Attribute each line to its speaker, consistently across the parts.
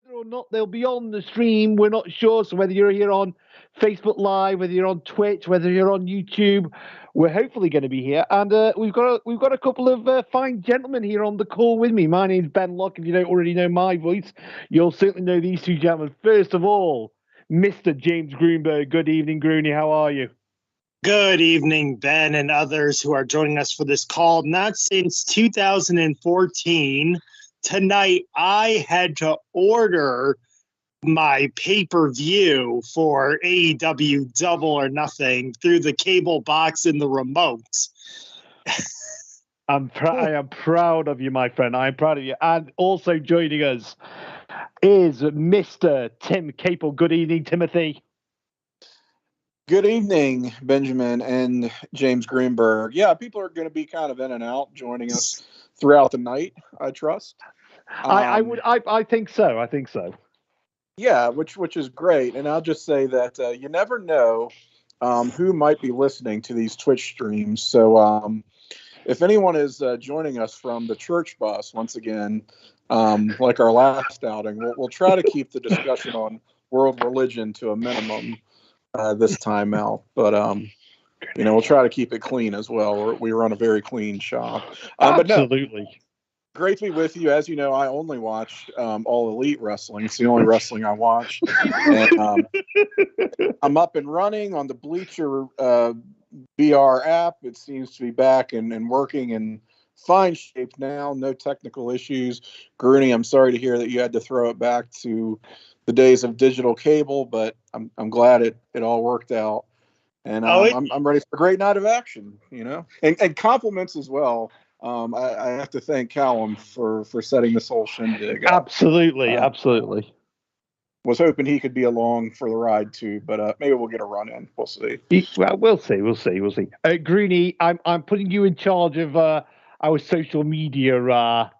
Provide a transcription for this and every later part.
Speaker 1: Whether or not they'll be on the stream, we're not sure. So whether you're here on Facebook Live, whether you're on Twitch, whether you're on YouTube, we're hopefully going to be here. And we've got a couple of fine gentlemen here on the call with me. My name's Ben Locke. If you don't already know my voice, you'll certainly know these two gentlemen. First of all, Mr. James Greenberg. Good evening, Grooney. How are you?
Speaker 2: Good evening, Ben and others who are joining us for this call. Not since 2014. Tonight, I had to order my pay-per-view for AEW Double or Nothing through the cable box in the remote.
Speaker 1: I am proud of you, my friend. I'm proud of you. And also joining us is Mr. Tim Capel. Good evening, Timothy.
Speaker 3: Good evening, Benjamin and James Greenberg. Yeah, people are going to be kind of in and out joining us throughout the night, I trust.
Speaker 1: I think so. I think so.
Speaker 3: Yeah, which is great. And I'll just say that you never know who might be listening to these Twitch streams. So if anyone is joining us from the church bus, once again, like our last outing, we'll try to keep the discussion on world religion to a minimum this time out. But we'll try to keep it clean as well. We run a very clean shop.
Speaker 1: Absolutely.
Speaker 3: But no, great to be with you. As you know, I only watch All Elite Wrestling. It's the only wrestling I watch. And I'm up and running on the Bleacher BR app. It seems to be back and working in fine shape now. No technical issues. Grooney, I'm sorry to hear that you had to throw it back to the days of digital cable, but I'm glad it all worked out. And I'm ready for a great night of action, and compliments as well. I have to thank Callum for setting this whole shindig up.
Speaker 1: Absolutely.
Speaker 3: Was hoping he could be along for the ride too, but maybe we'll get a run in. We'll see.
Speaker 1: Well, we'll see. Greeny, I'm putting you in charge of our social media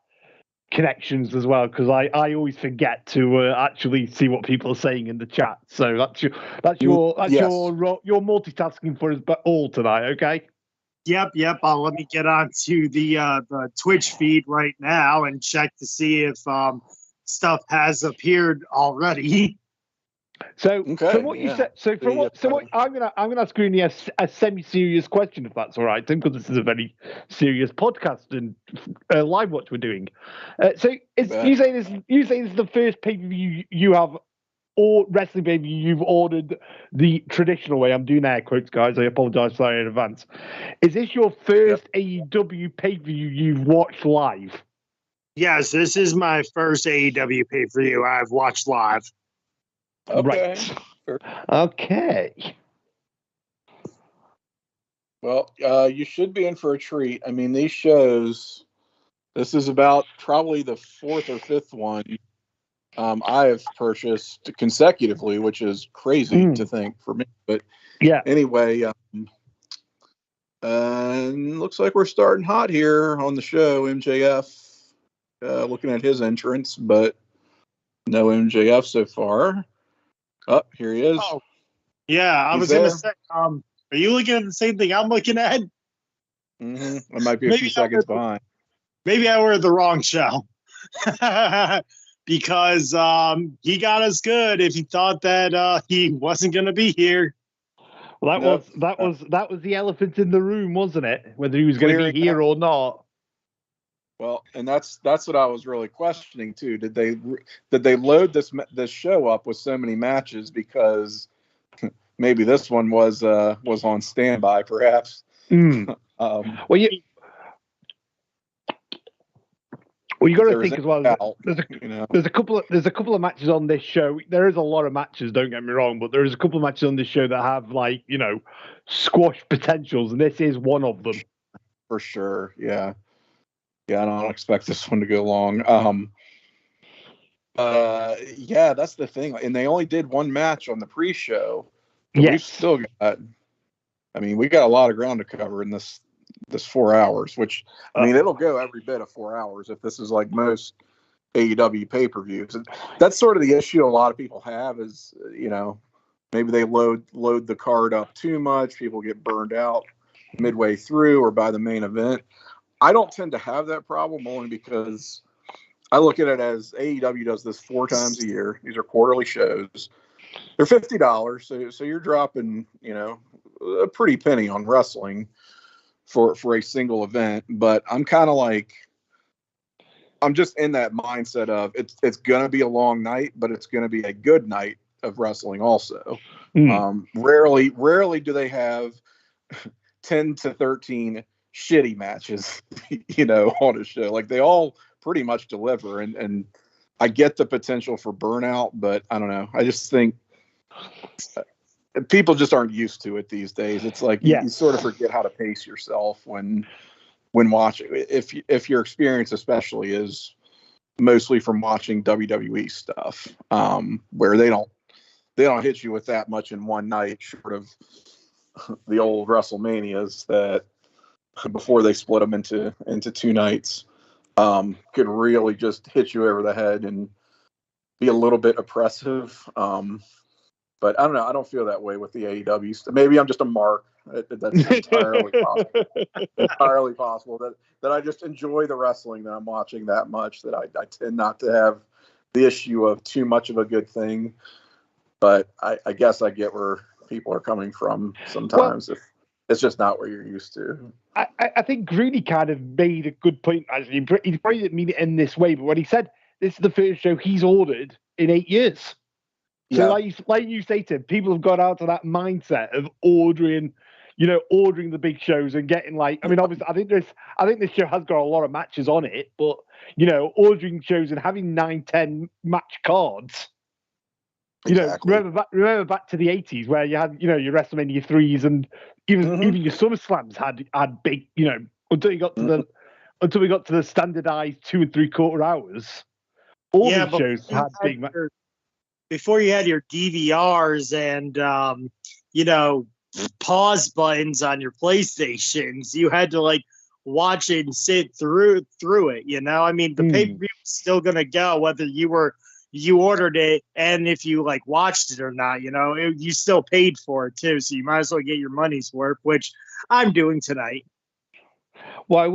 Speaker 1: connections as well, because I always forget to actually see what people are saying in the chat. So that's your multitasking for us, but all tonight, okay?
Speaker 2: Yep. Let me get on to the Twitch feed right now and check to see if stuff has appeared already.
Speaker 1: So from what you said, I'm gonna ask you a semi-serious question, if that's all right, Tim, because this is a very serious podcast and live watch we're doing. You say this is the first pay-per-view you have, or wrestling pay-per-view you've ordered the traditional way. I'm doing air quotes, guys. I apologize for that in advance. Is this your first AEW pay-per-view you've watched live?
Speaker 2: Yes, this is my first AEW pay-per-view I've watched live.
Speaker 3: Okay.
Speaker 1: Right. Okay.
Speaker 3: Well, you should be in for a treat. I mean, these shows, this is about probably the fourth or fifth one I have purchased consecutively, which is crazy to think for me. But
Speaker 1: yeah.
Speaker 3: Anyway, looks like we're starting hot here on the show. MJF, looking at his entrance, but no MJF so far. Oh, here he is.
Speaker 2: Oh, yeah, I was going to say, are you looking at the same thing I'm looking at?
Speaker 3: Mm-hmm. I might be a few seconds behind.
Speaker 2: Maybe I were the wrong show. Because he got us good if he thought that he wasn't going to be here.
Speaker 1: Well, that was the elephant in the room, wasn't it? Whether he was going to be here or not.
Speaker 3: Well, and that's what I was really questioning too. Did they load this show up with so many matches because maybe this one was on standby, perhaps?
Speaker 1: Well, you got to think as well. There's a couple of matches on this show. There is a lot of matches. Don't get me wrong, but there is a couple of matches on this show that have squash potentials, and this is one of them.
Speaker 3: For sure, yeah. I don't expect this one to go long. Yeah, that's the thing. And they only did one match on the pre-show. But we've still got. I mean, we got a lot of ground to cover in this 4 hours, which, I mean, it'll go every bit of 4 hours if this is like most AEW pay-per-views. And that's sort of the issue a lot of people have is, maybe they load the card up too much. People get burned out midway through or by the main event. I don't tend to have that problem only because I look at it as AEW does this 4 times a year. These are quarterly shows. They're $50, so you're dropping, a pretty penny on wrestling for a single event. But I'm kind of like, I'm just in that mindset of it's gonna be a long night, but it's gonna be a good night of wrestling also. Rarely do they have 10 to 13 shitty matches, on a show. Like, they all pretty much deliver, and I get the potential for burnout, but I don't know. I just think people just aren't used to it these days. It's like you sort of forget how to pace yourself when watching. If your experience especially is mostly from watching WWE stuff, where they don't hit you with that much in one night, short of the old WrestleManias that before they split them into 2 nights, could really just hit you over the head and be a little bit oppressive. But I don't know. I don't feel that way with the AEW stuff. Maybe I'm just a mark. That's entirely possible. Entirely possible that I just enjoy the wrestling that I'm watching that much, that I tend not to have the issue of too much of a good thing. But I guess I get where people are coming from sometimes. If it's just not what you're used to.
Speaker 1: I think Grooney kind of made a good point, actually. He probably didn't mean it in this way, but when he said this is the first show he's ordered in 8 years. So like you say, Tim, people have got out to that mindset of ordering the big shows and getting obviously I think this show has got a lot of matches on it, but ordering shows and having 9-10 match cards.
Speaker 3: Exactly.
Speaker 1: Remember back to the 80s where you had your WrestleMania 3s and even your SummerSlams had big until we got to the standardized 2 and 3/4 hours. All these shows had big matches.
Speaker 2: Before you had your DVRs and pause buttons on your PlayStations, you had to watch it and sit through it. I mean, the pay-per-view was still gonna go whether you ordered it and if you watched it or not. You still paid for it too, so you might as well get your money's worth, which I'm doing tonight.
Speaker 1: What I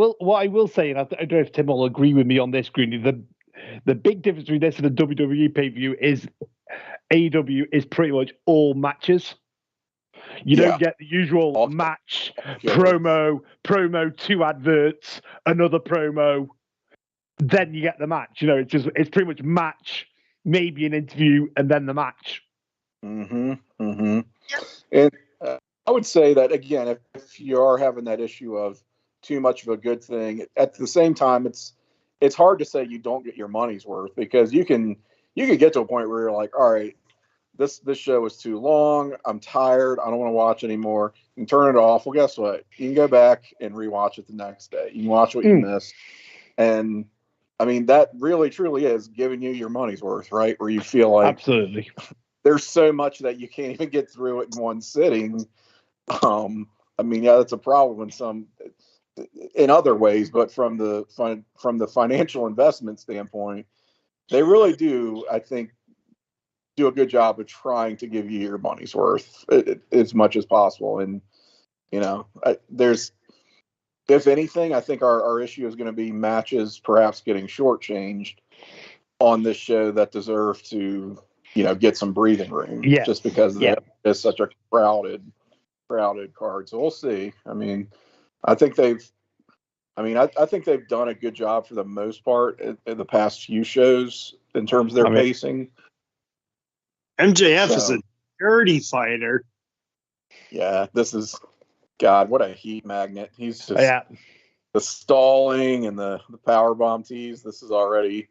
Speaker 1: will say, and I don't know if Tim will agree with me on this, Greeny, the big difference between this and the WWE pay-per-view is AEW is pretty much all matches. You don't get the usual match, promo, 2 adverts, another promo, then you get the match. It's pretty much match, maybe an interview, and then the match.
Speaker 3: And I would say that, again, if you are having that issue of too much of a good thing, at the same time, it's hard to say you don't get your money's worth, because you can get to a point where you're like, all right, this show is too long. I'm tired. I don't want to watch anymore. You can turn it off. Well, guess what? You can go back and rewatch it the next day. You can watch what you missed. And I mean, that really, truly is giving you your money's worth, right? Where you feel like
Speaker 1: absolutely
Speaker 3: there's so much that you can't even get through it in one sitting. I mean, that's a problem in other ways, but from the financial investment standpoint, they really do, I think, do a good job of trying to give you your money's worth as much as possible. And there's, if anything, I think our issue is going to be matches perhaps getting shortchanged on this show that deserve to get some breathing room, just because it's such a crowded card. So we'll see. I mean, I think they've done a good job for the most part in the past few shows in terms of their pacing.
Speaker 2: MJF is a dirty fighter.
Speaker 3: Yeah, this is, God, what a heat magnet. He's just the stalling and the powerbomb tease. This is already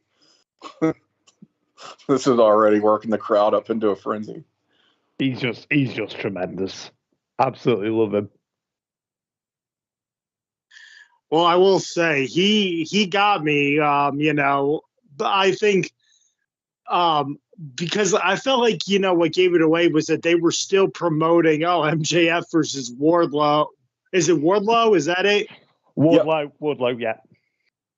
Speaker 3: working the crowd up into a frenzy.
Speaker 1: He's just tremendous. Absolutely love him.
Speaker 2: Well, I will say he got me. But I think because I felt like what gave it away was that they were still promoting MJF versus Wardlow. Is it Wardlow? Is that it?
Speaker 1: Wardlow, yeah.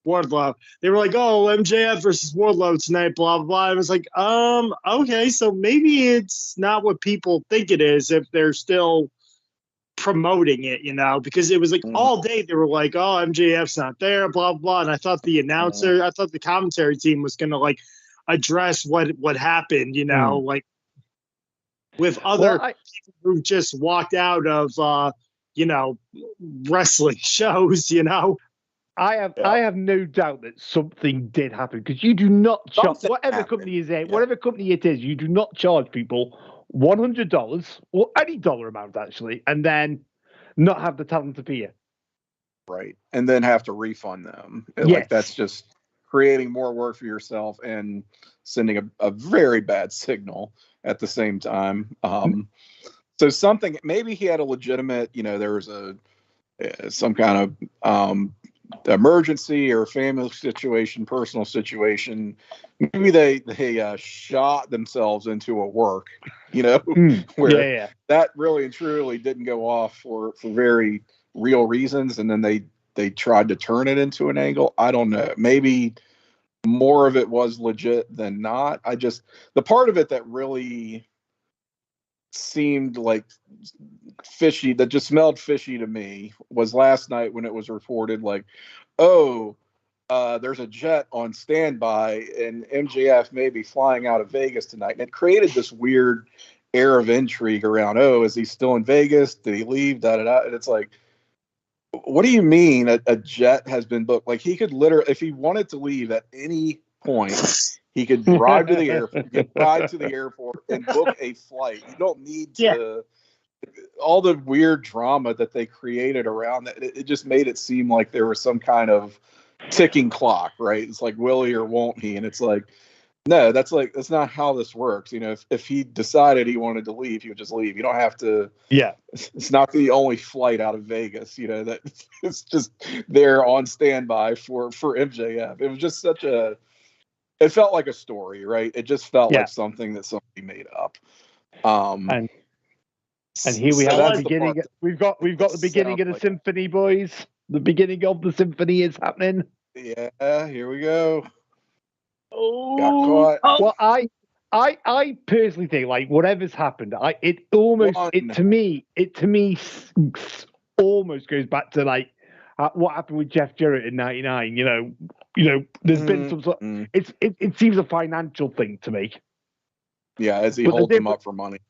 Speaker 2: Wardlow. They were like, MJF versus Wardlow tonight, blah, blah, blah. I was like, okay, so maybe it's not what people think it is if they're still promoting it, because it was like all day they were like, oh, MJF's not there, blah, blah. And I thought the commentary team was going to like address what happened, like with other people who just walked out of, wrestling shows,
Speaker 1: I have no doubt that something did happen, because you do not charge whatever company it is, you do not charge people $100 or any dollar amount actually, and then not have the talent appear.
Speaker 3: Right, and then have to refund them.
Speaker 1: Yes.
Speaker 3: Like that's just creating more work for yourself and sending a very bad signal at the same time. So something, maybe he had a legitimate, there was some kind of emergency or family situation, personal situation. Maybe they shot themselves into a work, where that really and truly didn't go off for very real reasons, and then they tried to turn it into an angle. I don't know. Maybe more of it was legit than not. The part of it that really seemed like fishy, that just smelled fishy to me, was last night when it was reported like, there's a jet on standby and MJF may be flying out of Vegas tonight. And it created this weird air of intrigue around, is he still in Vegas? Did he leave? And it's like, what do you mean a jet has been booked? Like, he could literally, if he wanted to leave at any point, he could drive to the airport, get ride to the airport and book a flight. You don't need to all the weird drama that they created around that. It just made it seem like there was some kind of ticking clock, right? It's like, will he or won't he? And it's like, no, that's not how this works. If he decided he wanted to leave, he would just leave. You don't have to. Yeah, it's not the only flight out of Vegas. That it's just there on standby for MJF. It was just it felt like a story, right? It just felt like something that somebody made up.
Speaker 1: And here we have the beginning. We've got the beginning of the symphony, boys. The beginning of the symphony is happening.
Speaker 3: Yeah, here we go.
Speaker 1: Oh, well, I personally think, like, whatever's happened, to me almost goes back to like what happened with Jeff Jarrett in '99. There's been some sort. It seems a financial thing to me.
Speaker 3: Yeah, as he holds them up for money.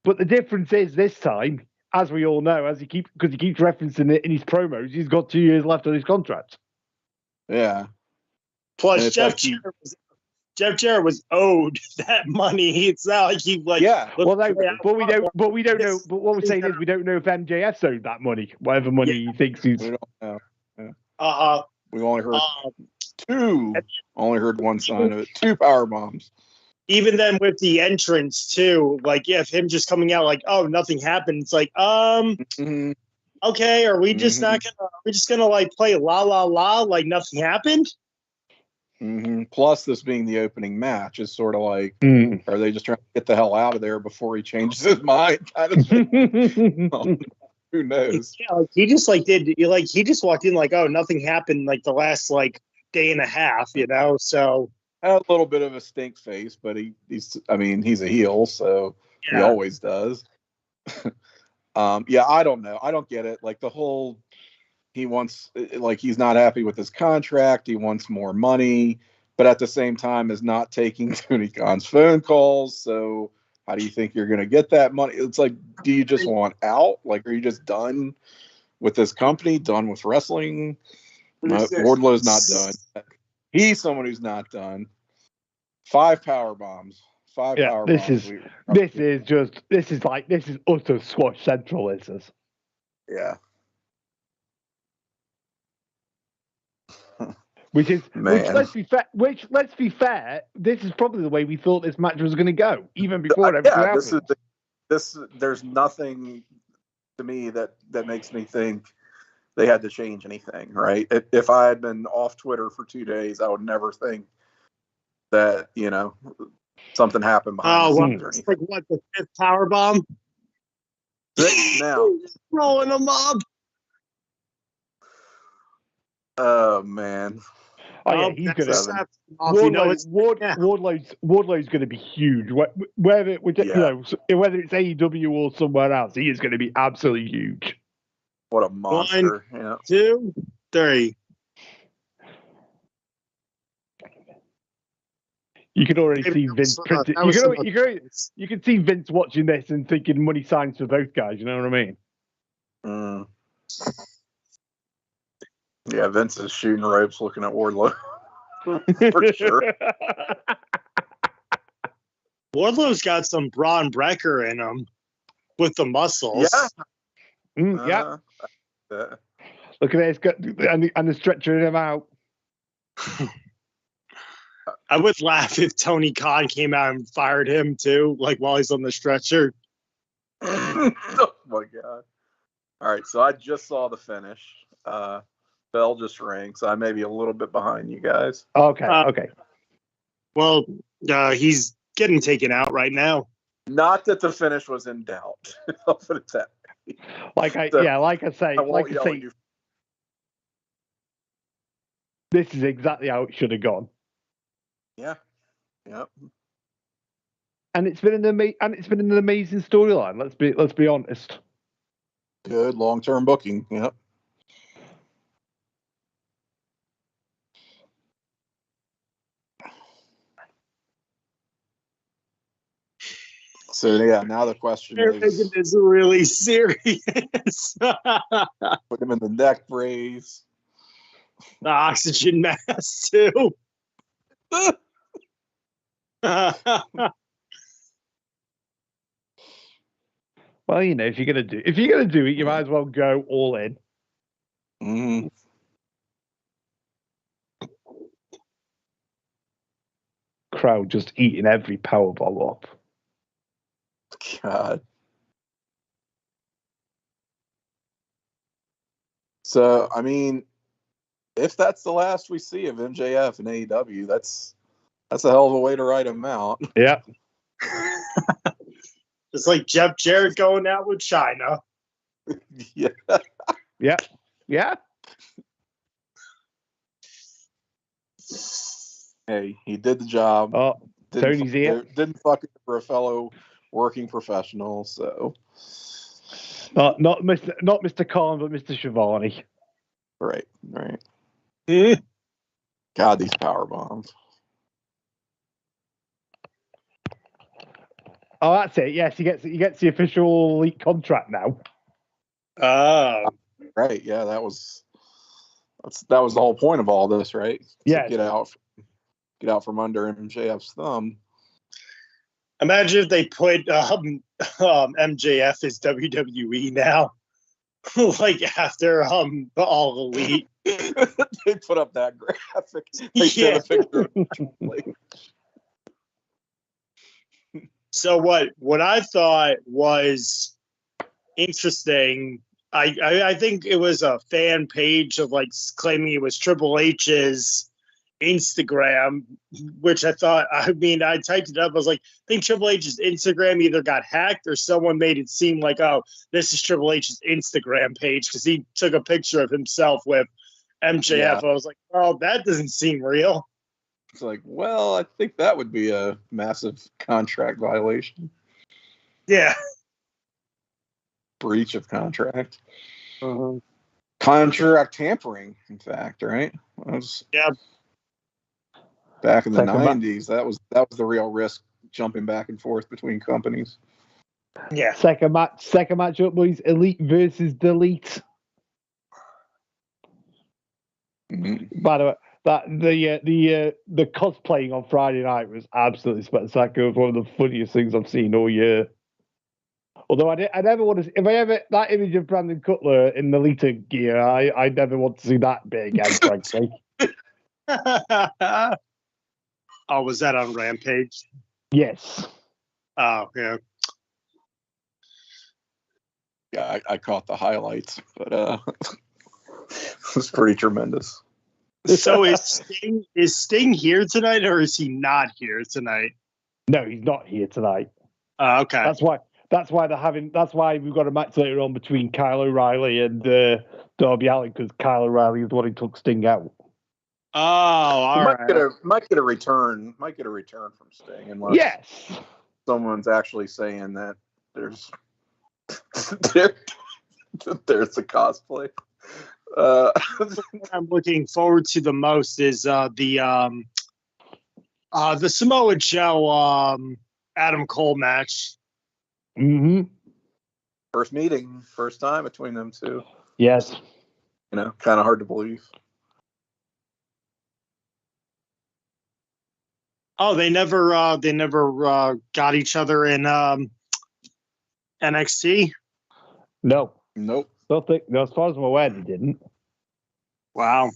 Speaker 1: But the difference is this time, as we all know, because he keeps referencing it in his promos, he's got 2 years left on his contract.
Speaker 3: Yeah.
Speaker 2: Plus, Jeff Jarrett was owed that money. It's not like he like.
Speaker 3: Yeah.
Speaker 1: Well, but we don't know. But what we're saying is we don't know if MJF's owed that money, whatever money he thinks he's.
Speaker 3: We don't know. Yeah. We've only heard two. Only heard one sign of it. 2 power bombs.
Speaker 2: Even then, with the entrance too, like, if him just coming out like, oh, nothing happened. It's like, okay, are we just not gonna? Are we just gonna like play la la la like nothing happened?
Speaker 3: Plus, this being the opening match is sort of like, are they just trying to get the hell out of there before he changes his mind? Kind of thing. Who knows?
Speaker 2: Yeah, like, he just he just walked in like, oh, nothing happened like the last like day and a half, So.
Speaker 3: Had a little bit of a stink face, but he's a heel, so he always does. I don't know. I don't get it. Like, the whole, he's not happy with his contract. He wants more money, but at the same time is not taking Tony Khan's phone calls. So how do you think you're going to get that money? It's like, do you just want out? Like, are you just done with this company? Done with wrestling? Wardlow's not done. He's someone who's not done. 5 power bombs. 5 power bombs.
Speaker 1: This is utter squash central. This is.
Speaker 3: Yeah.
Speaker 1: Which let's be fair, this is probably the way we thought this match was going to go, even before everything happened.
Speaker 3: There's nothing to me that makes me think they had to change anything, right? If I had been off Twitter for 2 days, I would never think that, something happened behind the scenes or anything.
Speaker 2: Like, what, the 5th power bomb?
Speaker 3: 6 now.
Speaker 2: Rolling them up.
Speaker 3: Oh, man.
Speaker 1: Oh yeah, he's going
Speaker 2: to.
Speaker 1: Wardlow's going to be huge. Whether whether it's AEW or somewhere else, he is going to be absolutely huge.
Speaker 3: What a monster!
Speaker 2: 1, 2, 3.
Speaker 1: You can already see Vince printing. You can see Vince watching this and thinking money signs for both guys. You know what I mean?
Speaker 3: Mm. Yeah, Vince is shooting ropes, looking at Wardlow. For sure.
Speaker 2: Wardlow's got some Braun Breaker in him with the muscles.
Speaker 1: Yeah. Look at this, and they're stretching him out.
Speaker 2: I would laugh if Tony Khan came out and fired him too, like while he's on the stretcher.
Speaker 3: Oh my god! All right, so I just saw the finish. Bell just rang, so I may be a little bit behind you guys.
Speaker 1: Okay.
Speaker 2: Well, he's getting taken out right now.
Speaker 3: Not that the finish was in doubt. I'll put it that way.
Speaker 1: Like I say, this is exactly how it should have gone.
Speaker 3: Yeah. Yep.
Speaker 1: And it's been an amazing storyline. Let's be honest.
Speaker 3: Good long-term booking. Yep. So yeah, now the question
Speaker 2: is really serious.
Speaker 3: Put him in the neck brace.
Speaker 2: The oxygen mask too.
Speaker 1: Well, if you're gonna do it, you might as well go all in.
Speaker 3: Mm-hmm.
Speaker 1: Crowd just eating every Powerball up.
Speaker 3: God. So, I mean, if that's the last we see of MJF and AEW, that's a hell of a way to write him out.
Speaker 1: Yeah.
Speaker 2: It's like Jeff Jarrett going out with China.
Speaker 3: Yeah.
Speaker 1: Yeah. Yeah.
Speaker 3: Hey, he did the job.
Speaker 1: Oh, Tony's here.
Speaker 3: Didn't fuck it for a fellow working professional, so.
Speaker 1: Not Mr. Khan, but Mr. Shivani.
Speaker 3: Right. God, these power bombs.
Speaker 1: Oh, that's it. Yes, he gets the official elite contract now.
Speaker 3: Right. Yeah, that was the whole point of all this, right?
Speaker 1: Yeah.
Speaker 3: Get out from under MJF's thumb.
Speaker 2: Imagine if they put MJF as WWE now, like after All Elite.
Speaker 3: They put up that graphic. They showed a picture of it.
Speaker 2: So what I thought was interesting, I think it was a fan page of like claiming it was Triple H's Instagram, which I typed it up. I was like, I think Triple H's Instagram either got hacked or someone made it seem like, oh, this is Triple H's Instagram page because he took a picture of himself with MJF. Yeah. I was like, oh, that doesn't seem real.
Speaker 3: It's like, well, I think that would be a massive contract violation.
Speaker 2: Yeah.
Speaker 3: Breach of contract. Contract tampering, in fact, right?
Speaker 2: Yeah.
Speaker 3: Back in the 90s, that was the real risk, jumping back and forth between companies.
Speaker 2: Yeah.
Speaker 1: Second matchup, boys. Elite versus Delete. Mm-hmm. By the way, the cosplaying on Friday night was absolutely spectacular. It was one of the funniest things I've seen all year. Although I never want to. If I ever that image of Brandon Cutler in the Lita gear, I never want to see that bit again, frankly.
Speaker 2: Oh, was that on Rampage?
Speaker 1: Yes.
Speaker 2: Oh, yeah.
Speaker 3: Yeah, I caught the highlights, but it was pretty tremendous.
Speaker 2: So is Sting here tonight, or is he not here tonight?
Speaker 1: No, he's not here tonight.
Speaker 2: Okay.
Speaker 1: That's why we've got a match later on between Kyle O'Reilly and Darby Allin, because Kyle O'Reilly is the one who took Sting out.
Speaker 2: Oh, all right.
Speaker 3: Might get a return from Sting unless someone's actually saying that there's there's a cosplay.
Speaker 2: What I'm looking forward to the most is the Samoa Joe Adam Cole match.
Speaker 1: Mm-hmm.
Speaker 3: First time between them two.
Speaker 1: Yes.
Speaker 3: Kind of hard to believe.
Speaker 2: Oh, they never got each other in NXT.
Speaker 1: No.
Speaker 3: Nope.
Speaker 1: Don't think. No, as far as I'm aware, they didn't.
Speaker 2: Wow.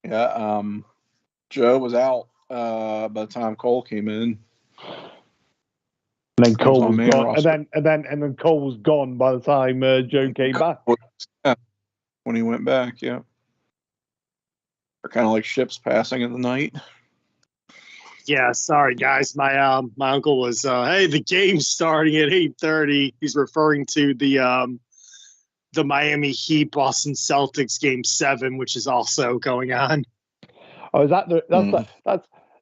Speaker 3: Yeah. Joe was out by the time Cole came in.
Speaker 1: And then Cole was gone. And then Cole was gone by the time Joe came back.
Speaker 3: Yeah. When he went back, yeah. They're kind of like ships passing in the night.
Speaker 2: Yeah, sorry guys. My uncle was hey, the game's starting at 8:30. He's referring to the Miami Heat Boston Celtics game 7, which is also going on.
Speaker 1: Oh, is that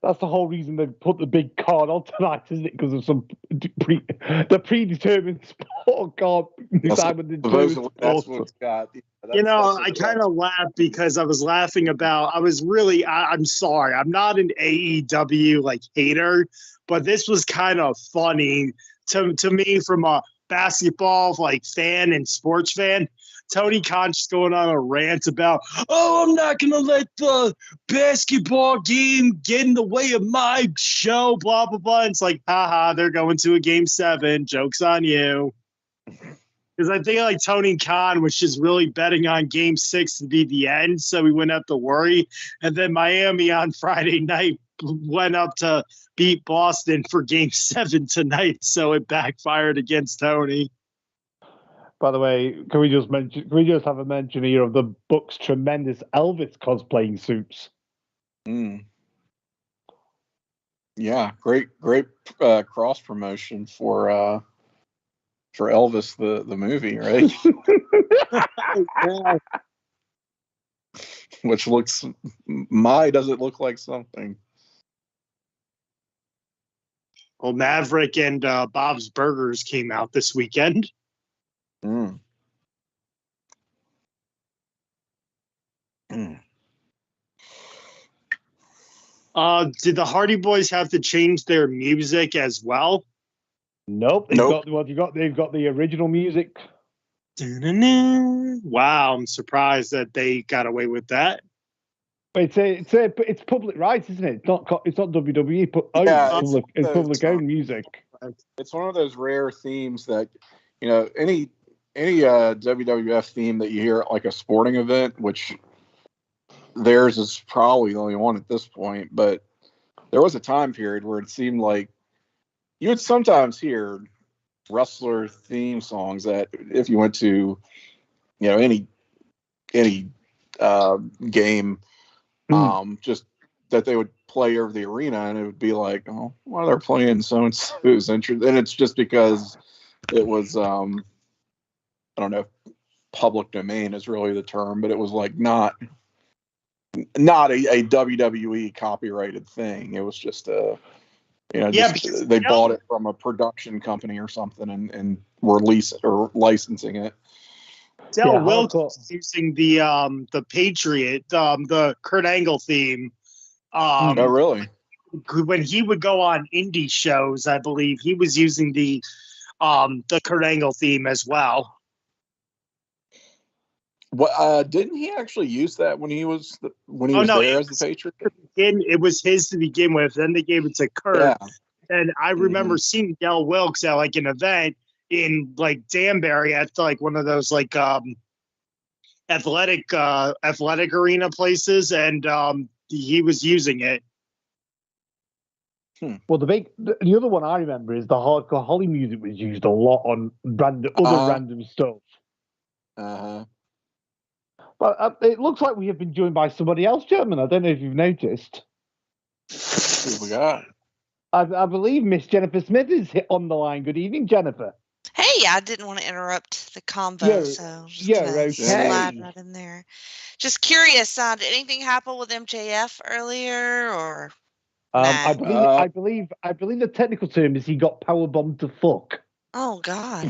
Speaker 1: that's the whole reason they put the big card on tonight, isn't it? Because of some the predetermined sport card.
Speaker 3: That's what's got.
Speaker 2: I kind of laughed because I was laughing about. I'm sorry, I'm not an AEW hater, but this was kind of funny to me from a basketball fan and sports fan. Tony Khan just going on a rant about, I'm not going to let the basketball game get in the way of my show, blah, blah, blah. It's like, haha, they're going to a game 7. Joke's on you. Because I think Tony Khan was just really betting on game 6 to be the end, so we wouldn't have to worry. And then Miami on Friday night went up to beat Boston for game 7 tonight, so it backfired against Tony.
Speaker 1: By the way, can we just have a mention here of the Bucks' tremendous Elvis cosplaying suits?
Speaker 3: Yeah, great cross promotion for Elvis the movie, right? Which doesn't look like something.
Speaker 2: Well, Maverick and Bob's Burgers came out this weekend.
Speaker 3: Did
Speaker 2: the Hardy Boys have to change their music as well?
Speaker 1: Nope. They've got the original music.
Speaker 2: Wow, I'm surprised that they got away with that.
Speaker 1: It's public rights, isn't it? It's not WWE, but it's public owned music.
Speaker 3: It's one of those rare themes that any WWF theme that you hear at a sporting event, which theirs is probably the only one at this point, but there was a time period where it seemed like you would sometimes hear wrestler theme songs that if you went to any game, just that they would play over the arena, and it would be like, oh, well, they're playing so and so's interest, and it's just because it was I don't know if public domain is really the term, but it was not a WWE copyrighted thing. It was just they bought it from a production company or something and were licensing it.
Speaker 2: Del Wilkes was using the Patriot, the Kurt Angle theme.
Speaker 3: Oh, really?
Speaker 2: When he would go on indie shows, I believe he was using the Kurt Angle theme as well.
Speaker 3: What didn't he actually use that when he was there as the Patriot?
Speaker 2: It was his to begin with. Then they gave it to Kurt. Yeah. And I remember seeing Del Wilkes at an event in Danbury at one of those athletic arena places, and he was using it.
Speaker 1: Well, the other one I remember is the Hardcore Holly music was used a lot on random stuff. But it looks like we have been joined by somebody else, gentlemen. I don't know if you've noticed.
Speaker 3: Who we got?
Speaker 1: I believe Miss Jennifer Smith is on the line. Good evening, Jennifer.
Speaker 4: Hey, I didn't want to interrupt the convo, so just slide right in there. Just curious, did anything happen with MJF earlier, or? Nah.
Speaker 1: I believe the technical term is he got powerbombed to fuck.
Speaker 4: Oh God,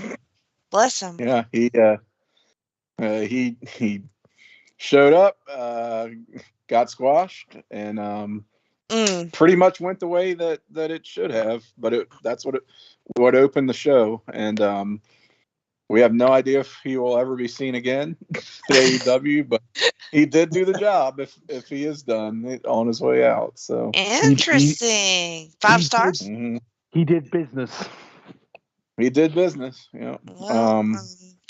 Speaker 4: bless him.
Speaker 3: Yeah, he showed up, got squashed, and pretty much went the way that it should have. But that's what opened the show, and we have no idea if he will ever be seen again at AEW. But he did do the job. If he is done on his way out, so
Speaker 4: interesting. 5 stars.
Speaker 1: He did business.
Speaker 3: He did business. Yeah.
Speaker 4: Well,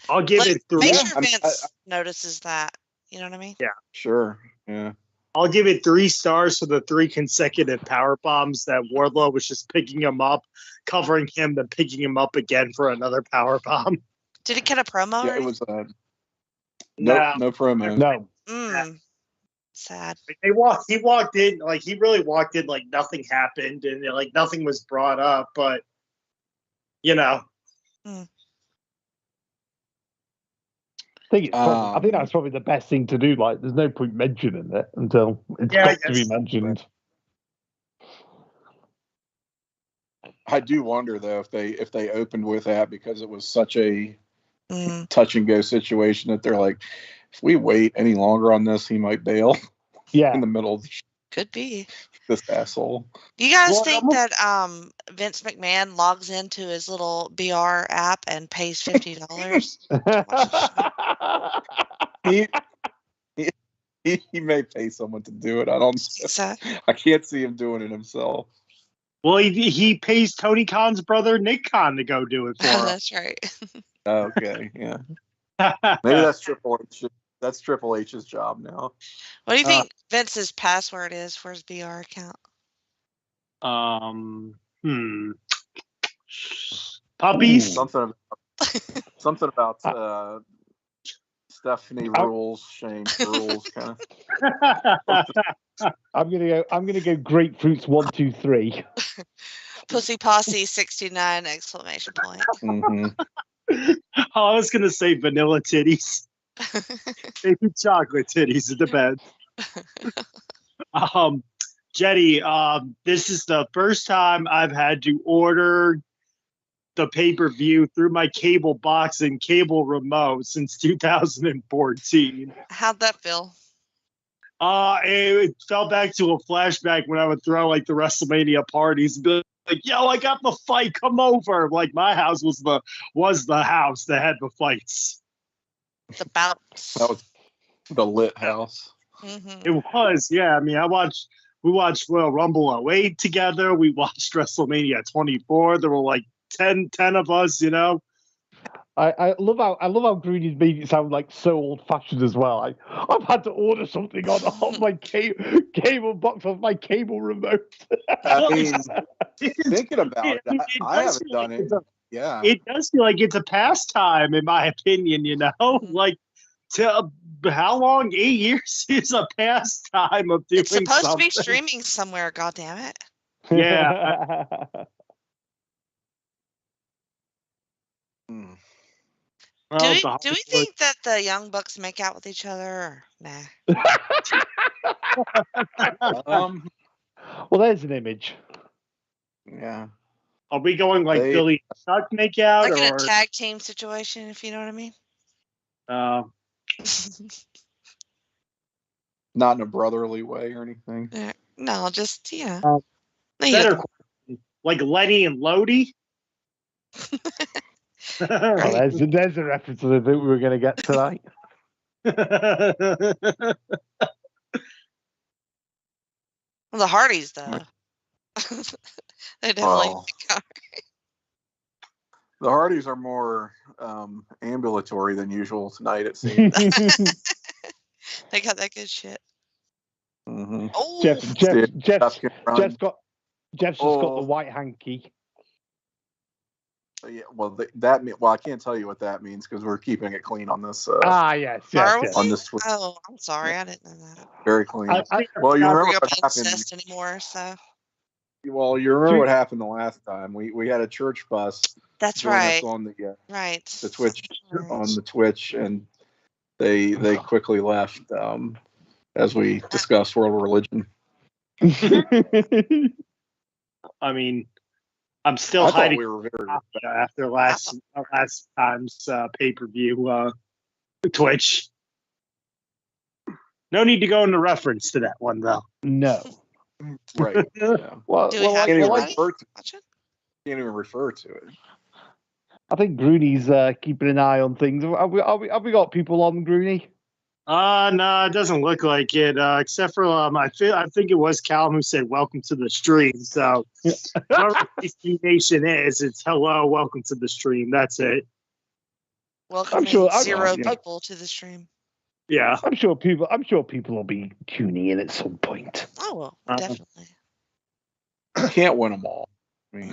Speaker 2: I'll give it 3.
Speaker 4: Make sure Vince notices that. You know what I mean?
Speaker 2: Yeah.
Speaker 3: Sure. Yeah.
Speaker 2: I'll give it 3 stars for the 3 consecutive power bombs that Wardlow was just picking him up, covering him, then picking him up again for another power bomb.
Speaker 4: Did he cut a promo?
Speaker 3: Yeah, it was no promo.
Speaker 1: No.
Speaker 4: Sad.
Speaker 2: He walked in like he really walked in like nothing happened and like nothing was brought up, but you know.
Speaker 1: I think that's probably the best thing to do. Like, there's no point mentioning it until it's got to be mentioned.
Speaker 3: I do wonder though if they opened with that because it was such a touch and go situation that they're like, if we wait any longer on this, he might bail.
Speaker 1: Yeah,
Speaker 3: in the middle of the
Speaker 4: could be
Speaker 3: this asshole.
Speaker 4: Do you guys think that Vince McMahon logs into his little BR app and pays $50?
Speaker 3: He may pay someone to do it. I don't. I can't see him doing it himself.
Speaker 2: Well, he pays Tony Khan's brother Nick Khan to go do it for him.
Speaker 4: That's right.
Speaker 3: Okay, yeah. Maybe that's Triple H. That's Triple H's job now.
Speaker 4: What do you think Vince's password is for his BR account?
Speaker 2: Puppies.
Speaker 3: Something about Stephanie rules, Shane rules, kind of.
Speaker 1: I'm gonna go grapefruits 1, 2, 3.
Speaker 4: Pussy Posse 69 exclamation point.
Speaker 2: I was gonna say vanilla titties. Maybe chocolate titties at the bed. Jetty, this is the first time I've had to order the pay-per-view through my cable box and cable remote since 2014.
Speaker 4: How'd that feel?
Speaker 2: It fell back to a flashback when I would throw like the WrestleMania parties and be like, yo, I got the fight, come over. Like my house was the house that had the fights.
Speaker 4: The bouts.
Speaker 3: That was the lit house.
Speaker 2: It was, yeah. I mean, we watched Royal Rumble 08 together. We watched WrestleMania 24. There were like 10 of us, you know.
Speaker 1: I love how Greeny's made it sound like so old-fashioned as well. I've had to order something on my cable box of my cable remote.
Speaker 3: I mean, thinking about it, I haven't done it. Yeah,
Speaker 2: it does feel like it's a pastime, in my opinion. You know, like how long? 8 years is a pastime of doing.
Speaker 4: It's supposed
Speaker 2: something.
Speaker 4: to be streaming somewhere. God damn it!
Speaker 2: Yeah.
Speaker 4: Do we think that the Young Bucks make out with each other? Or nah.
Speaker 1: Well, there's an image.
Speaker 3: Yeah.
Speaker 2: Are we going like Billy and Chuck make out?
Speaker 4: Like in a tag team situation, if you know what I mean?
Speaker 3: Not in a brotherly way or anything.
Speaker 4: No, just,
Speaker 2: better like Lenny and Lodi?
Speaker 1: Well, there's a reference to the bit we were going to get tonight.
Speaker 4: Well, the Hardys, though. They definitely.
Speaker 3: The Hardys are more ambulatory than usual tonight, it seems.
Speaker 4: They got that good shit.
Speaker 3: Mm-hmm.
Speaker 4: Oh,
Speaker 1: Jeff's just got the white hanky.
Speaker 3: Yeah, well, I can't tell you what that means because we're keeping it clean on this.
Speaker 1: Yes.
Speaker 3: On this Twitch.
Speaker 4: Oh, I'm sorry, I didn't know that.
Speaker 3: Very clean.
Speaker 4: Well, you remember what happened anymore, so.
Speaker 3: Well, you remember what happened the last time? We had a church bus.
Speaker 4: That's right.
Speaker 3: Us on the
Speaker 4: the
Speaker 3: Twitch on the Twitch, and they quickly left as we discussed world religion.
Speaker 2: I mean, I'm still hiding
Speaker 3: we were very
Speaker 2: after last time's pay-per-view Twitch. No need to go into reference to that one, though.
Speaker 1: No.
Speaker 3: Right. Yeah.
Speaker 4: I
Speaker 3: can't even refer to it.
Speaker 1: I think Grooney's keeping an eye on things. Have we got people on Grooney?
Speaker 2: No, it doesn't look like it. Except for I think it was Callum who said "Welcome to the stream." So, whoever PC Nation is, it's hello, welcome to the stream. That's it.
Speaker 4: Welcome zero people to the stream.
Speaker 2: Yeah,
Speaker 1: I'm sure people will be tuning in at some point.
Speaker 4: Oh well, definitely.
Speaker 3: Can't win them all.
Speaker 1: I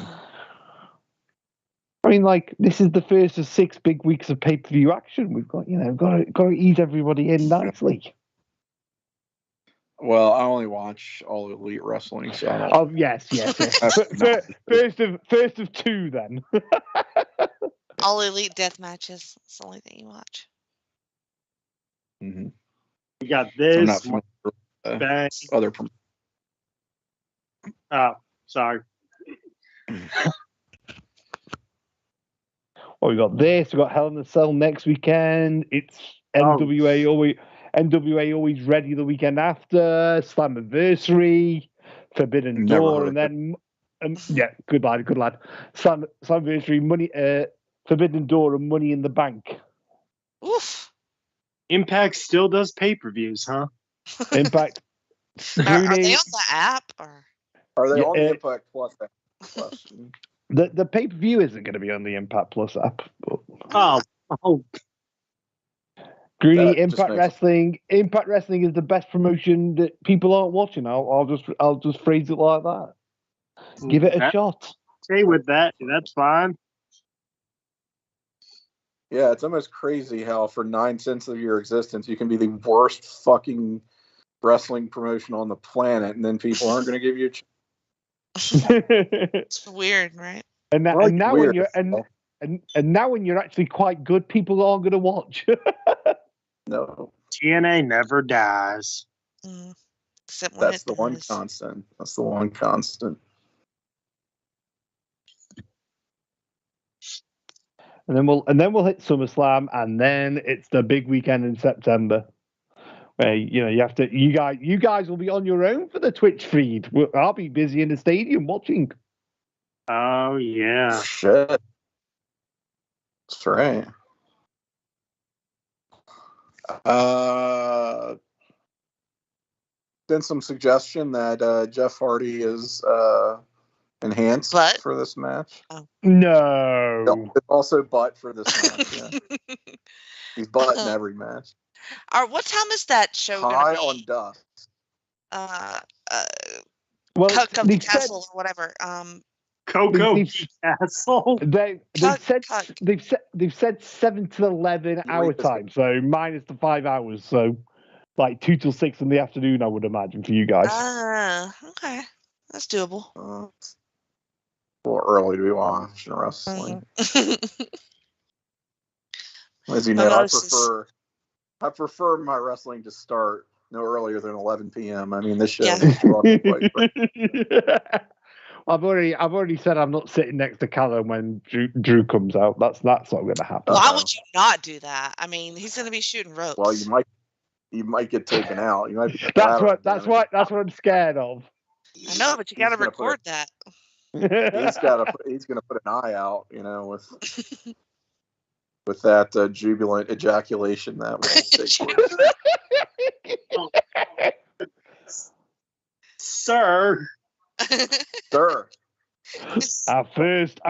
Speaker 1: mean, like, this is the first of 6 big weeks of pay-per-view action. We've got to ease everybody in nicely.
Speaker 3: Well, I only watch All Elite Wrestling, so I don't.
Speaker 1: Oh yes. first of 2 then.
Speaker 4: All Elite death matches. That's the only thing you watch.
Speaker 3: Mm-hmm.
Speaker 2: You got this.
Speaker 3: So other.
Speaker 2: Oh, sorry.
Speaker 1: Well, we got this. We got Hell in a Cell next weekend. It's NWA always ready the weekend after Slammiversary, Forbidden Door, and then good lad. Slammiversary, Money, Forbidden Door, and Money in the Bank.
Speaker 4: Oof.
Speaker 2: Impact still does pay-per-views, huh?
Speaker 1: Impact.
Speaker 4: Are they on the app or?
Speaker 3: Are they on the Impact Plus app?
Speaker 1: The pay-per-view isn't going to be on the Impact Plus app. But...
Speaker 2: Oh.
Speaker 1: Greeny, Impact Wrestling is the best promotion that people aren't watching. I'll just phrase it like that. Give it a shot.
Speaker 2: Okay with that. That's fine.
Speaker 3: Yeah, it's almost crazy how for 9 cents of your existence you can be the worst fucking wrestling promotion on the planet, and then people aren't going to give you a chance.
Speaker 4: It's weird, right?
Speaker 1: And now when you're actually quite good, people aren't going to watch.
Speaker 3: No,
Speaker 2: TNA never dies.
Speaker 4: Except when
Speaker 3: that's the one constant. That's the one constant.
Speaker 1: And then we'll hit SummerSlam, and then it's the big weekend in September. Where you guys will be on your own for the Twitch feed. I'll be busy in the stadium watching.
Speaker 2: Oh yeah.
Speaker 3: Shit. That's right. Been some suggestion that Jeff Hardy is enhanced for this match.
Speaker 4: Oh.
Speaker 1: No.
Speaker 3: Also butt for this match. Yeah. He's butt in every match.
Speaker 4: What time is that show
Speaker 3: High
Speaker 4: gonna be?
Speaker 3: on dust.
Speaker 4: Well, Coco Castle or whatever.
Speaker 2: Coco Castle.
Speaker 1: They've said 7 to 11 hour time, so minus the 5 hours, so like 2 till 6 in the afternoon, I would imagine, for you guys.
Speaker 4: Okay, that's doable.
Speaker 3: Well, early to be watching wrestling. As you know, I prefer my wrestling to start no earlier than 11 p.m. I mean, this show is
Speaker 1: I've already said I'm not sitting next to Callum when Drew comes out. That's not going to happen.
Speaker 4: Why would you not do that? I mean, he's going to be shooting ropes.
Speaker 3: Well, you might get taken out. You might be
Speaker 1: that's what I'm scared of.
Speaker 4: I know, but you got to record that.
Speaker 3: He's going to put an eye out, with that jubilant ejaculation that will take place.
Speaker 2: Sir.
Speaker 3: Our
Speaker 1: first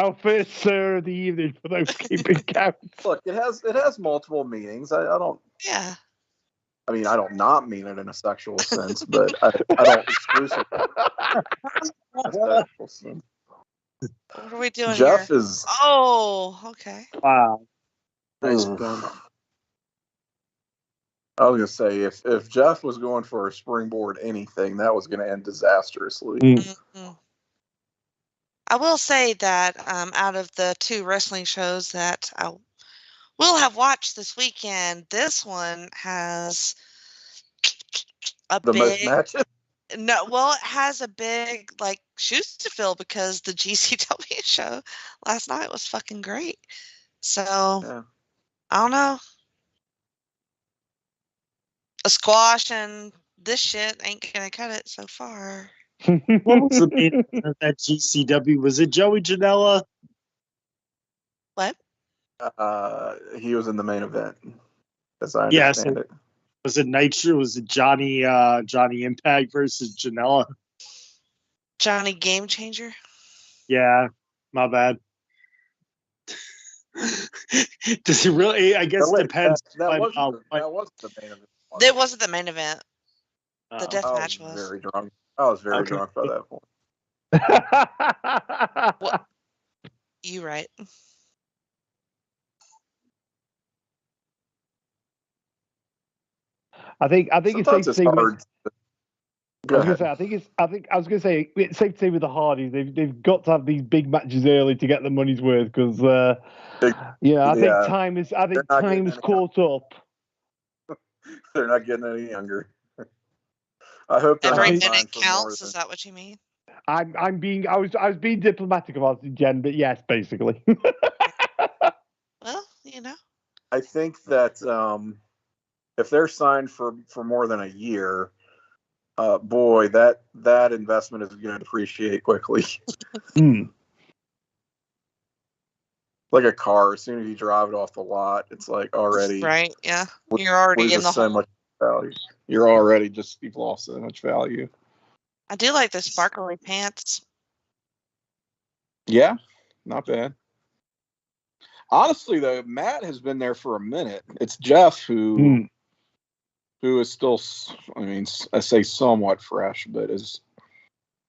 Speaker 1: sir of the evening for those keeping count.
Speaker 3: Look, it has multiple meanings. I don't.
Speaker 4: Yeah.
Speaker 3: I mean, I don't not mean it in a sexual sense, but I don't exclusively.
Speaker 4: What are we doing
Speaker 3: Jeff
Speaker 4: here?
Speaker 3: is.
Speaker 4: Oh, okay.
Speaker 2: Wow.
Speaker 3: Nice gun. I was gonna say if Jeff was going for a springboard anything, that was gonna end disastrously.
Speaker 1: Mm.
Speaker 4: Mm-hmm. I will say that out of the 2 wrestling shows that I will have watched this weekend, this one has
Speaker 3: the most matches.
Speaker 4: No, well, it has a big shoes to fill because the GCW show last night was fucking great. So
Speaker 3: yeah.
Speaker 4: I don't know. A squash and this shit ain't gonna cut it so far.
Speaker 2: What was the main event at GCW? Was it Joey Janela?
Speaker 4: What?
Speaker 3: He was in the main event, as I understand it.
Speaker 2: Was it Nitro? Was it Johnny Impact versus Janela?
Speaker 4: Johnny Game Changer?
Speaker 2: Yeah, my bad. Does it really? I guess it depends.
Speaker 3: That wasn't the main event.
Speaker 4: It wasn't the main event. The death match was.
Speaker 3: Very drunk. I was very drunk by that point.
Speaker 4: Well, you right.
Speaker 1: I think it's safe to say with. I was gonna say it's safe to say with the Hardys, they've got to have these big matches early to get the money's worth because I think time is caught up.
Speaker 3: They're not getting any younger. I hope
Speaker 4: every minute counts. Is that what you mean?
Speaker 1: I was being diplomatic about it, Jen, but yes, basically.
Speaker 4: Well,
Speaker 3: I think that if they're signed for more than a year, boy, that investment is going to depreciate quickly. Like a car, as soon as you drive it off the lot, it's like already
Speaker 4: right. Yeah, you're already in the
Speaker 3: so much value. You've lost so much value.
Speaker 4: I do like the sparkly pants.
Speaker 3: Yeah, not bad. Honestly, though, Matt has been there for a minute. It's Jeff who is still, I say somewhat fresh, but is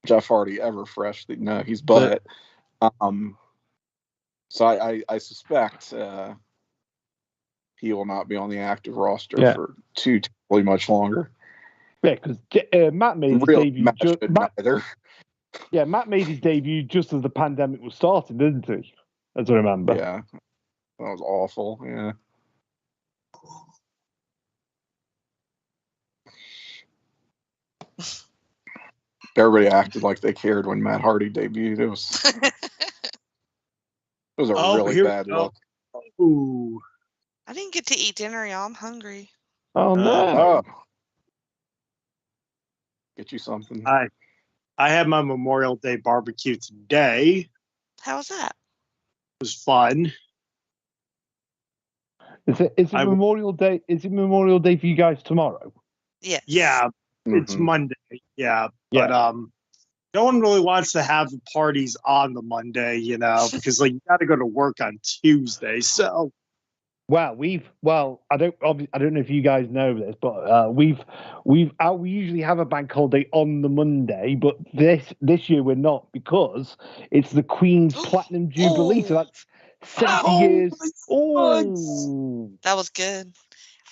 Speaker 3: Jeff Hardy ever fresh? No, he's but. So I suspect he will not be on the active roster for too much longer.
Speaker 1: Yeah, because Matt made his debut. Matt made his debut just as the pandemic was starting, didn't he? As I remember.
Speaker 3: Yeah, that was awful. Yeah. Everybody acted like they cared when Matt Hardy debuted. It was a really bad look.
Speaker 2: Ooh.
Speaker 4: I didn't get to eat dinner, y'all. I'm hungry.
Speaker 1: Oh no.
Speaker 3: Get you something.
Speaker 2: I had my Memorial Day barbecue today.
Speaker 4: How was that?
Speaker 2: It was fun.
Speaker 1: Is it Memorial Day? Is it Memorial Day for you guys tomorrow?
Speaker 4: Yes.
Speaker 2: Yeah. It's Monday. Yeah. But no one really wants to have parties on the Monday, because you got to go to work on Tuesday. So,
Speaker 1: I don't know if you guys know this, but we usually have a bank holiday on the Monday, but this year we're not because it's the Queen's Platinum Jubilee, so that's 70 years. Oh,
Speaker 4: that was good.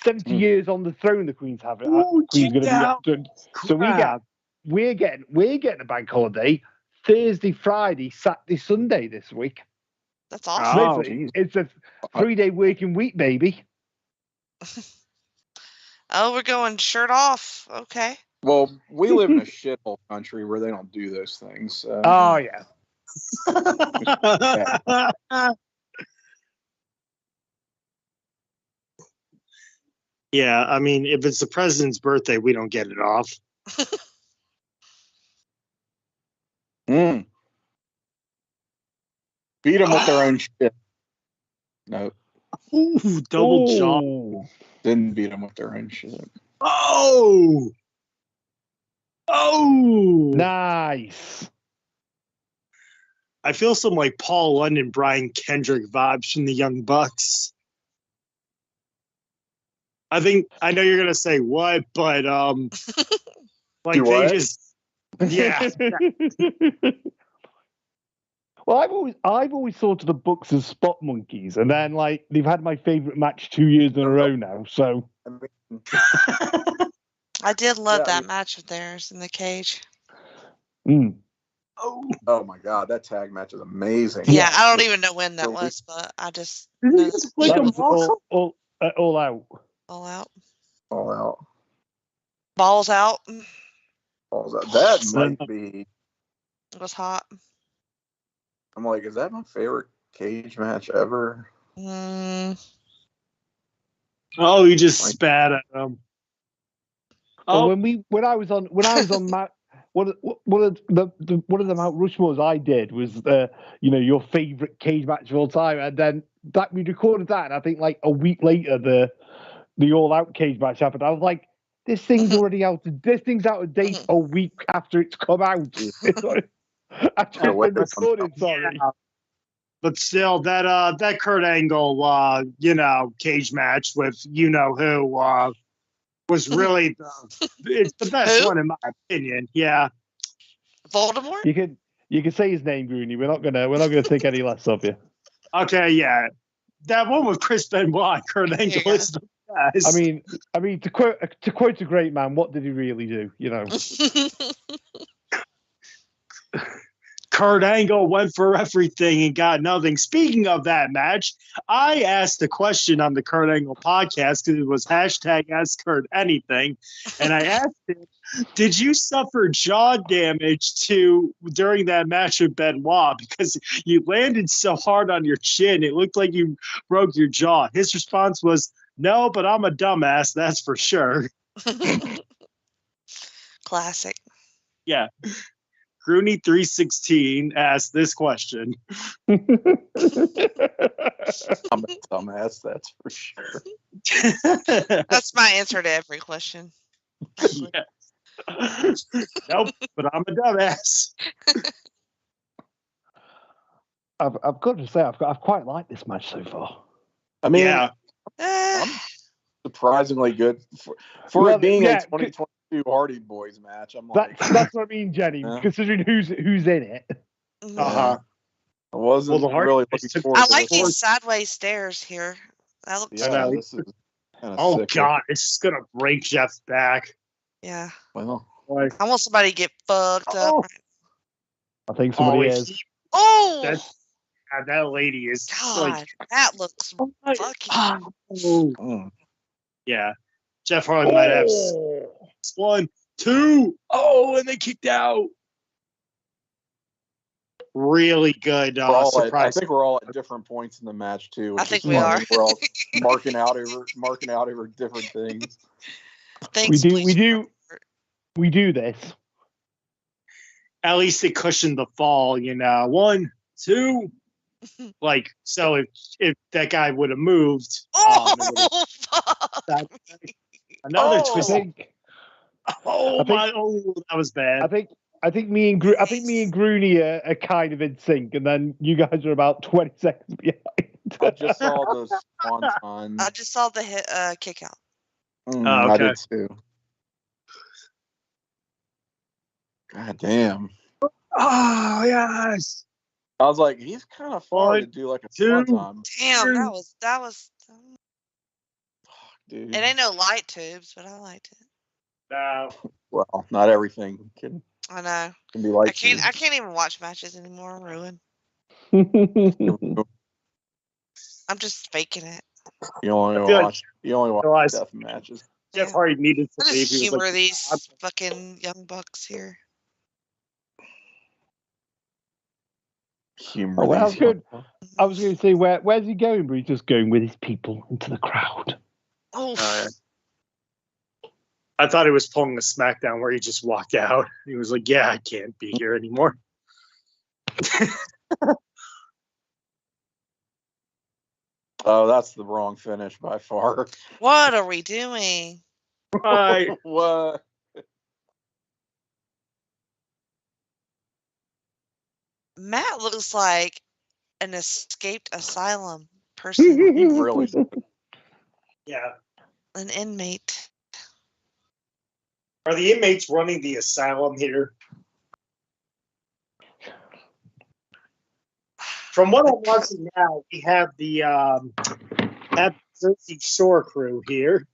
Speaker 1: 70 years on the throne. The Queen's having. Queen's going to be. So we're getting a bank holiday Thursday, Friday, Saturday, Sunday this week.
Speaker 4: That's awesome.
Speaker 1: It's a 3-day working week, baby.
Speaker 3: Oh,
Speaker 4: we're going shirt off. Okay.
Speaker 3: Well, we live in a shithole country where they don't do those things. So.
Speaker 1: Oh yeah.
Speaker 2: Yeah, I mean, if it's the president's birthday, we don't get it off.
Speaker 3: Beat them with their own shit. No.
Speaker 2: Ooh, double jump.
Speaker 3: Didn't beat them with their own shit.
Speaker 2: Oh!
Speaker 1: Nice.
Speaker 2: I feel some like Paul London, Brian Kendrick vibes from the Young Bucks. I know you're gonna say what, but like they just
Speaker 1: Well, I've always thought of the Bucks as spot monkeys, and then they've had my favorite match 2 years in a row now. So
Speaker 4: I did love that match of theirs in the cage.
Speaker 3: Oh my God, that tag match is amazing.
Speaker 4: Yeah, I don't even know when that was, but I just
Speaker 2: like
Speaker 1: that was all out.
Speaker 4: All out.
Speaker 3: All out.
Speaker 4: Balls out.
Speaker 3: Balls out. That might be.
Speaker 4: It was hot.
Speaker 3: I'm like, is that my favorite cage match ever?
Speaker 2: Oh, you just spat at him.
Speaker 1: Oh, when I was on Mount, one of the Mount Rushmores I did was your favorite cage match of all time, and then that we recorded that, and I think like a week later the All Out cage match happened. I was like, this thing's already out. This thing's out of date a week after it's come out. I checked when recorded. Sorry.
Speaker 2: Yeah. But still, that Kurt Angle, cage match with who was really it's the best one in my opinion. Yeah.
Speaker 4: Voldemort.
Speaker 1: You can say his name, Grooney. We're not gonna think any less of you.
Speaker 2: Okay, yeah, that one with Chris Benoit, Kurt Angle is the best.
Speaker 1: I mean, to quote a great man, what did he really do?
Speaker 2: Kurt Angle went for everything and got nothing. Speaking of that match, I asked a question on the Kurt Angle podcast because it was #AskKurtAnything. And I asked him, did you suffer jaw damage during that match with Benoit? Because you landed so hard on your chin, it looked like you broke your jaw. His response was, no, but I'm a dumbass, that's for sure.
Speaker 4: Classic.
Speaker 2: Yeah. Grooney316 asked this question.
Speaker 3: I'm a dumbass, that's for sure.
Speaker 4: That's my answer to every question.
Speaker 2: Yeah. Nope, but I'm a dumbass.
Speaker 1: I've got to say, I've quite liked this match so far.
Speaker 3: I mean, I'm surprisingly good for it being a 2022 Hardy Boys match. I'm like,
Speaker 1: that's what I mean, Jenny. Considering who's in it.
Speaker 2: I
Speaker 3: wasn't really looking forward.
Speaker 4: I like these sideways stairs here. That looks
Speaker 3: cool. This is
Speaker 2: sick. God, it's just gonna break Jeff's back.
Speaker 4: Yeah.
Speaker 3: Well,
Speaker 4: I want somebody to get fucked up.
Speaker 1: I think somebody is.
Speaker 2: That lady is.
Speaker 4: God, that looks fucking.
Speaker 2: Yeah, Jeff Hardy might have 1, 2. Oh, and they kicked out. Really good. Surprise.
Speaker 3: I think we're all at different points in the match too.
Speaker 4: I think we are.
Speaker 3: We're all marking out over different things.
Speaker 4: Thanks,
Speaker 1: we do this.
Speaker 2: At least it cushioned the fall, 1, 2. Like, so if that guy would have moved, another twist. That was bad.
Speaker 1: I think me and Grooney are kind of in sync, and then you guys are about 20 seconds behind.
Speaker 3: I just saw those swanton.
Speaker 4: I just saw the kick out.
Speaker 2: Okay.
Speaker 3: I did too. God damn.
Speaker 2: Oh yes.
Speaker 3: I was like, he's kind of far to do like a swanton.
Speaker 4: Damn, that was.
Speaker 3: Dude.
Speaker 4: It ain't no light tubes, but I liked it.
Speaker 2: No.
Speaker 3: Well, not everything can.
Speaker 4: I know.
Speaker 3: Can be like.
Speaker 4: I can't even watch matches anymore. I'm ruined. I'm just faking it.
Speaker 3: You only watch death matches.
Speaker 2: Jeff Hardy needed to leave.
Speaker 4: Humor these fucking young bucks here.
Speaker 3: Humor.
Speaker 1: Well, that's good. I was going to say, where's he going? But he's just going with his people into the crowd.
Speaker 4: Oh.
Speaker 2: I thought he was pulling a SmackDown where he just walked out. He was like, "Yeah, I can't be here anymore."
Speaker 3: Oh, that's the wrong finish by far.
Speaker 4: What are we doing?
Speaker 2: Right.
Speaker 3: What?
Speaker 4: Matt looks like an escaped asylum person.
Speaker 3: He really does.
Speaker 2: Yeah.
Speaker 4: An inmate.
Speaker 2: Are the inmates running the asylum here? From what I'm watching now, we have the Jersey Shore crew here.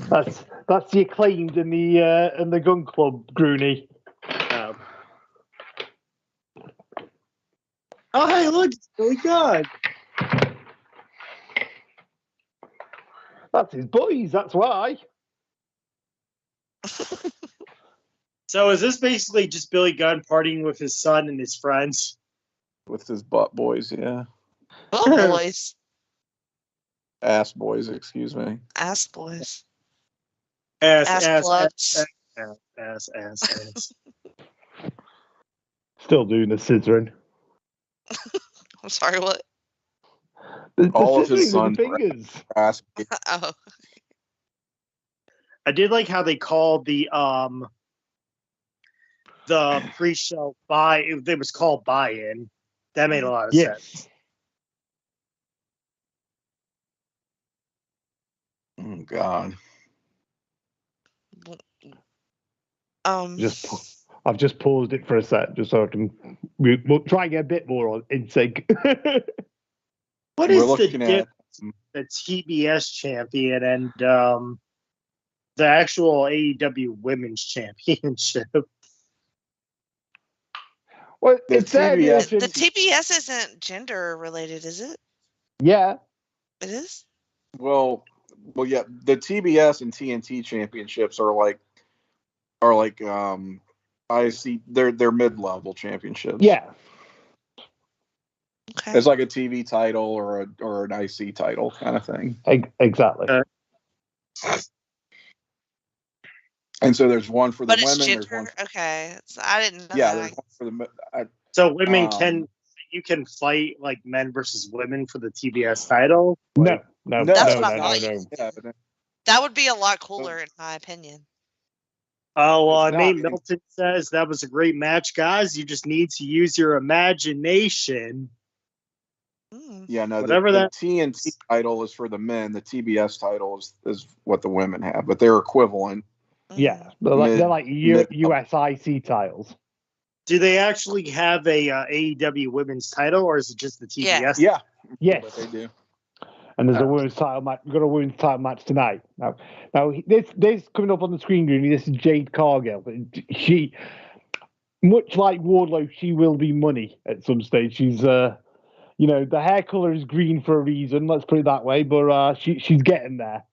Speaker 1: That's the Acclaimed and the Gun Club, Grooney.
Speaker 2: Oh, hey, look, it's Billy Gunn.
Speaker 1: That's his boys, that's why.
Speaker 2: So is this basically just Billy Gunn partying with his son and his friends?
Speaker 3: With his butt boys, yeah.
Speaker 4: Butt boys.
Speaker 3: Ass boys, excuse me.
Speaker 4: Ass boys.
Speaker 2: Ass.
Speaker 1: Still doing the scissoring.
Speaker 4: I'm sorry, what?
Speaker 3: All of his sons
Speaker 1: fingers.
Speaker 3: Ass.
Speaker 4: Oh.
Speaker 2: I did like how they called the pre-show it was called buy-in. That made a lot of sense.
Speaker 3: Oh God.
Speaker 1: I've just paused it for a sec, just so I can. We'll try and get a bit more in sync.
Speaker 2: What is the difference the TBS champion and the actual AEW Women's Championship?
Speaker 1: Well,
Speaker 4: the TBS isn't gender related, is it?
Speaker 1: Yeah,
Speaker 4: it is.
Speaker 3: Well, yeah. The TBS and TNT championships are like they're mid-level championships.
Speaker 1: Yeah.
Speaker 4: Okay.
Speaker 3: It's like a TV title or an IC title kind of thing.
Speaker 1: Exactly.
Speaker 3: And so there's one for the women.
Speaker 4: Gender?
Speaker 3: There's one.
Speaker 4: Okay, so I didn't know.
Speaker 3: Yeah, there's one for the.
Speaker 2: So women you can fight like men versus women for the TBS title?
Speaker 1: No.
Speaker 4: That's what I thought.
Speaker 3: Yeah,
Speaker 4: that would be a lot cooler, in my opinion.
Speaker 2: Oh, well, Nate Milton says that was a great match, guys. You just need to use your imagination.
Speaker 3: Yeah, no,
Speaker 2: whatever
Speaker 3: the TNT title is for the men. The TBS title is what the women have, but they're equivalent.
Speaker 1: Yeah, they're like USIC titles.
Speaker 2: Do they actually have a AEW women's title, or is it just the TBS?
Speaker 3: Yeah.
Speaker 1: Yes,
Speaker 3: they do.
Speaker 1: And there's a women's title match. We've got a women's title match tonight. Now this coming up on the screen, Rooney. This is Jade Cargill. She, much like Wardlow, she will be money at some stage. She's the hair color is green for a reason. Let's put it that way. But she's getting there.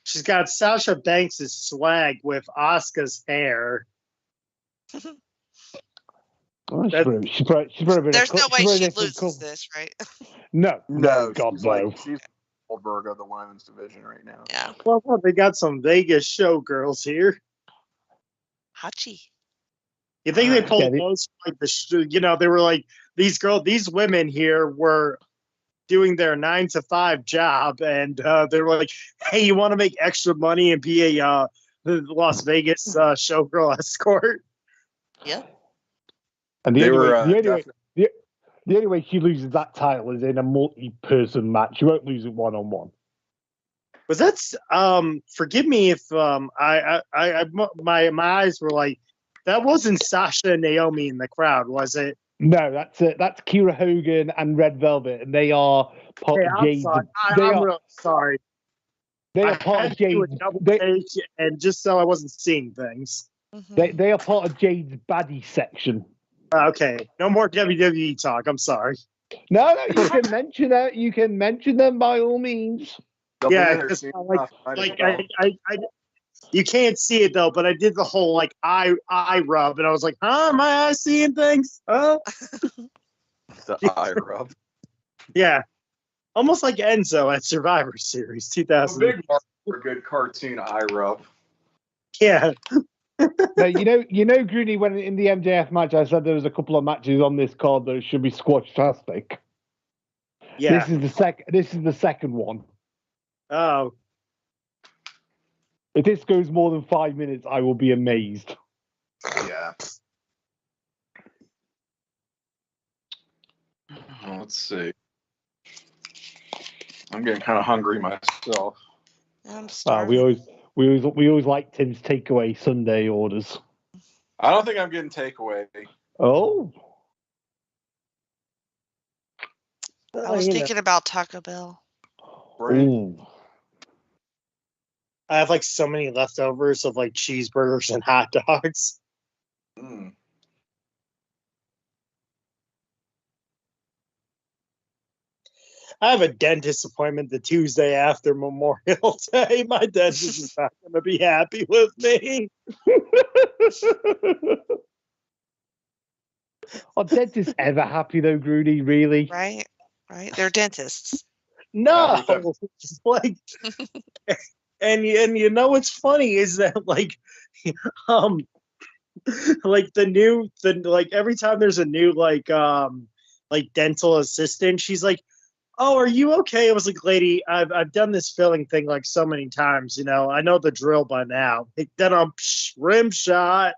Speaker 2: She's got Sasha Banks' swag with Asuka's hair.
Speaker 1: She's probably
Speaker 4: there's no way she loses this, right?
Speaker 1: No, God,
Speaker 3: she's
Speaker 1: no.
Speaker 3: She's Goldberg of the women's division right now.
Speaker 4: Yeah.
Speaker 2: Well, they got some Vegas showgirls here.
Speaker 4: Hachi.
Speaker 2: You think they pulled those like they were like these women here were doing their 9-to-5 job, and they were like, "Hey, you want to make extra money and be a the Las Vegas showgirl escort?"
Speaker 4: Yeah.
Speaker 1: And the only way she loses that title is in a multi-person match. She won't lose it one-on-one.
Speaker 2: Was that? Forgive me if my eyes were like, that wasn't Sasha and Naomi in the crowd, was it?
Speaker 1: No, that's it. That's Kira Hogan and Red Velvet, and they are part of Jade's.
Speaker 2: I'm really sorry.
Speaker 1: They are part of Jade's.
Speaker 2: And just so I wasn't seeing things.
Speaker 1: Mm-hmm. They are part of Jade's baddie section.
Speaker 2: Okay, no more WWE talk. I'm sorry.
Speaker 1: No, you can mention that. You can mention them by all means.
Speaker 2: Yeah, you can't see it though, but I did the whole like eye rub, and I was like, "Huh, my eyes seeing things?" Huh?
Speaker 3: The eye rub.
Speaker 2: Yeah, almost like Enzo at Survivor Series 2000.
Speaker 3: Big mark for a good cartoon eye rub.
Speaker 2: Yeah.
Speaker 1: Now, you know, Grooney, when in the MJF match, I said there was a couple of matches on this card that should be squash-tastic.
Speaker 2: Yeah.
Speaker 1: This is the second one.
Speaker 2: Oh.
Speaker 1: If this goes more than 5 minutes, I will be amazed.
Speaker 3: Yeah. Let's see. I'm getting kind of hungry myself.
Speaker 4: I'm starving.
Speaker 1: We always like Tim's takeaway Sunday orders.
Speaker 3: I don't think I'm getting takeaway.
Speaker 1: Oh.
Speaker 4: I was thinking about Taco Bell.
Speaker 1: Ooh.
Speaker 2: I have like so many leftovers of like cheeseburgers and hot dogs. I have a dentist appointment the Tuesday after Memorial Day. My dentist is not going to be happy with me.
Speaker 1: Are dentists ever happy though, Grudy? Really?
Speaker 4: Right. They're dentists.
Speaker 2: No, like, and you know what's funny is that like every time there's a new like dental assistant, she's like, "Oh, are you okay?" I was like, "Lady, I've done this filling thing like so many times, you know. I know the drill by now." Then I'm rim shot.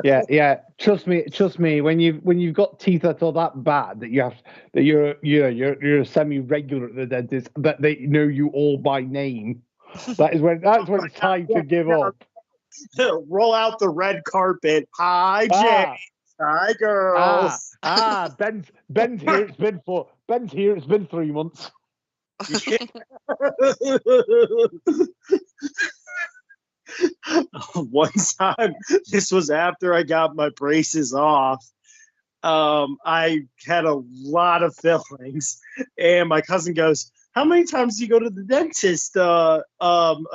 Speaker 1: Yeah. Trust me. When you've got teeth that are that bad that you're a semi-regular at the dentist, that they know you all by name. That's when it's time to give up.
Speaker 2: Roll out the red carpet. Hi, James. Hi, girls.
Speaker 1: Ben's here. It's been 3 months.
Speaker 2: One time, this was after I got my braces off. I had a lot of fillings, and my cousin goes, "How many times do you go to the dentist a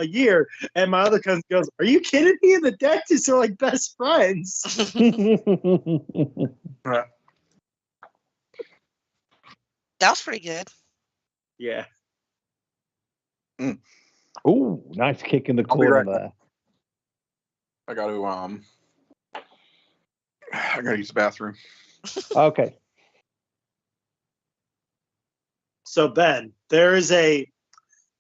Speaker 2: year?" And my other cousin goes, "Are you kidding me? The dentists are like best friends."
Speaker 4: That was pretty good.
Speaker 2: Yeah.
Speaker 1: Ooh, nice kick in the corner there.
Speaker 3: I got to use the bathroom.
Speaker 1: Okay.
Speaker 2: So Ben, there was a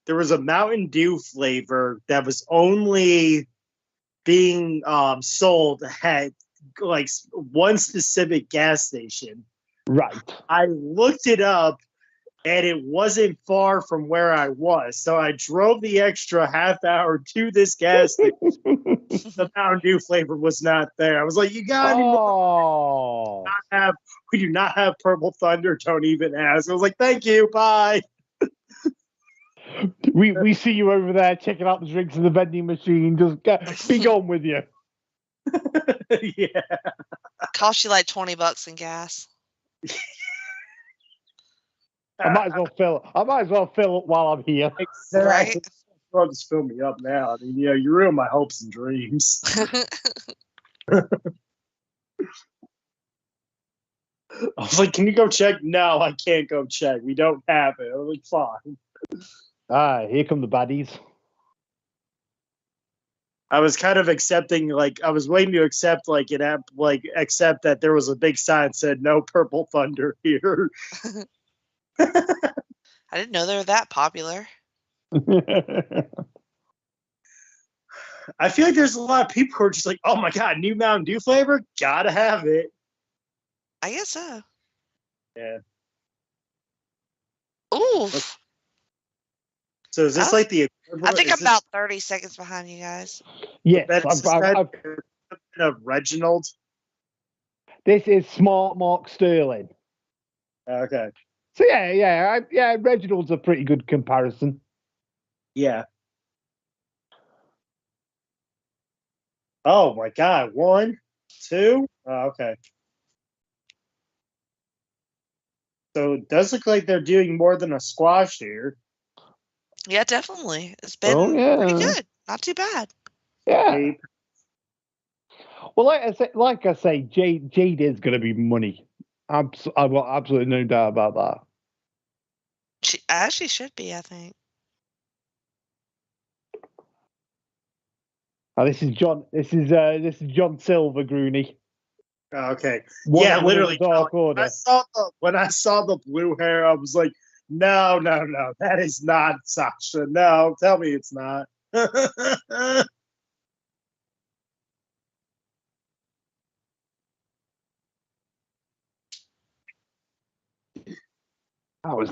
Speaker 2: Mountain Dew flavor that was only being sold at like one specific gas station.
Speaker 1: Right.
Speaker 2: I looked it up, and it wasn't far from where I was. So I drove the extra half hour to this gas station. The Mountain Dew flavor was not there. I was like, "You got any more? We do not have Purple Thunder. Don't even ask." I was like, "Thank you. Bye."
Speaker 1: We see you over there checking out the drinks in the vending machine. Just be gone with you.
Speaker 2: Yeah.
Speaker 4: Cost you like $20 in gas.
Speaker 1: I might as well fill while I'm here.
Speaker 2: Exactly. Right? Well, just fill me up now. I mean, you ruin my hopes and dreams. I was like, "Can you go check?" "No, I can't go check. We don't have it." I was like, "Fine."
Speaker 1: Here come the baddies.
Speaker 2: I was kind of accepting, like, I was waiting to accept, like, accept that there was a big sign that said "No Purple Thunder" here.
Speaker 4: I didn't know they were that popular.
Speaker 2: I feel like there's a lot of people who are just like, "Oh my god, new Mountain Dew flavor? Gotta have it."
Speaker 4: I guess so.
Speaker 2: Yeah.
Speaker 4: Ooh.
Speaker 2: So is this like the
Speaker 4: I think I'm about 30 seconds behind you guys.
Speaker 1: Yes.
Speaker 2: Of Reginald.
Speaker 1: This is Smart Mark Sterling.
Speaker 2: Okay.
Speaker 1: So yeah. Reginald's a pretty good comparison.
Speaker 2: Yeah. Oh my god. 1, 2. Oh, okay. So it does look like they're doing more than a squash here.
Speaker 4: Yeah, definitely. It's been pretty good. Not too bad.
Speaker 1: Yeah. Well, like I say, Jade is going to be money. I've got absolutely no doubt about that.
Speaker 4: She actually should be, I think.
Speaker 1: Oh, this is John Silver, Grooney.
Speaker 2: Okay. Literally.
Speaker 1: Dark Order.
Speaker 2: When I saw the blue hair, I was like, no, that is not Sasha. No, tell me it's not. That
Speaker 1: was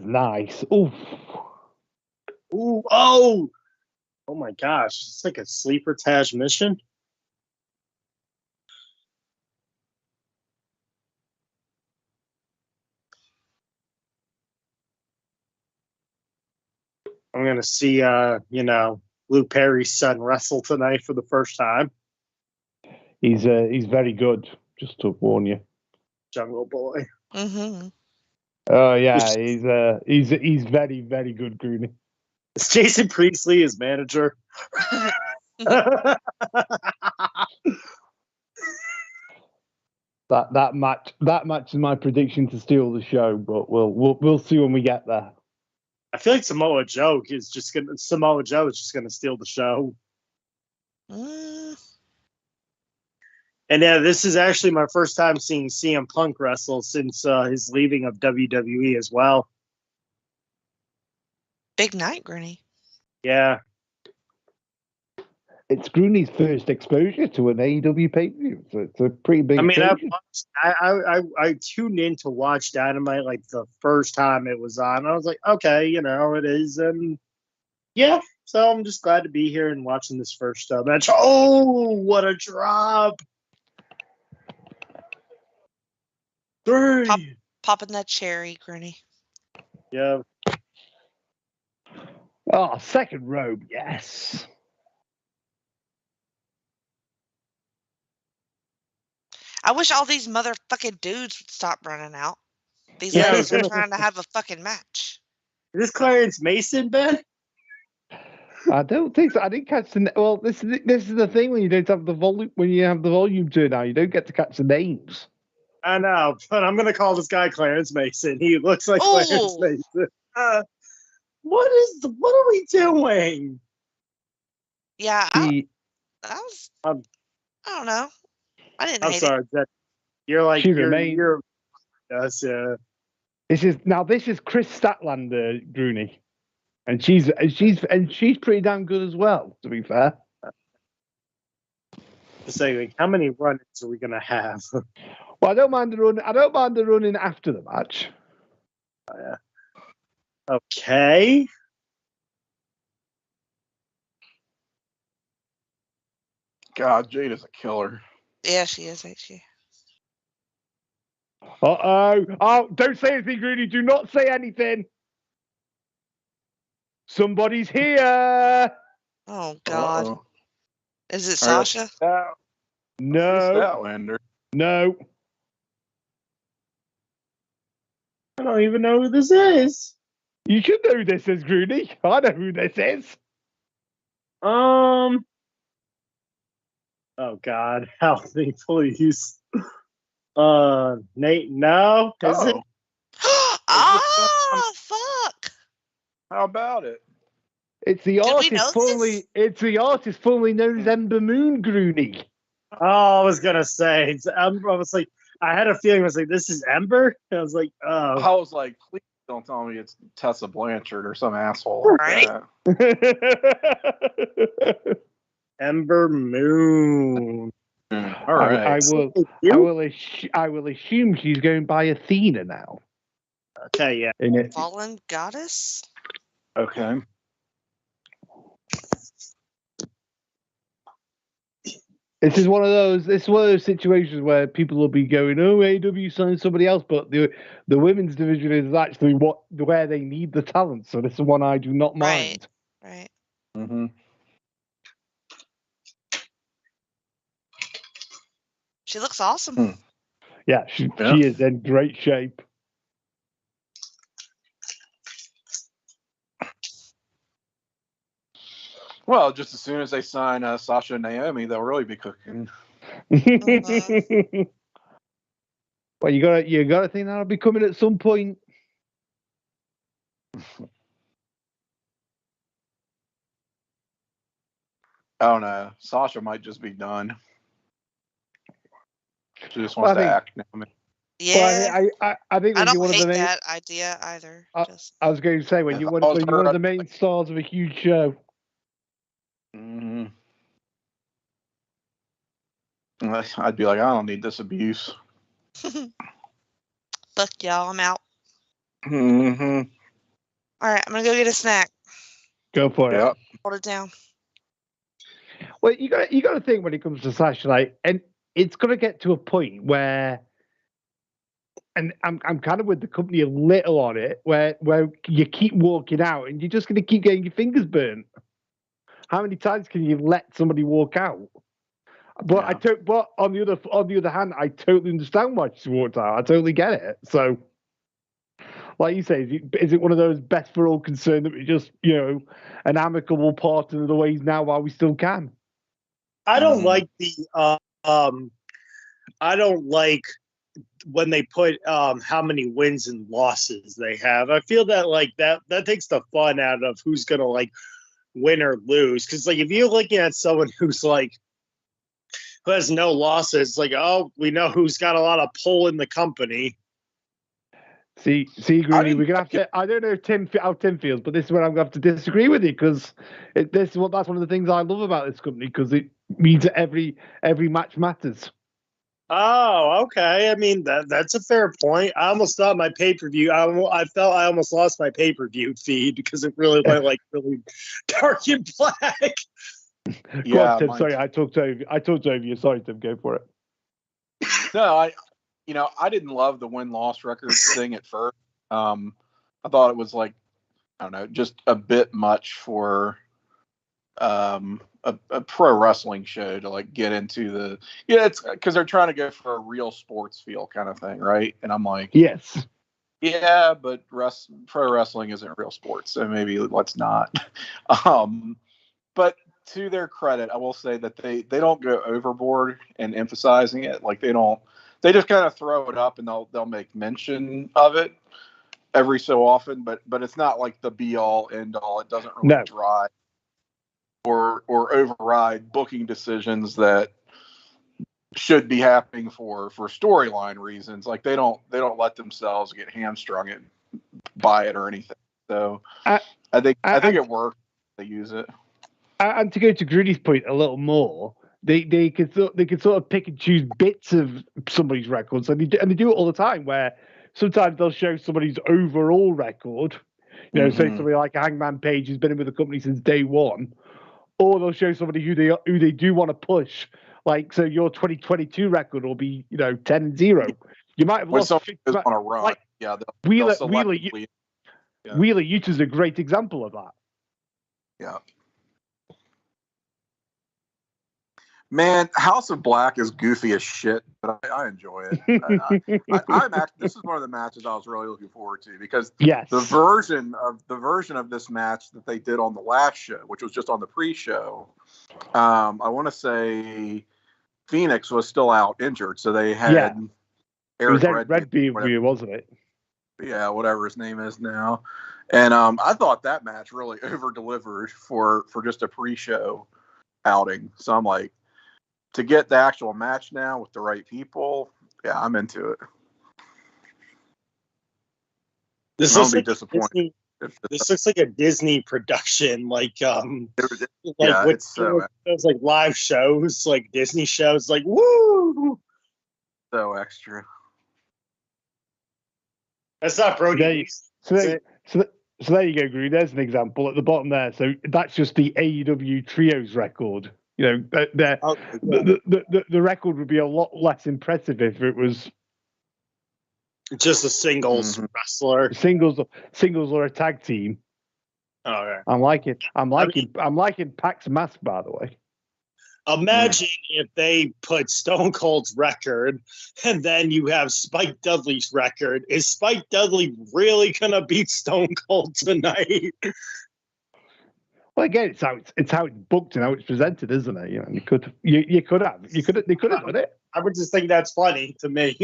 Speaker 1: nice. Oof.
Speaker 2: Ooh, oh my gosh. It's like a sleeper Taj mission. I'm gonna see Luke Perry's son wrestle tonight for the first time.
Speaker 1: He's very good, just to warn you.
Speaker 2: Jungle Boy.
Speaker 4: Mm-hmm.
Speaker 1: Oh yeah, he's very, very good, Grooney.
Speaker 2: Is Jason Priestley his manager?
Speaker 1: That match is my prediction to steal the show, but we'll see when we get there.
Speaker 2: I feel like Samoa Joe is just gonna steal the show. And yeah, this is actually my first time seeing CM Punk wrestle since his leaving of WWE as well.
Speaker 4: Big night, Grooney.
Speaker 2: Yeah.
Speaker 1: It's Grooney's first exposure to an AEW pay-per-view, so it's a pretty big.
Speaker 2: I mean, I tuned in to watch Dynamite like the first time it was on. I was like, okay, it is, and yeah. So I'm just glad to be here and watching this first match. Oh, what a drop! 3.
Speaker 4: Popping that cherry, Grooney.
Speaker 2: Yeah.
Speaker 1: Oh, second robe, yes.
Speaker 4: I wish all these motherfucking dudes would stop running out. These ladies are trying to have a fucking match.
Speaker 2: Is this Clarence Mason, Ben?
Speaker 1: I don't think so. I didn't catch the. Well, this is the thing when you don't have the volume. When you have the volume turned on, you don't get to catch the names.
Speaker 2: I know, but I'm gonna call this guy Clarence Mason. He looks like Clarence Mason. What are we doing?
Speaker 4: Yeah, I don't know. I didn't.
Speaker 2: I'm sorry. You're like you're. Yes, yeah.
Speaker 1: This is Chris Statlander, Grooney, and she's pretty damn good as well. To be fair.
Speaker 2: Just saying, how many run-ins are we gonna have?
Speaker 1: Well, I don't mind the running after the match.
Speaker 2: Oh, yeah. Okay.
Speaker 3: God, Jade is a killer.
Speaker 4: Yeah, she is, ain't she?
Speaker 1: Uh-oh. Oh, don't say anything, Grooney. Do not say anything. Somebody's here.
Speaker 4: Oh, God.
Speaker 3: Uh-oh.
Speaker 4: Is it Sasha?
Speaker 1: No. No.
Speaker 2: I don't even know who this is.
Speaker 1: You should know who this is, Grooney. I know who this is.
Speaker 2: Oh God, help me, please. Nate, no. Is it?
Speaker 4: Oh, fuck.
Speaker 3: How about it?
Speaker 1: It's the artist formerly known as Ember Moon, Grooney.
Speaker 2: Oh, I was gonna say it's Ember. I was like, I had a feeling. I was like, this is Ember. I was like, oh.
Speaker 3: I was like, please don't tell me it's Tessa Blanchard or some asshole.
Speaker 4: Right?
Speaker 2: Ember Moon.
Speaker 3: All right.
Speaker 1: I will assume she's going by Athena now.
Speaker 2: Okay, yeah.
Speaker 4: Fallen goddess.
Speaker 3: Okay.
Speaker 1: This is one of those situations where people will be going, "Oh, AEW signed somebody else," but the women's division is actually where they need the talent. So this is one I do not mind.
Speaker 4: Right.
Speaker 3: Mm-hmm.
Speaker 4: She looks awesome.
Speaker 1: Yeah, she is in great shape.
Speaker 3: Well, just as soon as they sign Sasha and Naomi, they'll really be cooking.
Speaker 1: Well, you gotta think that'll be coming at some point.
Speaker 3: I don't know. Sasha might just be done. She just wants to act now.
Speaker 4: Yeah,
Speaker 1: well, I think
Speaker 4: I don't hate that idea either.
Speaker 1: I was going to say when you're one of the main stars of a huge show.
Speaker 3: Mm-hmm. I'd be like, I don't need this abuse.
Speaker 4: Fuck y'all, I'm out.
Speaker 3: Mm-hmm.
Speaker 4: All right, I'm gonna go get a snack.
Speaker 1: Go for it.
Speaker 4: Hold it down.
Speaker 1: Well, you got to think when it comes to Sasha, like, and it's gonna get to a point where, and I'm kind of with the company a little on it, where you keep walking out and you're just gonna keep getting your fingers burnt. How many times can you let somebody walk out? But but on the other hand, I totally understand why she walked out. I totally get it. So like you say, is it one of those best for all concerned that we just, an amicable part of the ways now while we still can?
Speaker 2: I don't like I don't like when they put how many wins and losses they have. I feel that that takes the fun out of who's gonna win or lose. Because if you're looking at someone who's who has no losses, we know who's got a lot of pull in the company.
Speaker 1: See, Greeny, we're gonna have to. I don't know how Tim feels, but this is where I'm gonna have to disagree with you because that's one of the things I love about this company because it means that every match matters.
Speaker 2: Oh, okay. I mean that's a fair point. I almost thought my pay-per-view. I felt I almost lost my pay-per-view feed because it really went really dark and black.
Speaker 1: Yeah, on, Tim. Sorry, I talked over you. Sorry, Tim. Go for it.
Speaker 3: No, I didn't love the win-loss record thing at first. I thought it was I don't know, just a bit much for a pro wrestling show to get into it's because they're trying to go for a real sports feel kind of thing, right? And I'm like,
Speaker 1: yes,
Speaker 3: yeah, but pro wrestling isn't real sports, so maybe let's not. But to their credit, I will say that they don't go overboard in emphasizing it. They just kind of throw it up and they'll make mention of it every so often, but it's not the be all end all. It doesn't really drive or override booking decisions that should be happening for storyline reasons. They don't let themselves get hamstrung by it or anything. So I think it works. They use it.
Speaker 1: And to go to Grudy's point a little more, they could sort of pick and choose bits of somebody's records, and they do it all the time. Where sometimes they'll show somebody's overall record, say somebody like Hangman Page who's been in with the company since day one, or they'll show somebody who they do want to push. So your 2022 record will be 10-0. You might have lost.
Speaker 3: On a run,
Speaker 1: Wheeler Utah's a great example of that.
Speaker 3: Yeah. Man, House of Black is goofy as shit, but I enjoy it. This is one of the matches I was really looking forward to because the version of this match that they did on the last show, which was just on the pre-show, I want to say Phoenix was still out injured, so they had
Speaker 1: Eric Redbeard, wasn't it?
Speaker 3: Yeah, whatever his name is now. And I thought that match really over-delivered for just a pre-show outing. So I'm like, to get the actual match now with the right people, I'm into it.
Speaker 2: This looks like disappointed. This looks like a Disney production, with those live shows, Disney shows, woo!
Speaker 3: So extra.
Speaker 2: That's not Brody.
Speaker 1: So there you go, Gru. There's an example at the bottom there. So that's just the AEW Trios record. The record would be a lot less impressive if it was
Speaker 2: just a singles wrestler,
Speaker 1: singles or a tag team.
Speaker 2: Okay,
Speaker 1: I'm liking Pac's mask, by the way.
Speaker 2: Imagine if they put Stone Cold's record and then you have Spike Dudley's record. Is Spike Dudley really gonna beat Stone Cold tonight?
Speaker 1: Well, again, it's how it's booked and how it's presented, isn't it? You could have done it.
Speaker 2: I would just think that's funny to me.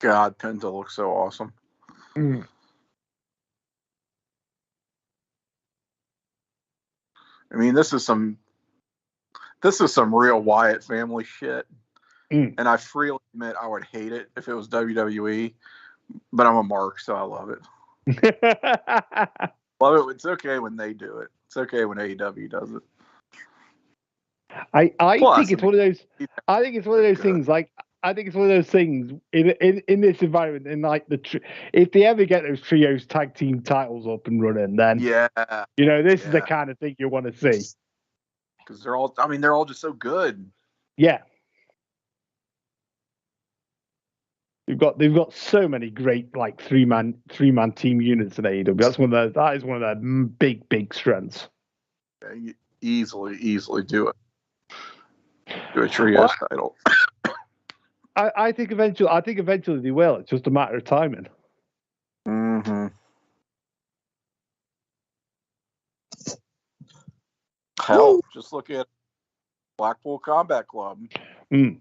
Speaker 3: God, Penta looks so awesome. I mean, this is some real Wyatt family shit. And I freely admit I would hate it if it was WWE, but I'm a mark, so I love it. Love it. It's okay when they do it. It's okay when AEW does it.
Speaker 1: I think it's one of those. I think it's one of those things. I think it's one of those things in this environment. In if they ever get those trios tag team titles up and running, then this is the kind of thing you want to see.
Speaker 3: Because they're all just so good.
Speaker 1: Yeah. They've got so many great three man team units in AEW. That is one of their big strengths.
Speaker 3: You easily do it. Do a trios title.
Speaker 1: I think eventually they will. It's just a matter of timing.
Speaker 3: Mm-hmm. Hell, just look at Blackpool Combat Club.
Speaker 1: Mm.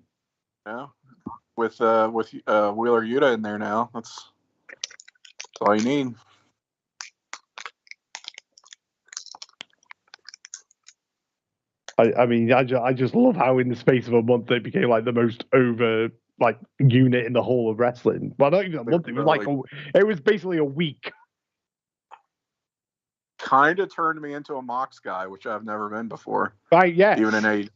Speaker 3: Yeah, with Wheeler Yuta in there now. That's all you need.
Speaker 1: I mean, I just love how in the space of a month it became like the most over unit in the whole of wrestling. Well, not even a month. It was it was basically a week.
Speaker 3: Kind of turned me into a Mox guy, which I've never been before.
Speaker 1: Right? Yeah.
Speaker 3: Even in a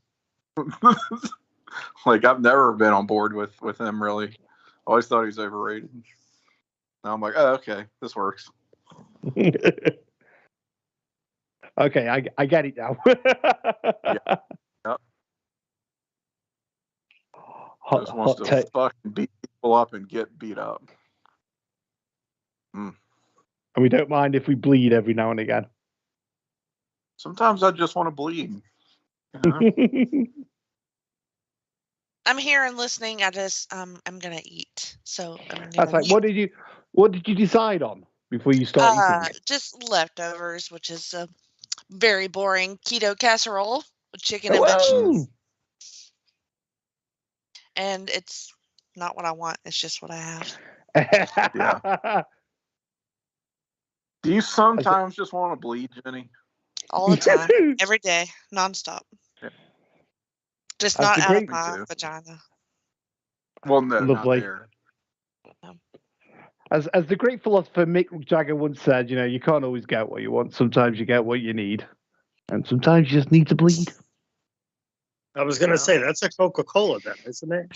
Speaker 3: I've never been on board with him really. Always thought he was overrated. Now I'm like, oh, okay, this works.
Speaker 1: Okay, I get it now.
Speaker 3: Yeah. Yep. Just wants to fucking beat people up and get beat up.
Speaker 1: And we don't mind if we bleed every now and again.
Speaker 3: Sometimes I just want to bleed. You know?
Speaker 4: I'm here and listening. I just I'm gonna eat. So
Speaker 1: that's like, what did you decide on before you start eating?
Speaker 4: Just leftovers, which is a very boring keto casserole with chicken and veggies. And it's not what I want. It's just what I have.
Speaker 3: Yeah. Do you sometimes just want to bleed, Jenny?
Speaker 4: All the time, every day, nonstop. Yeah. Just
Speaker 1: That's
Speaker 4: not out of my vagina.
Speaker 3: Well, no, lovely. Not there.
Speaker 1: As the great philosopher Mick Jagger once said, you can't always get what you want. Sometimes you get what you need, and sometimes you just need to bleed.
Speaker 2: I was going to say, that's a Coca-Cola then, isn't it?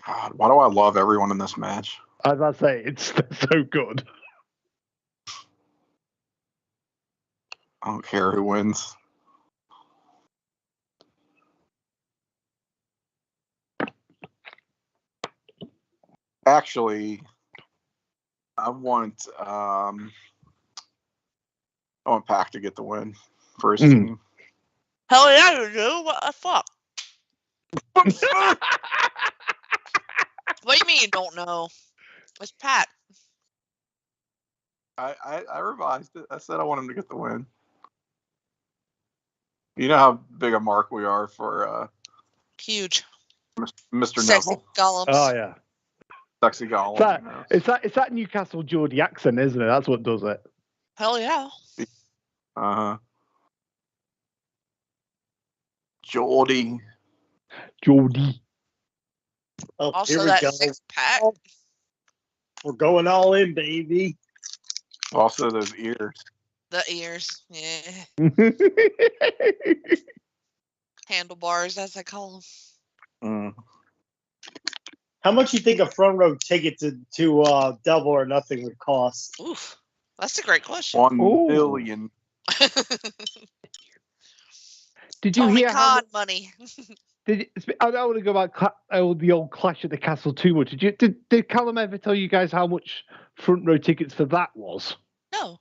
Speaker 3: God, why do I love everyone in this match?
Speaker 1: As I say, it's so good.
Speaker 3: I don't care who wins. Actually, I want Pac to get the win for his team.
Speaker 4: Hell yeah, you do. What the fuck? What do you mean you don't know? It's Pat.
Speaker 3: I revised it. I said I want him to get the win. You know how big a mark we are for
Speaker 4: huge
Speaker 3: Mr.
Speaker 4: Sexy
Speaker 3: Neville.
Speaker 4: Golems.
Speaker 1: Oh yeah.
Speaker 3: Sexy Gollum.
Speaker 1: It's that Newcastle Geordie accent, isn't it? That's what does it.
Speaker 4: Hell yeah.
Speaker 3: Uh-huh. Geordie.
Speaker 2: Oh,
Speaker 4: also,
Speaker 2: here we
Speaker 4: that
Speaker 2: go.
Speaker 4: 6-pack.
Speaker 2: We're going all in, baby.
Speaker 3: Also, those ears.
Speaker 4: The ears, yeah. Handlebars, as I call them.
Speaker 2: How much do you think a front row ticket to Double or Nothing would cost?
Speaker 4: Oof, that's a great question.
Speaker 3: $1 million.
Speaker 1: Did you hear
Speaker 4: how money?
Speaker 1: I don't want to go about the old Clash at the Castle too much. Did Callum ever tell you guys how much front row tickets for that was?
Speaker 4: No.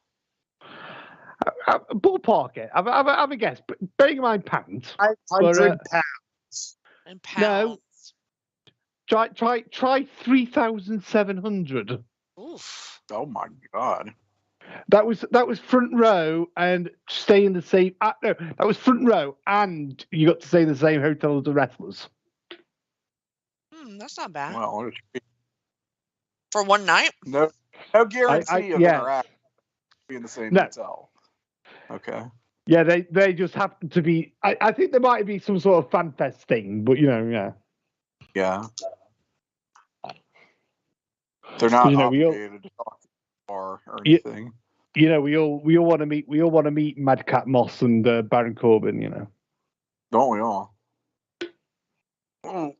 Speaker 1: Ballpark it. Have a guess. Bearing in mind pounds.
Speaker 2: £500.
Speaker 4: In pounds.
Speaker 1: No. Try 3,700.
Speaker 4: Oof.
Speaker 3: Oh my God.
Speaker 1: That was front row and stay in the same. No, that was front row and you got to stay in the same hotel as the wrestlers.
Speaker 4: That's not bad.
Speaker 3: Well,
Speaker 4: for one night.
Speaker 3: No guarantee of interaction. Be in the same hotel. Okay.
Speaker 1: Yeah, they just happen to be. I think there might be some sort of fan fest thing, but yeah.
Speaker 3: Yeah. They're not obligated to talk to the bar or anything.
Speaker 1: We all want to meet Madcap Moss and Baron Corbin.
Speaker 3: Don't we all? Oh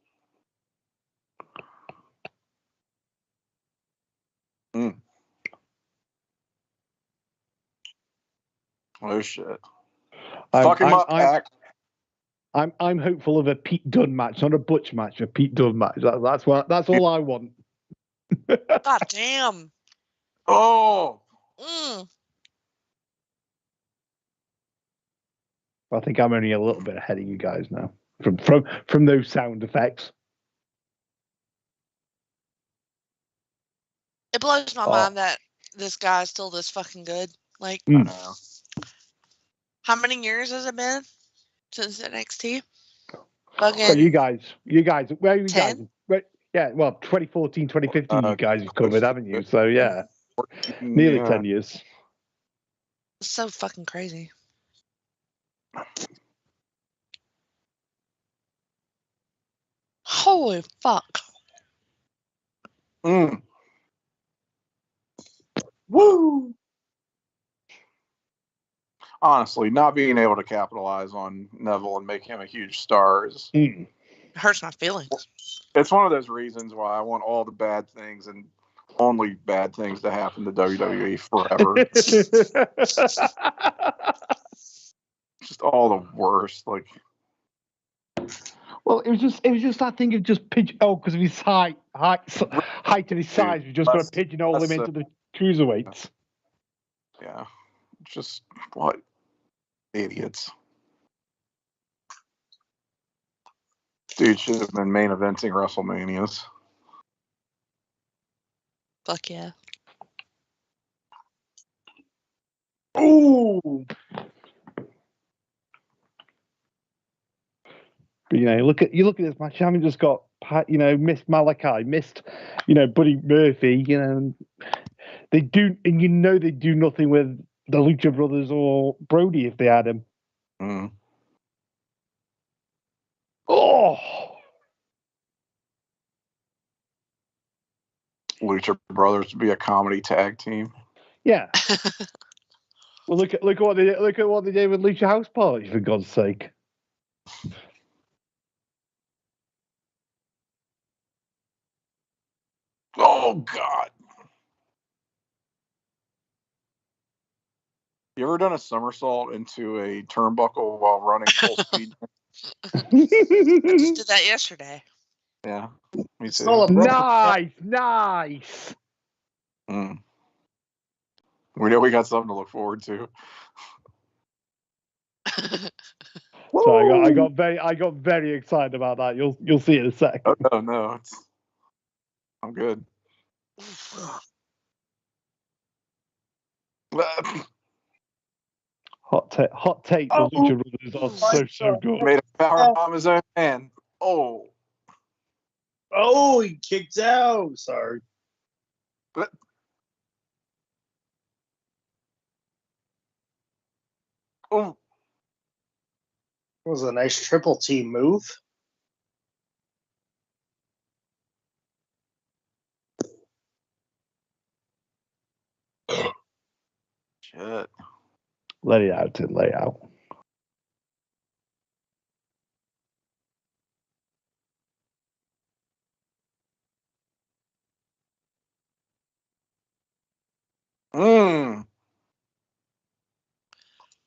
Speaker 3: shit! Fuck him up, Pac.
Speaker 1: I'm hopeful of a Pete Dunne match, not a Butch match. A Pete Dunne match. That's all I want.
Speaker 4: God damn.
Speaker 3: Oh.
Speaker 1: I think I'm only a little bit ahead of you guys now from those sound effects.
Speaker 4: It blows my mind that this guy is still this fucking good. Like, how many years has it been since NXT?
Speaker 1: So you guys, where are you
Speaker 4: 10?
Speaker 1: guys? Yeah, well, 2014, 2015, you guys have covered, haven't you? So yeah, nearly 10 years.
Speaker 4: It's so fucking crazy. Holy fuck.
Speaker 3: Woo! Honestly, not being able to capitalize on Neville and make him a huge star is
Speaker 4: hurts my feelings.
Speaker 3: It's one of those reasons why I want all the bad things and only bad things to happen to WWE forever. Just all the worst. Like,
Speaker 1: well, it was just that thing of just because of his height and his size, we just got to pigeonhole him into the cruiserweights.
Speaker 3: Yeah, just what idiots. Dude should have been main eventing WrestleManias.
Speaker 4: Fuck yeah.
Speaker 1: Ooh. But, you look at this match. I haven't just got missed Malachi, missed Buddy Murphy. They do, and they do nothing with the Lucha Brothers or Brody if they had him. Oh.
Speaker 3: Lucha Brothers to be a comedy tag team.
Speaker 1: Yeah. Well, look at what they did with Lucha House Party, for God's sake.
Speaker 3: Oh God! You ever done a somersault into a turnbuckle while running full speed?
Speaker 4: I just did that yesterday.
Speaker 3: Yeah, me too.
Speaker 1: Nice.
Speaker 3: We know we got something to look forward to.
Speaker 1: So I got very excited about that. You'll see it in a sec.
Speaker 3: Oh no, I'm good.
Speaker 1: Hot take. The Lucha Brothers are so good.
Speaker 3: Made a power bomb his own man. Oh,
Speaker 2: he kicked out. Sorry.
Speaker 3: Oh.
Speaker 2: It was a nice triple T move.
Speaker 3: Shit.
Speaker 1: Let it out, Tim. Lay out.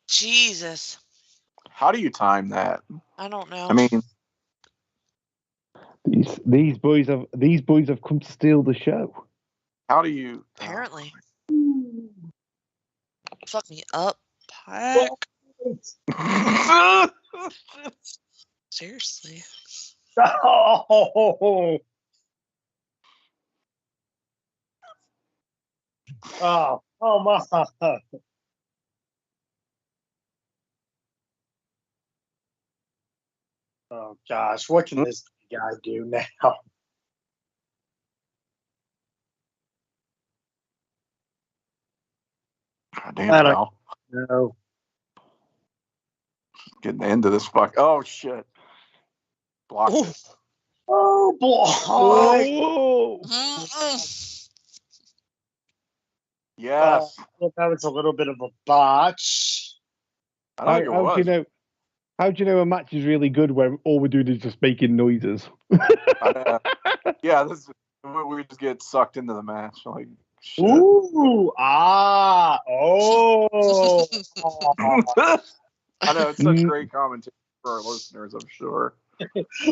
Speaker 4: Jesus.
Speaker 3: How do you time that?
Speaker 4: I don't know.
Speaker 3: I mean,
Speaker 1: these boys have come to steal the show.
Speaker 3: How do you?
Speaker 4: Apparently. Fuck me up, Pack. Seriously.
Speaker 2: Oh my. Oh gosh, what can this guy do now?
Speaker 3: God damn, I don't
Speaker 2: know.
Speaker 3: Getting into this fuck. Oh shit. Blocked it.
Speaker 2: Oh boy.
Speaker 3: Yes.
Speaker 2: That was a little bit of a botch.
Speaker 3: I don't think it was.
Speaker 1: How do you know a match is really good when all we're doing is just making noises?
Speaker 3: Yeah, we just get sucked into the match. Like, shit.
Speaker 2: Ooh, oh.
Speaker 3: I know it's such great commentary for our listeners, I'm sure.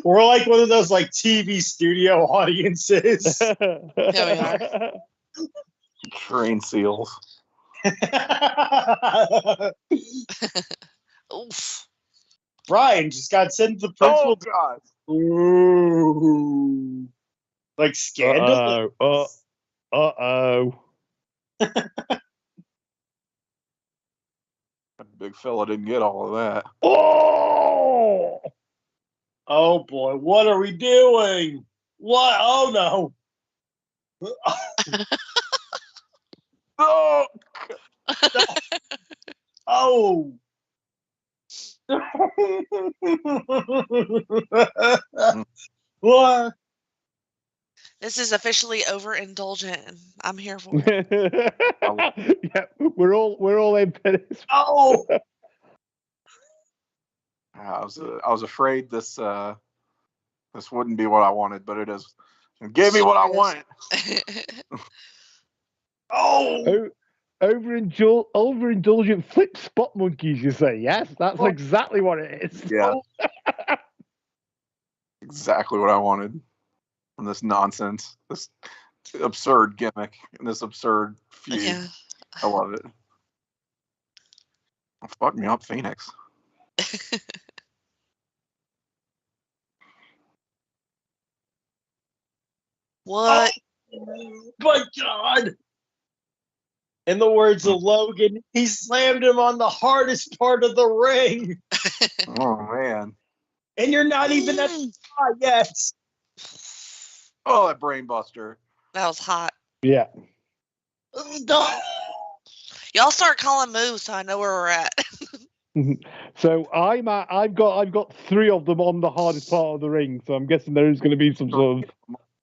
Speaker 2: We're like one of those like TV studio audiences.
Speaker 4: There we are.
Speaker 3: Train seals.
Speaker 4: Oof.
Speaker 2: Brian just got sent to the principal.
Speaker 3: Oh God.
Speaker 2: Ooh. Like scandal.
Speaker 1: Uh-oh.
Speaker 3: That big fella didn't get all of that.
Speaker 1: Oh!
Speaker 2: Oh boy, what are we doing? What? Oh no.
Speaker 3: Oh.
Speaker 2: Oh. What?
Speaker 4: This is officially overindulgent, and I'm here for it.
Speaker 1: Yeah, we're all in for this.
Speaker 2: Oh.
Speaker 3: I was afraid this wouldn't be what I wanted, but it is. It gave me what I wanted.
Speaker 2: Oh.
Speaker 1: Overindulgent flip spot monkeys, you say? Yes, that's exactly what it is.
Speaker 3: Yeah. Exactly what I wanted from this nonsense, this absurd gimmick, and this absurd feud.
Speaker 4: Yeah.
Speaker 3: I love it. Oh, fuck me up, Phoenix.
Speaker 4: What?
Speaker 2: Oh, my God. In the words of Logan, he slammed him on the hardest part of the ring.
Speaker 3: Oh, man.
Speaker 2: And you're not even at the spot yet.
Speaker 3: Oh, that brain buster.
Speaker 4: That was hot.
Speaker 1: Yeah.
Speaker 4: Y'all start calling moves so I know where we're at.
Speaker 1: So I've got 3 of them on the hardest part of the ring, so I'm guessing there is going to be some sort of.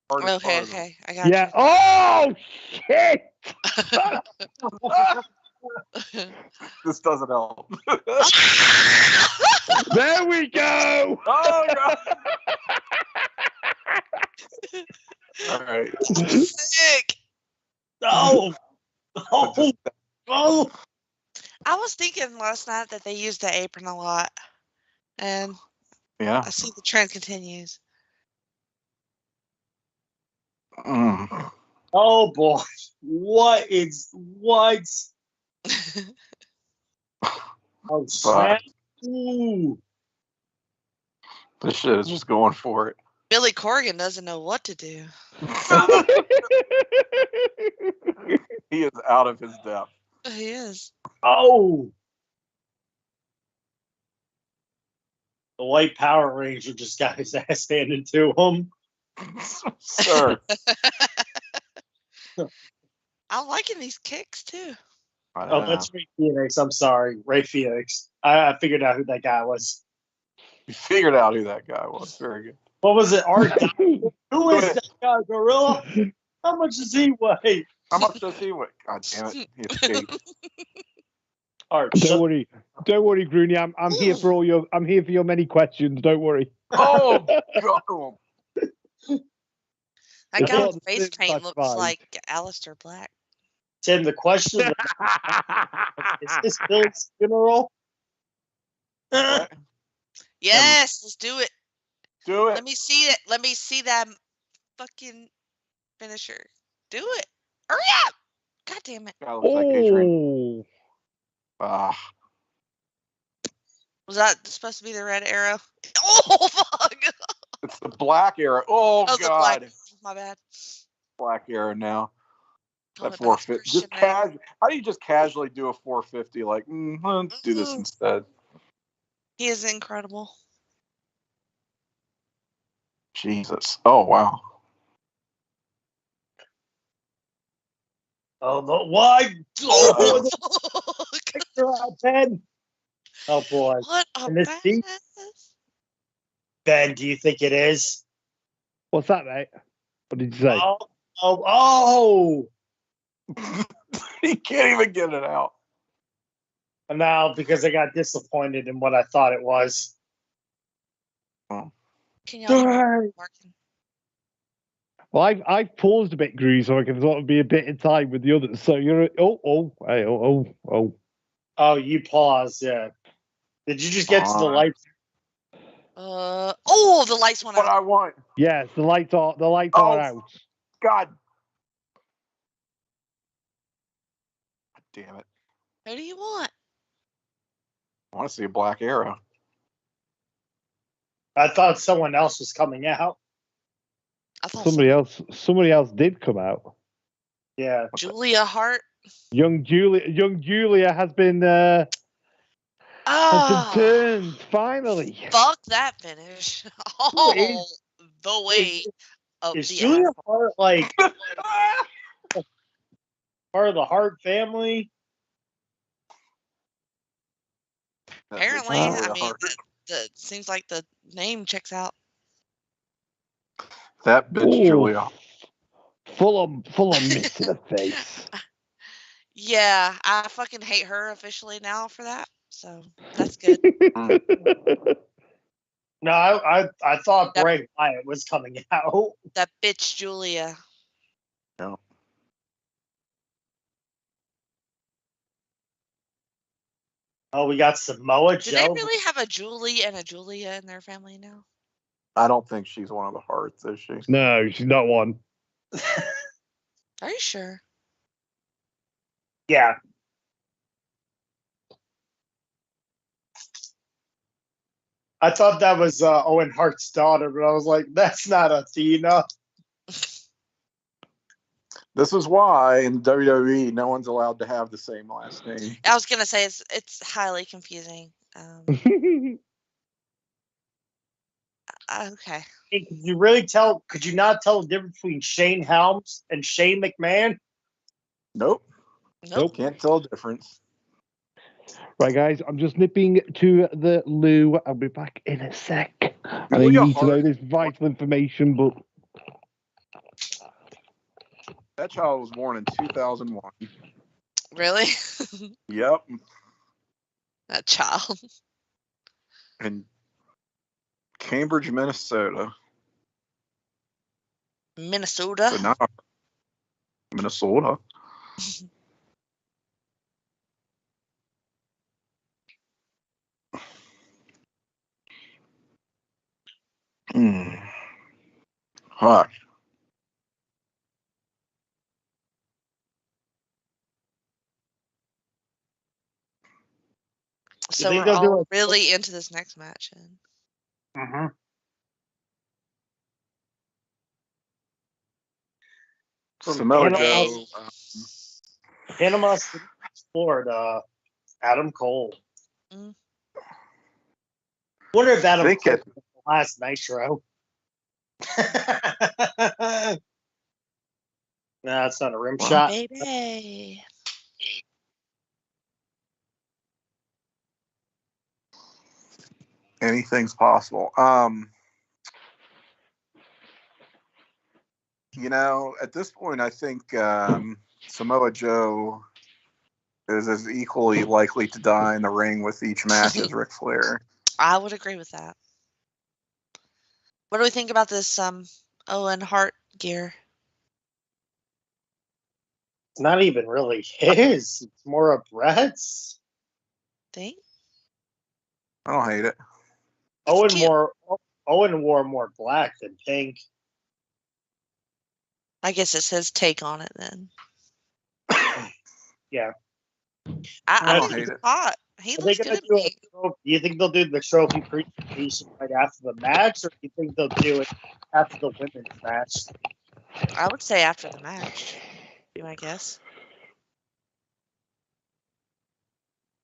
Speaker 4: Okay, I got
Speaker 1: Yeah.
Speaker 4: you.
Speaker 1: Oh shit!
Speaker 3: This doesn't help.
Speaker 1: There we go.
Speaker 3: Oh God! All right.
Speaker 4: Sick.
Speaker 2: Oh.
Speaker 4: I was thinking last night that they used the apron a lot, and
Speaker 3: Yeah.
Speaker 4: I see the trend continues.
Speaker 3: Mm.
Speaker 2: Oh boy. What? Oh, snap. Ooh.
Speaker 3: This shit is just going for it.
Speaker 4: Billy Corgan doesn't know what to do.
Speaker 3: He is out of his depth.
Speaker 4: He is.
Speaker 2: Oh. The white Power Ranger just got his ass handed to him.
Speaker 3: Sir.
Speaker 4: I'm liking these kicks too.
Speaker 2: Oh, that's Ray Phoenix. I'm sorry. Ray Phoenix. I figured out who that guy was.
Speaker 3: You figured out who that guy was. Very good.
Speaker 2: What was it? Art? Who is that guy, Gorilla? How much does he weigh?
Speaker 3: How much does he weigh? God damn it. He escaped.
Speaker 2: Art,
Speaker 1: Don't worry, Grooney. I'm here for your many questions. Don't worry.
Speaker 3: Oh God.
Speaker 4: That guy with face paint looks like Aleister Black.
Speaker 2: Tim, the question is this Bill's funeral?
Speaker 4: Yes, let's do it.
Speaker 3: Do it.
Speaker 4: Let me see it. Let me see that fucking finisher. Do it. Hurry up. God damn it.
Speaker 1: Oh.
Speaker 4: Was that supposed to be the red arrow? Oh, fuck.
Speaker 3: It's the black arrow. Oh, God.
Speaker 4: Black. My bad.
Speaker 3: Black arrow now.
Speaker 4: Pull
Speaker 3: That 450. Just how do you just casually do a 450? Like, let's do this instead.
Speaker 4: He is incredible.
Speaker 3: Jesus. Oh, wow.
Speaker 2: Oh, the what? Oh, picture out 10. Oh, boy.
Speaker 4: What a
Speaker 2: and this
Speaker 4: badass.
Speaker 2: Ben, do you think it is?
Speaker 1: What's that, mate? What did you say?
Speaker 2: Oh.
Speaker 3: He can't even get it out.
Speaker 2: No, because I got disappointed in what I thought it was.
Speaker 3: Oh.
Speaker 4: Can y'all
Speaker 1: Well, I've paused a bit, Gree, so I can sort of be a bit in time with the others. So you're
Speaker 2: Oh, you paused, yeah. Did you just get to the lights?
Speaker 4: The lights went out.
Speaker 3: What I want.
Speaker 1: Yes, the lights are out.
Speaker 3: God. Damn it.
Speaker 4: Who do you want?
Speaker 3: I want to see a Black Arrow.
Speaker 2: I thought someone else was coming out.
Speaker 4: I thought
Speaker 1: somebody else did come out.
Speaker 2: Yeah.
Speaker 4: Julia Hart.
Speaker 1: Young Julia has been turned finally.
Speaker 4: Fuck that finish. All the way up
Speaker 2: is
Speaker 4: the
Speaker 2: Julia
Speaker 4: asshole.
Speaker 2: Hart like part of the Hart family?
Speaker 4: Apparently, I mean, that seems like the name checks out.
Speaker 3: That bitch, Julia.
Speaker 1: Full on miss to the face.
Speaker 4: Yeah, I fucking hate her officially now for that. So that's good.
Speaker 2: No, I thought Bray Wyatt was coming out.
Speaker 4: That bitch Julia.
Speaker 3: No.
Speaker 2: Oh, we got Samoa Joe.
Speaker 4: Do they really have a Julie and a Julia in their family now?
Speaker 3: I don't think she's one of the Harts, is she?
Speaker 1: No, she's not one.
Speaker 4: Are you sure?
Speaker 2: Yeah. I thought that was Owen Hart's daughter, but I was like, that's not Athena.
Speaker 3: This is why in WWE no one's allowed to have the same last name.
Speaker 4: I was gonna say it's highly confusing. Okay.
Speaker 2: Hey, could you not tell the difference between Shane Helms and Shane McMahon?
Speaker 3: Nope. Can't tell the difference.
Speaker 1: Right, guys, I'm just nipping to the loo. I'll be back in a sec. I know you need to know this vital information, but
Speaker 3: that child was born in 2001.
Speaker 4: Really?
Speaker 3: Yep.
Speaker 4: That child.
Speaker 3: In Cambridge, Minnesota.
Speaker 4: Minnesota?
Speaker 3: So now, Minnesota. Fuck.
Speaker 4: So we're all really into this next match.
Speaker 2: Mm-hmm.
Speaker 3: Samoa Joe.
Speaker 2: Panama City, Florida. Adam Cole. Wonder if Adam Cole was the last Nitro. Nah, it's not a rim shot.
Speaker 4: Baby.
Speaker 3: Anything's possible. You know, at this point, I think Samoa Joe is as equally likely to die in the ring with each match as Ric Flair.
Speaker 4: I would agree with that. What do we think about this Owen Hart gear?
Speaker 2: It's not even really his. It's more of Brett's.
Speaker 4: Think?
Speaker 3: I don't hate it.
Speaker 2: Owen wore more black than pink.
Speaker 4: I guess it says take on it then.
Speaker 2: Yeah.
Speaker 4: I don't hate it. Hot. He looks good.
Speaker 2: Do you think they'll do the trophy presentation right after the match, or do you think they'll do it after the women's match?
Speaker 4: I would say after the match. Be my guess.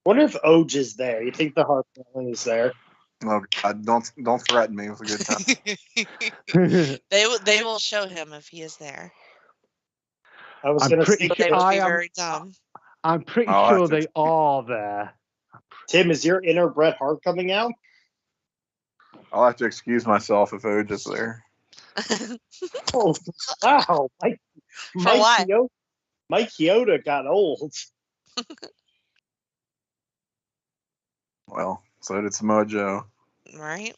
Speaker 2: Wonder if Oj is there. You think the Hart family is there?
Speaker 3: Oh God! Don't threaten me with a good
Speaker 4: time. They will show him if he is there.
Speaker 2: I was going to say
Speaker 4: they would be very dumb.
Speaker 1: I'm pretty sure they are there.
Speaker 2: Tim, is your inner Bret Hart coming out?
Speaker 3: I'll have to excuse myself if Oj is there.
Speaker 2: Oh wow! Mike Chioda got old.
Speaker 3: Well, so did Samoa Joe.
Speaker 4: Right.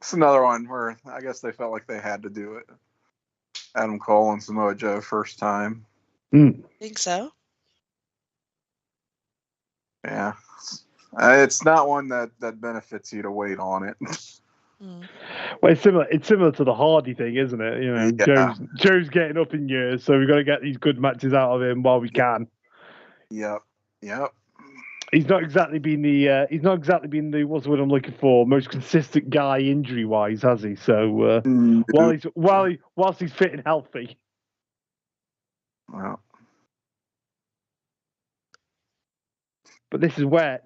Speaker 3: It's another one where I guess they felt like they had to do it. Adam Cole and Samoa Joe first time.
Speaker 4: Think so?
Speaker 3: Yeah. It's not one that benefits you to wait on it.
Speaker 1: Well, it's similar to the Hardy thing, isn't it? You know, yeah. Joe's getting up in years, so we've got to get these good matches out of him while we can.
Speaker 3: Yep.
Speaker 1: He's not exactly been the what's the word I'm looking for, most consistent guy injury wise, has he? So whilst he's fit and healthy.
Speaker 3: Well.
Speaker 1: But this is where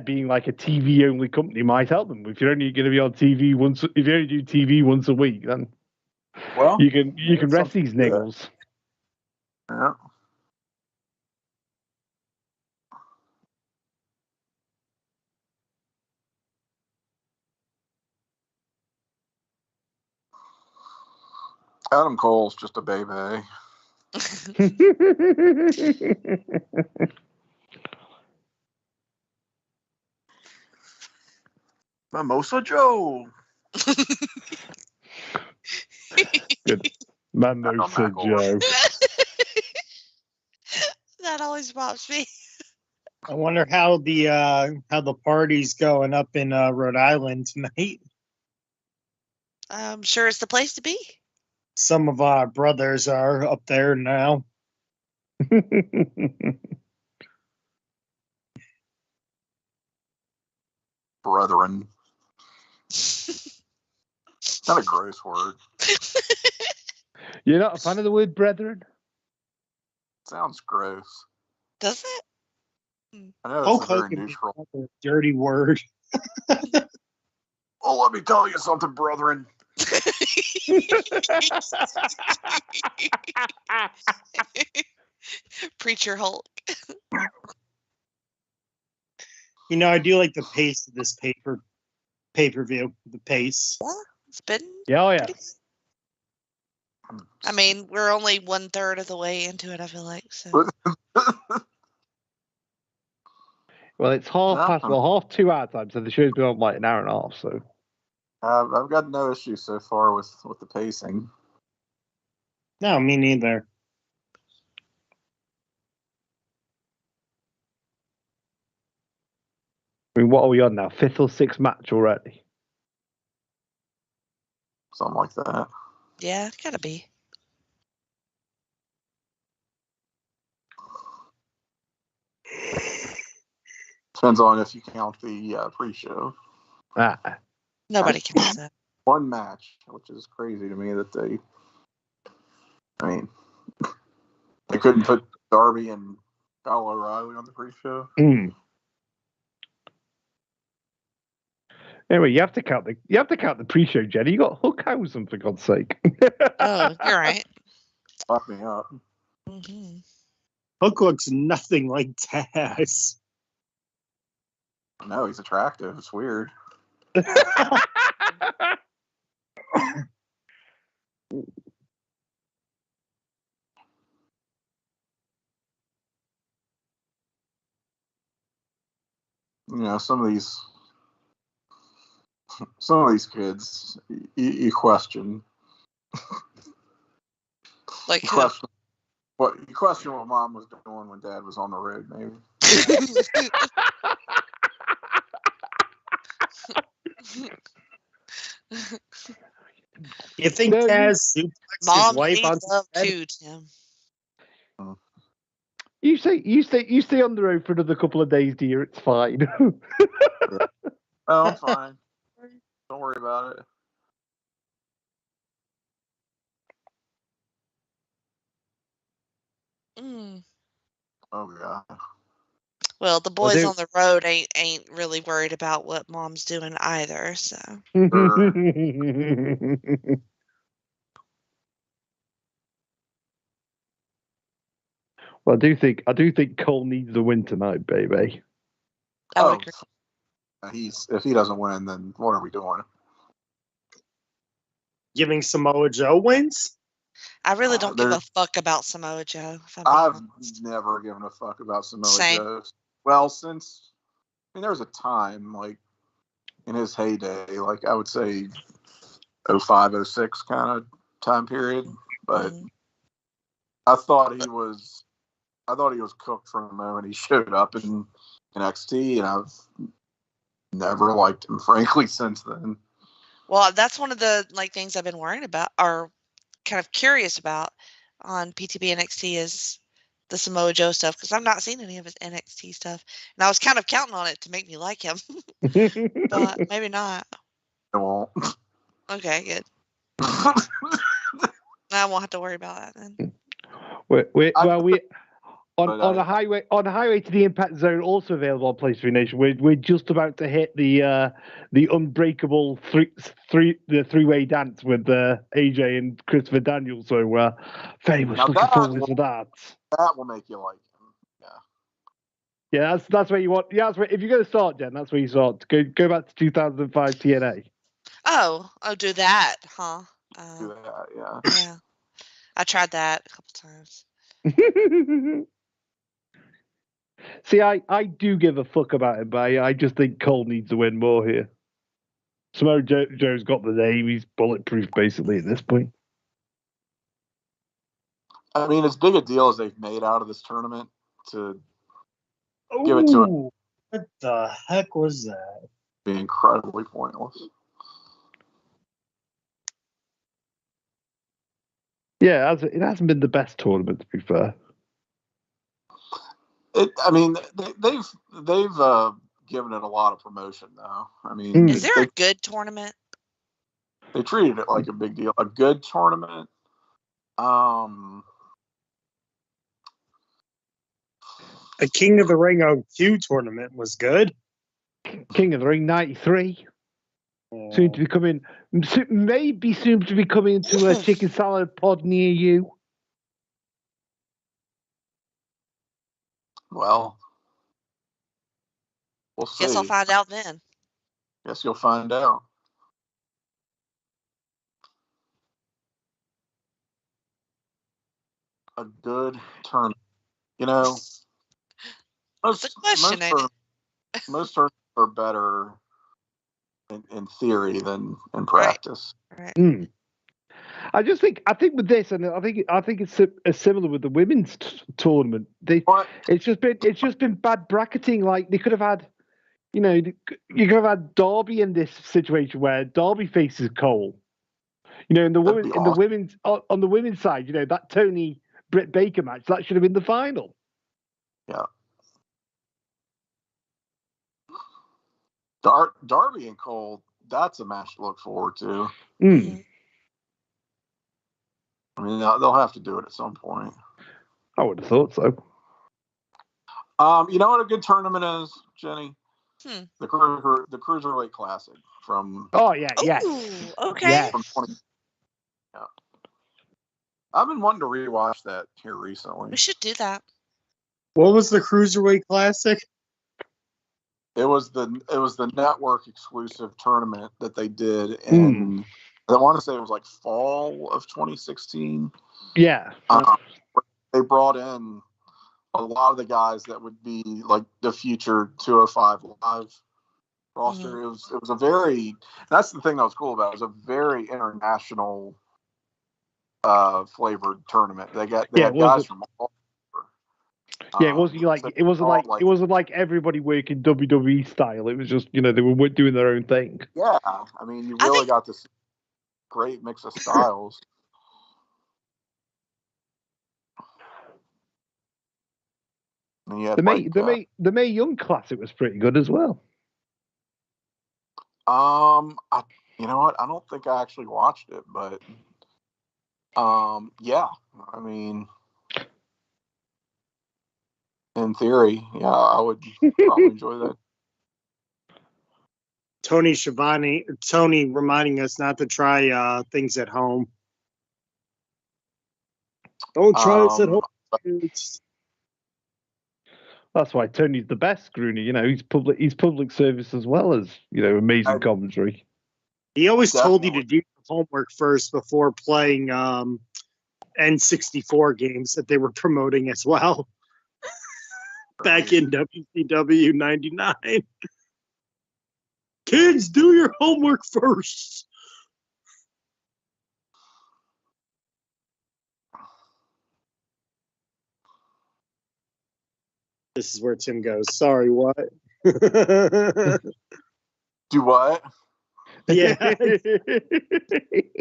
Speaker 1: being like a TV only company might help them. If you're only going to be on TV if you only do TV once a week, then you can rest these niggles.
Speaker 3: Yeah. Adam Cole's just a baby. Mimosa Joe.
Speaker 1: Good. Mimosa Joe.
Speaker 4: That always pops me.
Speaker 2: I wonder how the party's going up in Rhode Island tonight.
Speaker 4: I'm sure it's the place to be.
Speaker 2: Some of our brothers are up there now.
Speaker 3: Brethren. Not a gross word.
Speaker 1: You're not a fan of the word brethren?
Speaker 3: Sounds gross.
Speaker 4: Does it?
Speaker 3: I know it's very neutral.
Speaker 2: Dirty word.
Speaker 3: Well, let me tell you something, brethren.
Speaker 4: Preacher Hulk.
Speaker 2: You know, I do like the pace of this pay-per-view. The pace.
Speaker 4: Yeah, it's been.
Speaker 1: Yeah.
Speaker 4: I mean, we're only 1/3 of the way into it, I feel like. So.
Speaker 1: Well, it's half 2 hour time, so the show's been on like an hour and a half. So
Speaker 3: I've got no issues so far with the pacing.
Speaker 2: No, me neither.
Speaker 1: I mean, what are we on now? 5th or 6th match already?
Speaker 3: Something like that.
Speaker 4: Yeah, it gotta be.
Speaker 3: Depends on if you count the pre-show.
Speaker 4: Nobody counts that.
Speaker 3: One match, which is crazy to me that they couldn't put Darby and Kyle O'Reilly on the pre-show.
Speaker 1: Anyway, you have to count the pre-show, Jenny. You got Hookhausen, for God's sake.
Speaker 4: Oh, you're right.
Speaker 3: Fuck me up.
Speaker 4: Mm-hmm.
Speaker 2: Hook looks nothing like Taz.
Speaker 3: No, he's attractive. It's weird. You know, some of these kids, you question.
Speaker 4: Like
Speaker 3: you question what mom was doing when dad was on the road, maybe.
Speaker 2: You think Taz suplexed his wife on
Speaker 4: love too, Tim?
Speaker 1: You stay on the road for another couple of days, dear. It's fine.
Speaker 3: Oh, I'm fine. Don't worry about it. Oh god.
Speaker 4: Well, the boys on the road ain't really worried about what mom's doing either, so.
Speaker 1: Well, I do think Cole needs the win tonight, baby.
Speaker 3: If he doesn't win, then what are we doing?
Speaker 2: Giving Samoa Joe wins?
Speaker 4: I really don't give a fuck about Samoa Joe.
Speaker 3: I've never given a fuck about Samoa Joe. Well, there was a time, like in his heyday. Like I would say 05, 06 kind of time period. But I thought he was cooked from the moment he showed up in NXT, and I've never liked him, frankly, since then.
Speaker 4: Well, that's one of the things I've been worrying about, or kind of curious about on PTB NXT is the Samoa Joe stuff, because I've not seen any of his NXT stuff, and I was kind of counting on it to make me like him, but maybe not.
Speaker 3: It won't.
Speaker 4: Okay, good. I won't have to worry about that then.
Speaker 1: On the highway to the Impact Zone, also available on PlayStation Nation. We're just about to hit the unbreakable three-way dance with AJ and Christopher Daniels. So very much looking forward to that.
Speaker 3: That will make you like him.
Speaker 1: Yeah. Yeah, that's where you want. Yeah, that's where, if you're going to start, Jen, that's where you start. Go back to 2005 TNA.
Speaker 4: Oh, do that, huh?
Speaker 3: Do that, yeah.
Speaker 4: Yeah, I tried that a couple times.
Speaker 1: See, I do give a fuck about him, but I just think Cole needs to win more here. Samoa Joe's got the name; he's bulletproof basically at this point.
Speaker 3: I mean, as big a deal as they've made out of this tournament to give it to him.
Speaker 2: What the heck was that?
Speaker 3: Be incredibly pointless.
Speaker 1: Yeah, it hasn't been the best tournament, to be fair.
Speaker 3: I mean, they've given it a lot of promotion, though. I mean,
Speaker 4: is there a good tournament?
Speaker 3: They treated it like a big deal. A good tournament.
Speaker 2: A King of the Ring 02 tournament was good.
Speaker 1: King of the Ring 93. Soon to be coming, maybe soon to be coming to a chicken salad pod near you.
Speaker 3: Well, we'll see.
Speaker 4: Guess I'll find out then.
Speaker 3: Guess you'll find out. A good tournament. You know, most tournaments are better in theory than in practice.
Speaker 4: Right.
Speaker 1: I think with this, and I think it's similar with the women's tournament. It's just been bad bracketing. Like they could have had, you could have had Darby in this situation where Darby faces Cole. In the women's side, that Tony Britt Baker match that should have been the final.
Speaker 3: Yeah. Darby and Cole, that's a match to look forward to.
Speaker 1: Mm.
Speaker 3: I mean, they'll have to do it at some point.
Speaker 1: I would have thought so.
Speaker 3: You know what a good tournament is, Jenny? The Cruiserweight Classic from.
Speaker 1: Oh yeah, yes.
Speaker 4: Okay.
Speaker 1: Yes.
Speaker 3: From 20. Yeah. I've been wanting to rewatch that here recently.
Speaker 4: We should do that.
Speaker 2: What was the Cruiserweight Classic?
Speaker 3: It was the network exclusive tournament that they did in. I want to say it was like fall of 2016.
Speaker 1: Yeah.
Speaker 3: They brought in a lot of the guys that would be like the future 205 Live roster. Mm-hmm. It was a very. That's the thing that was cool about it. It was a very international flavored tournament. They had guys from all.
Speaker 1: Yeah, it wasn't like everybody working WWE style. It was just they were doing their own thing.
Speaker 3: Yeah, I mean, you really got to see a great mix of styles.
Speaker 1: The Mae Young Classic was pretty good as well.
Speaker 3: You know what? I don't think I actually watched it, but yeah, I mean. In theory, yeah, I would probably enjoy that.
Speaker 2: Tony reminding us not to try things at home. Don't try this at home.
Speaker 1: That's why Tony's the best, Grooney. He's public service as well as amazing commentary.
Speaker 2: He always told you to do homework first before playing N64 games that they were promoting as well. Back in WCW 99. Kids, do your homework first. This is where Tim goes. Sorry, what?
Speaker 3: Do what?
Speaker 2: Yeah.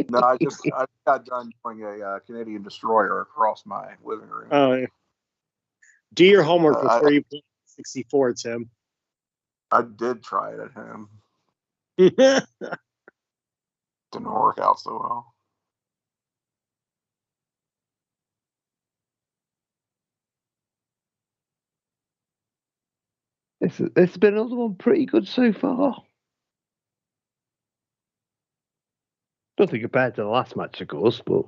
Speaker 3: No, I got done doing a Canadian destroyer across my living room.
Speaker 2: Yeah. Do your homework before you play 64, Tim.
Speaker 3: I did try it at home. Didn't work out so well.
Speaker 1: It's been another one pretty good so far. Nothing compared to the last match, of course, but.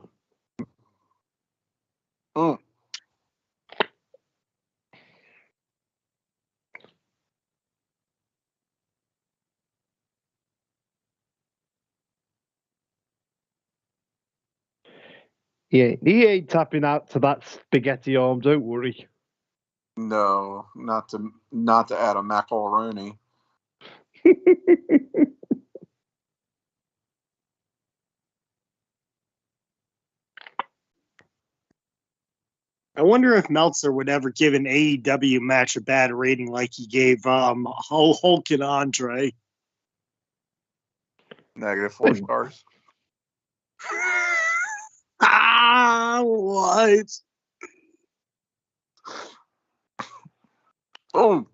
Speaker 1: Yeah, he ain't tapping out to that spaghetti arm, don't worry.
Speaker 3: No, not to add a macaroni.
Speaker 2: I wonder if Meltzer would ever give an AEW match a bad rating like he gave Hulk and Andre.
Speaker 3: -4 stars.
Speaker 2: What?
Speaker 3: Boom.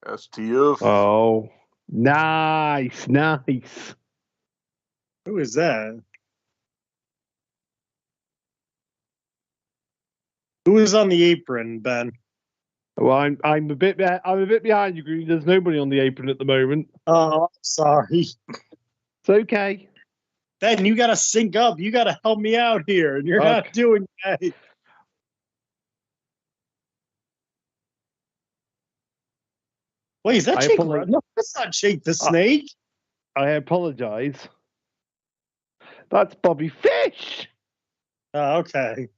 Speaker 3: STF.
Speaker 1: Oh, nice.
Speaker 2: Who is that? Who is on the apron, Ben?
Speaker 1: Well, I'm a bit behind you, Green. There's nobody on the apron at the moment.
Speaker 2: Oh, I'm sorry.
Speaker 1: It's okay.
Speaker 2: Ben, you gotta sync up. You gotta help me out here, and you're not doing that. Wait, is that Jake? No, that's not Jake the Snake.
Speaker 1: I apologize. That's Bobby Fish.
Speaker 2: Oh, okay.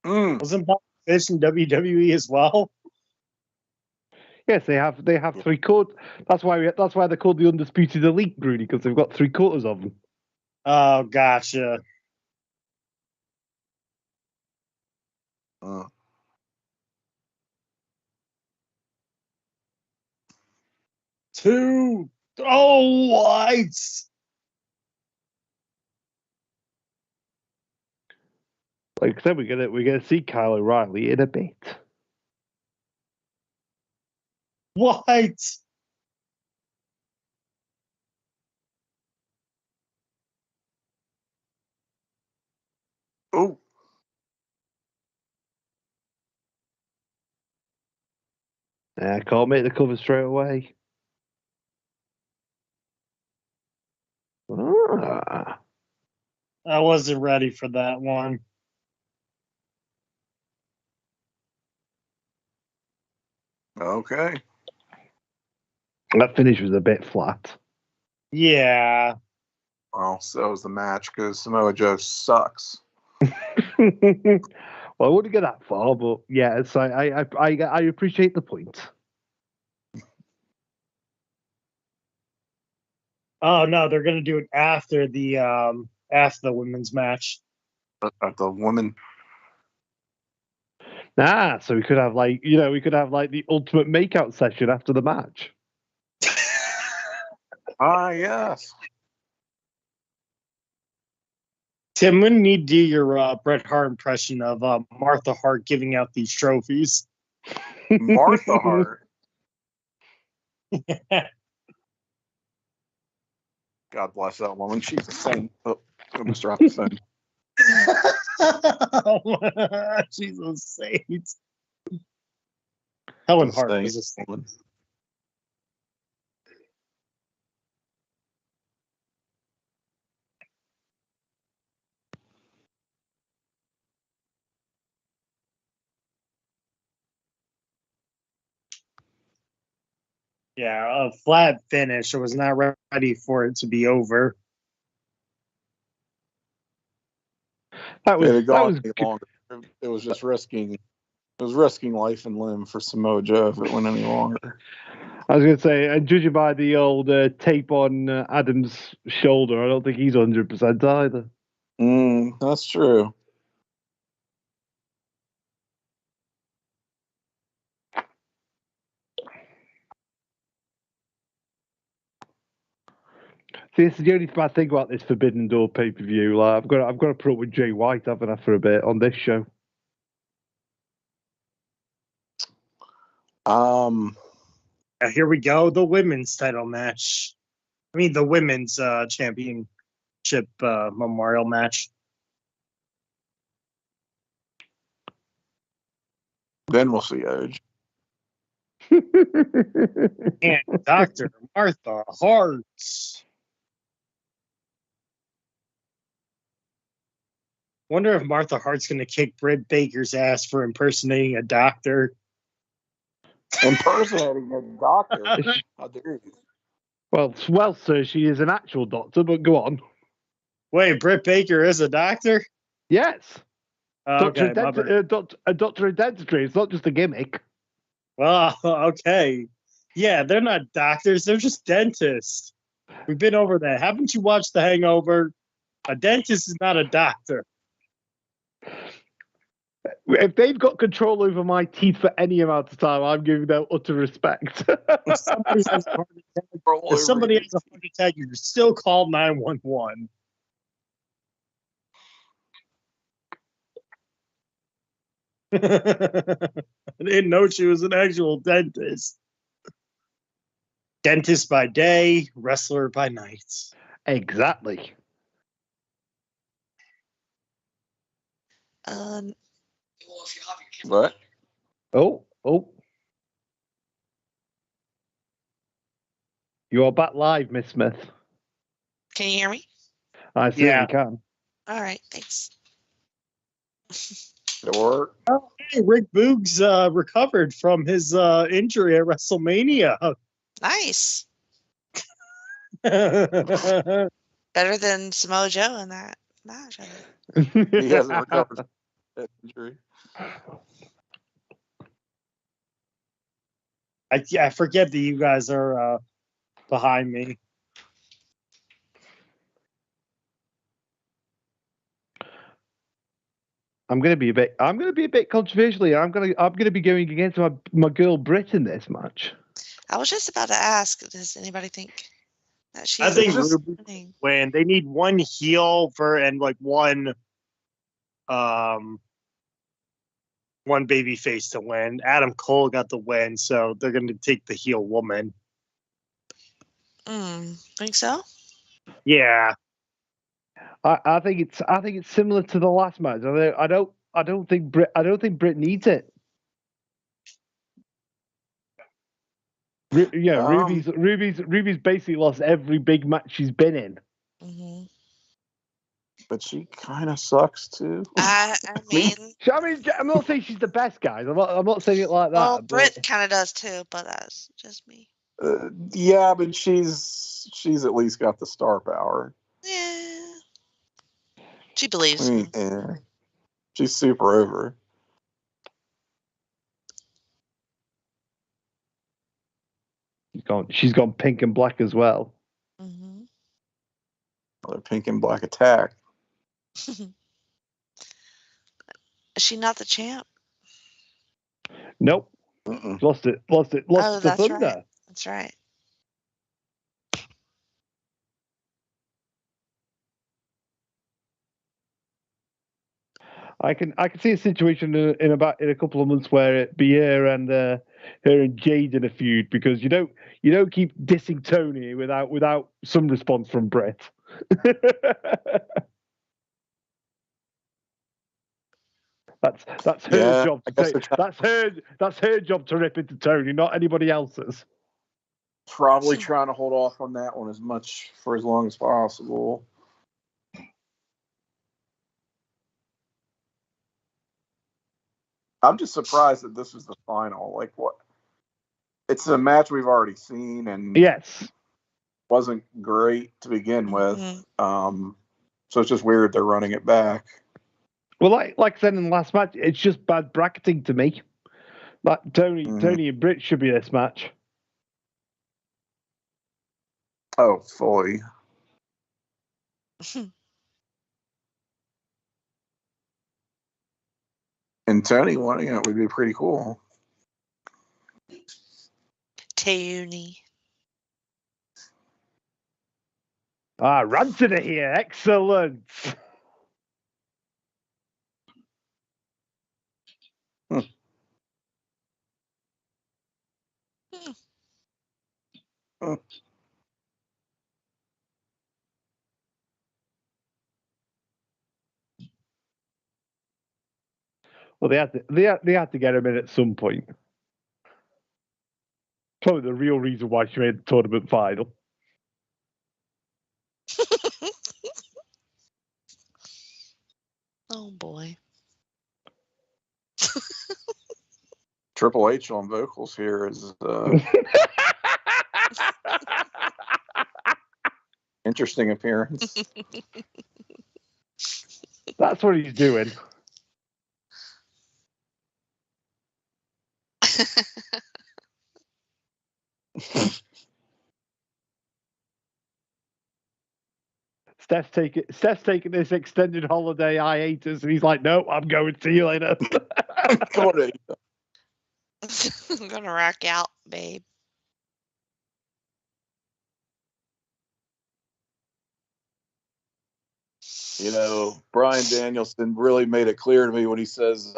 Speaker 2: Wasn't Bobby Fish in WWE as well?
Speaker 1: Yes, they have 3 quarters. That's why they're called the Undisputed Elite, Rudy, because they've got 3 quarters of them.
Speaker 2: Oh, gotcha. Two. Oh, what?
Speaker 1: Like I said, we're gonna see Kyle O'Reilly in a bit.
Speaker 2: What?
Speaker 3: Oh.
Speaker 1: I can't make the cover straight away.
Speaker 2: I wasn't ready for that one.
Speaker 3: Okay.
Speaker 1: That finish was a bit flat.
Speaker 2: Yeah.
Speaker 3: Well, so was the match because Samoa Joe sucks.
Speaker 1: Well, I wouldn't get that far, but yeah, so I appreciate the point.
Speaker 2: Oh no, they're gonna do it after the women's match.
Speaker 3: At the women.
Speaker 1: So we could have the ultimate makeout session after the match.
Speaker 3: Yes.
Speaker 2: Tim, when you do your Bret Hart impression of Martha Hart giving out these trophies.
Speaker 3: Martha Hart. God bless that woman. She's a saint. Oh, almost dropped the phone.
Speaker 2: She's a saint. Helen Hart is a saint. Yeah, a flat finish. I was not ready for it to be over.
Speaker 3: That was longer. It was just risking. It was risking life and limb for Samoa Joe if it went any longer.
Speaker 1: I was going to say, and judging by the old tape on Adam's shoulder, I don't think he's 100% either.
Speaker 3: That's true.
Speaker 1: See, this is the only bad thing about this Forbidden Door pay-per-view. Like, I've got to put up with Jay White, haven't I, for a bit on this show.
Speaker 2: Here we go, the women's title match. I mean, the women's championship memorial match.
Speaker 3: Then we'll see Edge.
Speaker 2: And Dr. Martha Hart. Wonder if Martha Hart's going to kick Britt Baker's ass for impersonating a doctor.
Speaker 3: Impersonating a doctor? How dare you?
Speaker 1: Well, sir, she is an actual doctor, but go on.
Speaker 2: Wait, Britt Baker is a doctor?
Speaker 1: Yes.
Speaker 2: Okay,
Speaker 1: a doctor of dentistry. It's not just a gimmick.
Speaker 2: Well, okay. Yeah, they're not doctors. They're just dentists. We've been over that. Haven't you watched The Hangover? A dentist is not a doctor.
Speaker 1: If they've got control over my teeth for any amount of time, I'm giving them utter respect.
Speaker 2: If somebody has a heart attack, you still call 911. I didn't know she was an actual dentist. Dentist by day, wrestler by night.
Speaker 1: Exactly.
Speaker 3: What?
Speaker 1: Oh. You are back live, Miss Smith.
Speaker 4: Can you hear me?
Speaker 1: I certainly can.
Speaker 4: All right, thanks.
Speaker 3: It worked.
Speaker 2: Oh, hey, Rick Boogs recovered from his injury at WrestleMania.
Speaker 4: Nice. Better than Samoa Joe in that match.
Speaker 3: He hasn't recovered from that injury.
Speaker 2: I forget that you guys are behind me.
Speaker 1: I'm gonna be a bit controversial. I'm gonna be going against my girl Britt in this match.
Speaker 4: I was just about to ask, does anybody think that she's
Speaker 2: I think Ruby when they need one heel and like one baby face to win. Adam Cole got the win, so they're gonna take the heel woman.
Speaker 4: Think so?
Speaker 2: Yeah.
Speaker 1: I think it's similar to the last match. I don't think Britt needs it. Ruby's basically lost every big match she's been in.
Speaker 4: Mm-hmm.
Speaker 3: But she kind of sucks too.
Speaker 4: I mean,
Speaker 1: I'm not saying she's the best, guys. I'm not saying it like that.
Speaker 4: Well, Britt kind of does too, but that's just me.
Speaker 3: Yeah, but she's at least got the star power.
Speaker 4: Yeah, she believes.
Speaker 3: Yeah, she's super over.
Speaker 1: She's gone pink and black as well.
Speaker 4: Mm-hmm.
Speaker 3: Another pink and black attack.
Speaker 4: Is she not the champ?
Speaker 1: Nope. Lost it. Lost to Thunder.
Speaker 4: Right. That's right.
Speaker 1: I can see a situation in a couple of months where it be her and Jade in a feud, because you don't keep dissing Tony without some response from Britt. That's her job to take. That's her job to rip into Tony, not anybody else's.
Speaker 3: Probably trying to hold off on that one for as long as possible. I'm just surprised that this was the final. Like, what? it's a match we've already seen, and
Speaker 1: yes,
Speaker 3: wasn't great to begin with.
Speaker 4: Mm-hmm.
Speaker 3: So it's just weird they're running it back.
Speaker 1: Well, like I said in the last match, it's just bad bracketing to me. Like Tony and Britt should be this match.
Speaker 3: Oh, fully. And Tony winning it would be pretty cool.
Speaker 4: Tony.
Speaker 1: Rancid are here. Excellent. Well, they had to get him in at some point. Probably the real reason why she made the tournament final.
Speaker 4: Oh boy.
Speaker 3: Triple H on vocals here is interesting appearance.
Speaker 1: That's what he's doing. Steph's taking this extended holiday hiatus, and he's like, "No, I'm going. See you later."
Speaker 4: I'm gonna rock out, babe.
Speaker 3: You know, Bryan Danielson really made it clear to me when he says,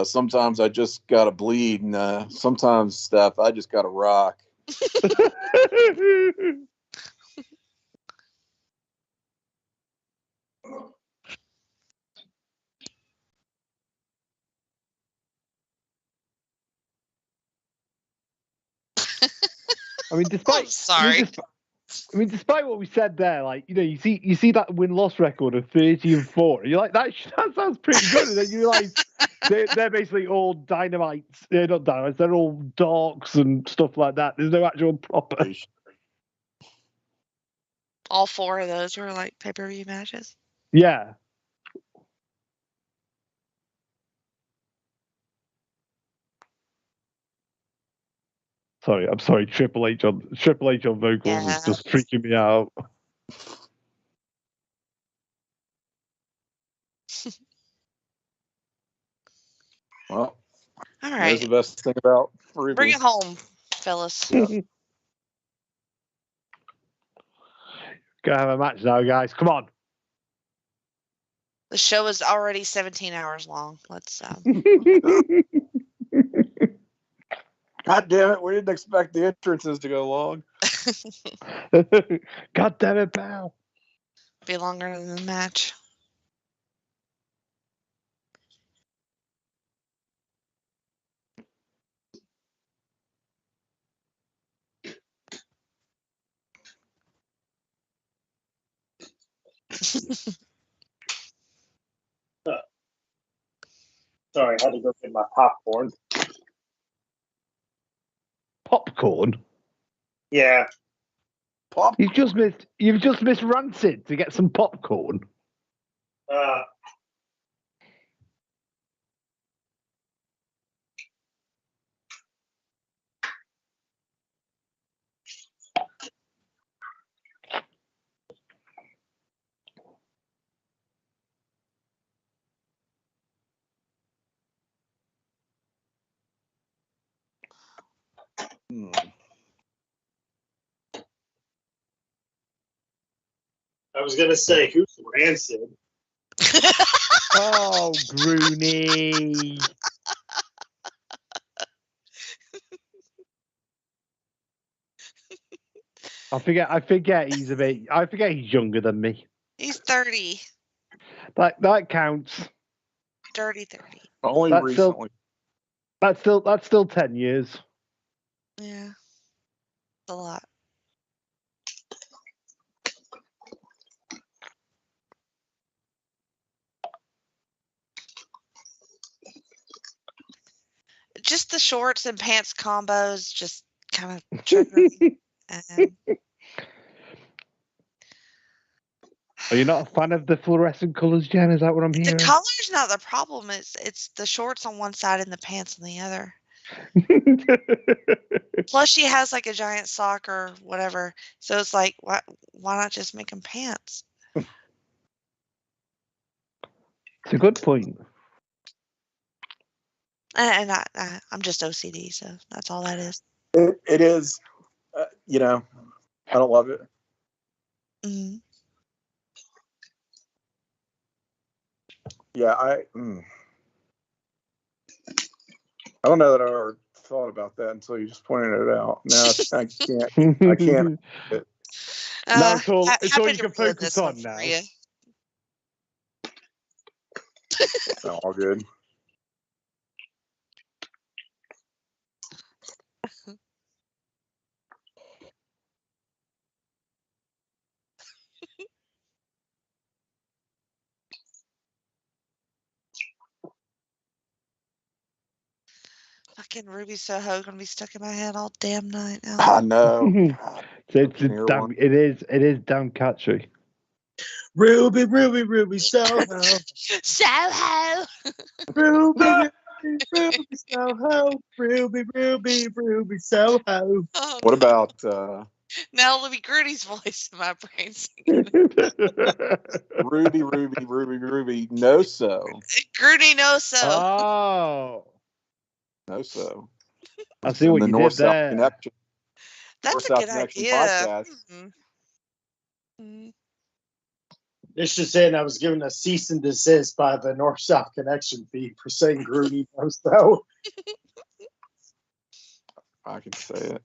Speaker 3: sometimes I just gotta bleed, and sometimes, Steph, I just gotta rock.
Speaker 1: I mean, despite what we said there, like, you know, you see that win-loss record of 30-4. You're like, that sounds pretty good, and then you realize they're basically all dynamites. They're not dynamites. They're all darks and stuff like that. There's no actual proper.
Speaker 4: All 4 of those were like pay-per-view matches.
Speaker 1: Yeah. I'm sorry. Triple H on vocals is just freaking me out.
Speaker 3: Well,
Speaker 4: all right.
Speaker 3: That's the best thing about Ruby.
Speaker 4: Bring it home, fellas.
Speaker 1: Gotta have a match now, guys. Come on.
Speaker 4: The show is already 17 hours long. Let's.
Speaker 3: God damn it! We didn't expect the entrances to go long.
Speaker 1: God damn it, pal!
Speaker 4: Be longer than the match.
Speaker 2: Sorry, I had to go get my popcorn.
Speaker 1: Popcorn?
Speaker 2: Yeah.
Speaker 1: You've just missed Rancid to get some popcorn.
Speaker 2: I was gonna say, who's Rancid?
Speaker 1: Oh, Grooney. I forget he's younger than me.
Speaker 4: He's 30.
Speaker 1: That counts.
Speaker 4: Dirty 30.
Speaker 3: Only
Speaker 1: that's
Speaker 3: recently.
Speaker 1: That's still 10 years.
Speaker 4: Yeah. A lot. Just the shorts and pants combos just kind of trigger me.
Speaker 1: Are you not a fan of the fluorescent colours, Jen? Is that what I'm hearing?
Speaker 4: The color's not the problem. It's the shorts on one side and the pants on the other. Plus, she has like a giant sock or whatever. So it's like, why not just make them pants?
Speaker 1: It's a good point.
Speaker 4: And I'm just OCD, so that's all that is.
Speaker 3: It is, I don't love it.
Speaker 4: Mm-hmm.
Speaker 3: Yeah, I don't know that I ever thought about that until you just pointed it out. Now I can't.
Speaker 1: No, it's all you can
Speaker 4: ruin
Speaker 1: focus on now.
Speaker 3: It's all good.
Speaker 4: Fucking Ruby Soho gonna be stuck in my head all damn night now.
Speaker 3: I know.
Speaker 1: It is damn catchy.
Speaker 2: Ruby, Ruby, Ruby Soho.
Speaker 4: Soho.
Speaker 2: Ruby, Ruby Soho. Ruby, Ruby, Ruby Soho.
Speaker 4: Oh,
Speaker 3: what about
Speaker 4: now Libby Grudy's voice in my brain
Speaker 3: Ruby, Ruby, Ruby, Ruby, no so.
Speaker 4: Grudy no so.
Speaker 1: Oh.
Speaker 3: No so.
Speaker 1: I see what
Speaker 3: the
Speaker 1: you
Speaker 3: North
Speaker 1: did there.
Speaker 3: Connection.
Speaker 4: That's
Speaker 3: North
Speaker 4: a good idea.
Speaker 3: Podcast.
Speaker 4: Mm-hmm.
Speaker 2: It's just saying I was given a cease and desist by the North-South Connection feed for saying Grudy knows so.
Speaker 3: I can say it.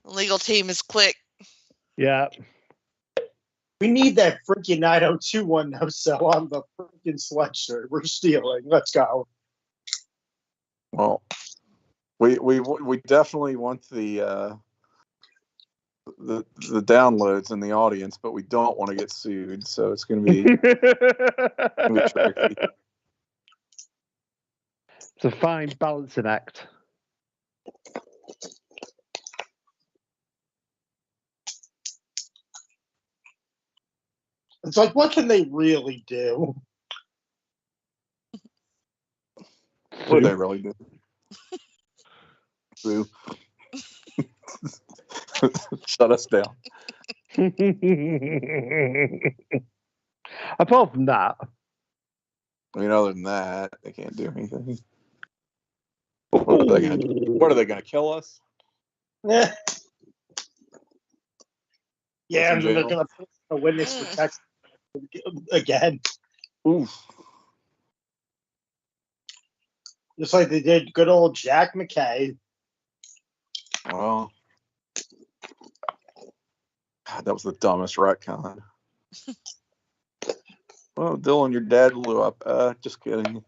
Speaker 4: The legal team is quick.
Speaker 1: Yeah.
Speaker 2: We need that freaking 9021 no so on the freaking sweatshirt. We're stealing. Let's go.
Speaker 3: Well, we definitely want the downloads in the audience, but we don't want to get sued, so it's going to be tricky.
Speaker 1: It's a fine balancing act.
Speaker 2: It's like, what can they really do?
Speaker 3: What do they really do? Sue. Shut us down.
Speaker 1: Apart from that,
Speaker 3: I mean, other than that, they can't do anything. What are they going to do? What are they going to kill us?
Speaker 2: Yeah, and they're going to put a witness protection again.
Speaker 3: Oof.
Speaker 2: Just like they did good old Jack McKay.
Speaker 3: Well, God, that was the dumbest retcon. Well, Dylan, your dad blew up. Just kidding.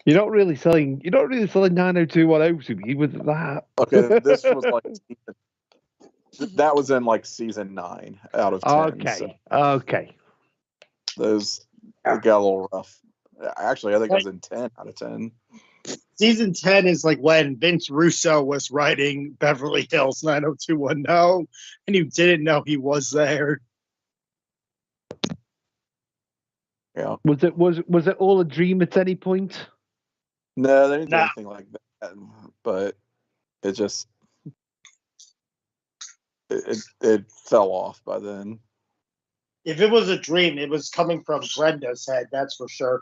Speaker 1: you're not really selling 90210 to me with that.
Speaker 3: Okay, this was like that was in like season 9 out of 10.
Speaker 1: Okay.
Speaker 3: Those got a little rough. Actually, I think it was in 10 out of 10.
Speaker 2: Season 10 is like when Vince Russo was writing Beverly Hills 90210, and you didn't know he was there.
Speaker 3: Yeah.
Speaker 1: Was it all a dream at any point?
Speaker 3: No, they didn't do anything like that. But it just it fell off by then.
Speaker 2: If it was a dream, it was coming from Brenda's head, that's for sure.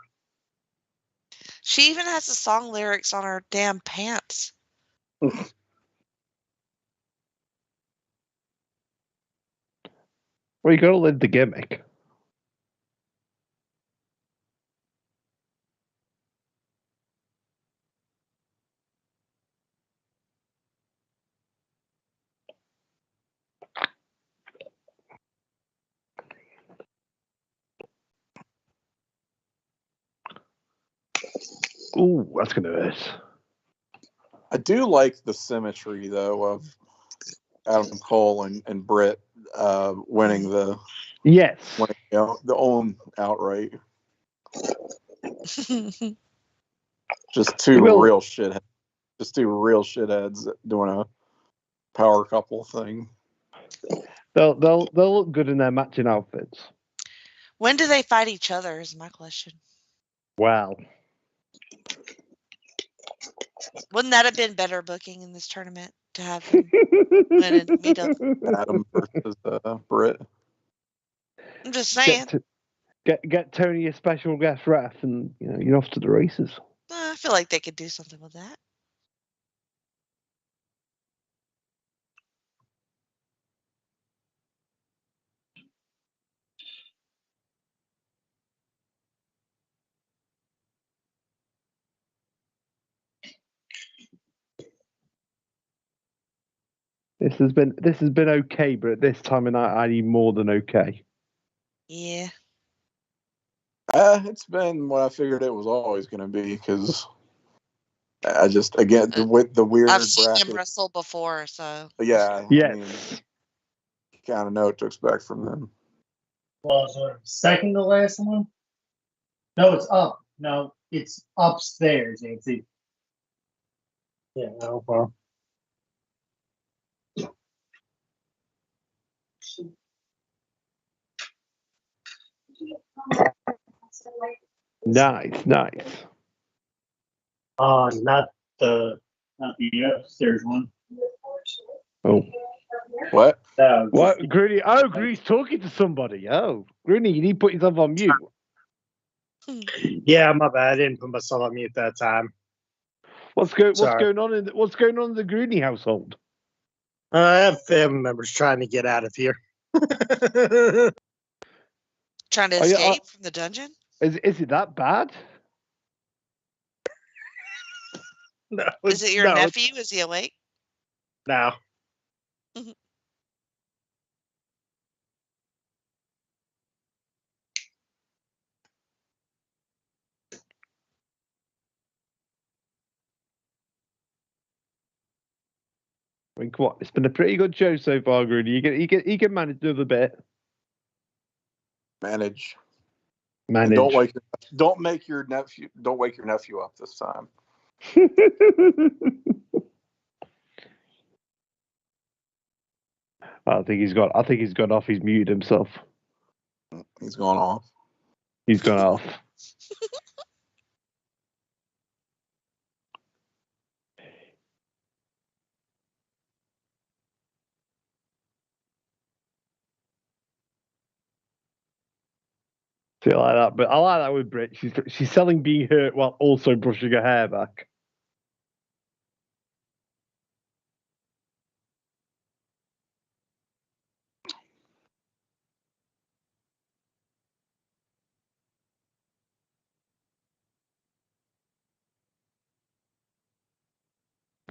Speaker 4: She even has the song lyrics on her damn pants.
Speaker 1: Well, you gotta live the gimmick. Ooh, that's gonna hurt.
Speaker 3: I do like the symmetry though of Adam Cole and Britt winning the
Speaker 1: Yes.
Speaker 3: Like, the own outright. Just two real shitheads. Just two real shitheads doing a power couple thing.
Speaker 1: They'll look good in their matching outfits.
Speaker 4: When do they fight each other? Is my question.
Speaker 1: Wow.
Speaker 4: Wouldn't that have been better booking in this tournament to have them win and meet up?
Speaker 3: Adam versus Britt.
Speaker 4: I'm just saying.
Speaker 1: Get Tony a special guest ref, and you're off to the races.
Speaker 4: I feel like they could do something with that.
Speaker 1: This has been okay, but at this time, I need more than okay.
Speaker 4: Yeah.
Speaker 3: It's been what I figured it was always going to be, because I just, again, the weird
Speaker 4: I've seen
Speaker 3: bracket.
Speaker 4: them wrestle before, so.
Speaker 3: Yeah.
Speaker 1: Yes.
Speaker 3: I mean, you kind of know what to expect from them.
Speaker 2: Well, so second to last one? No, it's up. No, it's upstairs, Nancy. Yeah, no problem.
Speaker 1: Nice.
Speaker 2: Not the upstairs one.
Speaker 1: Oh.
Speaker 3: What?
Speaker 2: No.
Speaker 1: What, Greeny? Oh, Greeny's talking to somebody. Oh, Greeny, you need to put yourself on mute.
Speaker 2: Yeah, my bad. I didn't put myself on mute that time.
Speaker 1: What's going on in the Greeny household?
Speaker 2: I have family members trying to get out of here.
Speaker 4: Trying to escape from the dungeon?
Speaker 1: Is it that bad?
Speaker 2: No.
Speaker 4: Is it your nephew? Is he awake?
Speaker 2: No.
Speaker 1: I mean, come on, it's been a pretty good show so far, Greeny. You can manage another bit.
Speaker 3: Manage.
Speaker 1: And
Speaker 3: don't make your nephew. Don't wake your nephew up this time.
Speaker 1: I think he's gone off. He's muted himself.
Speaker 3: He's gone off.
Speaker 1: He's gone off. See, I like that, but I like that with Britt. She's selling being hurt while also brushing her hair back.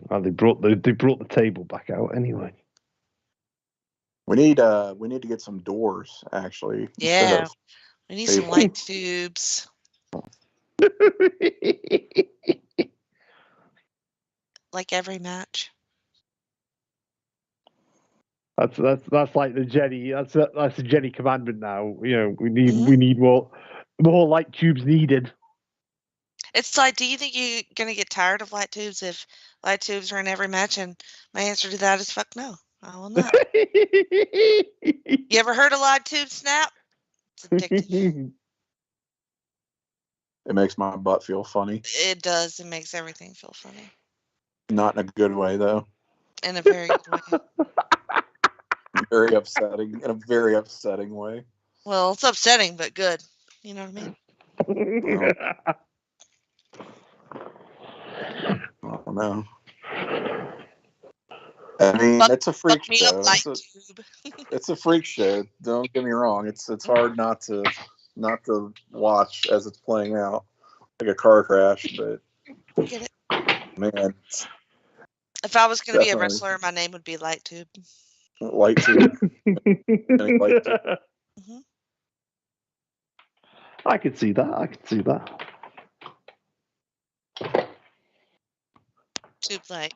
Speaker 1: Oh, they brought the table back out anyway.
Speaker 3: We need to get some doors, actually.
Speaker 4: Yeah. We need some light tubes. Like every match.
Speaker 1: That's like the Jenny. That's the Jenny commandment now. We need more light tubes needed.
Speaker 4: It's like, do you think you're gonna get tired of light tubes if light tubes are in every match? And my answer to that is fuck no. I will not. You ever heard a light tube snap? It's addictive.
Speaker 3: It makes my butt feel funny.
Speaker 4: It does. It makes everything feel funny.
Speaker 3: Not in a good way, though.
Speaker 4: In a very good way.
Speaker 3: Very upsetting. In a very upsetting way.
Speaker 4: Well, it's upsetting, but good. You know what I mean?
Speaker 3: Oh, no. I mean, it's a freak show. It's a freak show. Don't get me wrong. It's hard not to watch as it's playing out, like a car crash. But
Speaker 4: get it,
Speaker 3: man.
Speaker 4: If I was going to be a wrestler, my name would be Light Tube.
Speaker 3: Light Tube. Light Tube.
Speaker 4: Mm-hmm.
Speaker 1: I could see that.
Speaker 4: Tube light.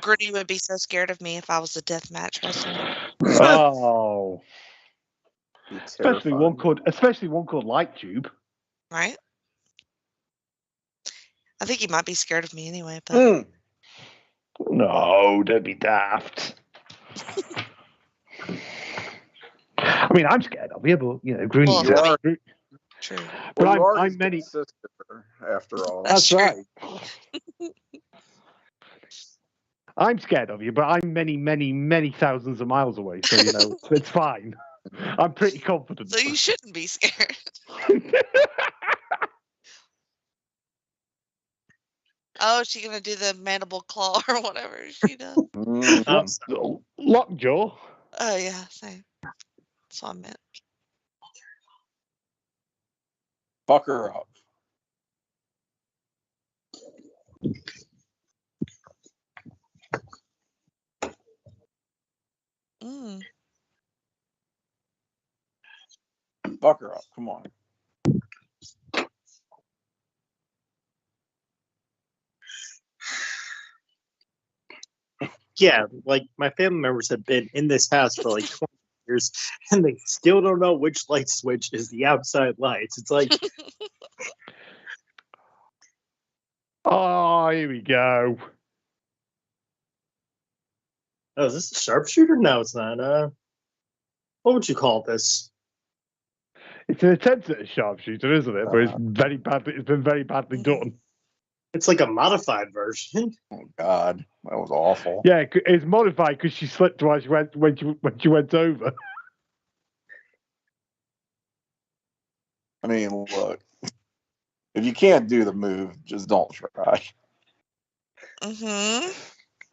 Speaker 4: Gritty would be so scared of me if I was a deathmatch wrestler.
Speaker 1: Oh. Especially one called Light Tube.
Speaker 4: Right? I think he might be scared of me anyway, but
Speaker 1: no, don't be daft. I mean, I'm scared of you, but Greeny,
Speaker 4: well,
Speaker 1: you are.
Speaker 4: True.
Speaker 1: But
Speaker 3: well,
Speaker 1: I'm many.
Speaker 3: Sister, after all,
Speaker 1: that's right. I'm scared of you, but I'm many, many, many thousands of miles away, so it's fine. I'm pretty confident.
Speaker 4: So you shouldn't be scared. Oh, is she gonna do the mandible claw or whatever she does?
Speaker 1: Lockjaw.
Speaker 4: Oh yeah, same. That's what I meant.
Speaker 3: Fuck her up. Fuck her up. Come on.
Speaker 2: Yeah, like my family members have been in this house for like 20 years, and they still don't know which light switch is the outside lights. It's like,
Speaker 1: oh, here we go.
Speaker 2: oh, is this a sharpshooter? No, it's not. What would you call this?
Speaker 1: It's an attempt at a sharpshooter, isn't it? But it's very badly. It's been very badly done.
Speaker 2: It's like a modified version.
Speaker 3: Oh God, that was awful.
Speaker 1: Yeah, it's modified because she slipped while she went when she went over.
Speaker 3: I mean, look, if you can't do the move, just don't try.
Speaker 4: Mm-hmm.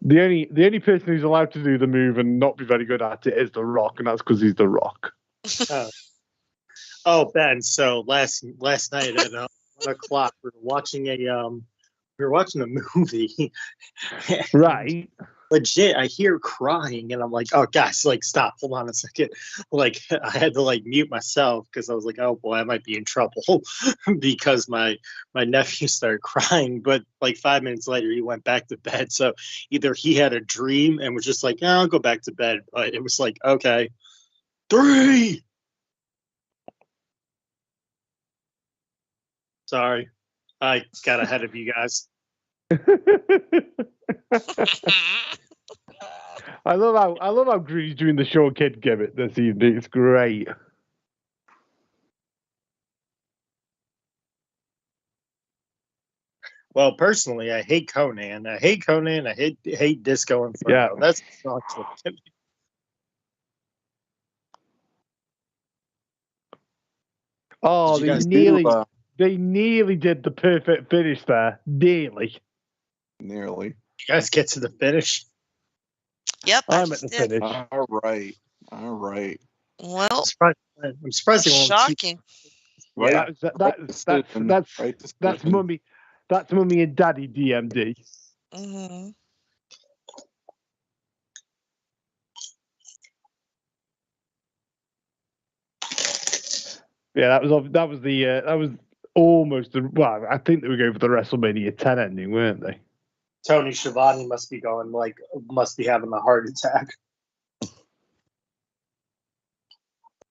Speaker 1: The only person who's allowed to do the move and not be very good at it is The Rock, and that's because he's The Rock.
Speaker 2: Oh, Ben. So last night at 1 o'clock, we were watching a movie.
Speaker 1: Right.
Speaker 2: Legit, I hear crying, and I'm like, "Oh, guys, like, stop! Hold on a second." Like, I had to like mute myself because I was like, "Oh boy, I might be in trouble," because my nephew started crying. But like 5 minutes later, he went back to bed. So either he had a dream and was just like, "Oh, I'll go back to bed," but it was like, okay, 3. Sorry, I got ahead of you guys.
Speaker 1: I love how Green's doing the show kid gimmick this evening. It's great.
Speaker 2: Well, personally, I hate Conan. I hate Disco Inferno.
Speaker 1: Yeah.
Speaker 2: That's not what gimmick.
Speaker 1: Oh, they nearly did the perfect finish there. Nearly.
Speaker 2: You guys get to the finish.
Speaker 4: Yep,
Speaker 1: I'm at the finish.
Speaker 3: All right.
Speaker 4: Well,
Speaker 2: I'm surprised.
Speaker 4: Shocking.
Speaker 1: Yeah, that's mummy. That's mummy and daddy DMD.
Speaker 4: Mm-hmm.
Speaker 1: Yeah, that was almost the. Well, I think they were going for the WrestleMania 10 ending, weren't they?
Speaker 2: Tony Schiavone must be having a heart attack.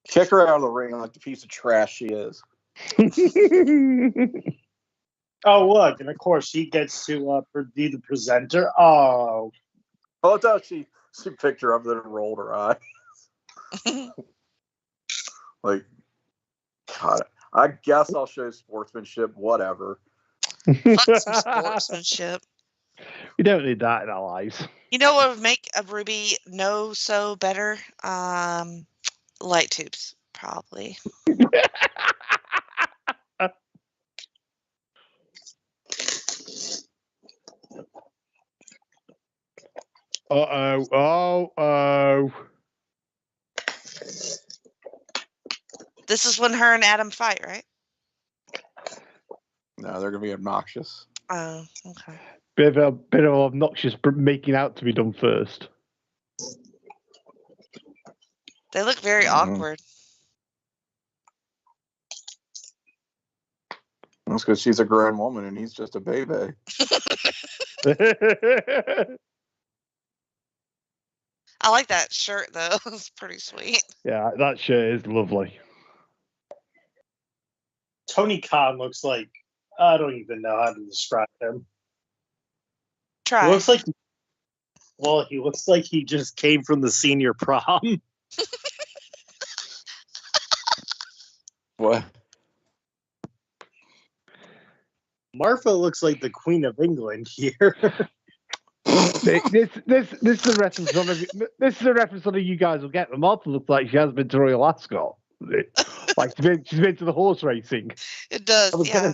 Speaker 3: Kick her out of the ring like the piece of trash she is.
Speaker 2: Oh, look, and of course she gets to be the presenter. Oh,
Speaker 3: I thought she picked her up and rolled her eyes. Like, God, I guess I'll show sportsmanship. Whatever.
Speaker 4: Fuck some sportsmanship.
Speaker 1: We don't need that in our lives.
Speaker 4: You know what would make a Ruby know so better? Light tubes, probably. Uh-oh. This is when her and Adam fight, right?
Speaker 3: No, they're gonna be obnoxious.
Speaker 4: Oh, okay.
Speaker 1: Bit of obnoxious making out to be done first.
Speaker 4: They look very awkward.
Speaker 3: That's because she's a grown woman and he's just a baby.
Speaker 4: I like that shirt though. It's pretty sweet.
Speaker 1: Yeah, that shirt is lovely.
Speaker 2: Tony Khan looks like, I don't even know how to describe him.
Speaker 4: Try.
Speaker 2: He looks like, well, he looks like he just came from the senior prom.
Speaker 3: What?
Speaker 2: Martha looks like the Queen of England here.
Speaker 1: This is a reference. This is a reference that you guys will get. The Martha looks like she has been to Royal Ascot. Like she's been to the horse racing.
Speaker 4: It does. Yeah.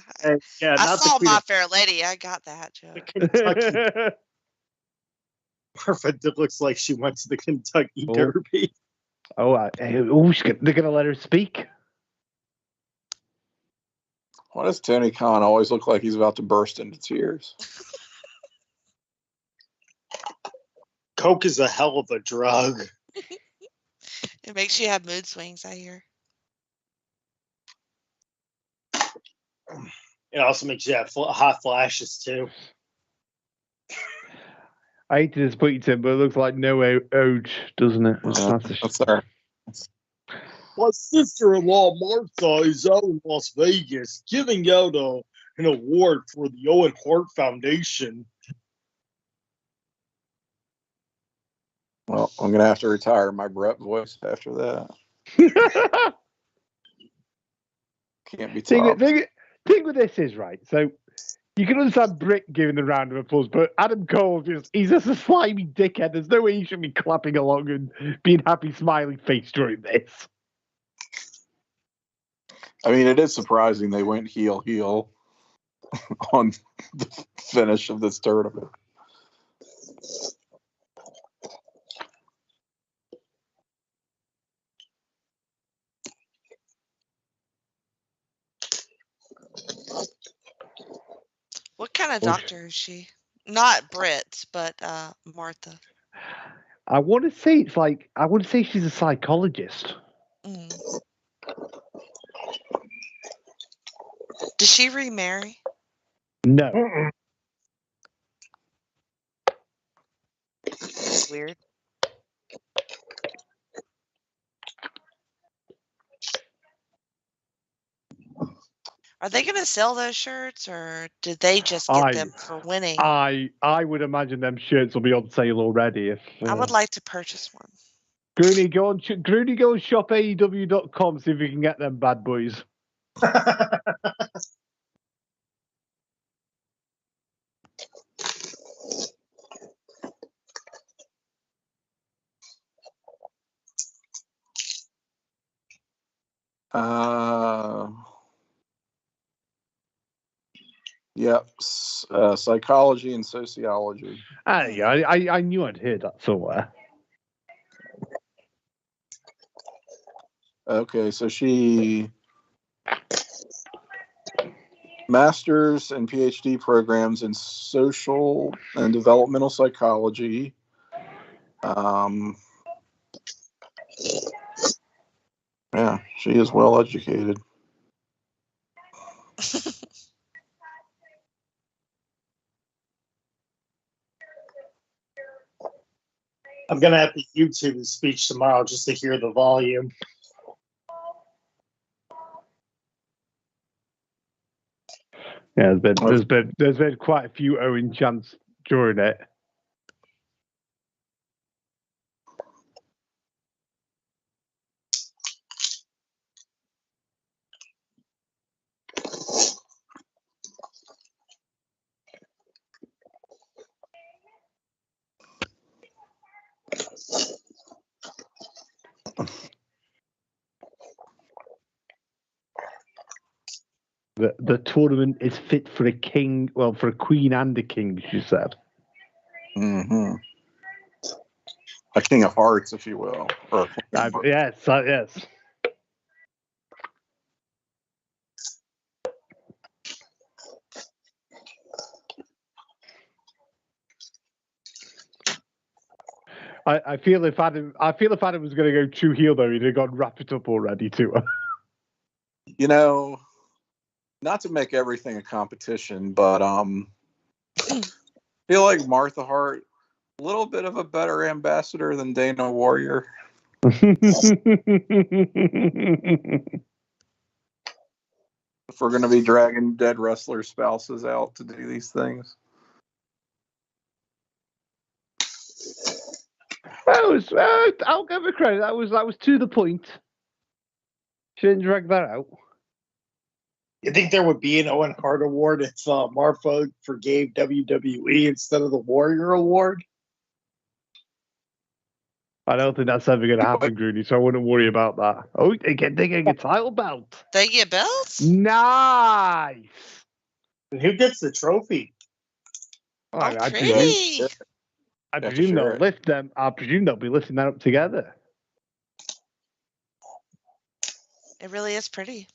Speaker 2: Yeah.
Speaker 4: I saw My Fair Lady. I got that joke.
Speaker 2: Kentucky. Martha looks like she went to the Kentucky Derby.
Speaker 1: Oh, they're going to let her speak.
Speaker 3: Why does Tony Khan always look like he's about to burst into tears?
Speaker 2: Coke is a hell of a drug.
Speaker 4: It makes you have mood swings, I hear.
Speaker 2: It also makes you have hot flashes, too.
Speaker 1: I hate to disappoint you, Tim, but it looks like no ode, doesn't it?
Speaker 3: That's there.
Speaker 2: My sister-in-law, Martha, is out in Las Vegas giving out an award for the Owen Hart Foundation.
Speaker 3: Well, I'm going to have to retire my Brett voice after that. Can't be topped.
Speaker 1: Thing with this is, right, so you can understand Britt giving the round of applause, but Adam Cole, he's just a slimy dickhead. There's no way he should be clapping along and being happy, smiling face during this.
Speaker 3: I mean, it is surprising they went heel on the finish of this tournament.
Speaker 4: What kind of doctor is she? Not Britt, but Martha.
Speaker 1: I want to say she's a psychologist.
Speaker 4: Mm. Does she remarry?
Speaker 1: No.
Speaker 4: That's weird. Are they going to sell those shirts, or did they just get them for winning?
Speaker 1: I would imagine them shirts will be on sale already.
Speaker 4: I would like to purchase one.
Speaker 1: Grooney, go on shop AEW.com, see if you can get them bad boys.
Speaker 3: Yep, psychology and sociology.
Speaker 1: Yeah, I knew I'd heard that somewhere.
Speaker 3: Okay, so she master's and PhD programs in social and developmental psychology. Yeah, she is well educated.
Speaker 2: I'm going to have to YouTube the speech tomorrow just to hear the volume.
Speaker 1: Yeah, there's been quite a few Owen chants during it. The tournament is fit for a king, well, for a queen and a king, she said.
Speaker 3: Mm-hmm. A king of hearts, if you will. Or
Speaker 1: yes. I feel if Adam was going to go too heel though, he'd have gone wrap it up already to her.
Speaker 3: You know, not to make everything a competition, but I feel like Martha Hart A little bit of a better ambassador than Dana Warrior.
Speaker 1: If
Speaker 3: we're going to be dragging dead wrestler spouses out to do these things.
Speaker 1: I'll give her credit. That was to the point. She didn't drag that out.
Speaker 2: You think there would be an Owen Hart Award if Marfa forgave WWE instead of the Warrior Award?
Speaker 1: I don't think that's ever going to happen, Grooney, so I wouldn't worry about that. Oh, they get a title belt.
Speaker 4: They get belts?
Speaker 1: Nice.
Speaker 2: And who gets the trophy?
Speaker 4: I presume
Speaker 1: they'll lift them. I presume they'll be lifting that up together.
Speaker 4: It really is pretty.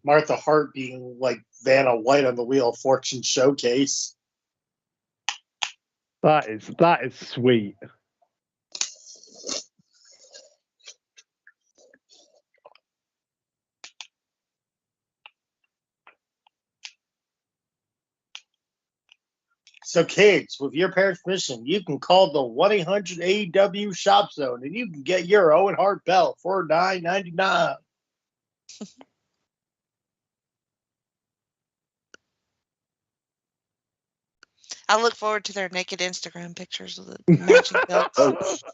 Speaker 2: Martha Hart being like Vanna White on the Wheel of Fortune showcase.
Speaker 1: That is sweet.
Speaker 2: So, kids, with your parents' permission, you can call the 1-800 AEW Shop Zone and you can get your Owen Hart belt for $9.99.
Speaker 4: I look forward to their naked Instagram pictures of the matching belts.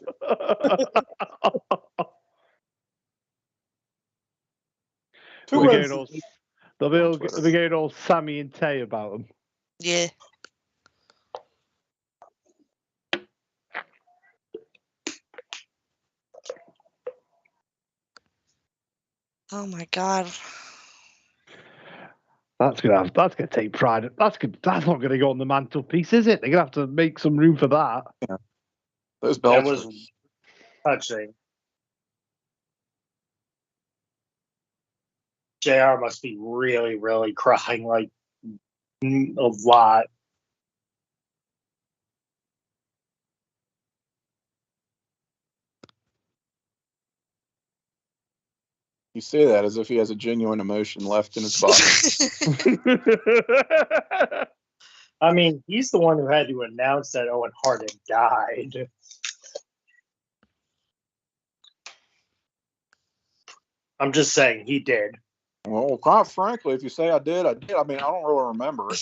Speaker 1: They'll be getting all Sammy and Tay about them.
Speaker 4: Yeah. Oh my God.
Speaker 1: That's gonna take pride. That's not gonna go on the mantelpiece, is it? They're gonna have to make some room for that.
Speaker 3: Yeah. Those belts
Speaker 2: was touching. JR must be really, really crying like a lot.
Speaker 3: You say that as if he has a genuine emotion left in his body.
Speaker 2: I mean, he's the one who had to announce that Owen Hart had died. I'm just saying, he did.
Speaker 3: Well, quite frankly, if you say I did. I mean, I don't really remember it.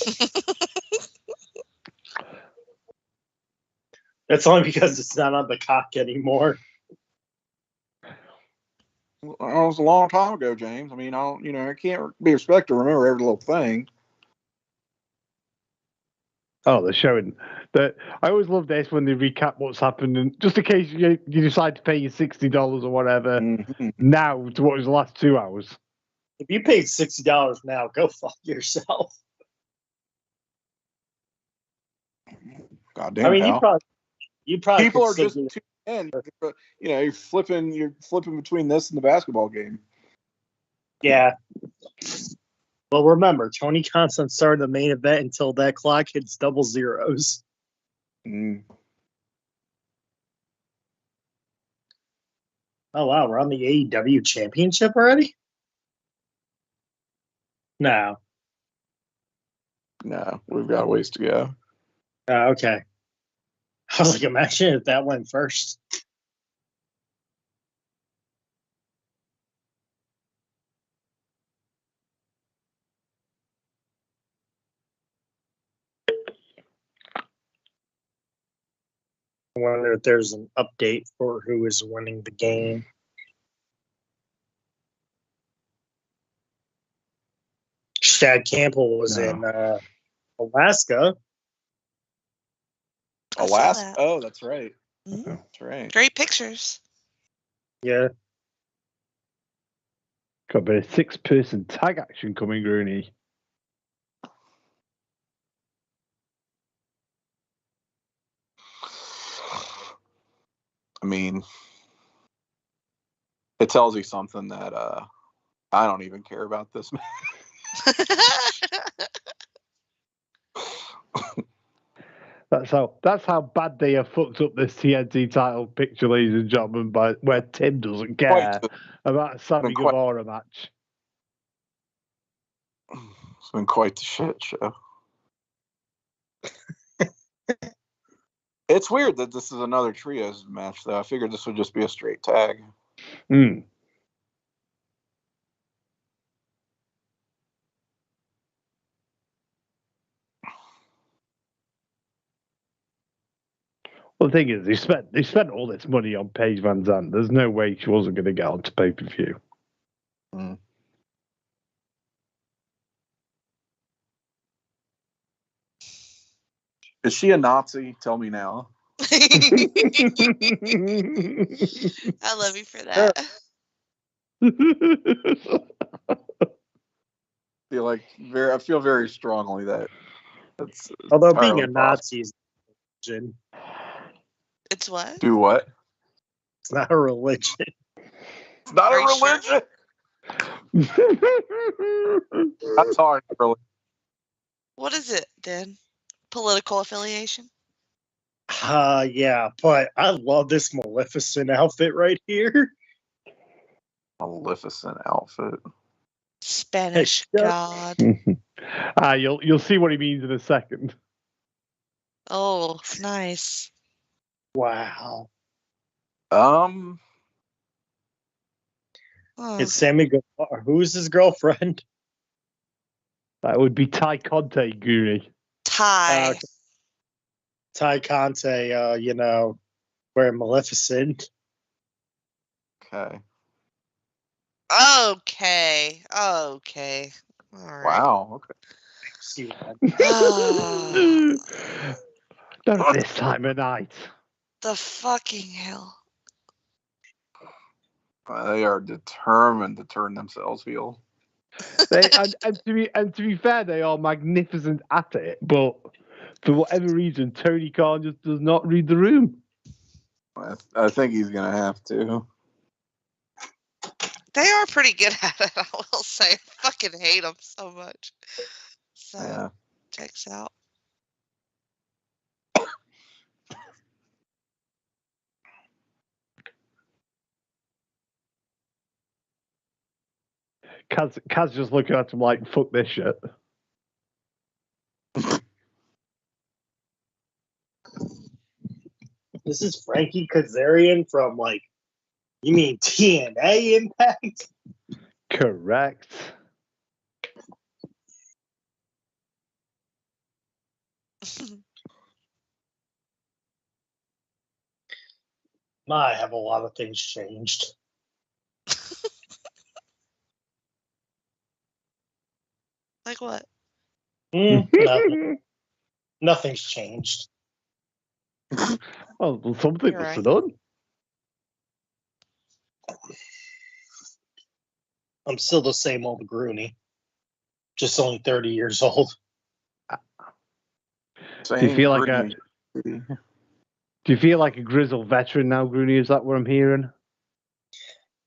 Speaker 2: That's only because it's not on the cock anymore.
Speaker 3: It was a long time ago, James. I mean, I can't be expected to remember every little thing.
Speaker 1: Oh, they're showing that. I always love this when they recap what's happened, and just in case you decide to pay your $60 or whatever now to watch the last 2 hours.
Speaker 2: If you paid $60 now, go fuck yourself.
Speaker 3: Goddamn.
Speaker 2: I mean, you probably
Speaker 3: people are just too in. You're flipping between this and the basketball game.
Speaker 2: Yeah. Well, remember, Tony Khan's not starting the main event until that clock hits double zeros.
Speaker 3: Mm.
Speaker 2: Oh, wow. We're on the AEW championship already? No,
Speaker 3: we've got a ways to go.
Speaker 2: Okay. I was like, imagine if that went first. I wonder if there's an update for who is winning the game. Chad Campbell was in Alaska.
Speaker 3: Alaska? Oh, that's right.
Speaker 4: Mm-hmm.
Speaker 3: That's right.
Speaker 4: Great pictures.
Speaker 2: Yeah.
Speaker 1: Got a bit of 6-person tag action coming, Rooney.
Speaker 3: I mean, it tells you something that I don't even care about this man.
Speaker 1: That's how bad they have fucked up this TNT title picture, ladies and gentlemen, where Tim doesn't care about a Sammy Guevara match.
Speaker 3: It's been quite the shit show. It's weird that this is another trios match, though. I figured this would just be a straight tag.
Speaker 1: Hmm. Well, the thing is, they spent all this money on Paige Van Zandt. There's no way she wasn't going to get onto pay-per-view.
Speaker 3: Mm. Is she a Nazi? Tell me now.
Speaker 4: I love you for that.
Speaker 3: I feel very strongly that that's.
Speaker 2: Although being a Nazi is a religion.
Speaker 4: It's what?
Speaker 3: Do what?
Speaker 2: It's not a religion.
Speaker 3: It's not a religion. That's hard, really.
Speaker 4: What is it then? Political affiliation?
Speaker 2: Yeah, but I love this Maleficent outfit right here.
Speaker 3: Maleficent outfit.
Speaker 4: Spanish god.
Speaker 1: You'll see what he means in a second.
Speaker 4: Oh, nice.
Speaker 2: Wow. It's Sammy Guevara. Who's his girlfriend?
Speaker 1: That would be Ty Conte, Goonie.
Speaker 4: Ty
Speaker 2: Conte, wearing Maleficent.
Speaker 3: Okay.
Speaker 4: Okay. All right.
Speaker 3: Wow. Okay.
Speaker 2: See that.
Speaker 1: Not this time of night.
Speaker 4: The fucking hell.
Speaker 3: They are determined to turn themselves heel.
Speaker 1: And to be fair, they are magnificent at it. But for whatever reason, Tony Khan just does not read the room.
Speaker 3: I think he's gonna have to.
Speaker 4: They are pretty good at it, I will say. I fucking hate them so much. So,
Speaker 3: Yeah.
Speaker 4: checks out.
Speaker 1: Kaz just looking at him like, fuck this shit.
Speaker 2: This is Frankie Kazarian from, you mean TNA Impact?
Speaker 1: Correct.
Speaker 2: My, have a lot of things changed.
Speaker 4: Like what?
Speaker 2: Nothing's changed.
Speaker 1: Well, something
Speaker 4: You're
Speaker 1: must
Speaker 4: right.
Speaker 1: have done.
Speaker 2: I'm still the same old Grooney. Just only 30 years old.
Speaker 1: Do you feel like a grizzled veteran now, Grooney? Is that what I'm hearing?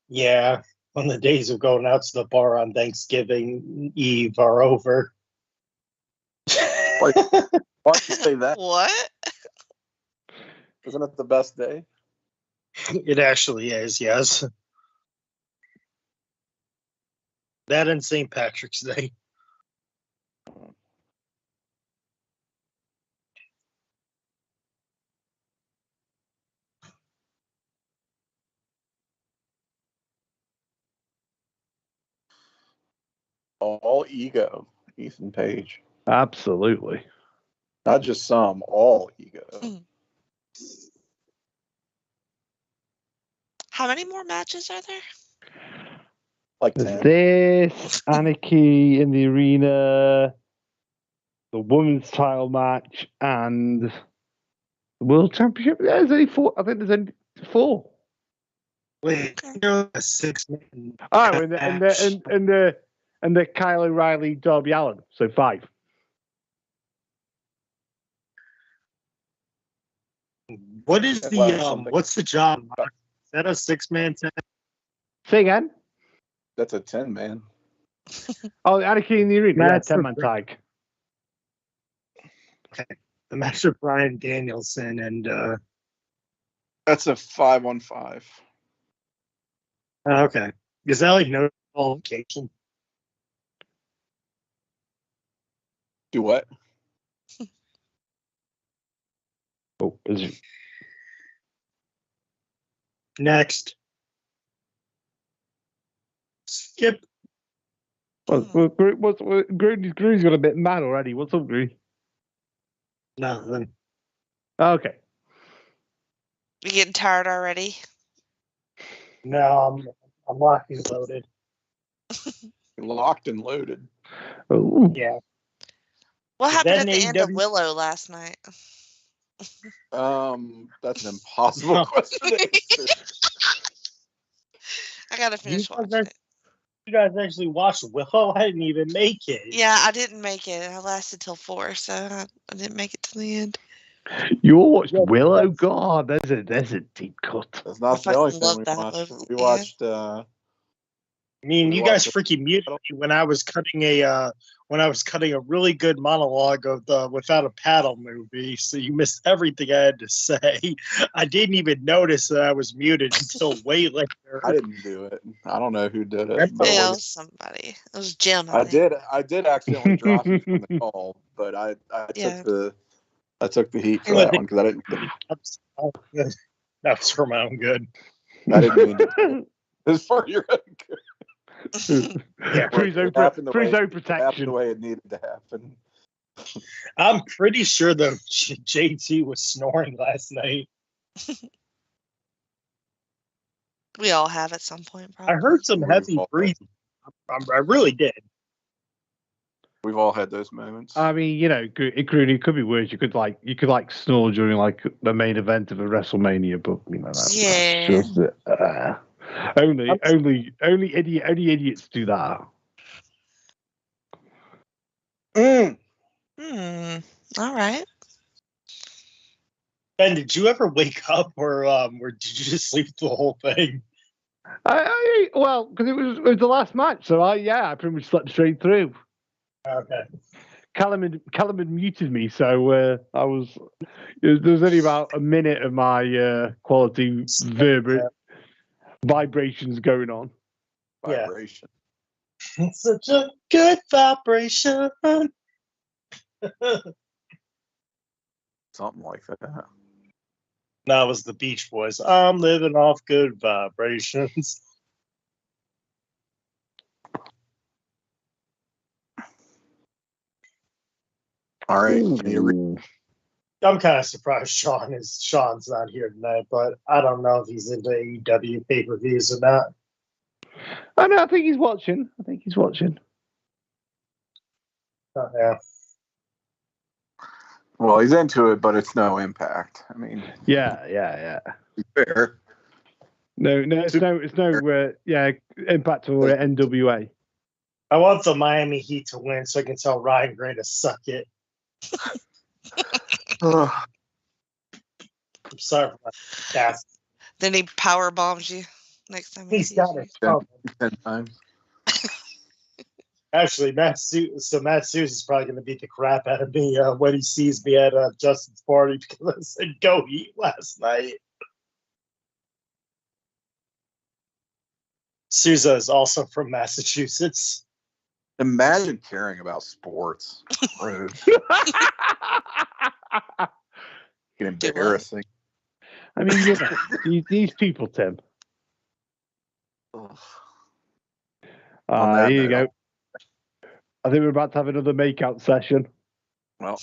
Speaker 2: Yeah, when the days of going out to the bar on Thanksgiving Eve are over.
Speaker 3: Why'd you say that?
Speaker 4: What?
Speaker 3: Isn't it the best day?
Speaker 2: It actually is, yes. That and St. Patrick's Day.
Speaker 3: All ego, Ethan Page.
Speaker 1: Absolutely.
Speaker 3: Not just some, all ego.
Speaker 4: How many more matches are there?
Speaker 3: Like
Speaker 1: There's
Speaker 3: 10.
Speaker 1: this, Anarchy in the Arena, the women's title match, and the World Championship. There's only 4. I think there's only 4.
Speaker 2: Wait, you're a 6-man.
Speaker 1: Oh, and the Kyle O'Reilly, Darby Allin. So 5.
Speaker 2: What is what's the job? Is that a 6-man tag?
Speaker 1: Say again?
Speaker 3: That's a 10-man.
Speaker 1: Oh, Anarchy in the Arena. Yeah, 10-man tag.
Speaker 2: Okay. The match of Bryan Danielson and
Speaker 3: that's a 5-on-5.
Speaker 2: Okay. Is that no qualification?
Speaker 3: Do what?
Speaker 1: Oh, is it?
Speaker 2: Next. Skip.
Speaker 1: Grudy's got a bit mad already. What's up, Grudy?
Speaker 2: Nothing.
Speaker 1: Okay.
Speaker 4: You getting tired already?
Speaker 2: No, I'm locked and loaded.
Speaker 3: Locked and loaded.
Speaker 1: Oh.
Speaker 2: Yeah.
Speaker 4: What happened at the
Speaker 2: AEW?
Speaker 4: end of Willow last night?
Speaker 3: That's an impossible question to answer.
Speaker 4: I gotta finish watching it.
Speaker 2: You guys actually watched Willow? I didn't even make it.
Speaker 4: Yeah, I didn't make it. I lasted till 4, so I didn't make it to the end.
Speaker 1: You all watched Willow? God, there's a deep cut.
Speaker 3: That's not the only thing we watched. We watched.
Speaker 2: I mean, you guys freaking muted me when I was cutting a really good monologue of the Without a Paddle movie, so you missed everything I had to say. I didn't even notice that I was muted until way later.
Speaker 3: I didn't do it. I don't know who did it.
Speaker 4: It was somebody. It was Jim.
Speaker 3: I did accidentally drop you from the call, but I took the heat for that one because I didn't.
Speaker 2: That was for my own good.
Speaker 3: I didn't mean to. It's for your own good.
Speaker 1: Yeah, for his own protection.
Speaker 3: The way it needed to happen.
Speaker 2: I'm pretty sure that JT was snoring last night.
Speaker 4: We all have at some point, probably.
Speaker 2: I heard some heavy breathing. I really did.
Speaker 3: We've all had those moments.
Speaker 1: I mean, it could be worse. You could snore during like the main event of a WrestleMania, but that's just it. Only idiots do that.
Speaker 4: All right.
Speaker 2: Ben, did you ever wake up, or did you just sleep the whole thing?
Speaker 1: Well, because it was the last match, so I pretty much slept straight through.
Speaker 2: Okay.
Speaker 1: Callum had muted me, so I was. There was only about a minute of my quality vibrations going on.
Speaker 3: Vibration.
Speaker 2: It's such a good vibration.
Speaker 3: Something like that.
Speaker 2: That was the Beach Boys. I'm living off good vibrations.
Speaker 3: All right.
Speaker 2: I'm kind of surprised Sean's not here tonight, but I don't know if he's into AEW pay-per-views or not.
Speaker 1: I think he's watching.
Speaker 2: Yeah.
Speaker 3: Well, he's into it, but it's no Impact. I mean,
Speaker 1: yeah.
Speaker 3: Fair.
Speaker 1: No, it's no. Impact or NWA.
Speaker 2: I want the Miami Heat to win so I can tell Ryan Gray to suck it. I'm sorry for that.
Speaker 4: Then he power bombs you next time.
Speaker 2: He's got it.
Speaker 3: 10 times.
Speaker 2: Actually, Matt Sears is probably going to beat the crap out of me when he sees me at Justin's party because I said go eat last night. Sousa is also from Massachusetts.
Speaker 3: Imagine caring about sports. Rude. Embarrassing.
Speaker 1: I mean, these people, Tim. Here you go. I think we're about to have another makeout session.
Speaker 3: Well,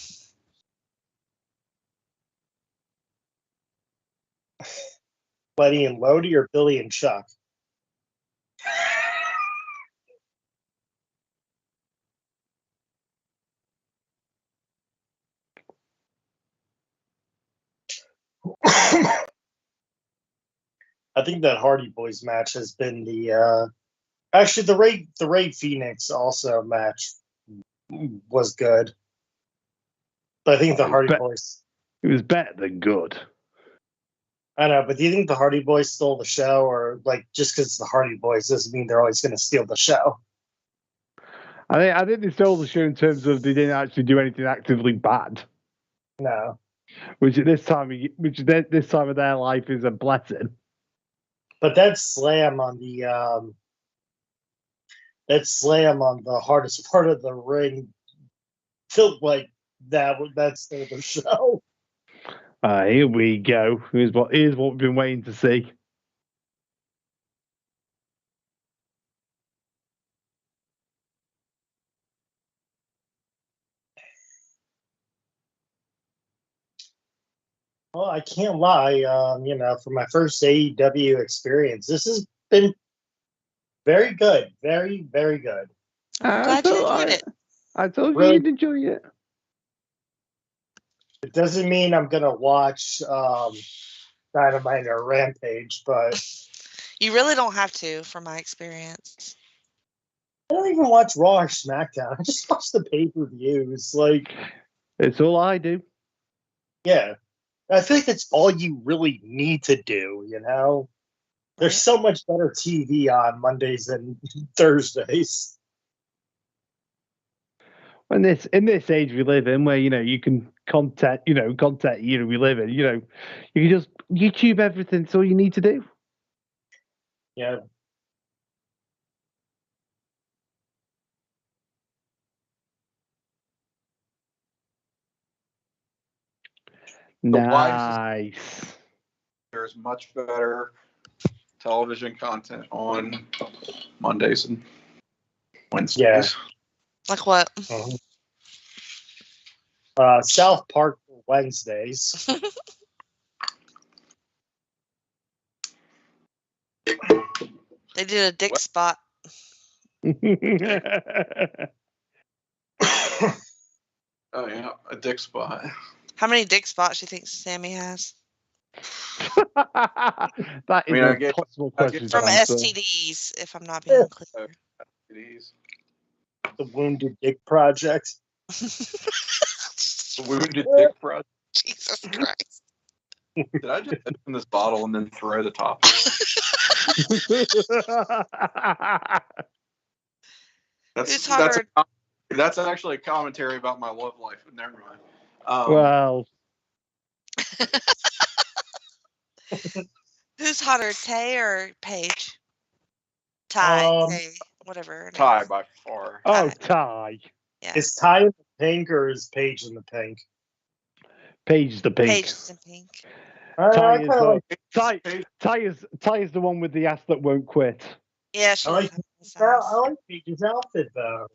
Speaker 2: Buddy and Lodi or Billy and Chuck? I think that Hardy Boys match has been the actually the Ray Phoenix also match was good. But I think the Hardy Boys.
Speaker 1: It was better than good.
Speaker 2: I know, but do you think the Hardy Boys stole the show, or like just because it's the Hardy Boys doesn't mean they're always going to steal the show?
Speaker 1: I think they stole the show in terms of they didn't actually do anything actively bad.
Speaker 2: No.
Speaker 1: Which this time of their life is a blessing.
Speaker 2: But that slam on the hardest part of the ring to like that sort of show.
Speaker 1: Here we go. Here's what we've been waiting to see.
Speaker 2: Well, I can't lie. For my first AEW experience, this has been very good. Very, very good.
Speaker 4: I'm glad you enjoyed it.
Speaker 1: I told you you'd enjoy it.
Speaker 2: It doesn't mean I'm gonna watch Dynamite or Rampage, but
Speaker 4: you really don't have to, from my experience.
Speaker 2: I don't even watch Raw or SmackDown. I just watch the pay-per-views. Like,
Speaker 1: it's all I do.
Speaker 2: Yeah. I think that's all you really need to do, you know? There's so much better TV on Mondays and Thursdays.
Speaker 1: In this age we live in, where you can content we live in, you can just YouTube everything. It's all you need to do.
Speaker 2: Yeah.
Speaker 1: Nice.
Speaker 3: There's much better television content on Mondays and Wednesdays.
Speaker 2: Yeah.
Speaker 4: Like what?
Speaker 2: South Park Wednesdays.
Speaker 4: They did a dick spot.
Speaker 3: Oh yeah, a dick spot.
Speaker 4: How many dick spots do you think Sammy has?
Speaker 1: That is a possible question.
Speaker 4: From STDs, if I'm not being clear.
Speaker 3: STDs.
Speaker 2: The Wounded Dick Project.
Speaker 3: The Wounded Dick Project.
Speaker 4: Jesus Christ.
Speaker 3: Did I just open this bottle and then throw the top? That's actually a commentary about my love life, but never mind.
Speaker 1: Well.
Speaker 4: Who's hotter, Tay or Paige? Ty, Tay, whatever.
Speaker 3: Ty by far.
Speaker 1: Oh, Ty.
Speaker 4: Yeah.
Speaker 2: Is Ty in the pink or is Paige in the pink?
Speaker 1: Paige is the pink.
Speaker 4: Paige is the pink.
Speaker 1: Ty is the one with the ass that won't quit.
Speaker 4: Yeah,
Speaker 2: I like Paige's outfit though.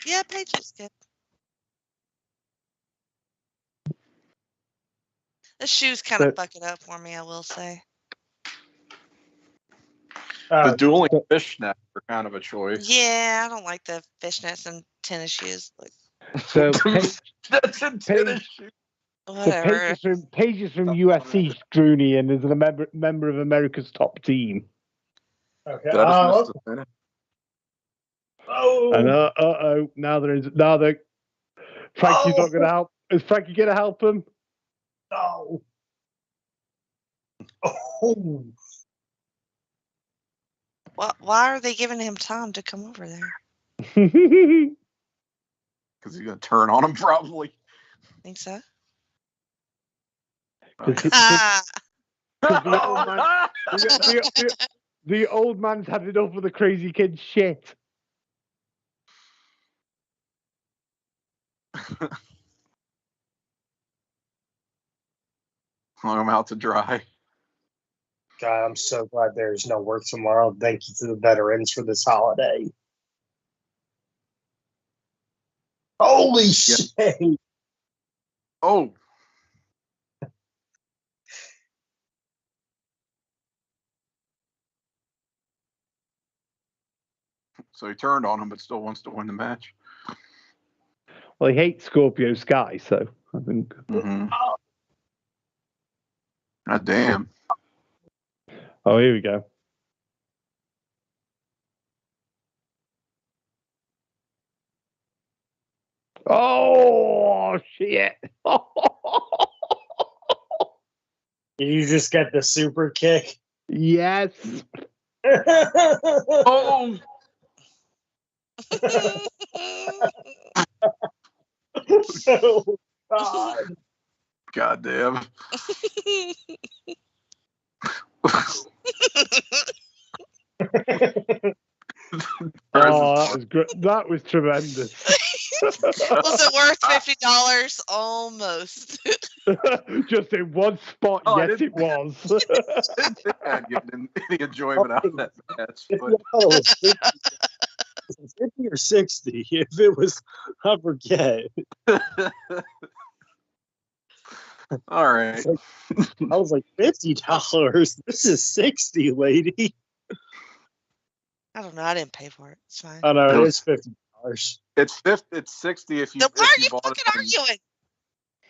Speaker 4: Yeah, Paige is good. The shoes kind of fuck it up for me, I will say.
Speaker 3: The dueling fishnets are kind of a choice.
Speaker 4: Yeah, I don't like the fishnets and tennis shoes.
Speaker 1: So
Speaker 3: that's a tennis shoe.
Speaker 4: Whatever.
Speaker 1: Paige is from USC, Drooney, and is a member of America's top team.
Speaker 2: Okay.
Speaker 3: Did I just miss the finish?
Speaker 2: Oh.
Speaker 1: And now Frankie's not gonna help. Is Frankie gonna help him?
Speaker 2: No. Oh.
Speaker 4: Why are they giving him time to come over there?
Speaker 3: Because he's gonna turn on him, probably.
Speaker 4: Think so?
Speaker 1: The old man's had enough of the crazy kid's shit.
Speaker 3: Hung him out to dry.
Speaker 2: God, I'm so glad there's no work tomorrow. Thank you to the veterans for this holiday. Holy shit!
Speaker 3: Oh. So he turned on him, but still wants to win the match.
Speaker 1: Well, he hates Scorpio Sky, so I think.
Speaker 3: Mm-hmm. God damn.
Speaker 1: Oh, here we go. Oh, shit.
Speaker 2: Did you just get the super kick?
Speaker 1: Yes.
Speaker 3: Oh.
Speaker 2: Oh, God.
Speaker 3: God damn.
Speaker 1: Oh, that was great. That was tremendous.
Speaker 4: Was it worth $50? Almost.
Speaker 1: Just in one spot, yes, it was.
Speaker 3: I didn't think I'd get any enjoyment out of that match.
Speaker 2: If
Speaker 3: But
Speaker 2: you thought it was 50 or 60, if it was, I forget.
Speaker 3: All right.
Speaker 2: I was like, $50. This is 60, lady.
Speaker 4: I don't know. I didn't pay for it. It's fine.
Speaker 2: Oh no, it is $50.
Speaker 3: It's 60 if you.
Speaker 4: Then why
Speaker 3: if
Speaker 4: are you
Speaker 3: bought
Speaker 4: fucking
Speaker 3: it on,
Speaker 4: arguing?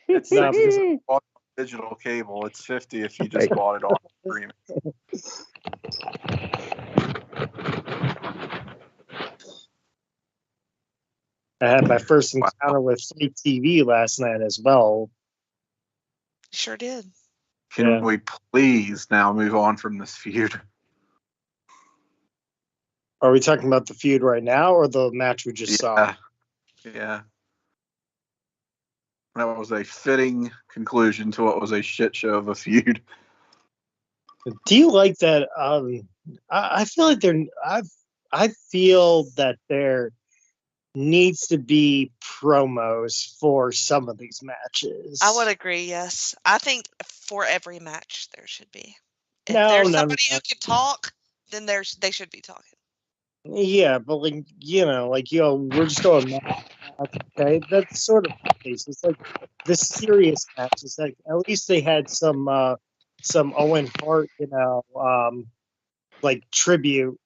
Speaker 3: It's not because I bought it on digital cable. It's 50 if you just bought it on stream.
Speaker 2: I had my first encounter with fake TV last night as well.
Speaker 4: You sure did.
Speaker 3: Can we please now move on from this feud?
Speaker 2: Are we talking about the feud right now or the match we just saw?
Speaker 3: Yeah. That was a fitting conclusion to what was a shit show of a feud.
Speaker 2: Do you like that? I feel like I feel that there needs to be promos for some of these matches.
Speaker 4: I would agree. Yes, I think for every match there should be. If there's somebody who can talk, then they should be talking.
Speaker 2: Yeah, but we're just going. Okay, that's sort of the case. It's like the serious matches. Like at least they had some Owen Hart, like tribute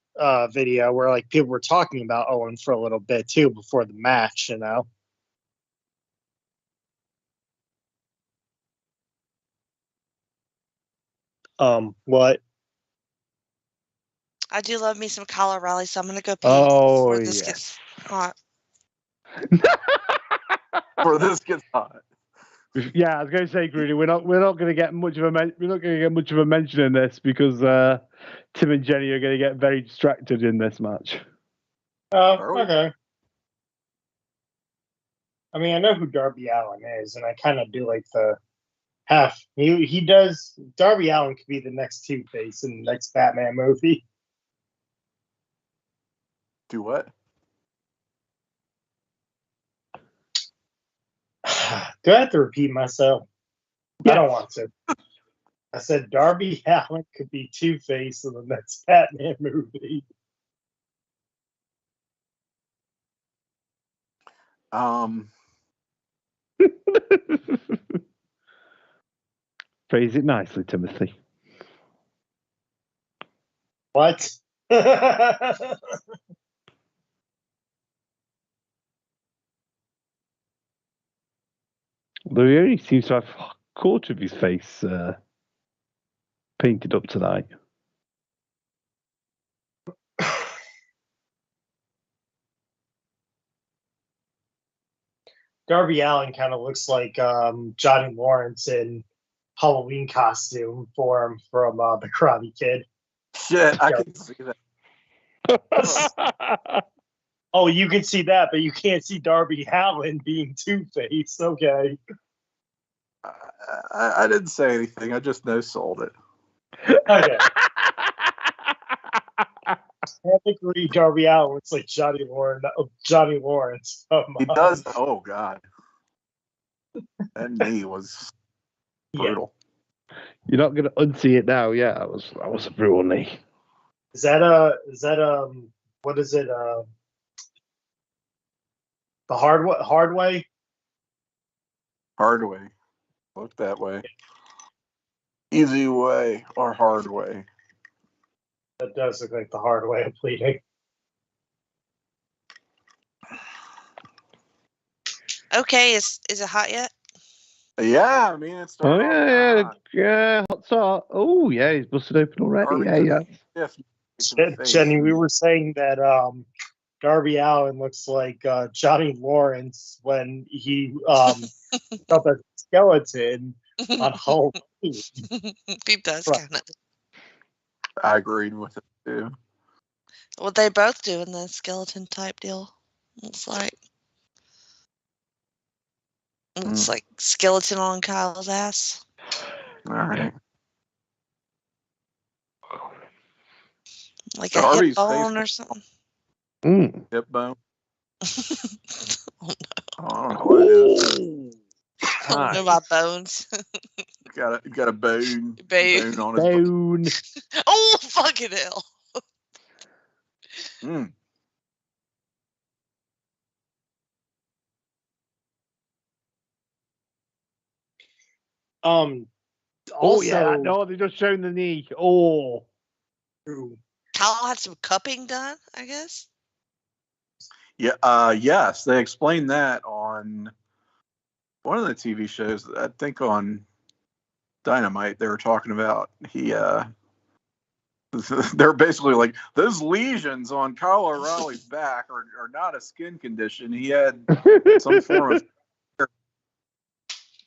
Speaker 2: video where like people were talking about Owen for a little bit too before the match. What?
Speaker 4: I do love me some Kyle O'Reilly, so I'm gonna go pee before this gets hot.
Speaker 3: Before this gets hot.
Speaker 1: Yeah, I was going to say, Grudy, we're not going to get much of a mention in this because Tim and Jenny are going to get very distracted in this match.
Speaker 2: Oh, okay. I mean, I know who Darby Allin is, and I kind of do like the half. He does. Darby Allin could be the next Two-Face in the next Batman movie.
Speaker 3: Do what?
Speaker 2: Do I have to repeat myself?
Speaker 1: Yes.
Speaker 2: I don't want to. I said Darby Allin could be Two-Face in the next Batman movie.
Speaker 1: Phrase it nicely, Timothy.
Speaker 2: What?
Speaker 1: Although he only seems to have a quarter of his face painted up tonight.
Speaker 2: Darby Allin kind of looks like Johnny Lawrence in Halloween costume form from The Karate Kid.
Speaker 3: Shit, I can see
Speaker 2: that. Oh, you can see that, but you can't see Darby Allin being Two-Face. Okay.
Speaker 3: I didn't say anything. I just no-sold it.
Speaker 2: Okay. I agree. Darby Allin looks like Johnny Lawrence.
Speaker 3: He does. Oh God. That knee was brutal.
Speaker 1: You're not going to unsee it now. Yeah, that was a brutal knee.
Speaker 2: Is that what is it? The hard way?
Speaker 3: Hard way. Look that way. Easy way or hard way.
Speaker 2: That does look like the hard way of bleeding.
Speaker 4: Okay, is it hot yet?
Speaker 3: Yeah, I mean it's.
Speaker 1: Yeah, hot start. Oh yeah, he's busted open already. Yeah.
Speaker 2: Jenny, we were saying that Darby Allin looks like Johnny Lawrence when he felt a skeleton on Halloween.
Speaker 4: He does kind of.
Speaker 3: I agreed with it too.
Speaker 4: Well, they both do in the skeleton type deal. It's like skeleton on Kyle's ass.
Speaker 3: All right.
Speaker 4: Like Darby's a hip bone or something.
Speaker 3: Hip bone. I don't know what it is.
Speaker 4: I don't know my bones.
Speaker 3: Got a bone.
Speaker 4: Bone
Speaker 3: on his
Speaker 1: bone.
Speaker 4: Oh, fucking hell.
Speaker 1: Also, no, they just shown the knee. Oh.
Speaker 4: Kyle had some cupping done, I guess.
Speaker 3: Yeah. Yes, they explained that on one of the TV shows. I think on Dynamite, they were talking about they're basically like, those lesions on Kyle O'Reilly's back are not a skin condition. He had some form of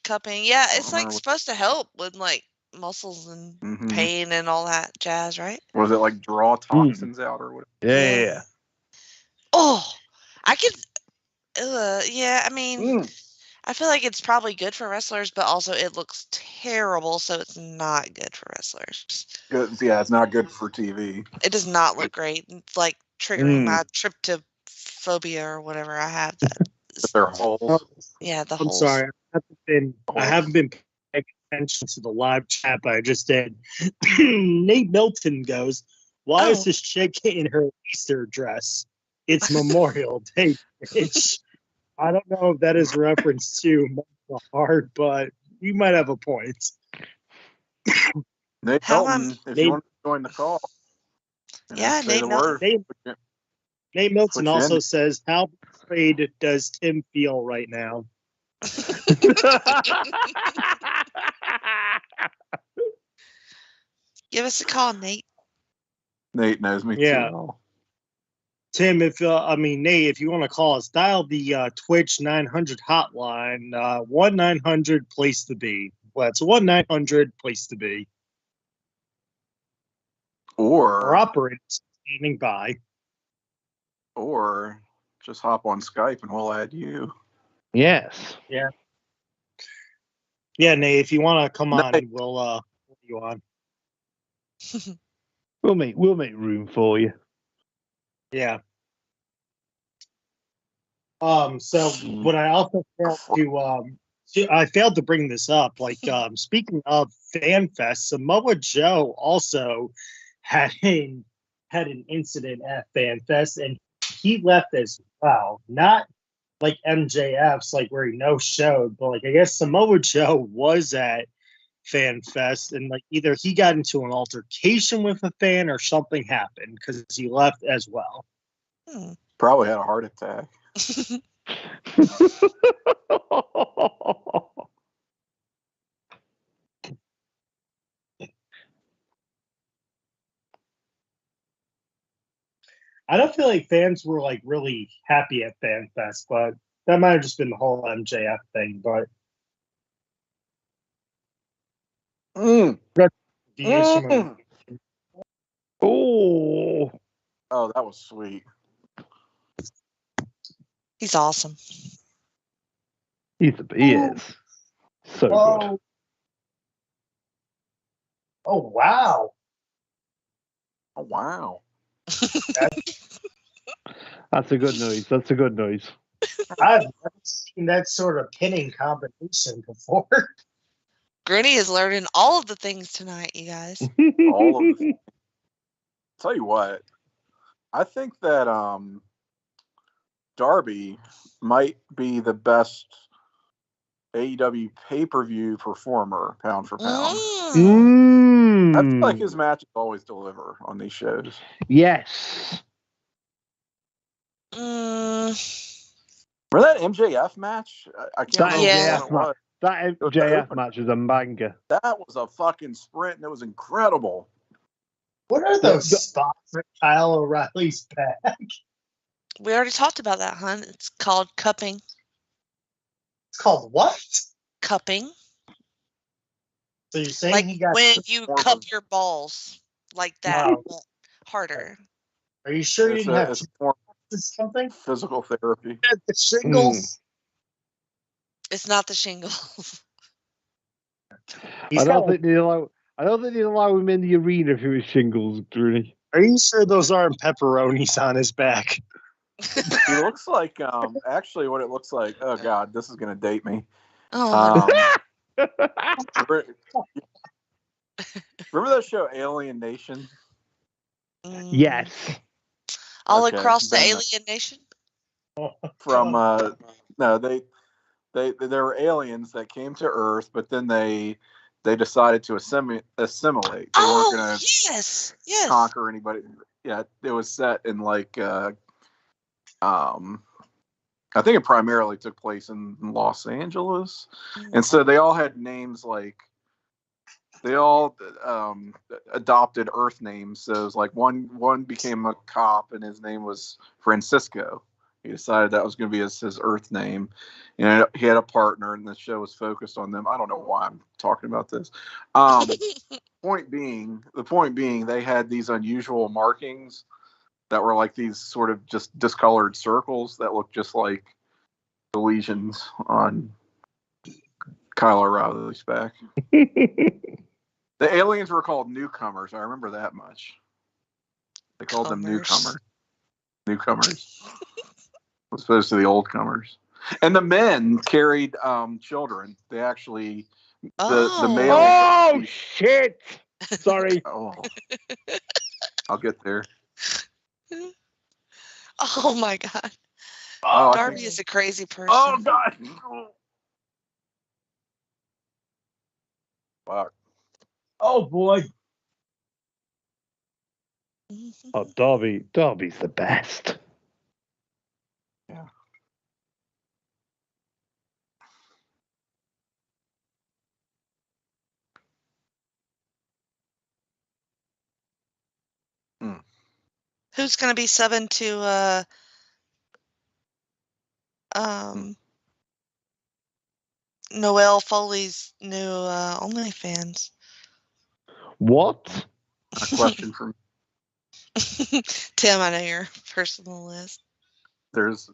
Speaker 4: cupping. Yeah, it's like supposed to help with like muscles and pain and all that jazz, right?
Speaker 3: Was it like draw toxins out or whatever?
Speaker 1: Yeah.
Speaker 4: Oh, I could. Yeah, I mean, I feel like it's probably good for wrestlers, but also it looks terrible, so it's not good for wrestlers.
Speaker 3: Yeah, it's not good for TV.
Speaker 4: It does not look great. It's like triggering my tryptophobia or whatever I have.
Speaker 3: Their holes.
Speaker 4: Yeah, the
Speaker 2: holes.
Speaker 4: I'm
Speaker 2: sorry. I haven't been paying attention to the live chat, but I just did. Nate Milton goes, why is this chick in her Easter dress? It's Memorial Day, bitch. I don't know if that is a reference to Michael Hart, but you might have a point.
Speaker 3: Nate Milton, if you want to join the call.
Speaker 4: Yeah, Nate Milton.
Speaker 2: Nate Milton also says, how afraid does Tim feel right now?
Speaker 4: Give us a call, Nate.
Speaker 3: Nate knows me too well.
Speaker 2: Tim, Nate, if you want to call us, dial the Twitch 900 hotline, 1-900 place to be. Well, it's 1-900 place to be.
Speaker 3: Or
Speaker 2: our operators standing by.
Speaker 3: Or just hop on Skype and we'll add you.
Speaker 1: Yes.
Speaker 2: Yeah. Yeah, Nate, if you want to come on, we'll put you on.
Speaker 1: We'll make room for you.
Speaker 2: Yeah. So what I also failed I failed to bring this up. Like, speaking of FanFest, Samoa Joe also had an incident at FanFest, and he left as well. Not like MJF's, like where he no-showed, but like I guess Samoa Joe was at FanFest, and like either he got into an altercation with a fan or something happened because he left as well.
Speaker 3: Probably had a heart attack.
Speaker 2: I don't feel like fans were like really happy at FanFest, but that might have just been the whole MJF thing. But
Speaker 1: oh,
Speaker 3: that was sweet.
Speaker 4: He's awesome.
Speaker 1: He is so good.
Speaker 2: Oh wow!
Speaker 3: Oh wow!
Speaker 1: That's a good noise. That's a good noise.
Speaker 2: I've never seen that sort of pinning combination before.
Speaker 4: Grinny is learning all of the things tonight, you guys.
Speaker 3: All of them. Tell you what, I think that Darby might be the best AEW pay-per-view performer, pound for pound. I feel like his matches always deliver on these shows.
Speaker 1: Yes.
Speaker 3: Remember that MJF match? I can't remember what it was.
Speaker 1: That MJF match was a banger.
Speaker 3: That was a fucking sprint, and it was incredible.
Speaker 2: What are those spots at Kyle O'Reilly's back?
Speaker 4: We already talked about that, hon. It's called cupping.
Speaker 2: It's called what?
Speaker 4: Cupping.
Speaker 2: So you're saying
Speaker 4: like
Speaker 2: he got
Speaker 4: when you cup your balls like that, but harder.
Speaker 2: Are you sure you didn't have something?
Speaker 3: Physical therapy.
Speaker 2: The shingles.
Speaker 4: It's not the shingles.
Speaker 1: I don't think they allow him in the arena if it was shingles, Rooney.
Speaker 2: Are you sure those aren't pepperonis on his back?
Speaker 3: He looks like actually what it looks like. Oh God, this is gonna date me.
Speaker 4: Oh.
Speaker 3: Remember that show Alien Nation?
Speaker 1: Yes.
Speaker 4: All across the alien nation?
Speaker 3: From no, they there were aliens that came to Earth, but then they decided to assimilate. They weren't going
Speaker 4: to
Speaker 3: conquer anybody. Yeah, it was set in like I think it primarily took place in Los Angeles, and so they all had names like they all adopted Earth names. So it was like one became a cop, and his name was Francisco. He decided that was going to be his Earth name. And he had a partner, and the show was focused on them. I don't know why I'm talking about this. The point being, they had these unusual markings that were like these sort of just discolored circles that looked just like the lesions on Kyle O'Reilly's back. The aliens were called newcomers. I remember that much. They called them newcomers. Newcomers. As opposed to the old comers. And the men carried children. They actually the male.
Speaker 1: Oh shit! Sorry.
Speaker 3: Oh, I'll get there.
Speaker 4: Oh my God. Darby is a crazy person.
Speaker 3: Oh God. Fuck.
Speaker 2: Oh boy.
Speaker 1: Oh, Darby's the best.
Speaker 3: Yeah.
Speaker 4: Who's going to be subbing to Noelle Foley's new OnlyFans?
Speaker 1: What?
Speaker 3: A question from
Speaker 4: Tim, I know your personal list.
Speaker 3: There's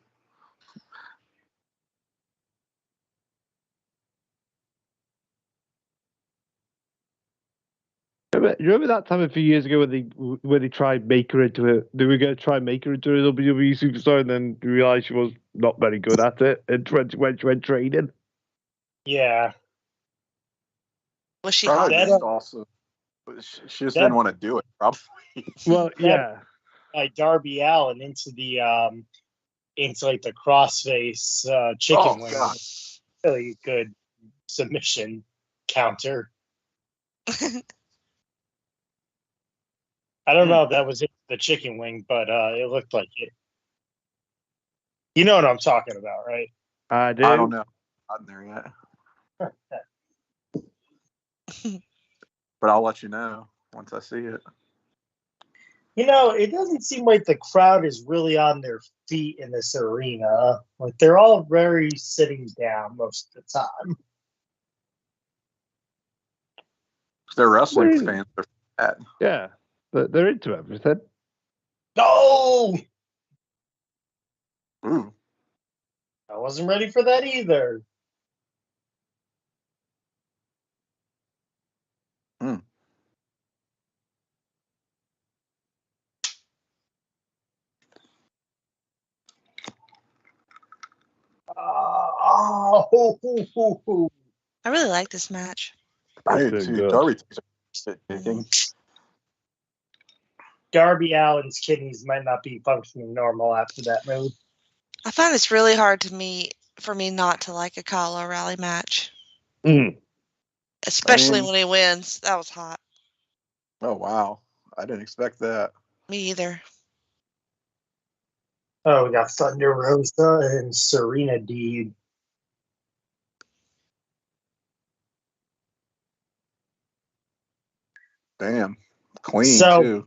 Speaker 1: Remember that time a few years ago when they tried make her into a they were going to try and make her into a WWE superstar, and then realized she was not very good at it and went training.
Speaker 2: Yeah.
Speaker 4: Was she hot?
Speaker 3: Also, she just didn't want to do it. Probably.
Speaker 1: Well, yeah.
Speaker 2: Like Darby Allin into like the crossface chicken wing.
Speaker 3: God.
Speaker 2: Really good submission counter. I don't know if that was the chicken wing, but it looked like it. You know what I'm talking about, right?
Speaker 1: I do.
Speaker 3: I don't know. Not there yet. But I'll let you know once I see it.
Speaker 2: You know, it doesn't seem like the crowd is really on their feet in this arena. Like, they're all very sitting down most of the time.
Speaker 3: They're wrestling fans.
Speaker 1: Yeah. They're into everything.
Speaker 2: No!
Speaker 3: Ooh.
Speaker 2: I wasn't ready for that either.
Speaker 4: I really like this match.
Speaker 3: I do too.
Speaker 2: Darby Allin's kidneys might not be functioning normal after that move.
Speaker 4: I find it's really hard for me not to like a Kyle O'Reilly match. Especially when he wins. That was hot.
Speaker 3: Oh, wow. I didn't expect that.
Speaker 4: Me either.
Speaker 2: Oh, we got Thunder Rosa and Serena Deeb.
Speaker 3: Damn. Clean, too.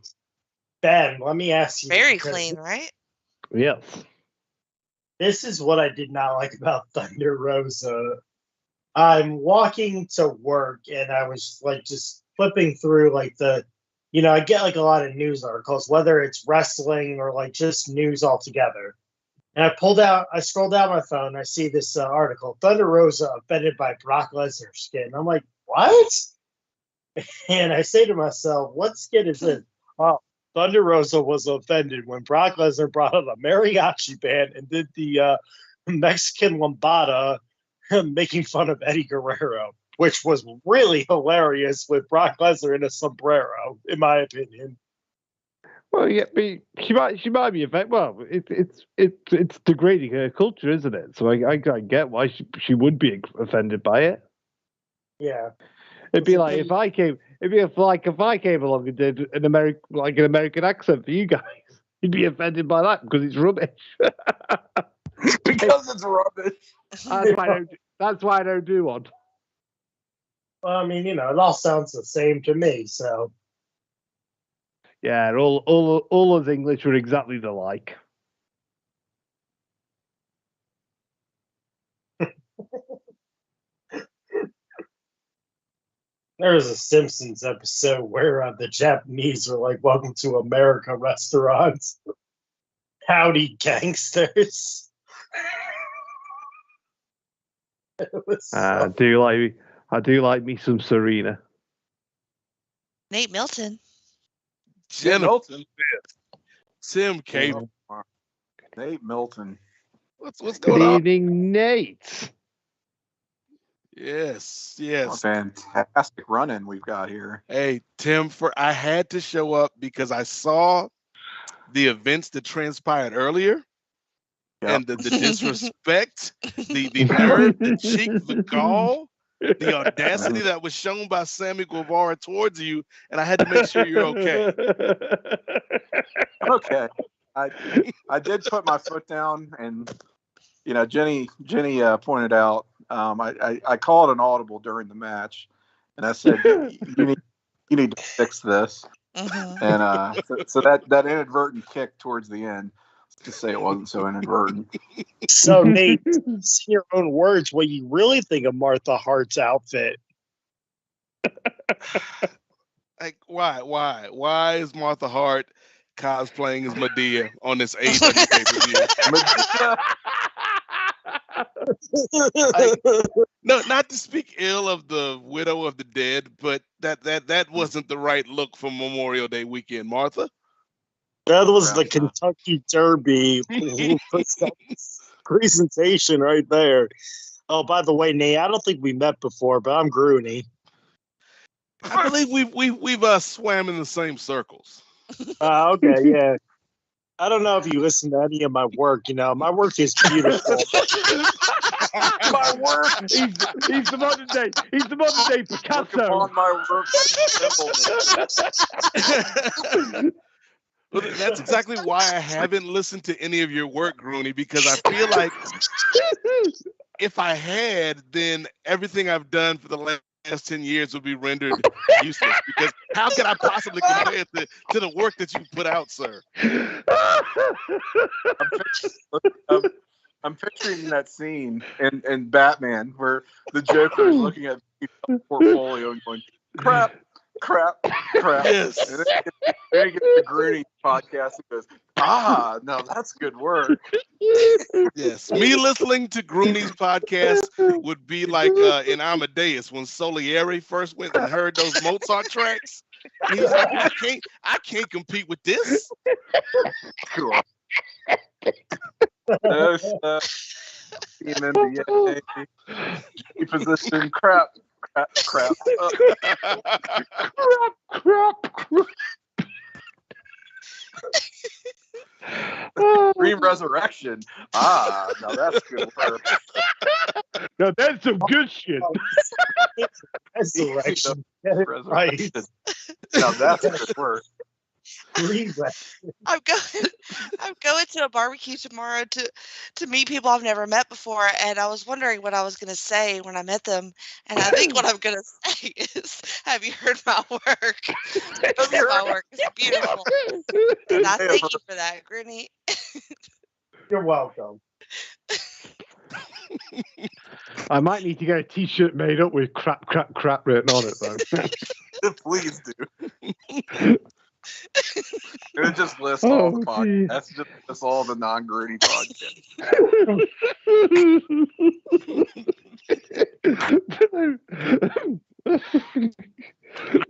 Speaker 2: Ben, let me ask you.
Speaker 4: Very clean, right?
Speaker 1: Yes.
Speaker 2: This is what I did not like about Thunder Rosa. I'm walking to work, and I was like just flipping through like I get like a lot of news articles, whether it's wrestling or like just news altogether. And I scrolled down my phone, I see this article, Thunder Rosa offended by Brock Lesnar's skin. I'm like, what? And I say to myself, what skin is this? Oh, Thunder Rosa was offended when Brock Lesnar brought out a mariachi band and did the Mexican lambada, making fun of Eddie Guerrero, which was really hilarious with Brock Lesnar in a sombrero, in my opinion.
Speaker 1: Well, yeah, but she might be offended. Well, it's degrading her culture, isn't it? So I get why she would be offended by it.
Speaker 2: Yeah,
Speaker 1: it'd be like if I came along and did an American accent for you guys, you'd be offended by that because it's rubbish.
Speaker 3: Because it's rubbish.
Speaker 1: That's why I don't do one.
Speaker 2: Well, I mean, it all sounds the same to me. So.
Speaker 1: Yeah, all us English are exactly the like.
Speaker 2: There was a Simpsons episode where the Japanese were like, "Welcome to America, restaurants. Howdy, gangsters."
Speaker 1: I do like me some Serena.
Speaker 4: Nate Milton.
Speaker 3: Milton.
Speaker 5: Tim Cable.
Speaker 3: Nate Milton.
Speaker 5: What's going on?
Speaker 1: Good evening, Nate.
Speaker 5: Yes.
Speaker 3: A fantastic run-in we've got here.
Speaker 5: Hey, Tim, I had to show up because I saw the events that transpired earlier. Yep. And the disrespect, the nerve, the cheek, the gall, the audacity that was shown by Sammy Guevara towards you, and I had to make sure you're okay.
Speaker 3: Okay. I did put my foot down, and Jenny pointed out I called an audible during the match, and I said you need to fix this. And so that inadvertent kick towards the end. To say it wasn't so inadvertent.
Speaker 2: So, Nate, in your own words, what you really think of Martha Hart's outfit?
Speaker 5: Like, why is Martha Hart cosplaying as Medea on this AEW pay-per-view? No, not to speak ill of the widow of the dead, but that wasn't the right look for Memorial Day weekend, Martha.
Speaker 2: That was the Kentucky Derby presentation right there. Oh, by the way, Nate, I don't think we met before, but I'm Grooney.
Speaker 5: I believe we've swam in the same circles.
Speaker 2: Okay, yeah. I don't know if you listen to any of my work. My work is beautiful.
Speaker 3: My work.
Speaker 1: He's the modern day Picasso.
Speaker 3: On my work.
Speaker 5: Well, that's exactly why I haven't listened to any of your work, Grooney, because I feel like if I had, then everything I've done for the last 10 years would be rendered useless. Because how can I possibly compare it to the work that you put out, sir?
Speaker 3: I'm picturing that scene in Batman where the Joker is looking at the portfolio and going, crap.
Speaker 5: Yes.
Speaker 3: And then he gets the Grooney podcast and goes, no, that's good work.
Speaker 5: Yes. Me listening to Grooney's podcast would be like in Amadeus when Salieri first went and heard those Mozart tracks. He was like, I can't compete with this.
Speaker 3: Cool. No stuff. Team NBA. Position. Crap. Dream Resurrection. Now that's good work.
Speaker 1: Now that's some good shit.
Speaker 2: Resurrection.
Speaker 3: Right. Now that's good work.
Speaker 4: I'm going to a barbecue tomorrow to meet people I've never met before, and I was wondering what I was going to say when I met them, and I think what I'm going to say is, "Have you heard my work? My work is beautiful." And I thank you for that, Grinny.
Speaker 2: You're welcome.
Speaker 1: I might need to get a T-shirt made up with crap written on it, though.
Speaker 3: Please do. It just lists all the podcasts. That's just all the non-Grooney
Speaker 1: podcasts.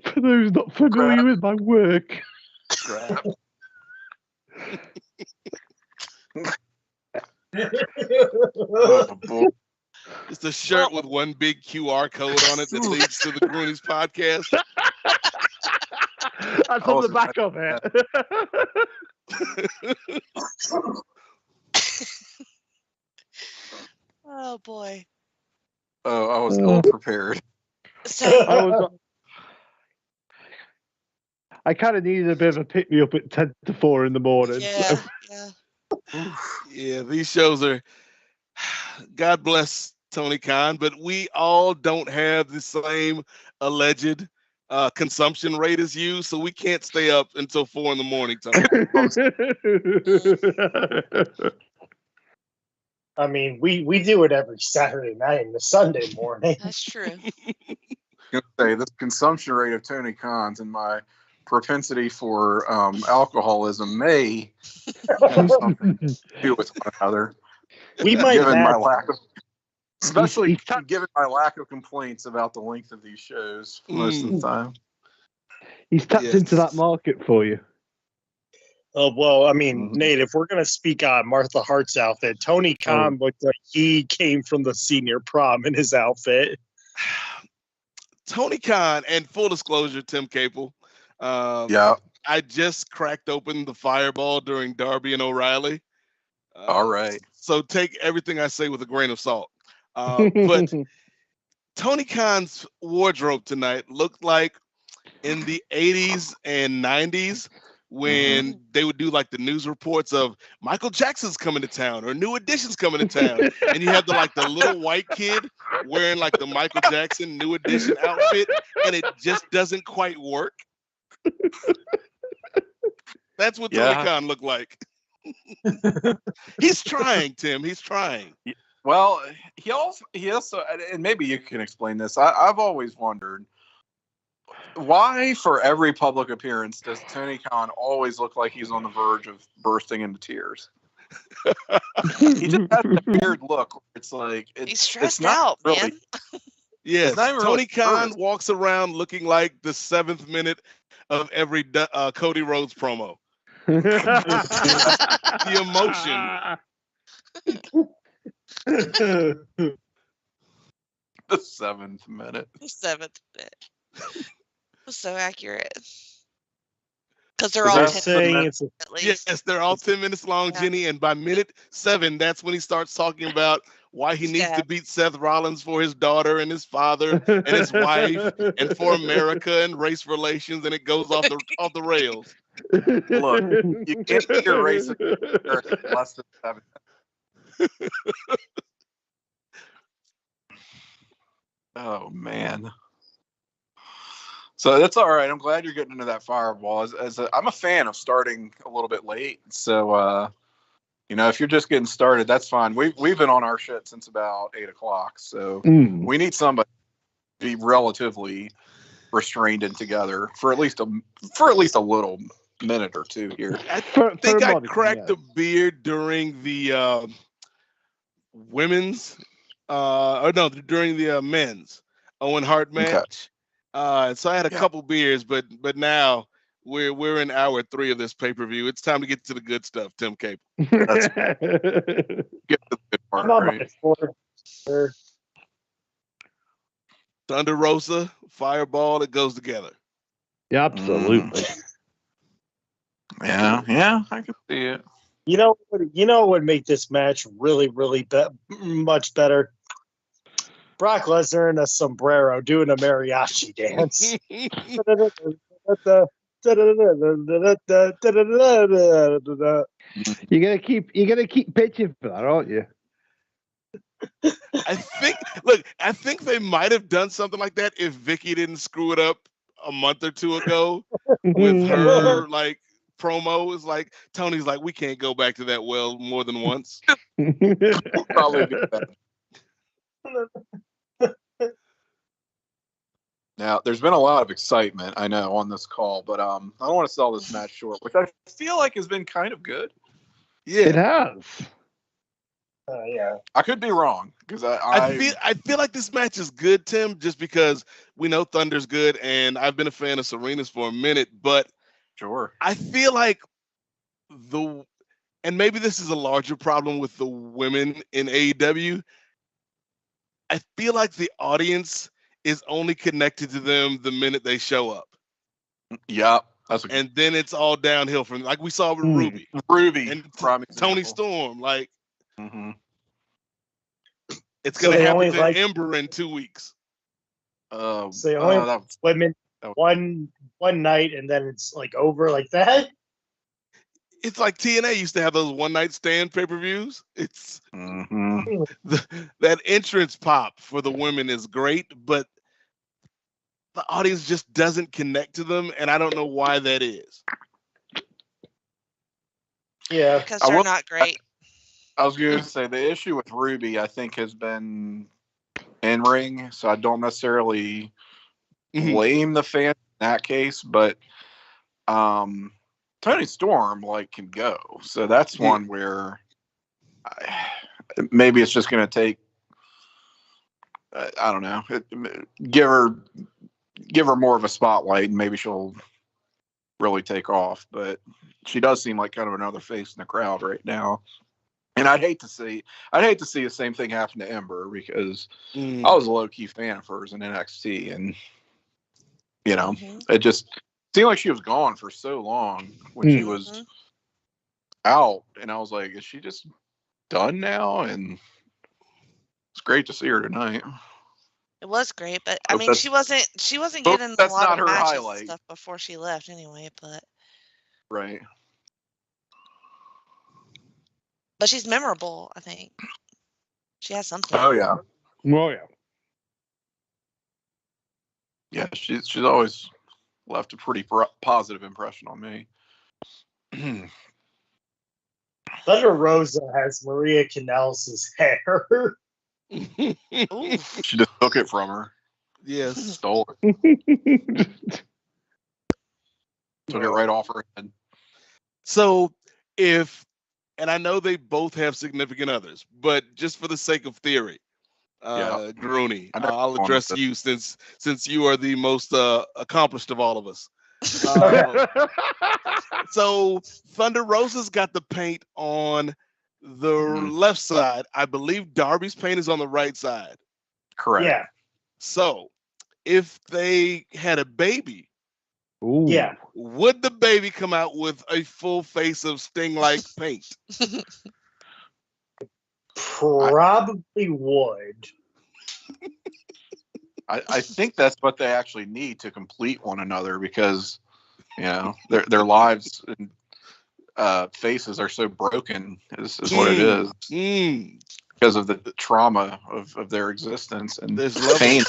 Speaker 1: For those not familiar with my work.
Speaker 3: Crap. Oh, boy.
Speaker 5: It's a shirt with one big QR code on it that leads to the Groonies podcast.
Speaker 1: That's on the back of it.
Speaker 4: Oh boy.
Speaker 3: Oh, I was ill prepared.
Speaker 4: So
Speaker 1: I kind of needed a bit of a pick me up at 10 to 4 in the morning.
Speaker 4: yeah,
Speaker 1: So.
Speaker 4: yeah.
Speaker 5: Yeah, these shows are. God bless Tony Khan, but we all don't have the same alleged consumption rate as you, so we can't stay up until 4 in the morning, Tony.
Speaker 2: I mean, we do it every Saturday night and the Sunday morning.
Speaker 4: That's true.
Speaker 3: I was gonna say this consumption rate of Tony Khan's and my propensity for alcoholism may have something to do with one another.
Speaker 2: We might
Speaker 3: given
Speaker 2: have
Speaker 3: my lack of, especially given my lack of complaints about the length of these shows most of the time.
Speaker 1: He's tapped into that market for you.
Speaker 2: Oh, well, I mean, Nate, if we're going to speak on Martha Hart's outfit, Tony Khan looked like he came from the senior prom in his outfit.
Speaker 5: Tony Khan, and full disclosure, Tim Capel.
Speaker 3: Yeah.
Speaker 5: I just cracked open the Fireball during Darby and O'Reilly.
Speaker 3: All right.
Speaker 5: So take everything I say with a grain of salt. But Tony Khan's wardrobe tonight looked like in the 80s and 90s when they would do like the news reports of Michael Jackson's coming to town or New Edition's coming to town. And you have the little white kid wearing like the Michael Jackson New Edition outfit, and it just doesn't quite work. That's what Tony Khan looked like. He's trying, Tim. He's trying.
Speaker 3: Well, he also, and maybe you can explain this. I've always wondered why, for every public appearance, does Tony Khan always look like he's on the verge of bursting into tears? He just has a weird look. It's like
Speaker 4: he's stressed out, really, man.
Speaker 5: Yes, Tony Khan walks around looking like the 7th minute of every Cody Rhodes promo. The emotion.
Speaker 3: The 7th minute.
Speaker 4: The 7th minute. Was so accurate. Because they're all 10 minutes at least.
Speaker 5: Yes, they're all 10 minutes long, Jenny. And by minute 7, that's when he starts talking about why he needs to beat Seth Rollins for his daughter and his father and his wife and for America and race relations, and it goes off the rails.
Speaker 3: Look, you can't be a race less than 7. Oh man. So that's all right. I'm glad you're getting into that Fireball. I'm a fan of starting a little bit late. So if you're just getting started, that's fine. We've been on our shit since about 8 o'clock. So we need somebody to be relatively restrained and together for at least a little minute or two here.
Speaker 5: I think I cracked a beer during the women's during the men's Owen Hart match. Okay. So I had a couple beers, but now we're in hour 3 of this pay-per-view. It's time to get to the good stuff, Tim Capel.
Speaker 3: That's get to the good part, right?
Speaker 5: Thunder Rosa, Fireball, it goes together.
Speaker 1: Yeah, absolutely.
Speaker 3: Yeah, I can see it.
Speaker 2: You know what would make this match really, really much better? Brock Lesnar in a sombrero doing a mariachi dance.
Speaker 1: You're gonna keep pitching for that, aren't you?
Speaker 5: I think they might have done something like that if Vicky didn't screw it up a month or 2 ago with her promo. Is like Tony's like, we can't go back to that well more than once.
Speaker 3: Probably do that. Now, there's been a lot of excitement, I know, on this call, but I don't want to sell this match short, which I feel like has been kind of good.
Speaker 1: Yeah, it has.
Speaker 2: Yeah,
Speaker 3: I could be wrong because
Speaker 5: I feel like this match is good, Tim, just because we know Thunder's good, and I've been a fan of Serena's for a minute, but
Speaker 3: sure,
Speaker 5: I feel like and maybe this is a larger problem with the women in AEW, I feel like the audience is only connected to them the minute they show up.
Speaker 3: Yeah.
Speaker 5: And then it's all downhill from, like we saw with
Speaker 3: Ruby
Speaker 5: and
Speaker 3: example.
Speaker 5: Tony Storm. Like, it's going to happen to Ember in 2 weeks.
Speaker 2: So they only women one night, and then it's like over like that.
Speaker 5: It's like TNA used to have those one night stand pay-per-views. It's that entrance pop for the women is great, but the audience just doesn't connect to them, and I don't know why that is.
Speaker 2: Yeah,
Speaker 4: because they're not great.
Speaker 3: I was going to say the issue with Ruby, I think, has been in ring, so I don't necessarily blame the fan in that case, but Tony Storm can go, so that's one where maybe it's just going to take. I don't know. Give her more of a spotlight, and maybe she'll really take off. But she does seem like kind of another face in the crowd right now. And I'd hate to see the same thing happen to Ember, because I was a low key fan of hers in NXT, and it just seemed like she was gone for so long when she was out, and I was like, is she just done now? And it's great to see her tonight.
Speaker 4: It was great, but I mean, she wasn't getting a lot of matches and stuff before she left anyway. But
Speaker 3: right.
Speaker 4: But she's memorable, I think. She has something.
Speaker 3: Oh yeah.
Speaker 1: Oh yeah.
Speaker 3: Yeah, she's always left a pretty positive impression on me.
Speaker 2: Thunder Rosa has Maria Kanellis' hair.
Speaker 3: She just took it from her.
Speaker 5: Yes.
Speaker 3: Stole it. Took it right off her head.
Speaker 5: So and I know they both have significant others, but just for the sake of theory, Grooney, I'll address you since you are the most accomplished of all of us. So Thunder Rosa's got the paint on the left side. I believe Darby's paint is on the right side.
Speaker 3: Correct.
Speaker 2: Yeah.
Speaker 5: So if they had a baby, would the baby come out with a full face of Sting-like paint?
Speaker 2: Probably would.
Speaker 3: I think that's what they actually need to complete one another, because their lives and faces are so broken is what it is. Because of the trauma of their existence and pain.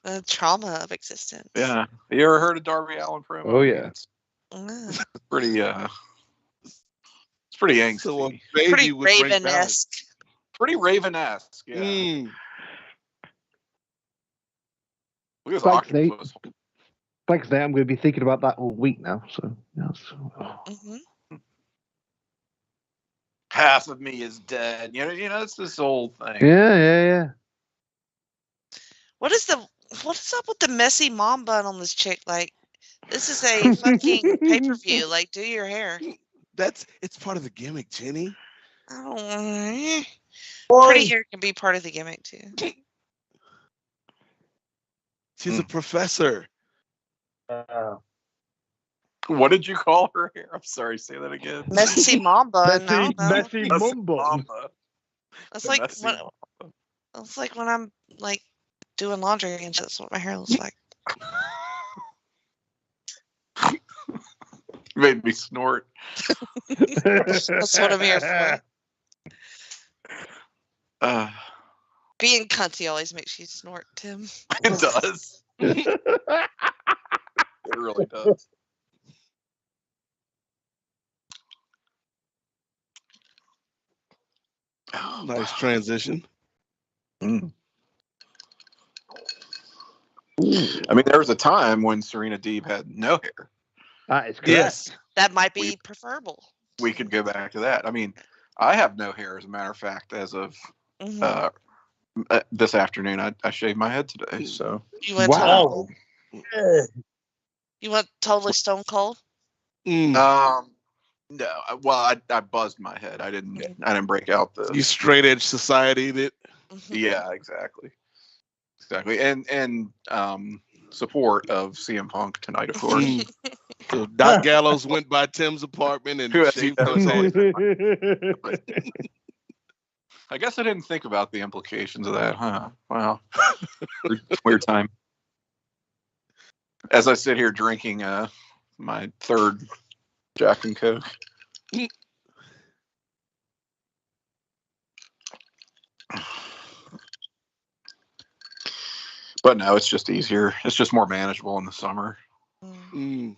Speaker 4: The trauma of existence.
Speaker 3: Yeah. You ever heard of Darby Allin promo?
Speaker 1: Oh yeah.
Speaker 3: It's pretty it's pretty angsty.
Speaker 5: So pretty
Speaker 4: Raven-esque.
Speaker 3: Pretty Raven-esque, yeah. Look at
Speaker 1: Thanks, Nate. Thanks, Nate. I'm going to be thinking about that all week now. So,
Speaker 3: Half of me is dead. It's this old thing.
Speaker 1: Yeah.
Speaker 4: What is up with the messy mom bun on this chick? Like, this is a fucking pay-per-view. Like, do your hair.
Speaker 5: It's part of the gimmick, Jenny.
Speaker 4: Pretty hair can be part of the gimmick too.
Speaker 5: She's a professor.
Speaker 3: What did you call her hair? I'm sorry, say that again.
Speaker 4: Messy mom bun.
Speaker 1: Messy mom bun.
Speaker 4: That's like when I'm like doing laundry and that's what my hair looks like.
Speaker 3: Made me snort.
Speaker 4: That's what I'm here for. Being cunty always makes you snort, Tim.
Speaker 3: It does. It really does.
Speaker 5: Nice transition.
Speaker 3: I mean, there was a time when Serena Deeb had no hair.
Speaker 1: That is correct.
Speaker 5: Yes.
Speaker 4: That might be preferable.
Speaker 3: We could go back to that. I mean, I have no hair, as a matter of fact, as of this afternoon. I shaved my head today. So
Speaker 4: you went you went totally stone cold.
Speaker 3: No, I buzzed my head. I didn't break out the.
Speaker 5: You straight edge society that.
Speaker 3: Yeah, exactly, and support of CM Punk tonight, of course.
Speaker 5: So Doc Gallows went by Tim's apartment and shaved his head.
Speaker 3: I guess I didn't think about the implications of that, huh? Wow, weird time. As I sit here drinking my third Jack and Coke. But no, it's just easier. It's just more manageable in the summer.
Speaker 5: I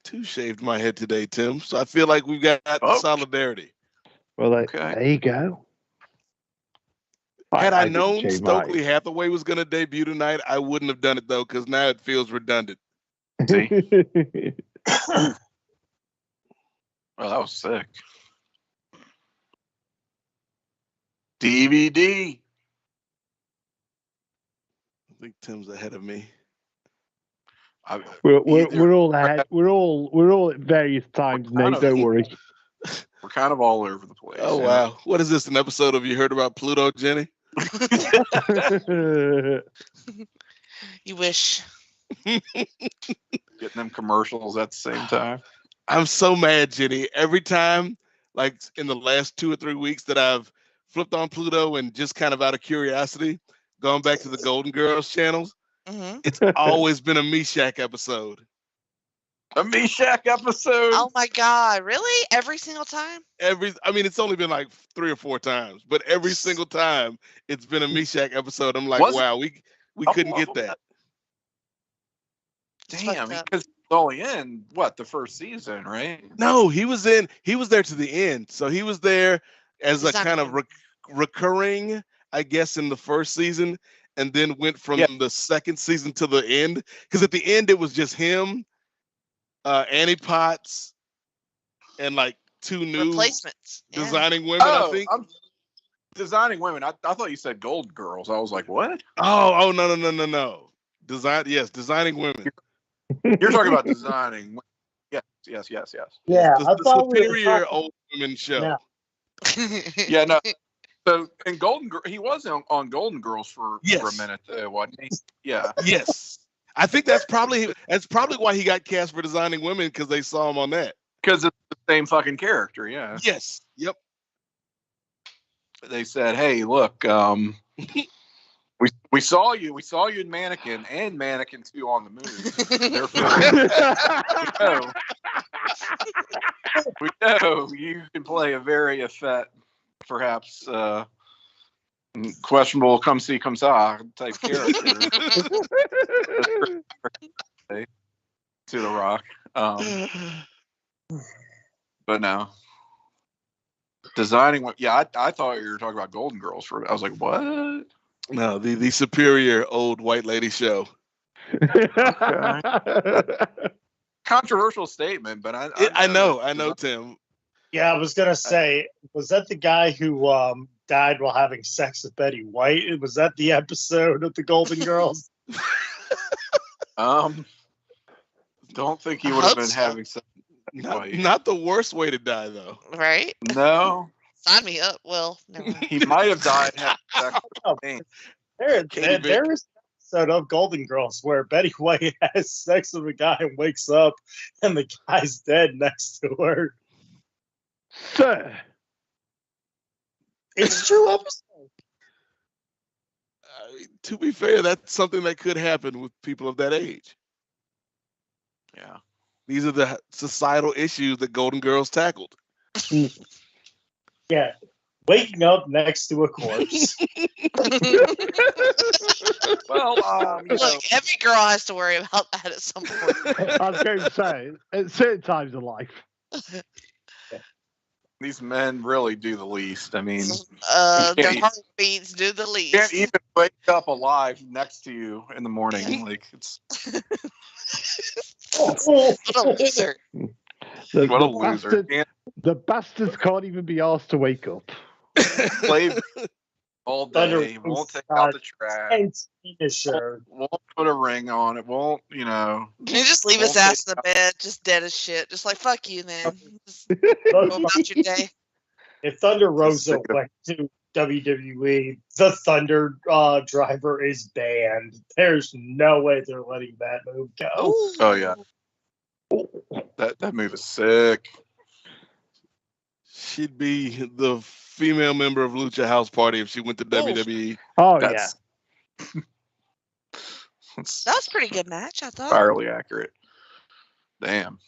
Speaker 5: too shaved my head today, Tim. So I feel like we've got solidarity.
Speaker 1: Well, there you go.
Speaker 5: Had I known Stokely Hathaway was going to debut tonight, I wouldn't have done it, though, because now it feels redundant.
Speaker 3: See? Well, that was sick. DVD.
Speaker 5: I think Tim's ahead of me.
Speaker 1: We're all ahead. We're all at various times, Nate. Don't worry.
Speaker 3: We're kind of all over the place.
Speaker 5: Oh, wow. What is this, an episode of You Heard About Pluto, Jenny?
Speaker 4: You wish.
Speaker 3: Getting them commercials at the same time.
Speaker 5: I'm so mad, Jenny. Every time, like in the last 2 or 3 weeks that I've flipped on Pluto and just kind of out of curiosity, gone back to the Golden Girls channels, it's always been a Meshack episode.
Speaker 3: A Meshack episode?
Speaker 4: Oh my God, really? Every single time?
Speaker 5: It's only been like 3 or 4 times, but every single time it's been a Meshack episode. I'm like, wow, we couldn't get that.
Speaker 3: Damn, because he's only in the first season, right?
Speaker 5: No, he was there to the end. So he was there as a kind of recurring, I guess, in the first season, and then went from the second season to the end. Because at the end it was just him, Annie Potts, and like 2 new
Speaker 4: replacements.
Speaker 5: Designing Women, I think.
Speaker 3: Designing Women. I thought you said Golden Girls. I was like, what?
Speaker 5: Oh, no. Designing Women.
Speaker 3: You're talking about Designing Women. Yes.
Speaker 2: Yeah,
Speaker 5: the superior old women show.
Speaker 3: Yeah, no. So, and he was on Golden Girls for a minute, wasn't he? Yeah.
Speaker 5: Yes. I think that's probably why he got cast for Designing Women, because they saw him on that.
Speaker 3: Because it's the same fucking character, yeah.
Speaker 5: Yes. Yep.
Speaker 3: They said, "Hey, look, we saw you in Mannequin and Mannequin 2 on the move. Therefore, we know you can play a very perhaps questionable come see come saw type character to The Rock." But no. Designing what? Yeah, I thought you were talking about Golden Girls. I was like, what?
Speaker 5: No, the superior old white lady show.
Speaker 3: Controversial statement, but
Speaker 5: I know, Tim.
Speaker 2: Yeah, I was gonna say, was that the guy who died while having sex with Betty White? Was that the episode of the Golden Girls?
Speaker 3: Don't think he would have been having sex.
Speaker 5: Not the worst way to die, though.
Speaker 4: Right?
Speaker 3: No.
Speaker 4: Sign me up. Well, never mind.
Speaker 3: He might have died having sex with me.
Speaker 2: There is an episode of Golden Girls where Betty White has sex with a guy and wakes up and the guy's dead next to her.
Speaker 1: Sir.
Speaker 2: It's true episode.
Speaker 5: To be fair, that's something that could happen with people of that age.
Speaker 3: Yeah.
Speaker 5: These are the societal issues that Golden Girls tackled.
Speaker 2: Yeah. Waking up next to a corpse.
Speaker 3: Well,
Speaker 4: look, every girl has to worry about that at some point.
Speaker 1: I was going to say, at certain times of life.
Speaker 3: These men really do the least. I mean,
Speaker 4: their heartbeats do the least.
Speaker 3: Can't even wake up alive next to you in the morning. Like it's.
Speaker 4: What a loser.
Speaker 3: What a loser.
Speaker 1: The bastards can't even be asked to wake up.
Speaker 3: all day. Won't take out the trash.
Speaker 2: And finisher.
Speaker 3: Won't put a ring on it. Won't, you know.
Speaker 4: Can you just leave his ass in the bed, just dead as shit? Just like, fuck you, man. Just go about your day.
Speaker 2: If Thunder Rosa went to WWE, the Thunder driver is banned. There's no way they're letting that move go.
Speaker 4: Ooh.
Speaker 3: Oh, yeah. That move is sick.
Speaker 5: She'd be the female member of Lucha House Party if she went to WWE.
Speaker 1: Oh,
Speaker 3: That's
Speaker 4: That's a pretty good match, I thought.
Speaker 3: entirely accurate. Damn.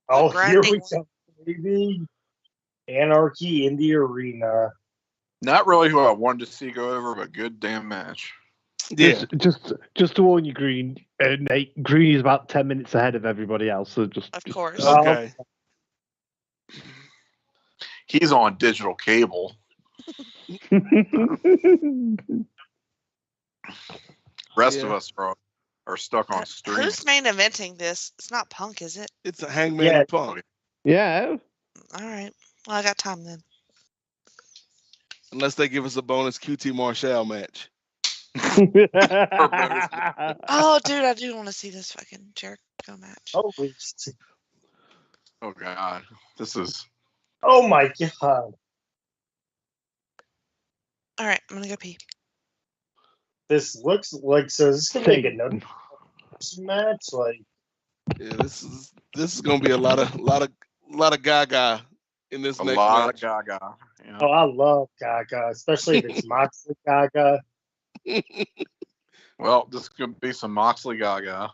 Speaker 2: Oh, here
Speaker 4: grinding
Speaker 2: we go, baby. Anarchy in the arena.
Speaker 3: Not really who I wanted to see go over, but good damn match.
Speaker 5: Yeah.
Speaker 1: Just to warn you, Green. Nate, Green is about 10 minutes ahead of everybody else. So just
Speaker 4: Of course.
Speaker 5: Okay.
Speaker 3: He's on digital cable. Rest of us are stuck on stream.
Speaker 4: Who's main eventing this? It's not Punk, is it?
Speaker 5: It's a Hangman and Punk.
Speaker 1: Yeah.
Speaker 4: All right. Well, I got time then.
Speaker 5: Unless they give us a bonus QT Marshall match.
Speaker 4: Oh, dude, I do want to see this fucking Jericho match.
Speaker 2: Oh
Speaker 3: God. This is...
Speaker 2: Oh my God.
Speaker 4: All right, I'm gonna go pee.
Speaker 2: This looks like this is gonna be another match. Like,
Speaker 5: yeah, this is gonna be a lot of Gaga in this next
Speaker 3: lot
Speaker 5: match.
Speaker 3: of Gaga. Yeah.
Speaker 2: oh, I love Gaga, especially if it's Moxley Gaga.
Speaker 3: Well, this could be some Moxley Gaga.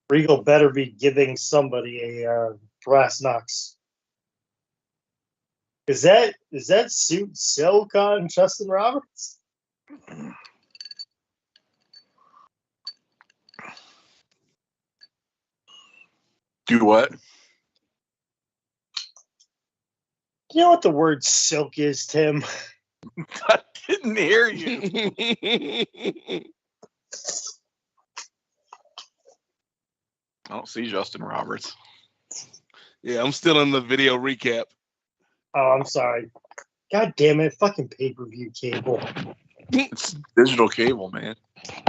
Speaker 2: Regal better be giving somebody a brass knucks. Is that suit silk on Justin Roberts?
Speaker 3: Do what?
Speaker 2: You know what the word silk is, Tim?
Speaker 3: I didn't hear you. I don't see Justin Roberts.
Speaker 5: Yeah, I'm still in the video recap.
Speaker 2: Oh, I'm sorry. God damn it. Fucking pay-per-view cable.
Speaker 3: It's digital cable, man.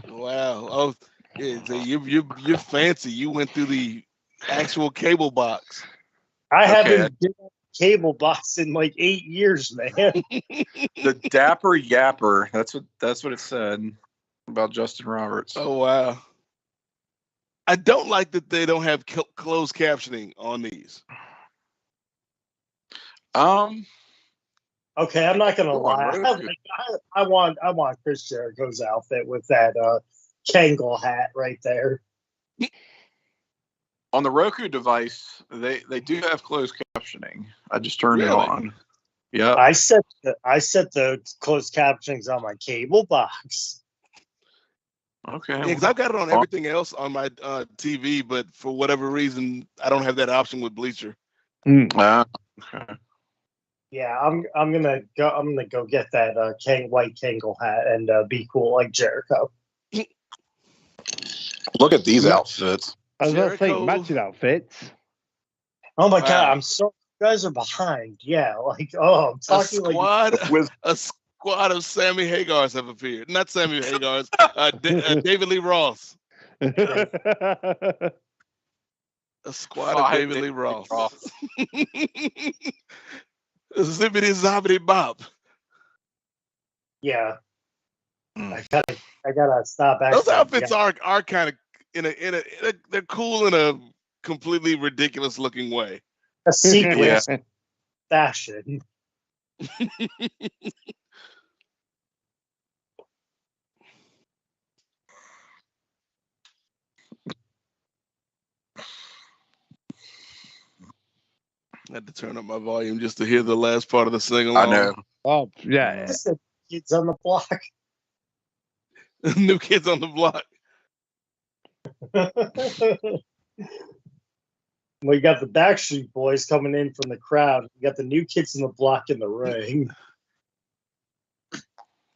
Speaker 5: Wow. Oh, yeah, so you're fancy. You went through the actual cable box.
Speaker 2: I haven't been on a cable box in like 8 years, man.
Speaker 3: The Dapper Yapper. That's what it said about Justin Roberts.
Speaker 5: Oh wow. I don't like that they don't have closed captioning on these.
Speaker 2: Okay, I'm not gonna lie. I want Chris Jericho's outfit with that Kangol hat right there.
Speaker 3: On the Roku device, they do have closed captioning. I just turned it on. Yeah.
Speaker 2: I set the closed captionings on my cable box.
Speaker 3: Okay.
Speaker 5: Yeah, because I've got it on everything else on my TV, but for whatever reason, I don't have that option with Bleacher.
Speaker 3: Okay.
Speaker 2: Yeah, I'm gonna go get that white Kangol hat and be cool like Jericho.
Speaker 3: Look at these outfits.
Speaker 1: I was going to say, matching outfits.
Speaker 2: Oh my God, I'm sorry. You guys are behind. Yeah, like, oh, I'm talking
Speaker 5: a squad of Sammy Hagars have appeared. Not Sammy Hagars, David Lee Ross. A squad of David Lee Ross. Zippity zobbity bop.
Speaker 2: Yeah. I gotta stop.
Speaker 5: Those outfits are kind of in a they're cool in a completely ridiculous looking way.
Speaker 2: A sequence fashion.
Speaker 5: I had to turn up my volume just to hear the last part of the sing along.
Speaker 3: I know.
Speaker 1: Oh yeah.
Speaker 2: Kids on the block.
Speaker 5: New Kids on the Block.
Speaker 2: We got the Backstreet Boys coming in from the crowd. We got the New Kids on the Block in the ring.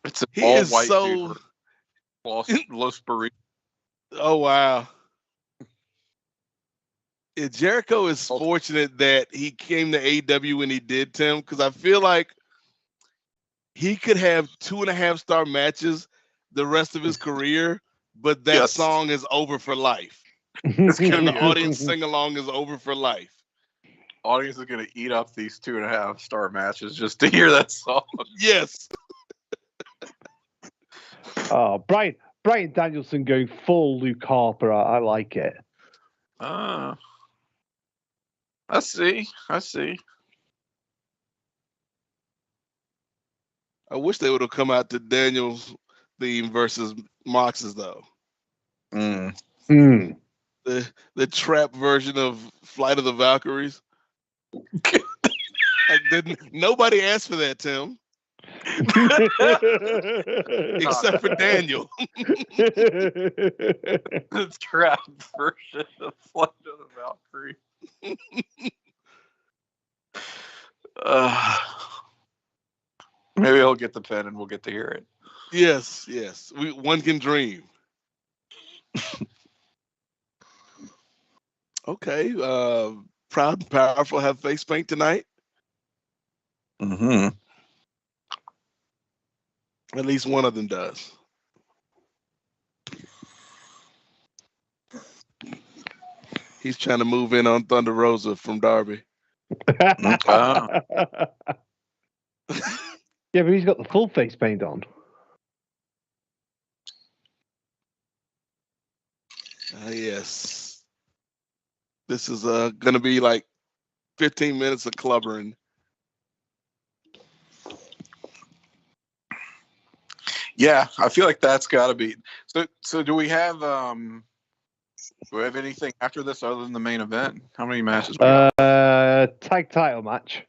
Speaker 3: It's an all-white dude. Los Burritos.
Speaker 5: Oh wow. Jericho is fortunate that he came to AEW when he did, Tim, because I feel like he could have 2.5-star matches the rest of his career, but that song is over for life. The audience sing-along is over for life.
Speaker 3: Audience is going to eat up these 2.5-star matches just to hear that song.
Speaker 5: Yes.
Speaker 1: Oh, Brian Danielson going full Luke Harper. I like it.
Speaker 3: I see.
Speaker 5: I wish they would have come out to Daniel's theme versus Mox's though. The trap version of Flight of the Valkyries. Nobody asked for that, Tim. Except for Daniel.
Speaker 3: The trap version of Flight of the Valkyrie. Maybe he'll get the pen and we'll get to hear it.
Speaker 5: Yes. One can dream. Okay. Proud and Powerful have face paint tonight.
Speaker 3: Mm-hmm.
Speaker 5: At least one of them does. He's trying to move in on Thunder Rosa from Darby.
Speaker 1: Yeah, but he's got the full face paint on.
Speaker 5: Yes. This is going to be like 15 minutes of clubbering.
Speaker 3: Yeah, I feel like that's got to be. So do we have anything after this other than the main event? How many matches?
Speaker 1: Tag title match.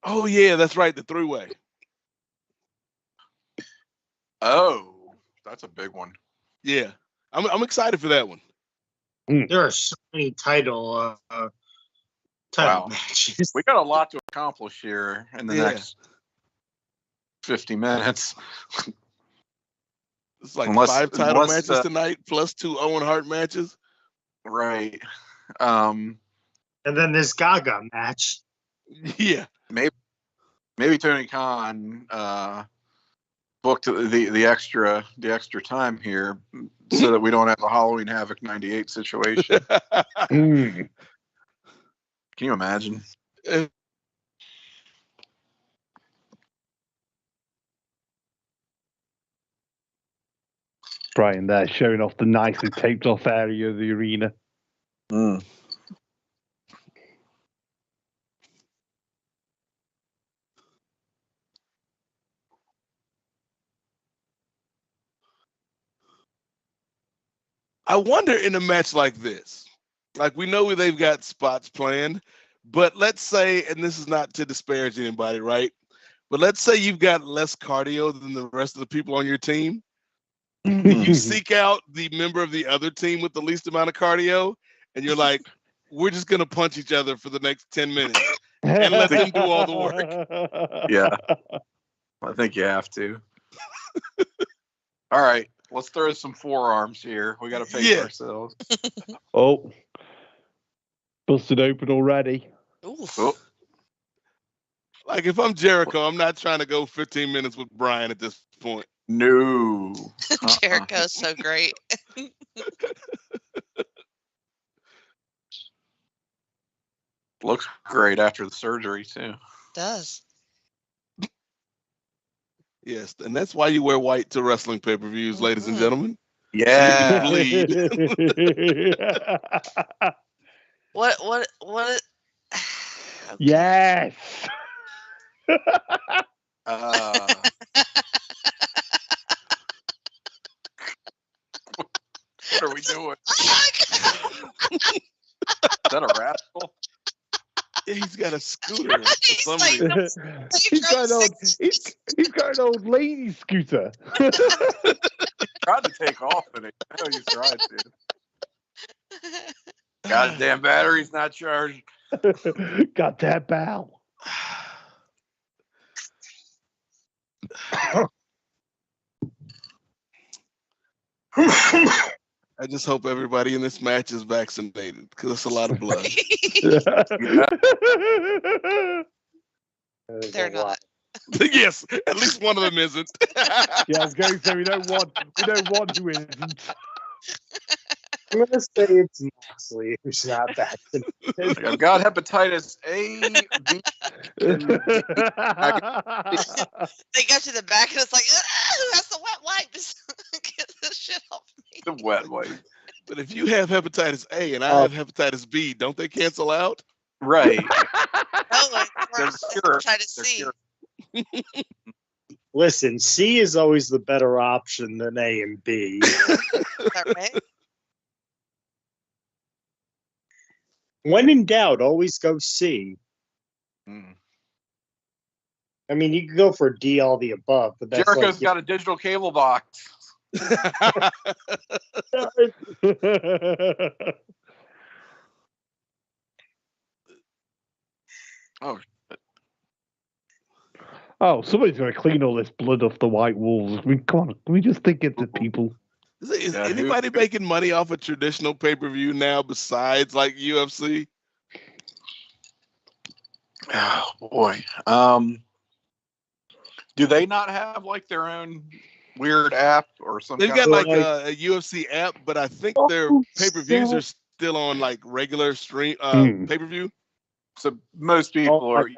Speaker 5: Oh yeah, that's right, the 3-way.
Speaker 3: Oh, that's a big one.
Speaker 5: Yeah, I'm excited for that one.
Speaker 2: There are so many title matches.
Speaker 3: We got a lot to accomplish here in the next 50 minutes.
Speaker 5: It's like 5 title matches tonight, plus 2 Owen Hart matches.
Speaker 3: Right.
Speaker 2: And then this Gaga match.
Speaker 5: Yeah.
Speaker 3: Maybe Tony Khan booked the extra time here so that we don't have a Halloween Havoc 98 situation. Can you imagine?
Speaker 1: Brian there showing off the nicely taped off area of the arena.
Speaker 5: I wonder in a match like this, like we know they've got spots planned, but let's say, and this is not to disparage anybody, right? But let's say you've got less cardio than the rest of the people on your team. You seek out the member of the other team with the least amount of cardio, and you're like, we're just going to punch each other for the next 10 minutes and let them do all the work.
Speaker 3: Yeah. I think you have to. All right. Let's throw some forearms here. We got to pace ourselves.
Speaker 1: Oh. Busted open already.
Speaker 3: Oh.
Speaker 5: Like, if I'm Jericho, I'm not trying to go 15 minutes with Brian at this point.
Speaker 3: No.
Speaker 4: Jericho's so great.
Speaker 3: Looks great after the surgery, too.
Speaker 4: Does.
Speaker 5: Yes, and that's why you wear white to wrestling pay-per-views, ladies and gentlemen.
Speaker 3: Yeah.
Speaker 5: So you can bleed.
Speaker 4: What? Okay.
Speaker 1: Yes.
Speaker 3: What are we doing? Is that a rascal?
Speaker 5: Yeah, he's got a scooter.
Speaker 4: He's
Speaker 1: got an old lady scooter.
Speaker 3: He tried to take off in it. I know you tried to. Goddamn battery's not charged.
Speaker 1: Goddamn bow.
Speaker 5: I just hope everybody in this match is vaccinated because it's a lot of blood.
Speaker 4: They're not.
Speaker 5: Yes, at least one of them isn't.
Speaker 1: Yeah, I was going to say we know one who isn't.
Speaker 2: I'm going to say it's Moxley who's not vaccinated.
Speaker 3: Like, I've got hepatitis A, B, and D.
Speaker 4: They go to the back and it's like, who has the wet wipes? Get this shit off me.
Speaker 3: The wet wipe.
Speaker 5: But if you have hepatitis A and I have hepatitis B, don't they cancel out?
Speaker 3: Right.
Speaker 4: No, we're trying to see.
Speaker 2: Listen, C is always the better option than A and B.
Speaker 4: Is that right?
Speaker 2: When in doubt, always go C.
Speaker 3: Mm.
Speaker 2: I mean, you can go for D, all the above, but that's
Speaker 3: Jericho's got a digital cable box. Oh.
Speaker 1: Oh, somebody's going to clean all this blood off the White Wolves. I mean, come on, can we just think of the people?
Speaker 5: Is anybody making money off a traditional pay-per-view now besides like UFC?
Speaker 3: Oh boy. Do they not have like their own weird app or something?
Speaker 5: They've got like a UFC app, but I think their pay-per-views are still on like regular stream pay-per-view.
Speaker 3: So most people are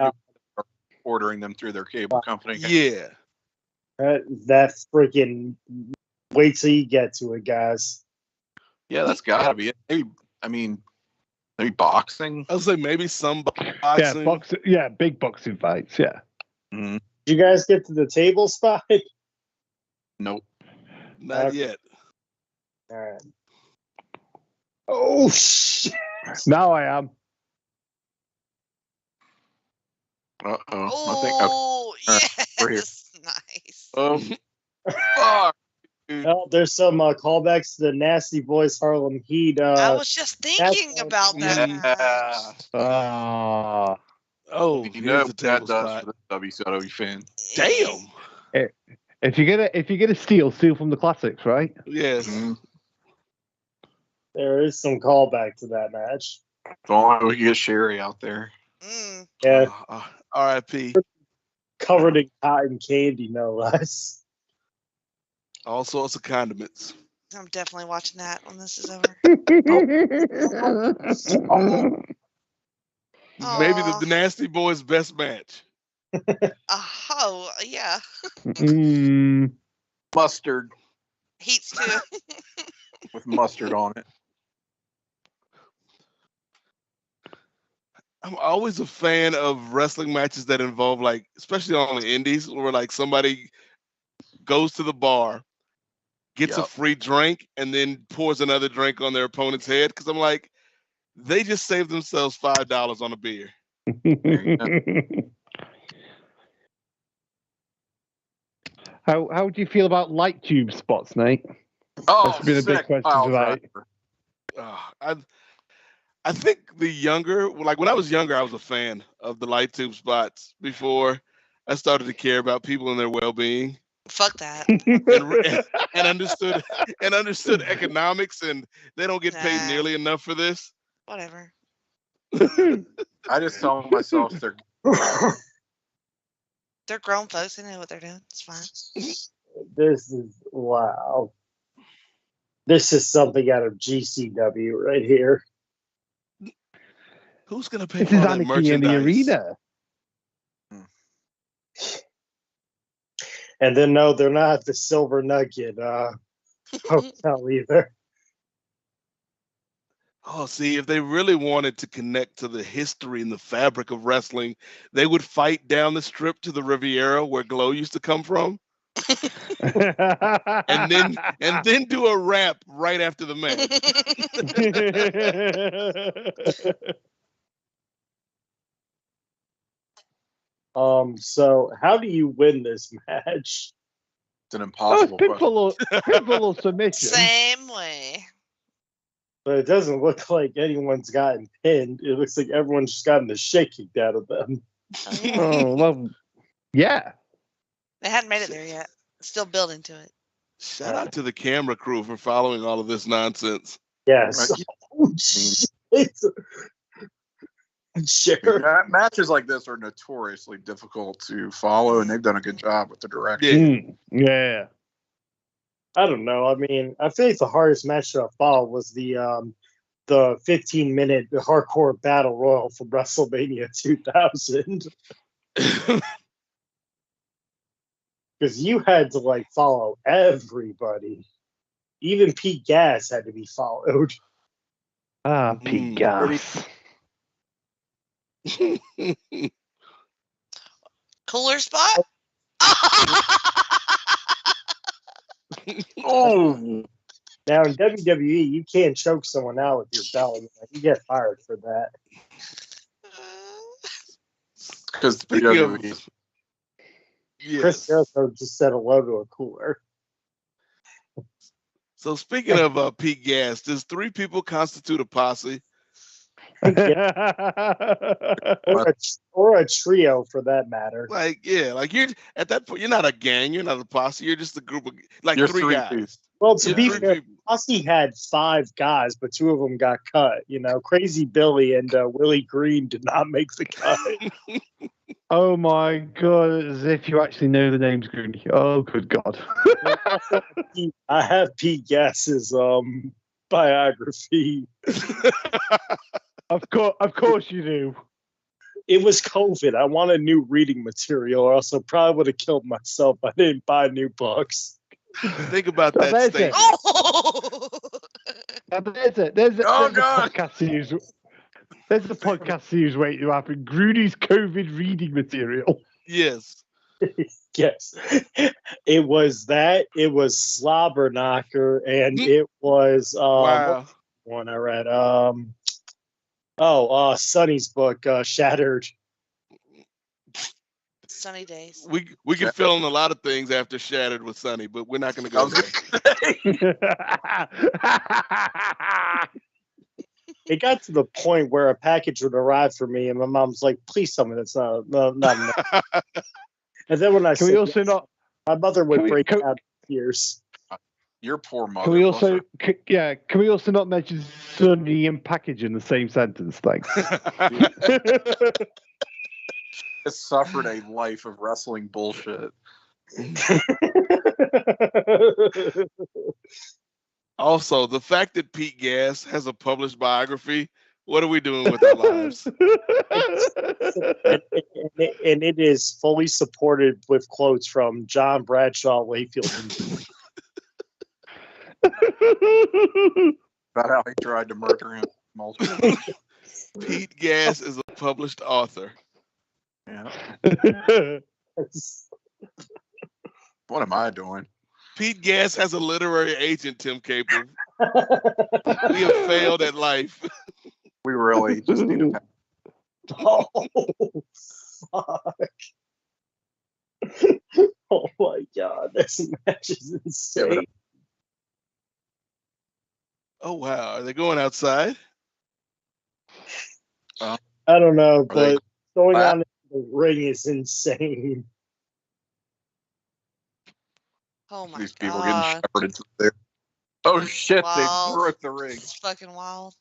Speaker 3: ordering them through their cable company.
Speaker 5: Yeah.
Speaker 2: That freaking wait till you get to it, guys.
Speaker 3: Yeah, that's gotta be it. Maybe boxing.
Speaker 5: I would say maybe some boxing.
Speaker 1: Yeah, big boxing fights. Yeah.
Speaker 3: Mm-hmm.
Speaker 2: Did you guys get to the table spot?
Speaker 3: Nope.
Speaker 5: Not yet.
Speaker 2: All right. Oh shit!
Speaker 1: Now I am.
Speaker 4: Oh, yes. Nice.
Speaker 3: Fuck.
Speaker 2: Well, there's some callbacks to the Nasty Boys Harlem Heat.
Speaker 4: I was just thinking about that.
Speaker 5: Oh,
Speaker 3: you know what that does for the WCW fan.
Speaker 5: Damn.
Speaker 1: If you're gonna steal from the classics, right?
Speaker 5: Yes.
Speaker 3: Mm-hmm.
Speaker 2: There is some callback to that match.
Speaker 3: If only we could get Sherry out there.
Speaker 4: Mm.
Speaker 2: Yeah.
Speaker 5: R.I.P.
Speaker 2: Covered in cotton candy, no less.
Speaker 5: All sorts of condiments.
Speaker 4: I'm definitely watching that when this is over.
Speaker 5: Maybe the Nasty Boys' best match.
Speaker 4: Oh, yeah.
Speaker 3: Mustard.
Speaker 4: Heats too.
Speaker 3: With mustard on it.
Speaker 5: I'm always a fan of wrestling matches that involve, like, especially on the indies, where like somebody goes to the bar, gets a free drink, and then pours another drink on their opponent's head. Because I'm like, they just saved themselves $5 on a beer.
Speaker 1: How do you feel about light tube spots, Nate?
Speaker 3: Oh,
Speaker 1: that's been a big question tonight.
Speaker 5: I think the younger, like when I was younger, I was a fan of the light tube spots before I started to care about people and their well-being.
Speaker 4: Fuck that.
Speaker 5: and understood economics, and they don't get paid nearly enough for this.
Speaker 4: Whatever.
Speaker 3: I just tell myself
Speaker 4: they're grown folks. They know what they're doing. It's fine.
Speaker 2: This is wow. This is something out of GCW right here.
Speaker 5: Who's gonna pay for that merchandise?
Speaker 1: In the arena.
Speaker 2: And then no, they're not at the Silver Nugget hotel either.
Speaker 5: Oh, see, if they really wanted to connect to the history and the fabric of wrestling, they would fight down the strip to the Riviera where Glow used to come from. and then do a rap right after the match.
Speaker 2: So how do you win this match?
Speaker 3: It's an impossible
Speaker 1: pinfall submission.
Speaker 4: Same way.
Speaker 2: But it doesn't look like anyone's gotten pinned. It looks like everyone's just gotten the shit kicked out of them.
Speaker 1: Oh, well, yeah.
Speaker 4: They hadn't made it there yet. Still building to it.
Speaker 5: Shout out to the camera crew for following all of this nonsense.
Speaker 2: Yes.
Speaker 3: Sure. Matches like this are notoriously difficult to follow, and they've done a good job with the direction.
Speaker 1: Yeah.
Speaker 2: I don't know. I mean, I feel like the hardest match to follow was the 15-minute hardcore battle royal from WrestleMania 2000. Because you had to like follow everybody. Even Pete Gas had to be followed.
Speaker 1: Pete Gas.
Speaker 4: Cooler spot?
Speaker 3: Oh.
Speaker 2: Now in WWE, you can't choke someone out with your belly. You get fired for that.
Speaker 3: Because WWE.
Speaker 2: Chris Jericho just said hello to a cooler.
Speaker 5: So speaking of Pete Gas, does 3 people constitute a posse?
Speaker 2: or a trio for that matter.
Speaker 5: Like you're at that point, you're not a gang, you're not a posse, you're just a group of like
Speaker 3: you're
Speaker 5: 3 guys.
Speaker 2: Well, to be fair, Posse had 5 guys, but 2 of them got cut. You know, Crazy Billy and Willie Green did not make the cut.
Speaker 1: Oh my God, as if you actually know the names, Green. Oh, good God.
Speaker 2: I have Pete Gas's biography.
Speaker 1: Of course you do.
Speaker 2: It was COVID. I wanted new reading material, or else I probably would have killed myself. I didn't buy new books.
Speaker 5: Think about that statement.
Speaker 4: Oh!
Speaker 1: There's a podcast series. There's a podcast series waiting to happen. Grudy's COVID reading material.
Speaker 5: Yes.
Speaker 2: Yes. It was that. It was Slobberknocker, and it was
Speaker 5: wow.
Speaker 2: One I read. Sonny's book, Shattered.
Speaker 4: Sunny days.
Speaker 5: We can fill in a lot of things after Shattered with Sunny, but we're not going to go there.
Speaker 2: It got to the point where a package would arrive for me, and my mom's like, "Please tell me that's not enough." And then when I said, my mother would break out in tears.
Speaker 3: Your poor mother.
Speaker 1: Can we also, not mention Sunny and package in the same sentence? Thanks.
Speaker 3: Has suffered a life of wrestling bullshit.
Speaker 5: Also, the fact that Pete Gas has a published biography, what are we doing with our lives?
Speaker 2: and it is fully supported with quotes from John Bradshaw Layfield.
Speaker 3: About how he tried to murder him.
Speaker 5: Pete Gas is a published author.
Speaker 3: Yeah. What am I doing?
Speaker 5: Pete Gas has a literary agent, Tim Capel. We have failed at life.
Speaker 3: We really just need to.
Speaker 2: Oh, fuck. Oh, my God. This match is insane.
Speaker 5: Oh, wow. Are they going outside?
Speaker 2: I don't know, but going on in the ring is insane.
Speaker 4: Oh my
Speaker 3: These people
Speaker 4: God.
Speaker 3: getting shepherded to there. Oh shit,
Speaker 4: Wow.
Speaker 3: they broke the ring.
Speaker 4: It's fucking wild.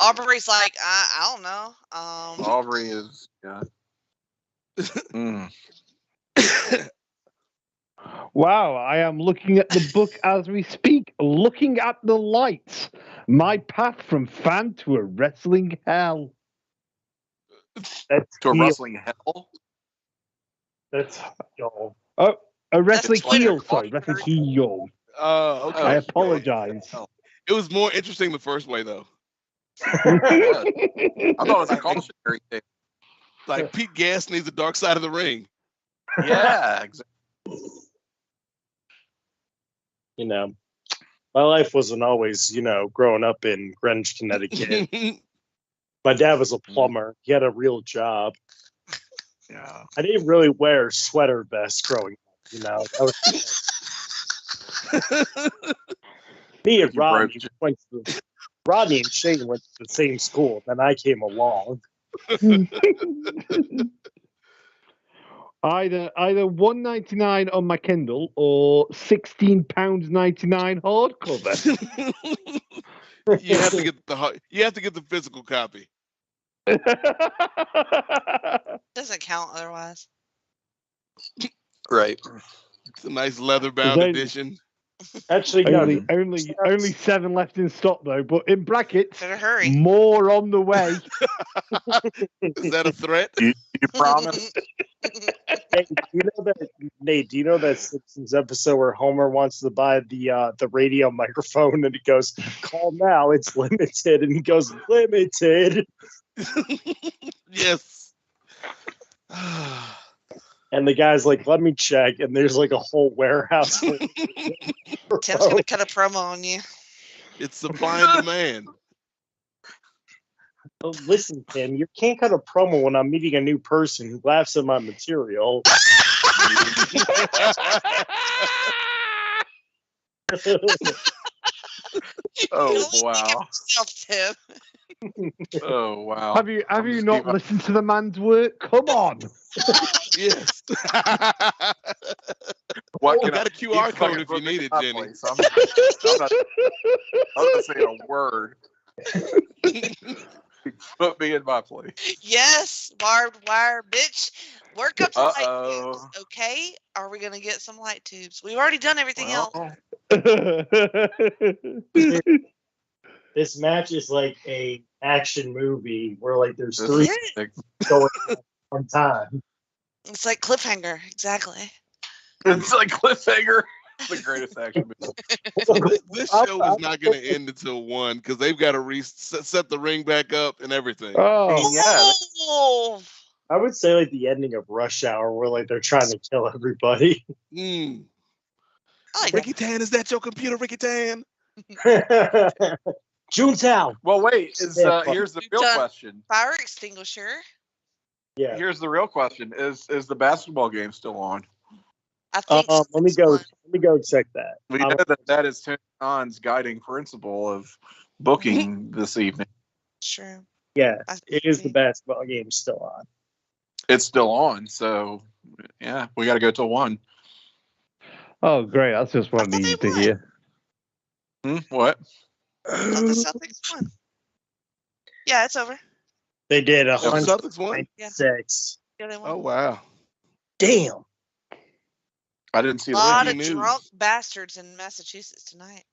Speaker 4: Aubrey's like, I don't know.
Speaker 3: Aubrey is,
Speaker 1: Wow, I am looking at the book as we speak, looking at the lights. My path from fan to a wrestling hell.
Speaker 2: That's
Speaker 3: to a wrestling hell?
Speaker 2: That's y'all.
Speaker 1: Oh, a wrestling heel, sorry,
Speaker 4: Twitter.
Speaker 1: wrestling heel.
Speaker 5: Okay.
Speaker 1: I apologize.
Speaker 5: It was more interesting the first way, though.
Speaker 3: I thought it was a cautionary thing.
Speaker 5: Like, Pete Gas needs the dark side of the ring.
Speaker 3: Yeah, exactly.
Speaker 2: You know, my life wasn't always, growing up in Greenwich, Connecticut. My dad was a plumber. He had a real job.
Speaker 3: Yeah.
Speaker 2: I didn't really wear sweater vests growing up, That was me and Rodney and Shane went to the same school, then I came along.
Speaker 1: Either £1.99 on my Kindle or £16.99 hardcover.
Speaker 5: You have to get the physical copy.
Speaker 4: Doesn't count otherwise.
Speaker 6: Right.
Speaker 5: It's a nice leather-bound edition.
Speaker 2: Actually,
Speaker 1: only 7 left in stock though, but in brackets,
Speaker 4: better hurry.
Speaker 1: More on the way.
Speaker 5: Is that a threat?
Speaker 3: You promise?
Speaker 2: Nate, do you know that Simpsons episode where Homer wants to buy the radio microphone and he goes, "Call now, it's limited," and he goes, "Limited."
Speaker 5: Yes.
Speaker 2: And the guy's like, "Let me check," and there's like a whole warehouse.
Speaker 4: Tim's gonna cut a promo on you.
Speaker 5: It's supply and demand.
Speaker 2: Oh, listen, Tim, you can't cut a promo when I'm meeting a new person who laughs at my material.
Speaker 3: Oh wow!
Speaker 4: Tim.
Speaker 3: Oh wow!
Speaker 1: Have you not listened to the man's work? Come on.
Speaker 5: Yes.
Speaker 3: What
Speaker 5: You got a QR code if you need it, Jenny.
Speaker 3: I'm not saying a word. Put me in my place.
Speaker 4: Yes, barbed wire, bitch. Work up to light
Speaker 3: Uh-oh.
Speaker 4: tubes, okay? Are we gonna get some light tubes? We've already done everything else.
Speaker 2: This match is like a action movie where like there's 3 going on time.
Speaker 4: It's like cliffhanger, exactly.
Speaker 3: It's like cliffhanger. The greatest action movie.
Speaker 5: This show is not going to end until 1 because they've got to set the ring back up and everything.
Speaker 1: Oh
Speaker 3: Yeah.
Speaker 4: Oh,
Speaker 2: I would say like the ending of Rush Hour where like they're trying to kill everybody.
Speaker 4: I like
Speaker 5: Ricky Tan, is that your computer, Ricky Tan?
Speaker 2: Junestown.
Speaker 3: Well, wait. Here's the real question.
Speaker 4: Fire extinguisher.
Speaker 2: Yeah.
Speaker 3: Here's the real question: Is the basketball game still on?
Speaker 4: I think.
Speaker 2: Let me go check that.
Speaker 3: We know that is Tony Khan's guiding principle of booking this evening.
Speaker 4: True.
Speaker 2: Yeah, it is the basketball game still on.
Speaker 3: It's still on, so yeah, we got to go till 1.
Speaker 1: Oh, great! That's just what I needed to hear.
Speaker 3: What?
Speaker 4: I thought the Celtics won. Yeah, it's over.
Speaker 2: They did
Speaker 5: Celtics won?
Speaker 2: 106.
Speaker 4: Yeah, they won.
Speaker 5: Oh, wow.
Speaker 2: Damn.
Speaker 3: I didn't see
Speaker 4: A lot
Speaker 3: that.
Speaker 4: of drunk bastards in Massachusetts tonight.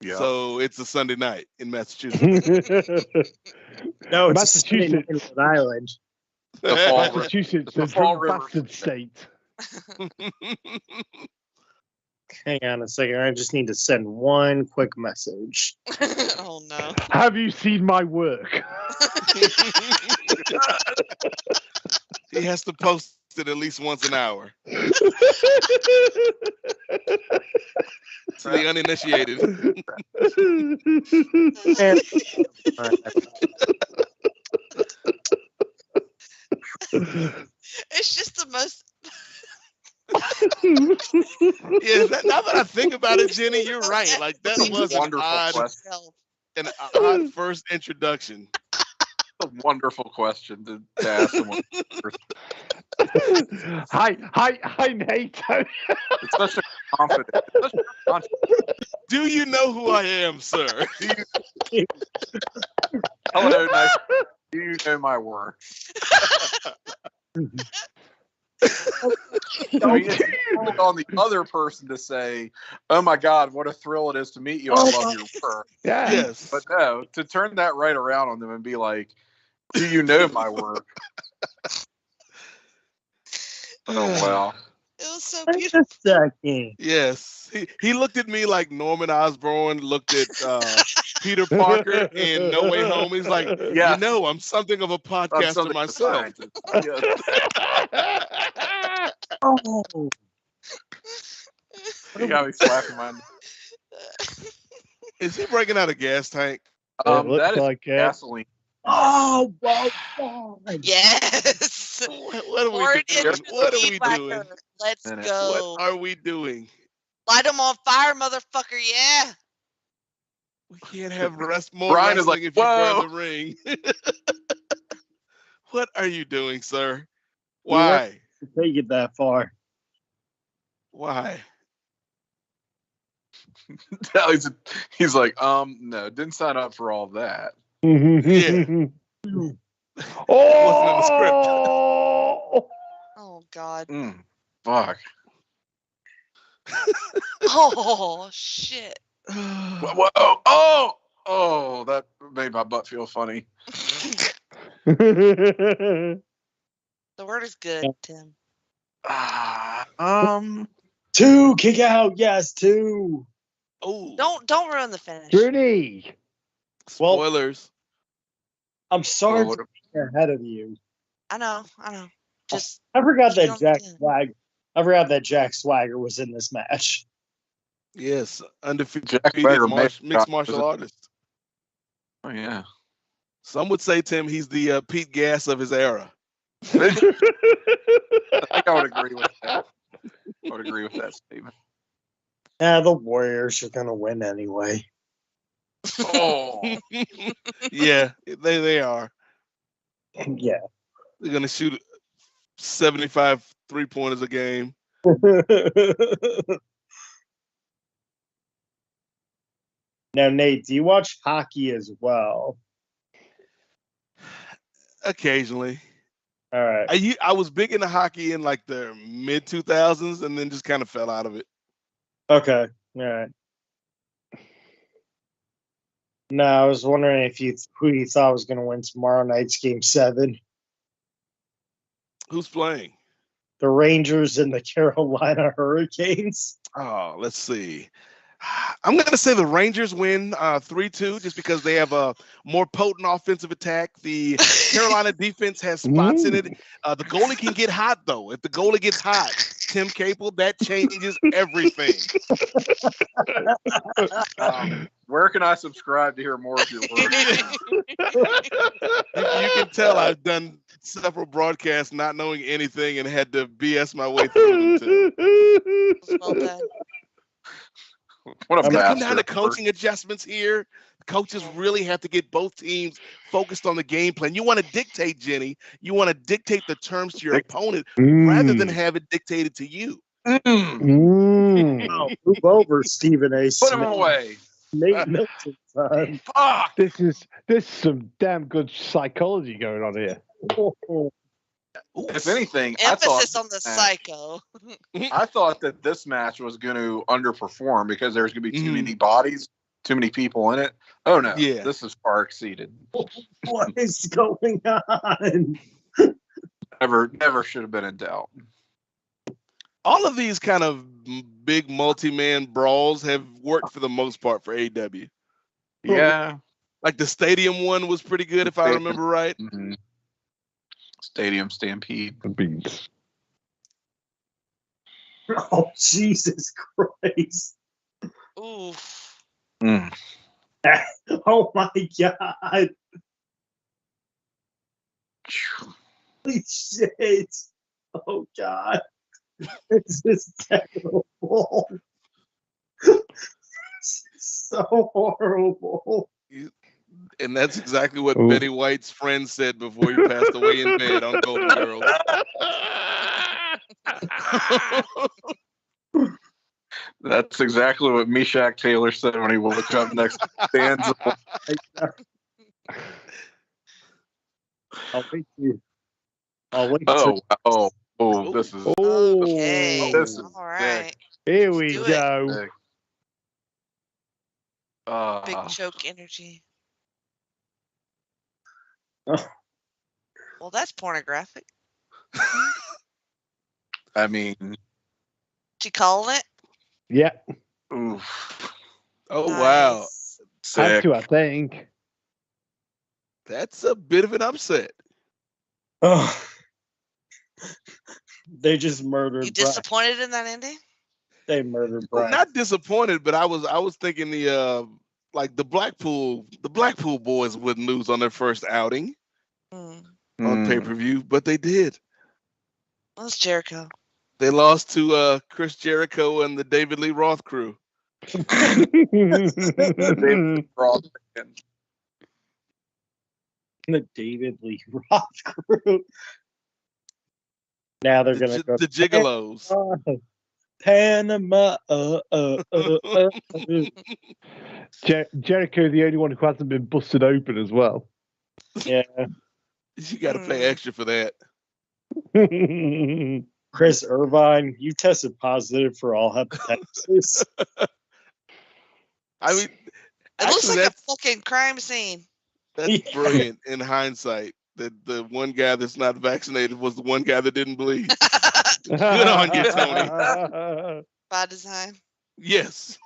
Speaker 3: Yeah.
Speaker 5: So it's a Sunday night in Massachusetts.
Speaker 2: No, it's
Speaker 1: Massachusetts.
Speaker 2: in Rhode Island.
Speaker 1: Massachusetts, the drunk bastard state.
Speaker 2: Hang on a second. I just need to send one quick message.
Speaker 4: Oh no.
Speaker 1: Have you seen my work?
Speaker 5: He has to post it at least once an hour. To the uninitiated.
Speaker 4: It's just the most.
Speaker 5: Yeah, now that I think about it, Jenny, you're right. Like that was an odd first introduction.
Speaker 3: A wonderful question to ask someone.
Speaker 1: Hi, Nate.
Speaker 3: It's such a confident.
Speaker 5: Do you know who I am, sir?
Speaker 3: Hello, nice. Do you know my work? I mean, it's on the other person to say, "Oh my God, what a thrill it is to meet you! I love your work."
Speaker 1: Yeah.
Speaker 5: Yes,
Speaker 3: but no, to turn that right around on them and be like, "Do you know my work?" Oh wow.
Speaker 4: It was so beautiful.
Speaker 5: Yes, he looked at me like Norman Osborn looked at Peter Parker in No Way Home. He's like, You know, I'm something of a podcaster myself.
Speaker 2: Oh.
Speaker 3: He got me slapping my.
Speaker 5: Is he breaking out a gas tank?
Speaker 3: That is like gasoline.
Speaker 2: Oh, wow.
Speaker 4: Yes.
Speaker 5: What are we doing? What are we doing?
Speaker 4: Let's go.
Speaker 5: What are we doing?
Speaker 4: Light them on fire, motherfucker. Yeah.
Speaker 5: We can't have more
Speaker 3: Brian is
Speaker 5: wrestling
Speaker 3: like,
Speaker 5: if you
Speaker 3: whoa.
Speaker 5: burn the ring. What are you doing, sir? Why?
Speaker 2: take it that far.
Speaker 5: Why?
Speaker 3: he's like, no, didn't sign up for all that.
Speaker 5: Yeah.
Speaker 1: Oh!
Speaker 5: Wasn't in the script.
Speaker 4: Oh God.
Speaker 3: Fuck.
Speaker 4: Oh shit.
Speaker 3: Oh, that made my butt feel funny.
Speaker 4: The word is good, Tim.
Speaker 2: 2, kick out. Yes, 2.
Speaker 5: Oh,
Speaker 4: Don't ruin the finish.
Speaker 1: Rooney.
Speaker 5: spoilers.
Speaker 2: I'm sorry to be ahead of you.
Speaker 4: I know. Just
Speaker 2: I forgot that Jack Swagger was in this match.
Speaker 5: Yes, undefeated
Speaker 3: Jack Swagger
Speaker 5: mixed martial artist.
Speaker 3: Oh yeah.
Speaker 5: Some would say, Tim, he's the Pete Gas of his era.
Speaker 3: I think I would agree with that. I would agree with that statement.
Speaker 2: The Warriors are gonna win anyway.
Speaker 3: Oh.
Speaker 5: Yeah, they are.
Speaker 2: Yeah.
Speaker 5: They're gonna shoot 75 3-pointers a game.
Speaker 2: Now, Nate, do you watch hockey as well?
Speaker 5: Occasionally.
Speaker 2: All right.
Speaker 5: I was big into hockey in like the mid 2000s and then just kind of fell out of it.
Speaker 2: Okay. All right. No, I was wondering who you thought was going to win tomorrow night's Game 7.
Speaker 5: Who's playing?
Speaker 2: The Rangers and the Carolina Hurricanes.
Speaker 5: Oh, let's see. I'm going to say the Rangers win 3-2 just because they have a more potent offensive attack. The Carolina defense has spots in it. The goalie can get hot, though. If the goalie gets hot, Tim Capel, that changes everything.
Speaker 3: Where can I subscribe to hear more of your work?
Speaker 5: You can tell I've done several broadcasts not knowing anything and had to BS my way through them.
Speaker 4: Well done.
Speaker 3: What a
Speaker 5: Looking
Speaker 3: master.
Speaker 5: at the coaching adjustments here, coaches really have to get both teams focused on the game plan. You want to dictate, Jenny. You want to dictate the terms to your opponent rather than have it dictated to you.
Speaker 2: Oh, move over, Stephen A.
Speaker 3: Put him away.
Speaker 2: Nate Milton, son.
Speaker 3: Fuck.
Speaker 1: This is some damn good psychology going on here.
Speaker 3: If anything,
Speaker 4: emphasis on the psycho.
Speaker 3: I thought that this match was going to underperform because there's going to be too many bodies, too many people in it. Oh no, this is far exceeded.
Speaker 2: What is going on?
Speaker 3: Never should have been in doubt.
Speaker 5: All of these kind of big multi-man brawls have worked for the most part for AEW.
Speaker 3: Yeah.
Speaker 5: Like the stadium one was pretty good if I remember right.
Speaker 3: Mm-hmm. Stadium Stampede.
Speaker 2: Oh, Jesus Christ.
Speaker 4: Oof.
Speaker 2: Oh my God. Holy shit. Oh God. This is terrible. So horrible.
Speaker 5: And that's exactly what Betty White's friend said before he passed away in bed on Golden Girls.
Speaker 3: That's exactly what Meshack Taylor said when he woke up next to Danza.
Speaker 2: I'll wait you.
Speaker 3: This is
Speaker 4: okay.
Speaker 3: This is
Speaker 4: all right.
Speaker 3: sick.
Speaker 1: Here we go.
Speaker 4: Big choke energy. Well, that's pornographic.
Speaker 3: I mean,
Speaker 4: She calling it?
Speaker 1: Yeah.
Speaker 3: Oof.
Speaker 5: Oh,
Speaker 4: nice.
Speaker 5: Wow.
Speaker 1: Had to, I think.
Speaker 5: That's a bit of an upset.
Speaker 2: Oh. They just murdered.
Speaker 4: You disappointed in that ending?
Speaker 2: They murdered Brian.
Speaker 5: Not disappointed, but I was thinking the Blackpool boys wouldn't lose on their first outing on pay-per-view, but they did.
Speaker 4: That's Jericho.
Speaker 5: They lost to Chris Jericho and the David Lee Roth crew.
Speaker 2: The David Lee Roth crew. Now they're going to go
Speaker 5: the Gigolos.
Speaker 2: Panama.
Speaker 1: Jericho, the only one who hasn't been busted open as well.
Speaker 2: Yeah.
Speaker 5: You got to pay extra for that.
Speaker 2: Chris Irvine, you tested positive for all hepatitis.
Speaker 5: I mean,
Speaker 4: it looks like a fucking crime scene.
Speaker 5: That's brilliant in hindsight. That the one guy that's not vaccinated was the one guy that didn't bleed. Good on you, Tony.
Speaker 4: By design.
Speaker 5: Yes.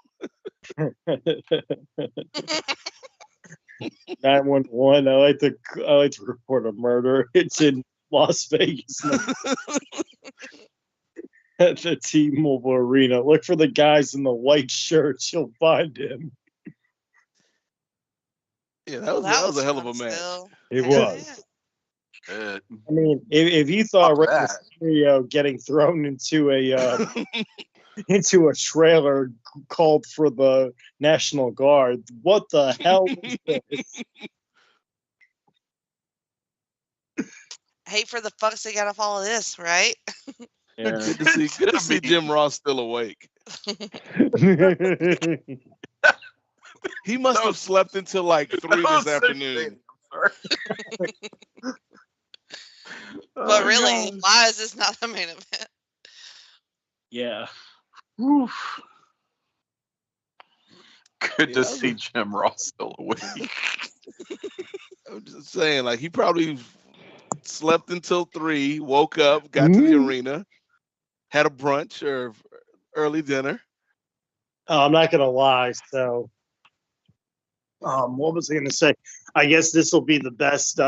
Speaker 2: 911. I like to report a murder. It's in Las Vegas. At the T-Mobile Arena. Look for the guys in the white shirts. You'll find him.
Speaker 5: Yeah, that was a hell of a match.
Speaker 1: It was.
Speaker 2: I mean, if you thought Rey Mysterio getting thrown into a into a trailer called for the National Guard, what the hell is this?
Speaker 4: Hate for the fucks they gotta follow this, right?
Speaker 5: Yeah. Good to see Jim Ross still awake. He must have slept until like 3 this afternoon.
Speaker 4: But really, why is this not the main event?
Speaker 2: Yeah.
Speaker 3: Oof. Good to see Jim Ross still awake.
Speaker 5: I'm just saying, like, he probably slept until 3, woke up, got to the arena, had a brunch or early dinner.
Speaker 2: Oh, I'm not gonna lie. So, what was I gonna say? I guess this will be the best.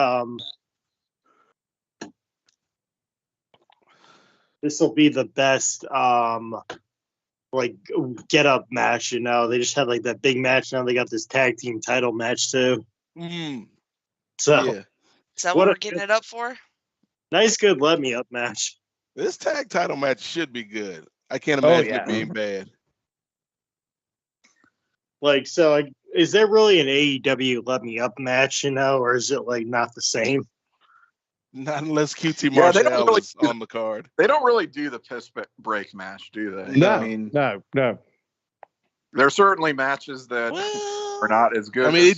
Speaker 2: This will be the best. Like get up match. You know, they just had like that big match. Now they got this tag team title match too. So,
Speaker 5: yeah.
Speaker 4: Is that what we're getting it up for?
Speaker 2: Nice, good let me up match.
Speaker 5: This tag title match should be good. I can't imagine it being bad.
Speaker 2: Like, so, like, is there really an AEW let me up match, you know, or is it like not the same?
Speaker 5: Not unless QT Marshall is on the card.
Speaker 3: They don't really do the piss break match, do they?
Speaker 1: No,
Speaker 3: I mean,
Speaker 1: no.
Speaker 3: There are certainly matches that are not as good.
Speaker 5: I mean,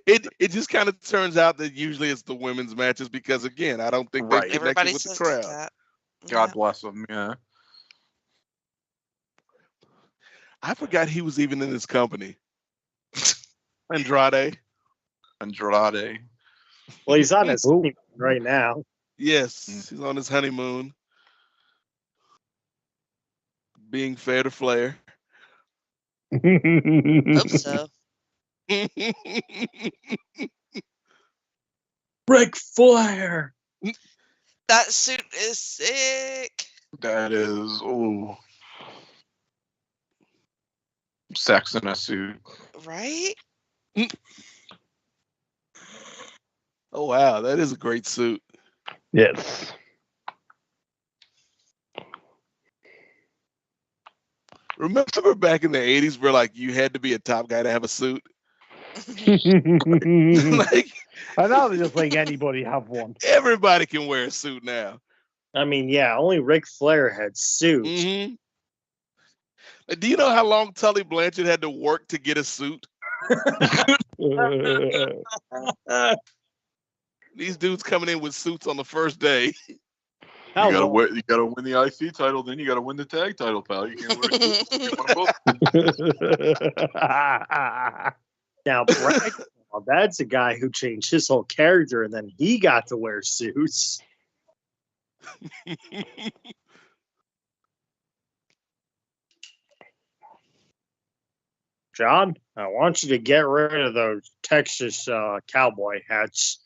Speaker 5: it just kind of turns out that usually it's the women's matches because, again, I don't think they connected with the crowd.
Speaker 3: God bless them. Yeah.
Speaker 5: I forgot he was even in this company. Andrade.
Speaker 2: Well, he's on his honeymoon right now.
Speaker 5: Yes, he's on his honeymoon. Being fair to Flair.
Speaker 4: Hope so.
Speaker 2: Ric Flair.
Speaker 4: That suit is sick.
Speaker 3: That is sex in a suit.
Speaker 4: Right?
Speaker 5: Oh wow, that is a great suit.
Speaker 1: Yes.
Speaker 5: Remember back in the 80s where like you had to be a top guy to have a suit?
Speaker 1: Like, I know they're just letting anybody have one.
Speaker 5: Everybody can wear a suit now.
Speaker 2: I mean, yeah, only Ric Flair had suits.
Speaker 5: Mm-hmm. Do you know how long Tully Blanchard had to work to get a suit? These dudes coming in with suits on the first day.
Speaker 3: You gotta win the IC title, then you gotta win the tag title, pal. You can't wear a suit.
Speaker 2: Now, Brad, that's a guy who changed his whole character, and then he got to wear suits. John, I want you to get rid of those Texas cowboy hats.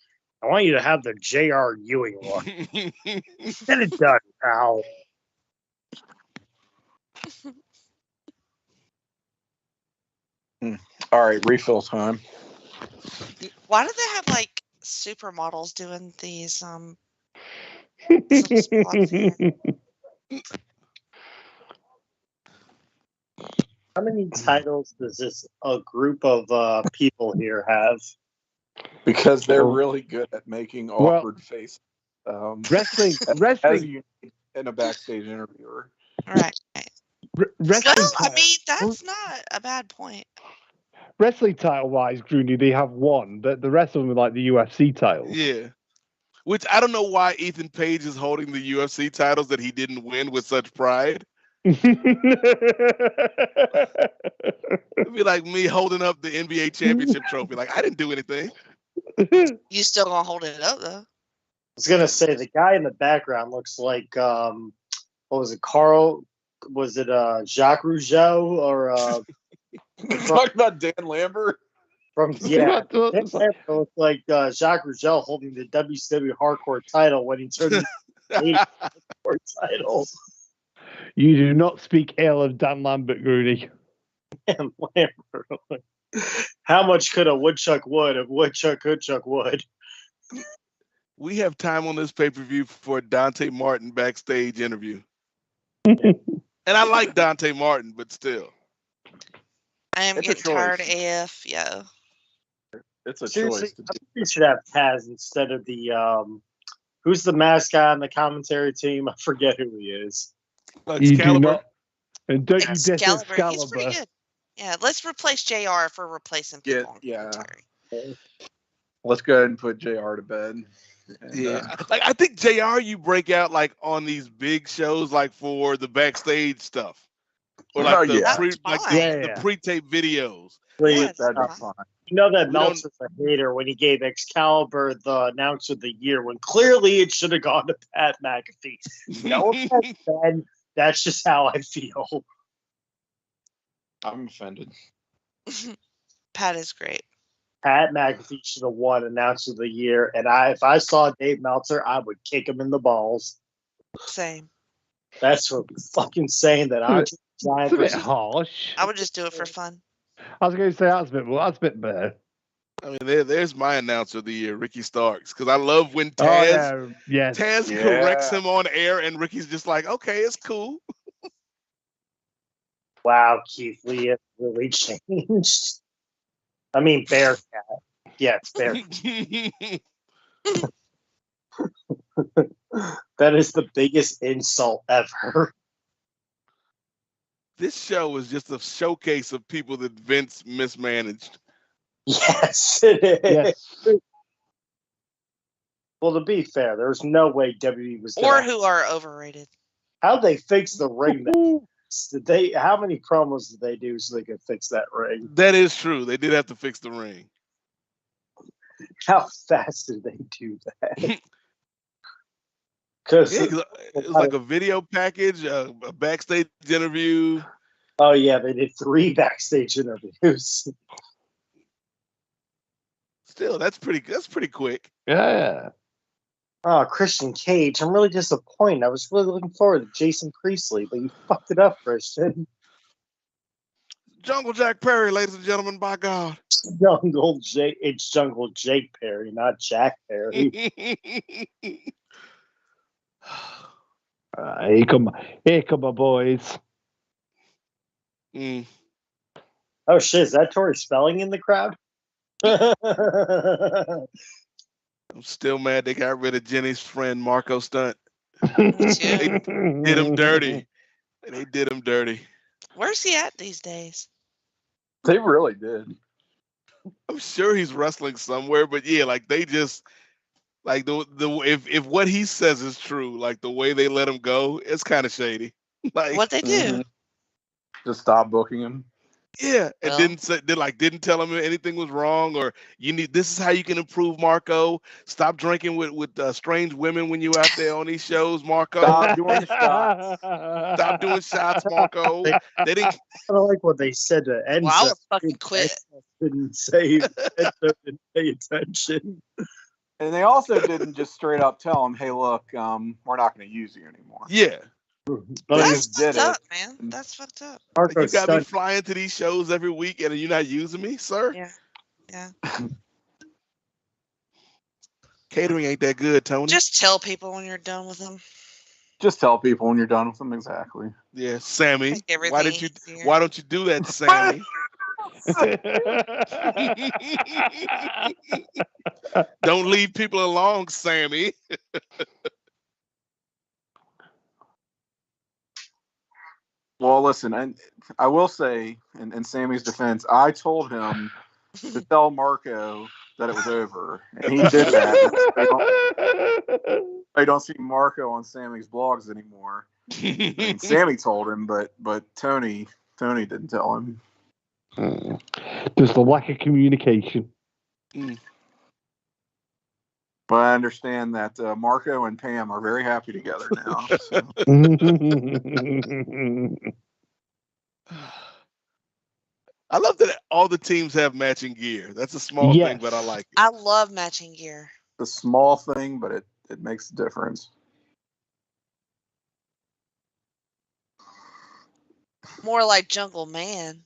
Speaker 2: I want you to have the J.R. Ewing one. Get it done, pal.
Speaker 3: All right, refill time.
Speaker 4: Why do they have like supermodels doing these spots here?
Speaker 2: How many titles does this group of people here have?
Speaker 3: Because they're really good at making awkward faces.
Speaker 1: Wrestling.
Speaker 3: and a backstage interviewer.
Speaker 4: Right.
Speaker 1: Wrestling
Speaker 4: Well, I
Speaker 1: title.
Speaker 4: mean, that's not a bad point.
Speaker 1: Wrestling title wise, Grooney, they have one. The rest of them are like the UFC titles.
Speaker 5: Yeah. Which I don't know why Ethan Page is holding the UFC titles that he didn't win with such pride. It'd be like me holding up the NBA championship trophy. Like, I didn't do anything.
Speaker 4: You still gonna hold it up though?
Speaker 2: I was gonna say the guy in the background looks like what was it, Carl? Was it Jacques Rougeau or
Speaker 3: Talking about Dan Lambert?
Speaker 2: from it looks like Jacques Rougeau holding the WCW Hardcore title when he turned the Hardcore title.
Speaker 1: You do not speak ill of Dan Lambert, Grooney.
Speaker 2: Dan Lambert. How much could a woodchuck wood if woodchuck could chuck wood?
Speaker 5: We have time on this pay-per-view for a Dante Martin backstage interview. And I like Dante Martin, but still.
Speaker 4: I am getting tired AF, yeah.
Speaker 3: It's a
Speaker 2: Seriously,
Speaker 3: choice.
Speaker 2: I think we should have Taz instead of the who's the mascot on the commentary team? I forget who he is.
Speaker 1: You do not, and don't you diss
Speaker 4: Excalibur. He's pretty
Speaker 1: Excalibur.
Speaker 4: good. Yeah, let's replace JR for replacing people.
Speaker 3: Yeah. Let's go ahead and put JR to bed. And,
Speaker 5: like I think JR you break out like on these big shows like for the backstage stuff. Or like the pre-tape videos.
Speaker 2: That'd be fine. You know that Meltzer's a hater when he gave Excalibur the announcer of the year when clearly it should have gone to Pat McAfee. No offense, Ben. That's just how I feel.
Speaker 3: I'm offended.
Speaker 4: Pat is great.
Speaker 2: Pat McAfee should have won announcer of the year, and if I saw Dave Meltzer, I would kick him in the balls.
Speaker 4: Same.
Speaker 2: That's for fucking saying that.
Speaker 1: It's a bit harsh.
Speaker 4: I would just do it for fun.
Speaker 1: I was going to say that's a bit better.
Speaker 5: I mean, there's my announcer of the year, Ricky Starks, because I love when Taz corrects him on air, and Ricky's just like, "Okay, it's cool."
Speaker 2: Wow, Keith Lee has really changed. I mean, Bearcat. Yeah, it's Bearcat. That is the biggest insult ever.
Speaker 5: This show is just a showcase of people that Vince mismanaged.
Speaker 2: Yes, it is. Yes. Well, to be fair, there's no way WWE was
Speaker 4: or who are overrated.
Speaker 2: How'd they fix the ring? How many promos did they do so they could fix that ring?
Speaker 5: That is true. They did have to fix the ring.
Speaker 2: How fast did they do that?
Speaker 5: Because it was like a video package, a backstage interview.
Speaker 2: Oh yeah, they did 3 backstage interviews.
Speaker 5: Still, that's pretty quick.
Speaker 1: Yeah.
Speaker 2: Oh, Christian Cage. I'm really disappointed. I was really looking forward to Jason Priestley, but you fucked it up, Christian.
Speaker 5: Jungle Jack Perry, ladies and gentlemen, by God.
Speaker 2: It's Jungle Jake Perry, not Jack Perry.
Speaker 1: Here come my boys.
Speaker 5: Mm.
Speaker 2: Oh shit, is that Tori Spelling in the crowd?
Speaker 5: I'm still mad they got rid of Jenny's friend Marco Stunt. They did him dirty. They did him dirty.
Speaker 4: Where's he at these days?
Speaker 3: They really did.
Speaker 5: I'm sure he's wrestling somewhere, but yeah, like they just like if what he says is true, like the way they let him go, it's kind of shady. Like
Speaker 4: what they do?
Speaker 3: Just stop booking him.
Speaker 5: Yeah, and didn't tell him anything was wrong, or this is how you can improve, Marco. Stop drinking with strange women when you out there on these shows, Marco.
Speaker 3: Stop doing shots.
Speaker 5: Stop doing shots, Marco. They didn't.
Speaker 2: I don't like what they said to Enzo.
Speaker 4: Well, I would fucking quit.
Speaker 2: Didn't say Enzo didn't pay attention.
Speaker 3: And they also didn't just straight up tell him, "Hey, look, we're not going to use you anymore."
Speaker 5: Yeah.
Speaker 4: That's fucked up, man. That's fucked up.
Speaker 5: Like you got me flying to these shows every week, and you're not using me, sir.
Speaker 4: Yeah.
Speaker 5: Catering ain't that good, Tony.
Speaker 4: Just tell people when you're done with them.
Speaker 3: Just tell people when you're done with them, exactly.
Speaker 5: Yeah, Sammy. Why don't you do that, Sammy? Don't leave people alone, Sammy.
Speaker 3: Well, listen, and I will say, in Sammy's defense, I told him to tell Marco that it was over, and he did that. I don't see Marco on Sammy's blogs anymore. I mean, Sammy told him, but Tony didn't tell him.
Speaker 1: Just a lack of communication.
Speaker 3: But I understand that Marco and Pam are very happy together now. So.
Speaker 5: I love that all the teams have matching gear. That's a small thing, but I like it.
Speaker 4: I love matching gear.
Speaker 3: It's a small thing, but it makes a difference.
Speaker 4: More like Jungle Man.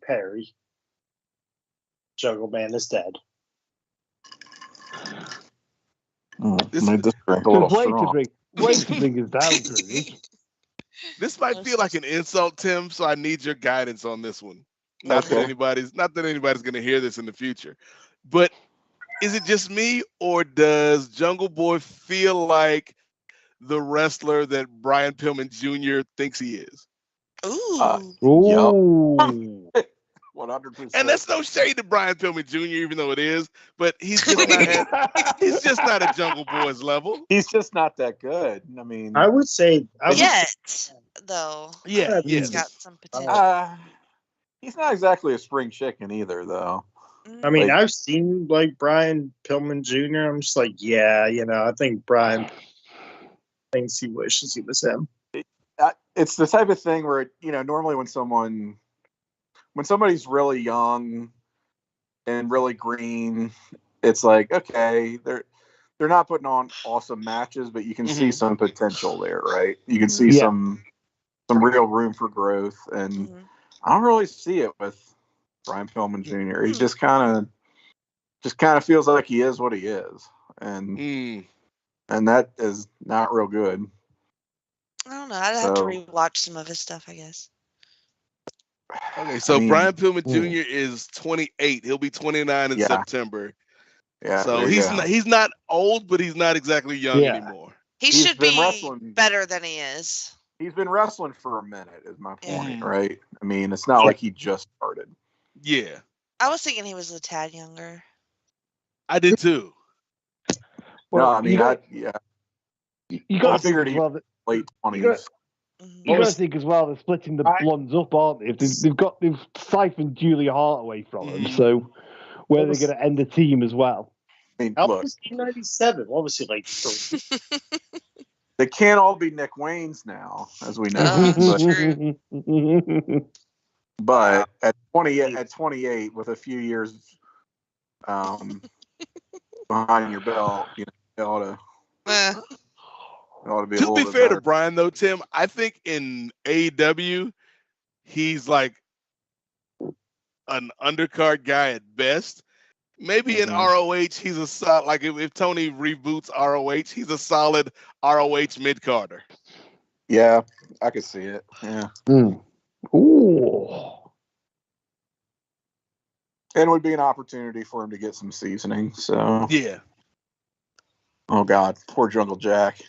Speaker 2: Perry. Jungle Man is dead.
Speaker 3: This made this drink a little strong.
Speaker 1: Way to bring us down, Groovy.
Speaker 5: This might feel like an insult, Tim, so I need your guidance on this one. Not that anybody's going to hear this in the future. But is it just me, or does Jungle Boy feel like the wrestler that Brian Pillman Jr. thinks he is?
Speaker 4: Ooh.
Speaker 3: Yep. 100%.
Speaker 5: And that's no shade to Brian Pillman Jr., even though it is. But he's just not at Jungle Boy's level.
Speaker 3: He's just not that good. I mean,
Speaker 2: I would say
Speaker 4: though.
Speaker 5: Yeah,
Speaker 4: he's got some potential.
Speaker 3: He's not exactly a spring chicken either, though.
Speaker 2: I mean, I've seen like Brian Pillman Jr. I'm just like, I think Brian thinks he wishes he was him.
Speaker 3: It's the type of thing where, normally when somebody's really young and really green, it's like, okay, they're not putting on awesome matches, but you can see some potential there, right? You can see some real room for growth, and I don't really see it with Brian Pillman Jr. He just kind of feels like he is what he is, and that is not real good.
Speaker 4: I don't know. I'd have to rewatch some of his stuff, I guess.
Speaker 5: Okay, so Brian Pillman Jr. is 28. He'll be 29 in September.
Speaker 3: Yeah.
Speaker 5: So he's not old, but he's not exactly young anymore.
Speaker 4: He should be better than he is.
Speaker 3: He's been wrestling for a minute, is my point, right? I mean, it's not like he just started.
Speaker 5: Yeah.
Speaker 4: I was thinking he was a tad younger.
Speaker 5: I did too.
Speaker 3: Well, no, I mean,
Speaker 1: you got to figure it
Speaker 3: late 20s.
Speaker 1: You got to think as well, they're splitting the blondes up, aren't they? They've siphoned Julia Hart away from them, so where are they going to end the team as well?
Speaker 3: I mean,
Speaker 2: look, was he 97? What was he like?
Speaker 3: They can't all be Nick Waynes now, as we know. But at 28, with a few years behind your belt, you ought to.
Speaker 5: To be fair to Brian, though, Tim, I think in AEW, he's like an undercard guy at best. Maybe in ROH, he's a solid, like if Tony reboots ROH, he's a solid ROH mid-carder.
Speaker 3: Yeah, I could see it. Yeah.
Speaker 1: Ooh.
Speaker 3: And it would be an opportunity for him to get some seasoning. So
Speaker 5: yeah.
Speaker 3: Oh God, poor Jungle Jack.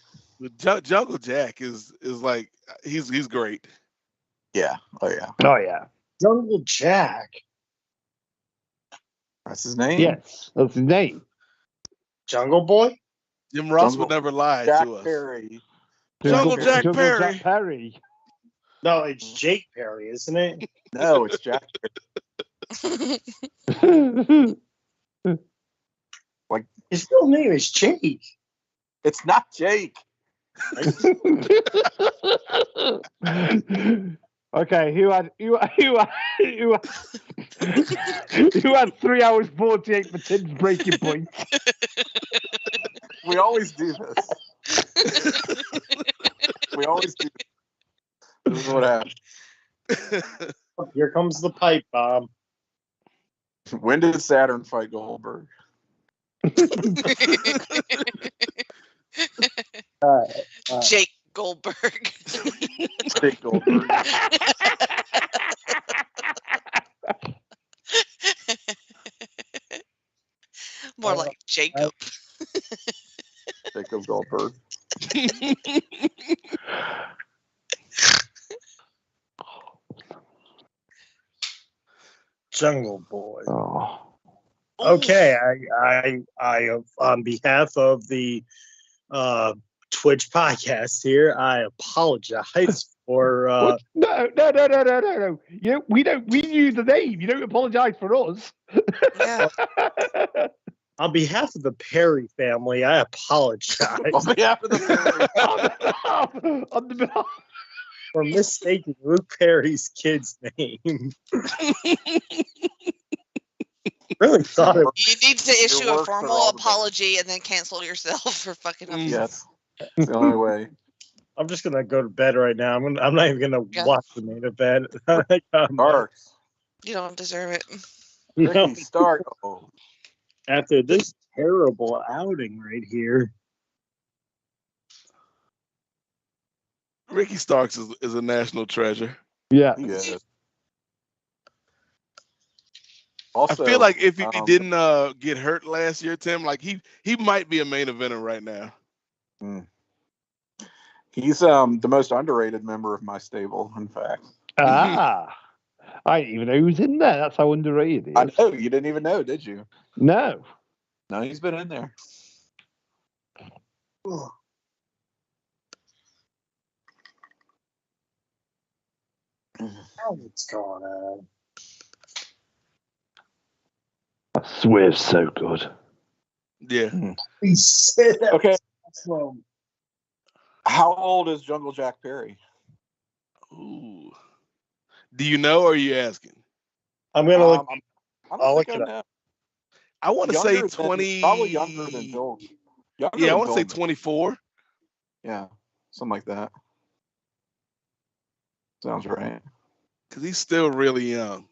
Speaker 5: Jungle Jack is like he's great.
Speaker 3: Yeah. Oh yeah.
Speaker 1: Oh yeah.
Speaker 2: Jungle Jack.
Speaker 3: That's his name?
Speaker 1: Yes, that's his name.
Speaker 2: Jungle Boy?
Speaker 5: Jim Ross would never lie to us.
Speaker 3: Perry.
Speaker 5: Jungle Jack Perry.
Speaker 1: Jack Perry.
Speaker 2: No, it's Jake Perry, isn't it?
Speaker 3: No, it's Jack
Speaker 2: Perry. Like his real name is Jake.
Speaker 3: It's not Jake.
Speaker 1: Okay, who had 3 hours 48 for Tim's breaking point?
Speaker 3: We always do this. We always do this. This is what happens.
Speaker 2: Here comes the pipe bomb.
Speaker 3: When did Saturn fight Goldberg?
Speaker 4: Jake Goldberg.
Speaker 3: Jake Goldberg.
Speaker 4: Jacob.
Speaker 3: Jacob Goldberg.
Speaker 2: Jungle Boy.
Speaker 1: Oh.
Speaker 2: Okay, I on behalf of the Twitch podcast here, I apologize for.
Speaker 1: No. We use the name. You don't apologize for us.
Speaker 4: Yeah.
Speaker 2: On behalf of the Perry family, I apologize.
Speaker 3: On behalf of the
Speaker 2: for mistaking Luke Perry's kid's name. Really thought it.
Speaker 4: You need to issue a formal apology and then cancel yourself for fucking up.
Speaker 3: Yes, it's the only way.
Speaker 2: I'm just gonna go to bed right now. I'm not even gonna watch the main event.
Speaker 3: Starks.
Speaker 4: You don't deserve it.
Speaker 3: Ricky Stark. Oh.
Speaker 2: After this terrible outing right here.
Speaker 5: Ricky Starks is a national treasure.
Speaker 1: Yeah.
Speaker 3: He is. Also,
Speaker 5: I feel like if he didn't get hurt last year, Tim, like he might be a main eventer right now.
Speaker 3: He's the most underrated member of my stable, in fact.
Speaker 1: I didn't even know who's in there. That's how underrated he is.
Speaker 3: I know, you didn't even know, did you?
Speaker 1: No.
Speaker 3: No, he's been in there.
Speaker 2: What's going on?
Speaker 1: Swerve's so good.
Speaker 5: Yeah.
Speaker 2: He said that.
Speaker 3: Okay. How old is Jungle Jack Perry?
Speaker 5: Ooh. Do you know, or are you asking?
Speaker 2: I'm gonna look.
Speaker 3: I'll look it up.
Speaker 5: I want to say 20.
Speaker 3: Probably younger than Joel.
Speaker 5: I want to say 24.
Speaker 3: Yeah, something like that. Sounds right.
Speaker 5: Because he's still really young.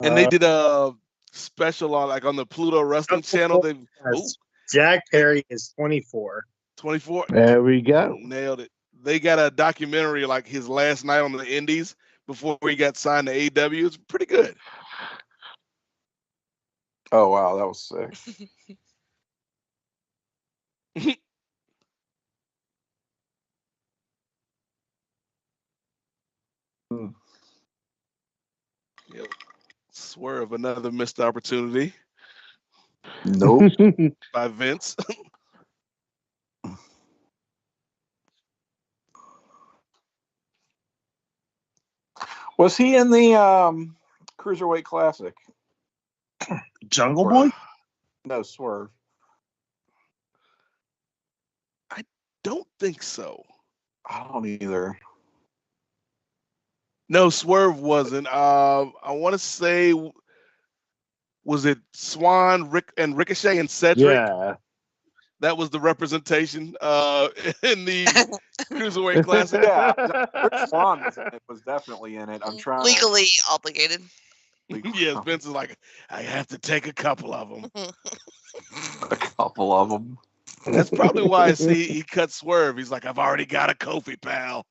Speaker 5: And they did a special on the Pluto Wrestling channel.
Speaker 2: Jack Perry is 24.
Speaker 5: 24.
Speaker 1: There we go.
Speaker 5: Nailed it. They got a documentary like his last night on the Indies before he got signed to AEW. It's pretty good.
Speaker 3: Oh wow, that was sick.
Speaker 5: Yep. Swerve, another missed opportunity.
Speaker 3: Nope.
Speaker 5: By Vince.
Speaker 3: Was he in the Cruiserweight Classic?
Speaker 2: Jungle Boy?
Speaker 3: No, Swerve.
Speaker 5: I don't think so.
Speaker 3: I don't either.
Speaker 5: No, Swerve wasn't. I want to say, was it Swan, and Ricochet and Cedric?
Speaker 1: Yeah.
Speaker 5: That was the representation in the Cruiserweight Classic.
Speaker 3: Yeah, Rich Swan was definitely in it. I'm trying.
Speaker 4: Legally obligated.
Speaker 5: Yes, Vince is like, I have to take a couple of them.
Speaker 3: A couple of them.
Speaker 5: That's probably why he cut Swerve. He's like, I've already got a Kofi, pal.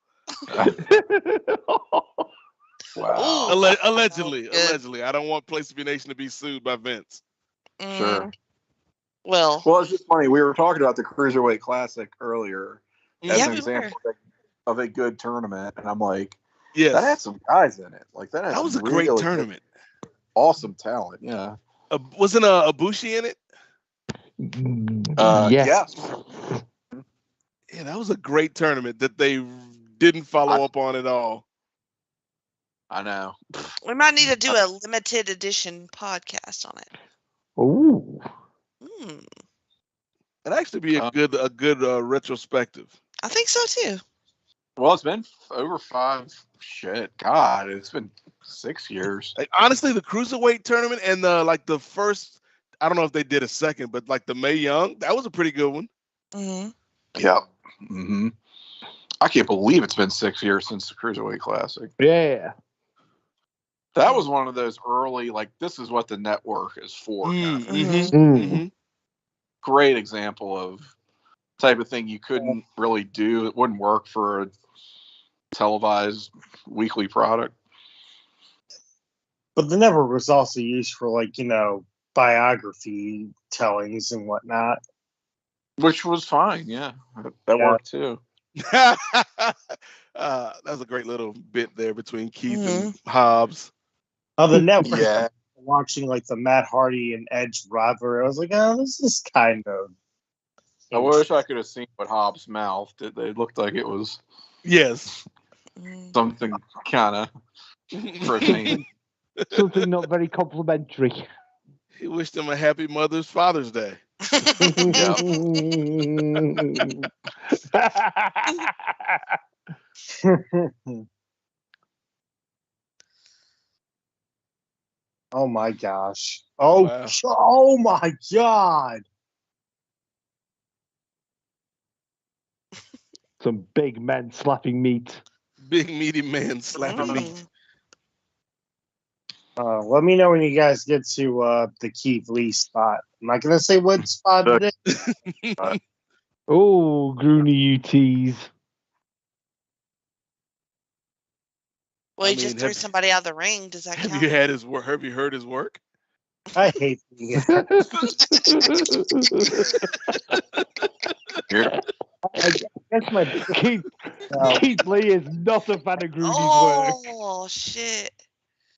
Speaker 3: Wow.
Speaker 5: Allegedly. I don't want Place to Be Nation to be sued by Vince.
Speaker 3: Sure.
Speaker 4: Well,
Speaker 3: it's just funny. We were talking about the Cruiserweight Classic earlier as an example of a good tournament, and I'm like,
Speaker 5: yes,
Speaker 3: that had some guys in it. Like that
Speaker 5: was a great tournament.
Speaker 3: Awesome talent. Yeah.
Speaker 5: Wasn't Ibushi in it?
Speaker 1: Yes.
Speaker 5: Yeah, that was a great tournament that they didn't follow up on at all.
Speaker 3: I know.
Speaker 4: We might need to do a limited edition podcast on it.
Speaker 1: Ooh.
Speaker 5: It'd actually be a good retrospective.
Speaker 4: I think so too.
Speaker 3: Well, it's been over 5. Shit, God, it's been 6 years.
Speaker 5: Like, honestly, the Cruiserweight tournament and the first, I don't know if they did a second, but like the Mae Young, that was a pretty good one.
Speaker 4: Mm-hmm.
Speaker 3: Yep. Mm-hmm. I can't believe it's been 6 years since the Cruiserweight Classic.
Speaker 1: Yeah.
Speaker 3: That was one of those early, like, this is what the network is for. Great example of type of thing you couldn't really do. It wouldn't work for a televised weekly product.
Speaker 2: But the network was also used for, biography tellings and whatnot.
Speaker 3: Which was fine, yeah. That worked too.
Speaker 5: That's a great little bit there between Keith and Hobbs.
Speaker 2: Oh, the network watching like the Matt Hardy and Edge rivalry. I was like, oh, this is kind of.
Speaker 3: I wish I could have seen what Hobbs mouthed. It looked like it was something kind of profane.
Speaker 1: Something not very complimentary.
Speaker 5: He wished him a happy Father's Day.
Speaker 2: Oh my gosh. Oh,
Speaker 5: wow.
Speaker 2: Oh my God.
Speaker 1: Some big men slapping meat.
Speaker 5: Big meaty man slapping meat.
Speaker 2: Let me know when you guys get to the Keith Lee spot. I'm not going to say what spot it is.
Speaker 1: Oh, Grooney, you tease.
Speaker 4: Well, he just threw somebody out of the ring. Does that count?
Speaker 5: Have you had his work? Have you heard his work?
Speaker 2: I hate it. That's my
Speaker 1: Keith Lee is not a fan of Grooney's work.
Speaker 4: Oh shit!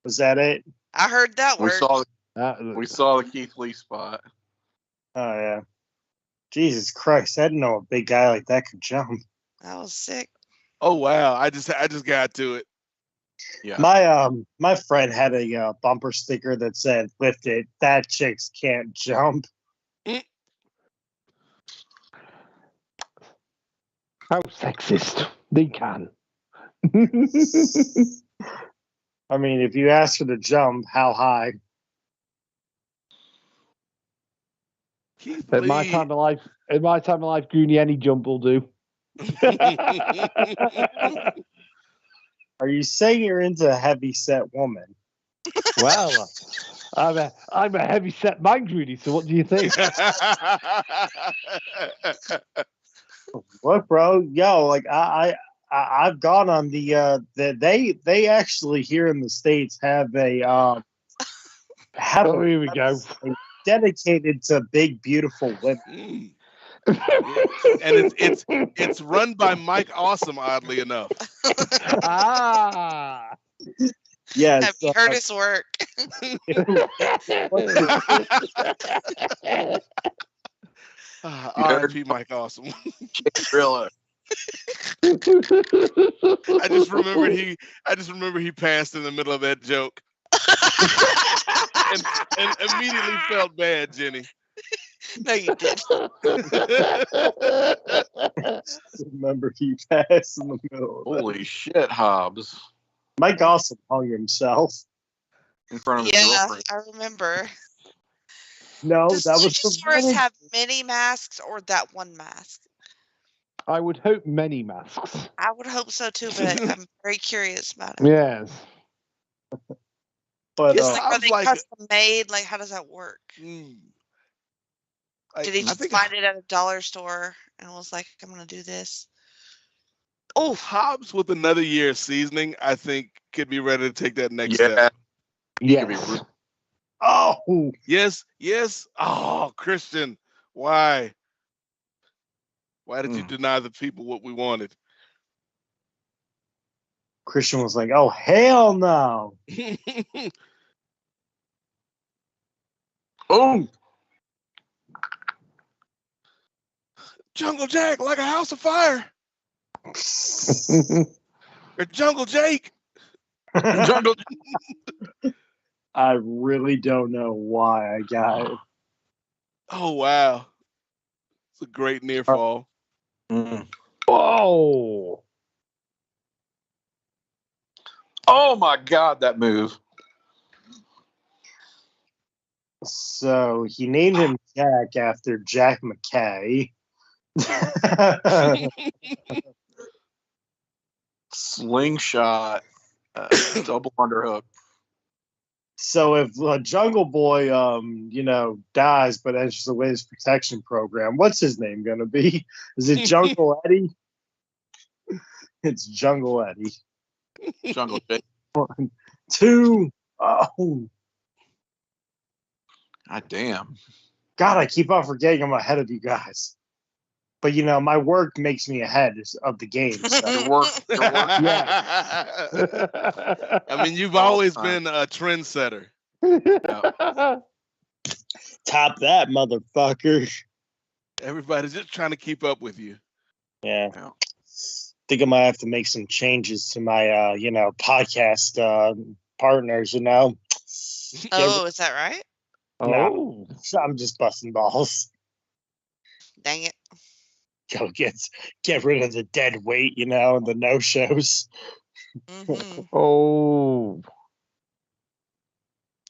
Speaker 2: Was that it?
Speaker 4: I heard that word.
Speaker 3: We saw the Keith Lee spot.
Speaker 2: Oh yeah. Jesus Christ! I didn't know a big guy like that could jump.
Speaker 4: That was sick.
Speaker 5: Oh wow! I just got to it.
Speaker 2: Yeah. My friend had a bumper sticker that said, "Lift it. That chicks can't jump."
Speaker 1: How sexist. They can.
Speaker 2: I mean, if you ask her to jump, how high?
Speaker 1: In my time of life, Grooney, any jump will do.
Speaker 2: Are you saying you're into a heavy set woman?
Speaker 1: Well, I'm a heavy set man, Grooney. So what do you think?
Speaker 2: What, bro? Yo, like I've gone on the they actually here in the States have a
Speaker 1: here we go.
Speaker 2: Dedicated to big beautiful women.
Speaker 5: And it's run by Mike Awesome, oddly enough.
Speaker 2: Yes.
Speaker 4: Have you heard his work?
Speaker 5: R.I.P. Mike Awesome.
Speaker 3: Thriller.
Speaker 5: I just remember he passed in the middle of that joke. and immediately felt bad, Jenny.
Speaker 4: No, you did.
Speaker 2: Remember he passed in the middle of
Speaker 3: Holy shit, Hobbs.
Speaker 2: Mike Awesome hung himself.
Speaker 3: In front of his girlfriend.
Speaker 4: I remember.
Speaker 2: No,
Speaker 4: Does
Speaker 2: that was
Speaker 4: Luchasaurus have many masks or that one mask?
Speaker 1: I would hope many masks.
Speaker 4: I would hope so too, but I'm very curious about it.
Speaker 1: Yes.
Speaker 2: But
Speaker 4: are they custom made? Like, how does that work? Did he just find it at a dollar store and was like, I'm going to do this?
Speaker 5: Oh, Hobbs with another year of seasoning, I think, could be ready to take that next step.
Speaker 1: Yes.
Speaker 2: Oh.
Speaker 5: Yes. Oh, Christian, why? Why did you deny the people what we wanted?
Speaker 2: Christian was like, oh, hell no.
Speaker 3: Oh.
Speaker 5: Jungle Jack, like a house of fire. Or Jungle Jake.
Speaker 3: Jungle.
Speaker 2: I really don't know why I got it.
Speaker 5: Oh, wow. It's a great near fall.
Speaker 1: Oh.
Speaker 3: Oh my God, that move.
Speaker 2: So he named him Jack after Jack McKay.
Speaker 3: Slingshot. Double underhook.
Speaker 2: So if Jungle Boy, dies but enters away his protection program, what's his name going to be? Is it Jungle Eddie? It's Jungle Eddie.
Speaker 3: Jungle Jake.
Speaker 2: 1, 2. Oh.
Speaker 3: God damn.
Speaker 2: God, I keep on forgetting I'm ahead of you guys. But, my work makes me ahead of the game. So.
Speaker 3: Your work.
Speaker 1: Yeah.
Speaker 5: I mean, you've always been a trendsetter.
Speaker 2: Top that, motherfucker.
Speaker 5: Everybody's just trying to keep up with you.
Speaker 2: Yeah. Think I might have to make some changes to my, podcast partners,
Speaker 4: Oh, is that right?
Speaker 2: No, I'm just busting balls.
Speaker 4: Dang it.
Speaker 2: Go get rid of the dead weight, and the no-shows.
Speaker 4: Mm-hmm.
Speaker 1: Oh.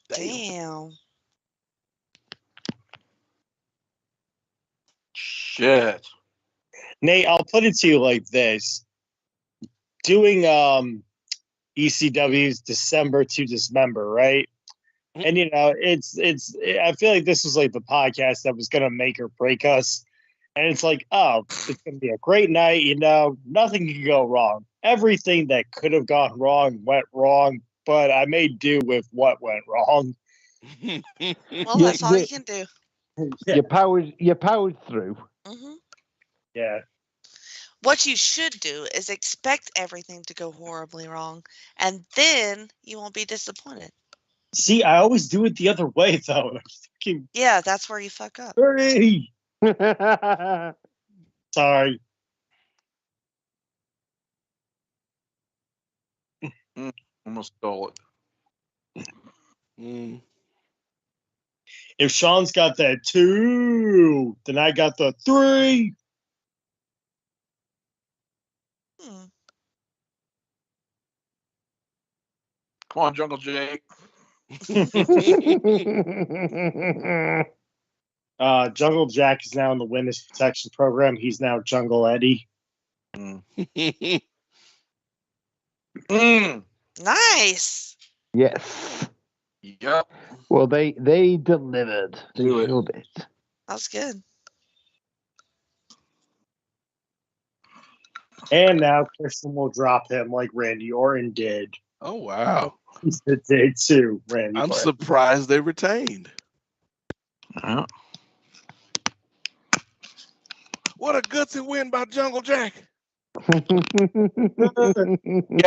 Speaker 4: Damn.
Speaker 3: Shit.
Speaker 2: Nate, I'll put it to you like this. Doing ECW's December to Dismember, right? And it's I feel like this was like the podcast that was gonna make or break us. And it's like, oh, it's gonna be a great night, nothing can go wrong. Everything that could have gone wrong went wrong, but I made do with what went wrong.
Speaker 4: Well, that's all you can do.
Speaker 1: Yeah. You powered through.
Speaker 4: Mm-hmm.
Speaker 2: Yeah.
Speaker 4: What you should do is expect everything to go horribly wrong, and then you won't be disappointed.
Speaker 2: See, I always do it the other way, though.
Speaker 4: Yeah, that's where you fuck up.
Speaker 2: Hurry! Sorry.
Speaker 3: Almost stole it.
Speaker 2: If Sean's got that 2, then I got the 3.
Speaker 3: Come on, Jungle Jake.
Speaker 2: Jungle Jack is now in the witness protection program. He's now Jungle Eddie.
Speaker 4: Nice.
Speaker 1: Yes.
Speaker 3: Yep.
Speaker 1: Well, they delivered. They showed it.
Speaker 4: That was good.
Speaker 2: And now Christian will drop him like Randy Orton did.
Speaker 5: Oh, wow.
Speaker 2: He's the day 2, Randy
Speaker 5: I'm
Speaker 2: Orton.
Speaker 5: surprised they retained. What a gutsy win by Jungle Jack.
Speaker 3: Yeah,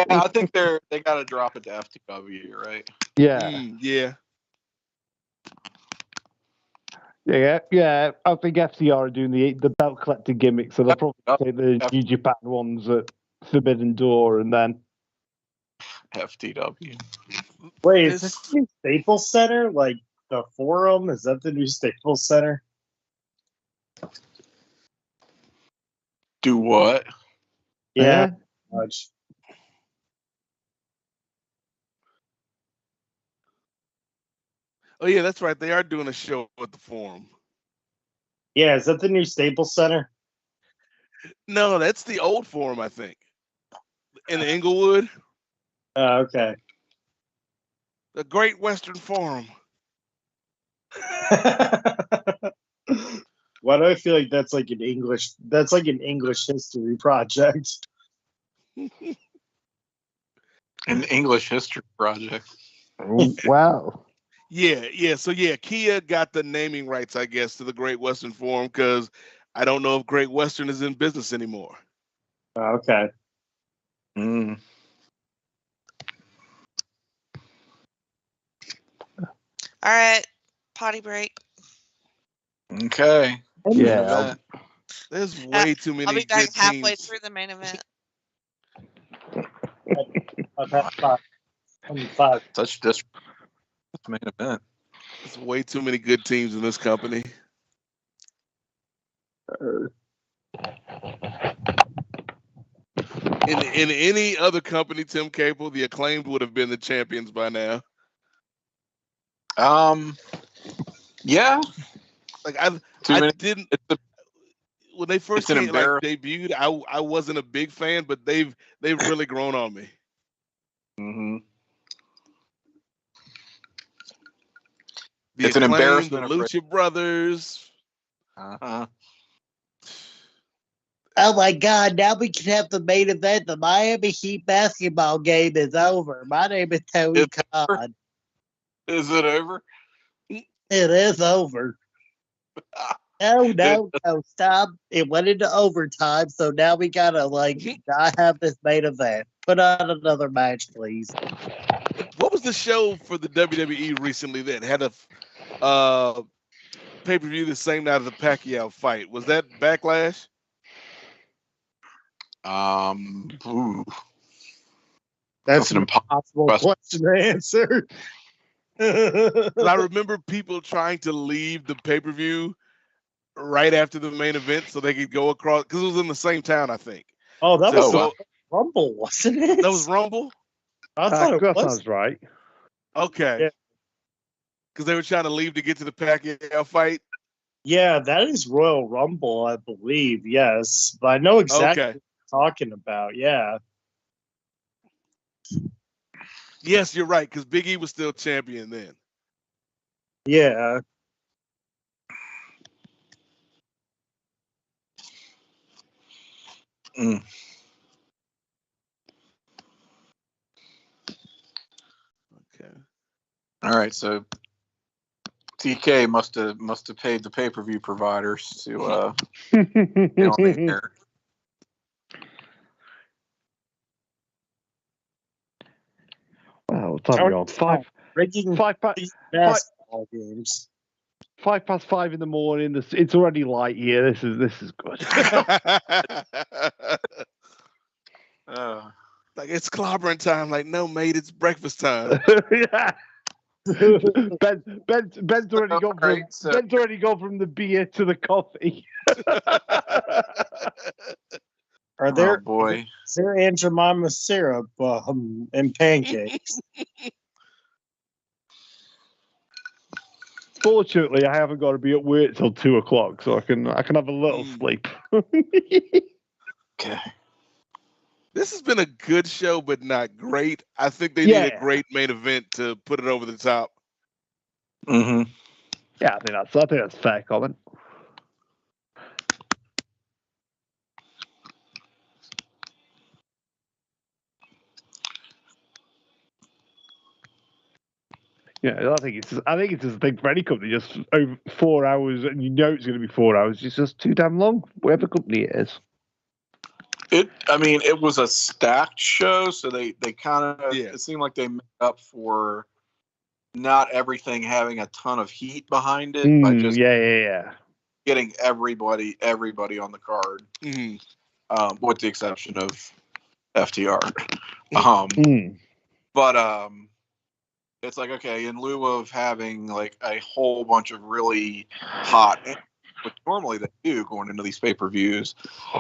Speaker 3: I think they got to drop it to FTW, right?
Speaker 1: Yeah.
Speaker 5: Yeah.
Speaker 1: Yeah. I think FCR are doing the belt collecting gimmick, so they'll probably take the New Japan ones at Forbidden Door and then
Speaker 3: FTW.
Speaker 2: Wait, is this the new Staples Center? Like the Forum? Is that the new Staples Center?
Speaker 3: Do what?
Speaker 2: Yeah. Much.
Speaker 5: Oh, yeah, that's right. They are doing a show at the Forum.
Speaker 2: Yeah, is that the new Staples Center?
Speaker 5: No, that's the old Forum, I think. In Inglewood.
Speaker 2: Okay.
Speaker 5: The Great Western Forum.
Speaker 2: Why do I feel like that's like an English history project?
Speaker 3: An English history project.
Speaker 1: Wow.
Speaker 5: Yeah. So Kia got the naming rights, I guess, to the Great Western Forum because I don't know if Great Western is in business anymore.
Speaker 2: Okay.
Speaker 3: Mm.
Speaker 4: All right, potty break.
Speaker 3: Okay.
Speaker 1: Yeah.
Speaker 5: There's way too many.
Speaker 4: I'll be back
Speaker 5: good
Speaker 4: halfway
Speaker 5: teams.
Speaker 4: through the main event.
Speaker 2: I've had 5.
Speaker 3: Such disrespect. Main event.
Speaker 5: There's way too many good teams in this company. In any other company, Tim Cable, the Acclaimed would have been the champions by now.
Speaker 3: Yeah.
Speaker 5: Like I didn't when they first debuted. I wasn't a big fan, but they've really grown on me.
Speaker 3: Mm-hmm.
Speaker 5: It's
Speaker 3: an embarrassment.
Speaker 5: The Lucha Brothers.
Speaker 3: Uh-huh.
Speaker 2: Oh my God! Now we can have the main event. The Miami Heat basketball game is over. My name is Tony Khan.
Speaker 3: Is it over?
Speaker 2: It is over. No, stop. It went into overtime, so now we gotta not have this main event. Put on another match, please.
Speaker 5: What was the show for the WWE recently that had a pay-per-view the same night as the Pacquiao fight? Was that Backlash?
Speaker 2: That's an impossible question to answer.
Speaker 5: I remember people trying to leave the pay-per-view right after the main event so they could go across, because it was in the same town, I think.
Speaker 2: Oh, that was Rumble, wasn't it?
Speaker 5: That was Rumble?
Speaker 2: I thought it was.
Speaker 1: Sounds right.
Speaker 5: Okay. Because they were trying to leave to get to the Pacquiao fight?
Speaker 2: Yeah, that is Royal Rumble, I believe, yes. But I know exactly what you're talking about, yeah.
Speaker 5: Yes, you're right, because Big E was still champion then.
Speaker 2: Yeah.
Speaker 3: Mm.
Speaker 5: Okay.
Speaker 3: All right, so TK must have paid the pay-per-view providers to get on the air.
Speaker 1: Wow, what time are we on? Five
Speaker 2: basketball games.
Speaker 1: 5:05 in the morning. It's already light here. This is good.
Speaker 5: Like, it's clobbering time. Like, no, mate, it's breakfast time.
Speaker 1: Yeah. Ben's already gone from Ben's already gone from the beer to the coffee.
Speaker 2: Is there Aunt Jemima syrup and pancakes?
Speaker 1: Fortunately, I haven't got to be at work till 2:00, so I can have a little sleep.
Speaker 3: Okay.
Speaker 5: This has been a good show, but not great. I think they need a great main event to put it over the top.
Speaker 3: Mm-hmm.
Speaker 1: Yeah, I think that's fair comment. Yeah, I think it's just a thing for any company. Just over 4 hours, and you know it's going to be 4 hours. It's just too damn long. Whatever company it is.
Speaker 3: It was a stacked show, so they kind of it seemed like they made up for not everything having a ton of heat behind it by just getting everybody on the card, with the exception of FTR. But it's like, okay, in lieu of having like a whole bunch of really hot, which normally they do going into these pay-per-views,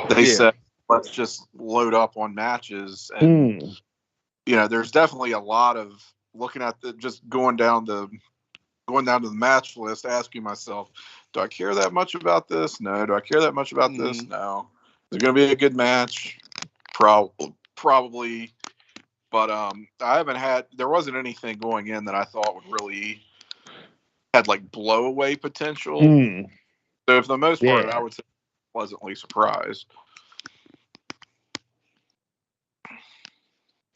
Speaker 3: they said, let's just load up on matches. And there's definitely a lot of looking at just going down to the match list, asking myself, do I care that much about this? No. Do I care that much about this? No. Is it going to be a good match? Probably. But there wasn't anything going in that I thought would really had like blow away potential. So for the most part, I would say pleasantly surprised.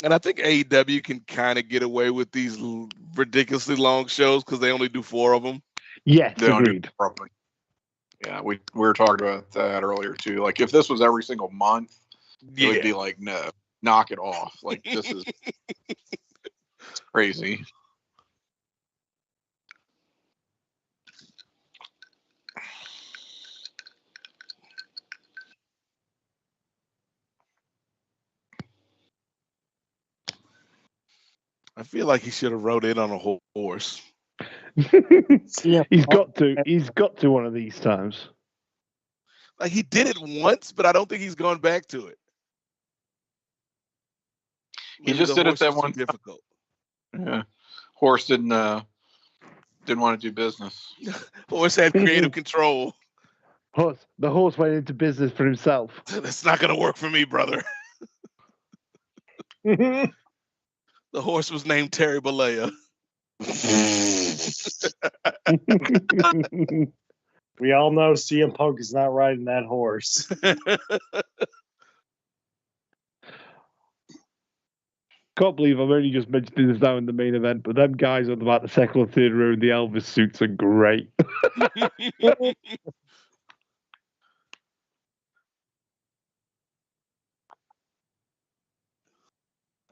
Speaker 5: And I think AEW can kind of get away with these ridiculously long shows because they only do 4 of them.
Speaker 1: Yes, agreed.
Speaker 3: Yeah, we were talking about that earlier too. Like if this was every single month, it would be like, no, knock it off. Like this is crazy.
Speaker 5: I feel like he should have rode in on a horse.
Speaker 1: He's got to one of these times.
Speaker 5: Like he did it once, but I don't think he's gone back to it.
Speaker 3: He just did it that one.
Speaker 5: Difficult.
Speaker 3: Yeah, horse didn't want to do business.
Speaker 5: Horse had creative control.
Speaker 1: The horse went into business for himself.
Speaker 5: That's not going to work for me, brother. The horse was named Terry Bollea.
Speaker 2: We all know CM Punk is not riding that horse.
Speaker 1: Can't believe I'm only just mentioning this now in the main event, but them guys on about the second or third row in the Elvis suits are great.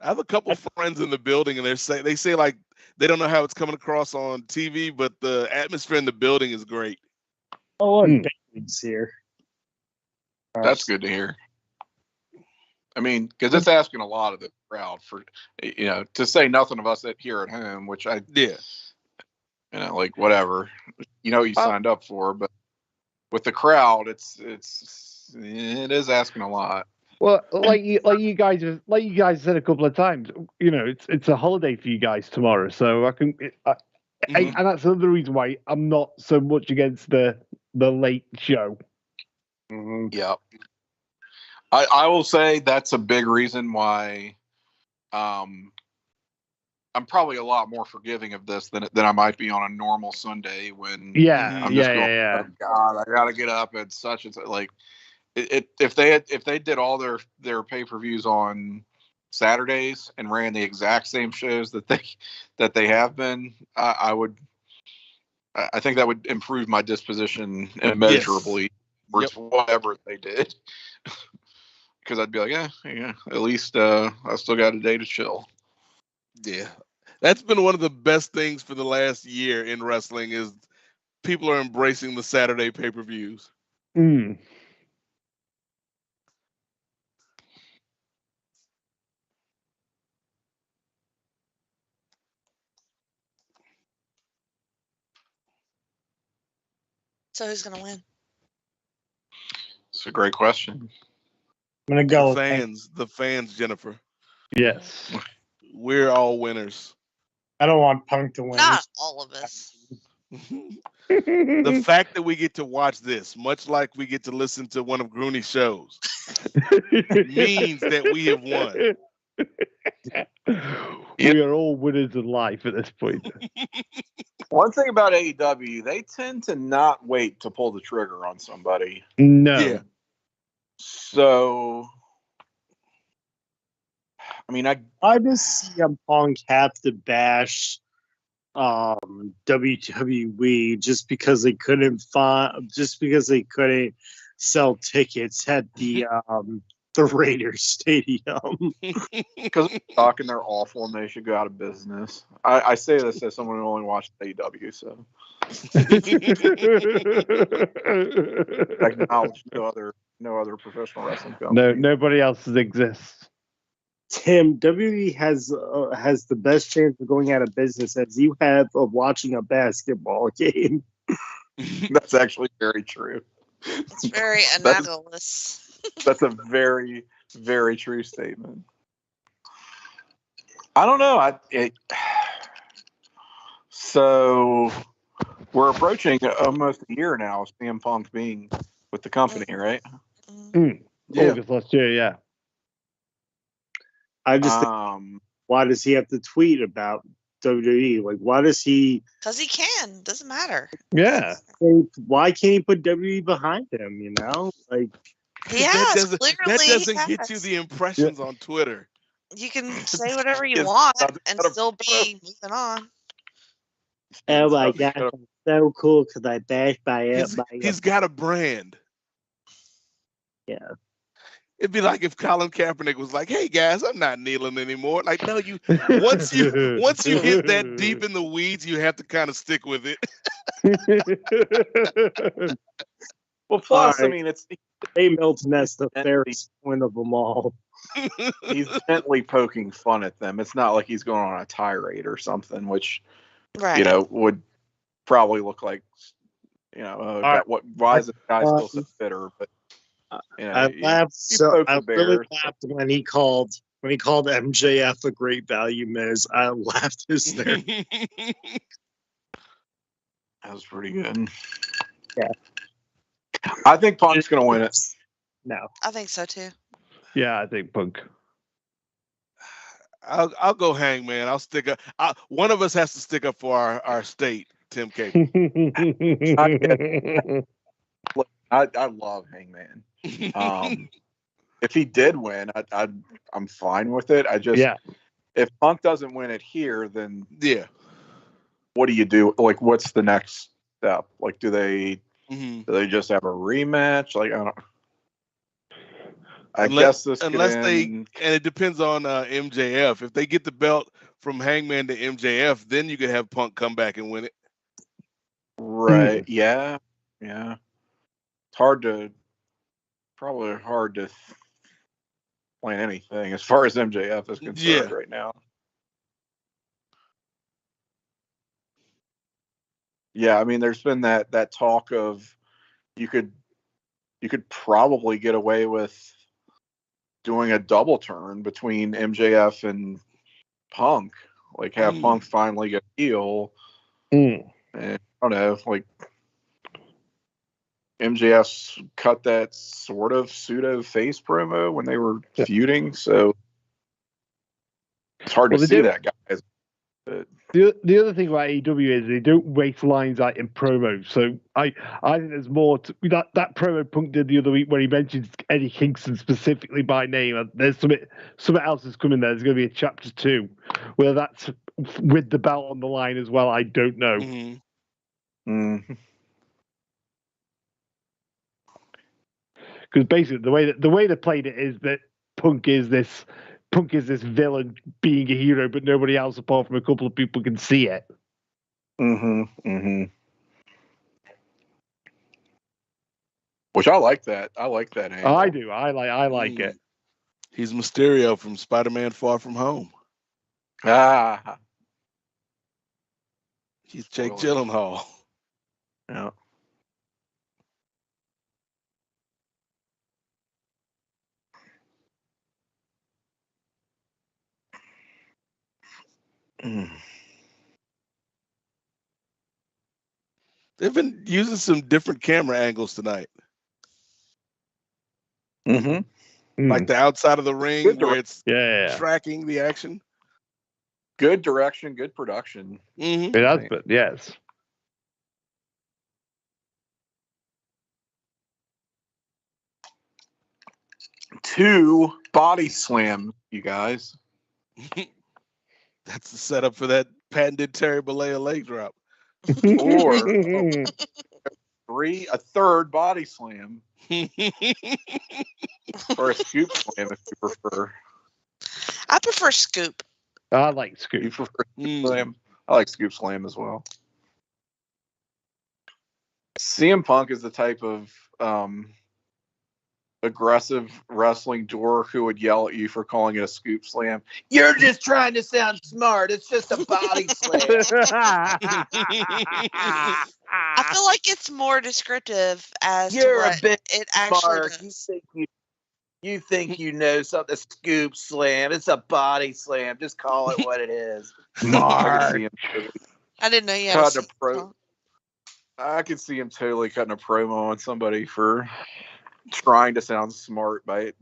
Speaker 5: I have a couple friends in the building, and they say like they don't know how it's coming across on TV, but the atmosphere in the building is great.
Speaker 2: Oh, David's here.
Speaker 3: That's good to hear. I mean, because it's asking a lot of the crowd for, to say nothing of us here at home, which like whatever, you signed up for, but with the crowd, it is asking a lot.
Speaker 1: Well, like you guys said a couple of times, it's a holiday for you guys tomorrow, so and that's another reason why I'm not so much against the late show.
Speaker 3: Mm-hmm. Yeah, I will say that's a big reason why I'm probably a lot more forgiving of this than I might be on a normal Sunday when I'm just going, oh God, I gotta get up at such and such. Like if they did all their pay-per-views on Saturdays and ran the exact same shows that they have been, I think that would improve my disposition immeasurably for whatever they did. Because I'd be like, yeah, at least I still got a day to chill.
Speaker 5: Yeah. That's been one of the best things for the last year in wrestling is people are embracing the Saturday pay-per-views.
Speaker 1: Mm.
Speaker 4: So who's going to win?
Speaker 3: It's a great question.
Speaker 2: I'm going to go
Speaker 5: the fans, Jennifer.
Speaker 1: Yes.
Speaker 5: We're all winners.
Speaker 2: I don't want Punk to win.
Speaker 4: Not all of us.
Speaker 5: The fact that we get to watch this, much like we get to listen to one of Grooney's shows, means that we have won.
Speaker 1: We are all winners in life at this point.
Speaker 3: One thing about AEW, they tend to not wait to pull the trigger on somebody.
Speaker 1: No.
Speaker 3: Yeah. So, I mean,
Speaker 2: I just see Punk have to bash WWE just because they couldn't sell tickets at the Raiders Stadium.
Speaker 3: Because talking, they're awful and they should go out of business. I say this as someone who only watched AEW, so I acknowledge no other professional wrestling company.
Speaker 1: No, nobody else exists.
Speaker 2: Tim, WWE has the best chance of going out of business as you have of watching a basketball game.
Speaker 3: That's actually very true.
Speaker 4: It's very analogous.
Speaker 3: That's a very, very true statement. I don't know. So we're approaching almost a year now of CM Punk being with the company, right?
Speaker 1: August last year, yeah.
Speaker 2: I just think, why does he have to tweet about WWE? Like, why does he?
Speaker 4: Because he can. Doesn't matter.
Speaker 1: Yeah.
Speaker 2: Why can't he put WWE behind him? Like
Speaker 4: he has. Clearly,
Speaker 5: that doesn't get you the impressions on Twitter.
Speaker 4: You can say whatever you want and still be moving on.
Speaker 2: Oh my gosh, I'm so cool because I bashed by it.
Speaker 5: He's got a brand.
Speaker 2: Yeah.
Speaker 5: It'd be like if Colin Kaepernick was like, "Hey guys, I'm not kneeling anymore." Like, no, once you hit that deep in the weeds, you have to kind of stick with it.
Speaker 3: Well, plus, right. I mean, it's
Speaker 2: Milton. That's the fairest point of them all.
Speaker 3: He's gently poking fun at them. It's not like he's going on a tirade or something, which would probably look like, why is this guy still so bitter? But
Speaker 2: I laughed. I really laughed when he called MJF a great value, Miz. I laughed hysterically.
Speaker 3: That was pretty good.
Speaker 2: Yeah,
Speaker 3: I think Punk's gonna win it.
Speaker 2: No,
Speaker 4: I think so too.
Speaker 1: Yeah, I think Punk.
Speaker 5: I'll go Hangman. I'll stick up. One of us has to stick up for our state, Tim K.
Speaker 3: I love Hangman. If he did win, I'm fine with it. if Punk doesn't win it here, then
Speaker 5: yeah,
Speaker 3: what do you do? Like, what's the next step? Like, do they just have a rematch? Like, I don't. I guess this
Speaker 5: unless they, and it depends on MJF. If they get the belt from Hangman to MJF, then you could have Punk come back and win it.
Speaker 3: Right? Yeah. It's probably hard to plan anything as far as MJF is concerned right now. Yeah, I mean, there's been that talk of you could probably get away with doing a double turn between MJF and Punk, like have Punk finally get heel. And I don't know, like MJF's cut that sort of pseudo face promo when they were feuding, so it's hard to see that, guys. But
Speaker 1: the other thing about AEW is they don't waste lines out in promos. So I think there's more to that promo Punk did the other week where he mentions Eddie Kingston specifically by name. There's something else is coming there. There's going to be a chapter 2, whether that's with the belt on the line as well. I don't know. Because basically the way they played it is that Punk is this villain being a hero, but nobody else apart from a couple of people can see it.
Speaker 3: Which I like that. I like that angle.
Speaker 1: I do. I like it.
Speaker 5: He's Mysterio from Spider-Man Far From Home. He's Jake Gyllenhaal.
Speaker 3: Yeah.
Speaker 5: They've been using some different camera angles tonight. Like the outside of the ring where it's tracking the action.
Speaker 3: Good direction, good production.
Speaker 1: It has been, yes.
Speaker 3: Two body slams, you guys.
Speaker 5: That's the setup for that patented Terry Bollea leg drop.
Speaker 3: Or a third body slam. Or a scoop slam if you prefer.
Speaker 4: I prefer scoop.
Speaker 1: I like scoop.
Speaker 3: You prefer scoop slam? I like scoop slam as well. CM Punk is the type of aggressive wrestling dork who would yell at you for calling it a scoop slam. You're just trying to sound smart. It's just a body slam.
Speaker 4: I feel like it's more descriptive as
Speaker 6: You're
Speaker 4: to what
Speaker 6: a bit
Speaker 4: it actually
Speaker 6: smart.
Speaker 4: does.
Speaker 6: You think you know something? Scoop slam. It's a body slam. Just call it what it is.
Speaker 1: Smart.
Speaker 4: I didn't know you had
Speaker 3: I could see him totally cutting a promo on somebody for trying to sound smart by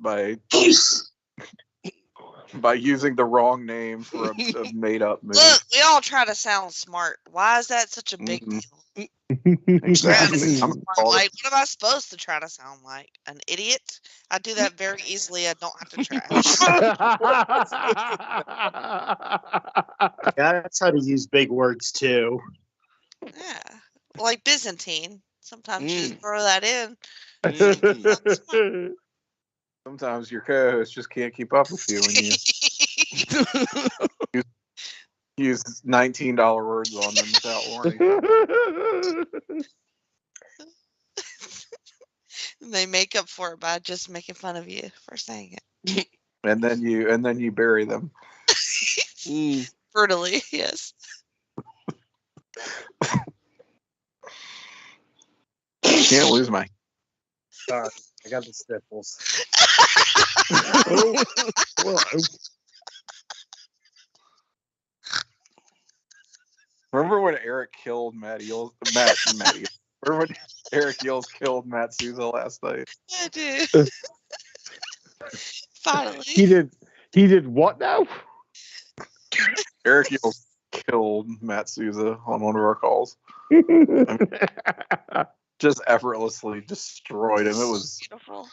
Speaker 3: using the wrong name for a made up move.
Speaker 4: Look, we all try to sound smart. Why is that such a big deal?
Speaker 3: Exactly.
Speaker 4: Like, what am I supposed to try to sound like? An idiot? I do that very easily. I don't have to try.
Speaker 2: Yeah, that's how to use big words too.
Speaker 4: Yeah, like Byzantine. Sometimes you just throw that in.
Speaker 3: Sometimes your co-host just can't keep up with you when you use $19 words on them without warning.
Speaker 4: They make up for it by just making fun of you for saying it.
Speaker 3: And then you bury them.
Speaker 4: Brutally, yes.
Speaker 3: Can't lose my.
Speaker 2: Sorry, I got the sniffles.
Speaker 3: Remember when Eric killed Matt Eels? Remember when Eric Eels killed Matt Souza last night?
Speaker 4: I do. Finally.
Speaker 1: He did what now?
Speaker 3: Eric Eels killed Matt Souza on one of our calls. Just effortlessly destroyed him. It was
Speaker 4: beautiful.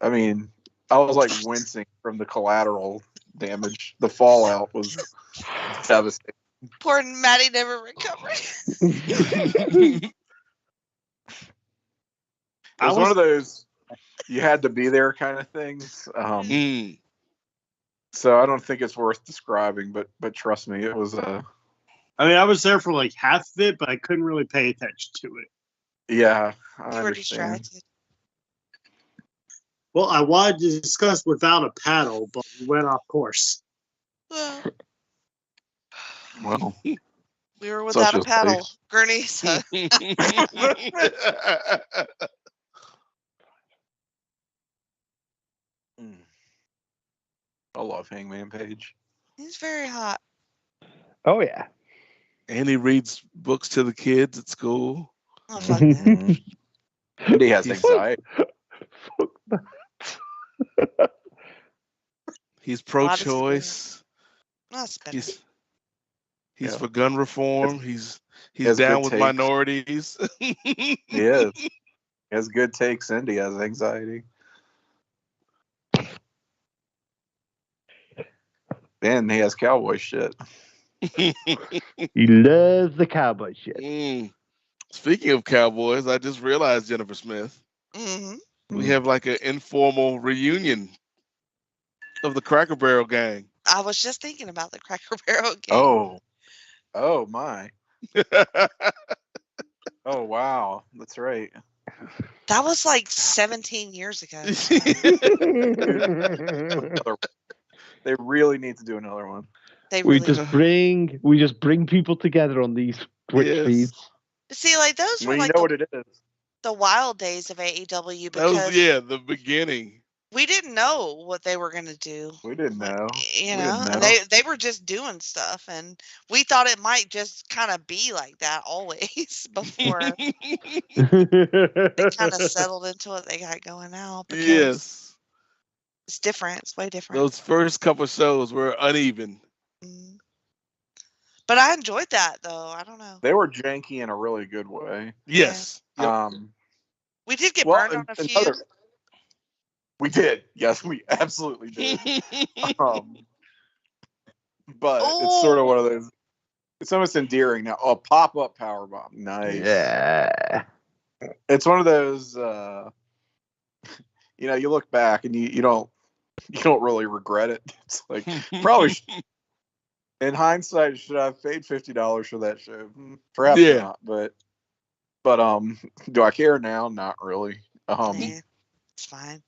Speaker 3: I mean, I was like wincing from the collateral damage. The fallout was devastating.
Speaker 4: Poor Maddie never recovered.
Speaker 3: It was one of those you had to be there kind of things. So I don't think it's worth describing, but trust me, it was I
Speaker 2: mean, I was there for like half of it, but I couldn't really pay attention to it.
Speaker 3: Yeah,
Speaker 4: you were distracted.
Speaker 2: Well, I wanted to discuss without a paddle, but we went off course.
Speaker 3: Well,
Speaker 4: we were without a paddle, Gurney. So.
Speaker 3: I love Hangman Page.
Speaker 4: He's very hot.
Speaker 1: Oh yeah.
Speaker 5: And he reads books to the kids at school.
Speaker 4: Oh, fuck that.
Speaker 3: And he has anxiety.
Speaker 1: Fuck that.
Speaker 5: He's pro-choice. He's for gun reform. He's down with minorities.
Speaker 3: He is. He has good takes and he has anxiety. And he has cowboy shit.
Speaker 1: He loves the cowboy shit.
Speaker 5: Speaking of cowboys, I just realized, Jennifer Smith, we have like an informal reunion of the Cracker Barrel gang.
Speaker 4: I was just thinking about the Cracker Barrel gang.
Speaker 3: Oh my. Oh wow, that's right.
Speaker 4: That was like 17 years ago.
Speaker 3: They really need to do another one.
Speaker 1: We just bring people together on these Twitch feeds.
Speaker 4: See, like those were like
Speaker 3: what it is.
Speaker 4: The wild days of AEW. Because
Speaker 5: the beginning.
Speaker 4: We didn't know what they were gonna do.
Speaker 3: We didn't know.
Speaker 4: They were just doing stuff, and we thought it might just kind of be like that always before they kind of settled into what they got going now.
Speaker 5: Yes,
Speaker 4: it's different. It's way different.
Speaker 5: Those first couple shows were uneven.
Speaker 4: But I enjoyed that, though. I don't know.
Speaker 3: They were janky in a really good way.
Speaker 5: Yes.
Speaker 3: Yeah.
Speaker 4: We did get burned on a few.
Speaker 3: We did. Yes, we absolutely did. But it's sort of one of those. It's almost endearing now. Oh, pop-up powerbomb. Nice.
Speaker 1: Yeah.
Speaker 3: It's one of those. You look back and you don't really regret it. It's like probably. In hindsight, should I have paid $50 for that show? Perhaps not, but do I care now? Not really.
Speaker 4: It's fine.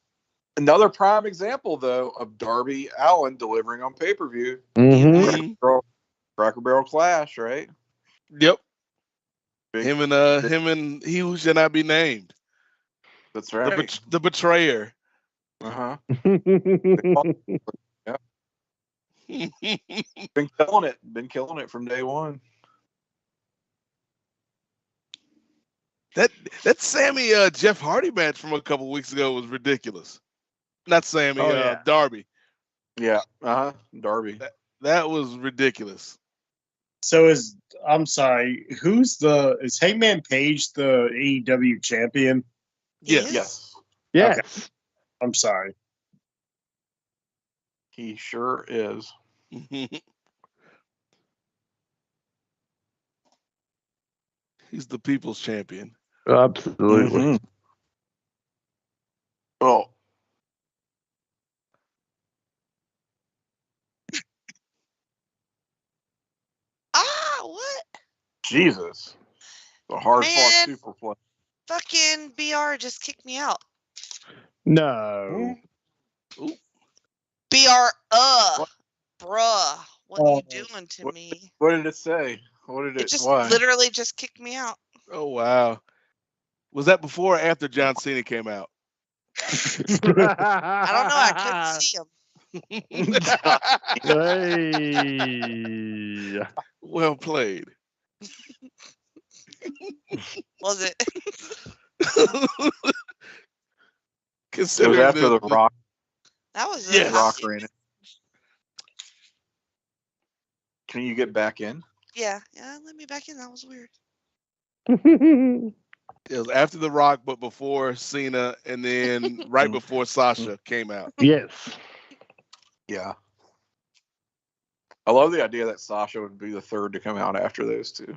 Speaker 3: Another prime example, though, of Darby Allin delivering on pay-per-view. Cracker Barrel Clash, right?
Speaker 5: Yep. Him and he who should not be named.
Speaker 3: That's right.
Speaker 5: The betrayer.
Speaker 3: Been killing it from day one.
Speaker 5: That Sammy Jeff Hardy match from a couple weeks ago was ridiculous. Not Sammy, Darby.
Speaker 3: Yeah, Darby.
Speaker 5: That was ridiculous.
Speaker 2: So I'm sorry, is Hangman Page the AEW champion?
Speaker 5: Yes.
Speaker 1: Yes.
Speaker 2: Okay. I'm sorry.
Speaker 3: He sure is.
Speaker 5: He's the people's champion.
Speaker 1: Absolutely.
Speaker 3: Oh.
Speaker 4: What?
Speaker 3: Jesus. The hard-fought superplay.
Speaker 4: Fucking BR just kicked me out.
Speaker 1: No.
Speaker 5: Ooh.
Speaker 4: BR, bruh, what are you doing to me?
Speaker 3: What did it say? It
Speaker 4: just literally just kicked me out.
Speaker 5: Oh, wow. Was that before or after John Cena came out?
Speaker 4: I don't know. I couldn't see him.
Speaker 1: Hey.
Speaker 5: Well played.
Speaker 4: Was it?
Speaker 3: It was after the Rock.
Speaker 4: That was
Speaker 3: the Rock ran it. Can you get back in?
Speaker 4: Yeah, let me back in. That was weird.
Speaker 5: It was after the Rock, but before Cena, and then right before Sasha came out.
Speaker 1: Yes.
Speaker 3: Yeah. I love the idea that Sasha would be the third to come out after those two.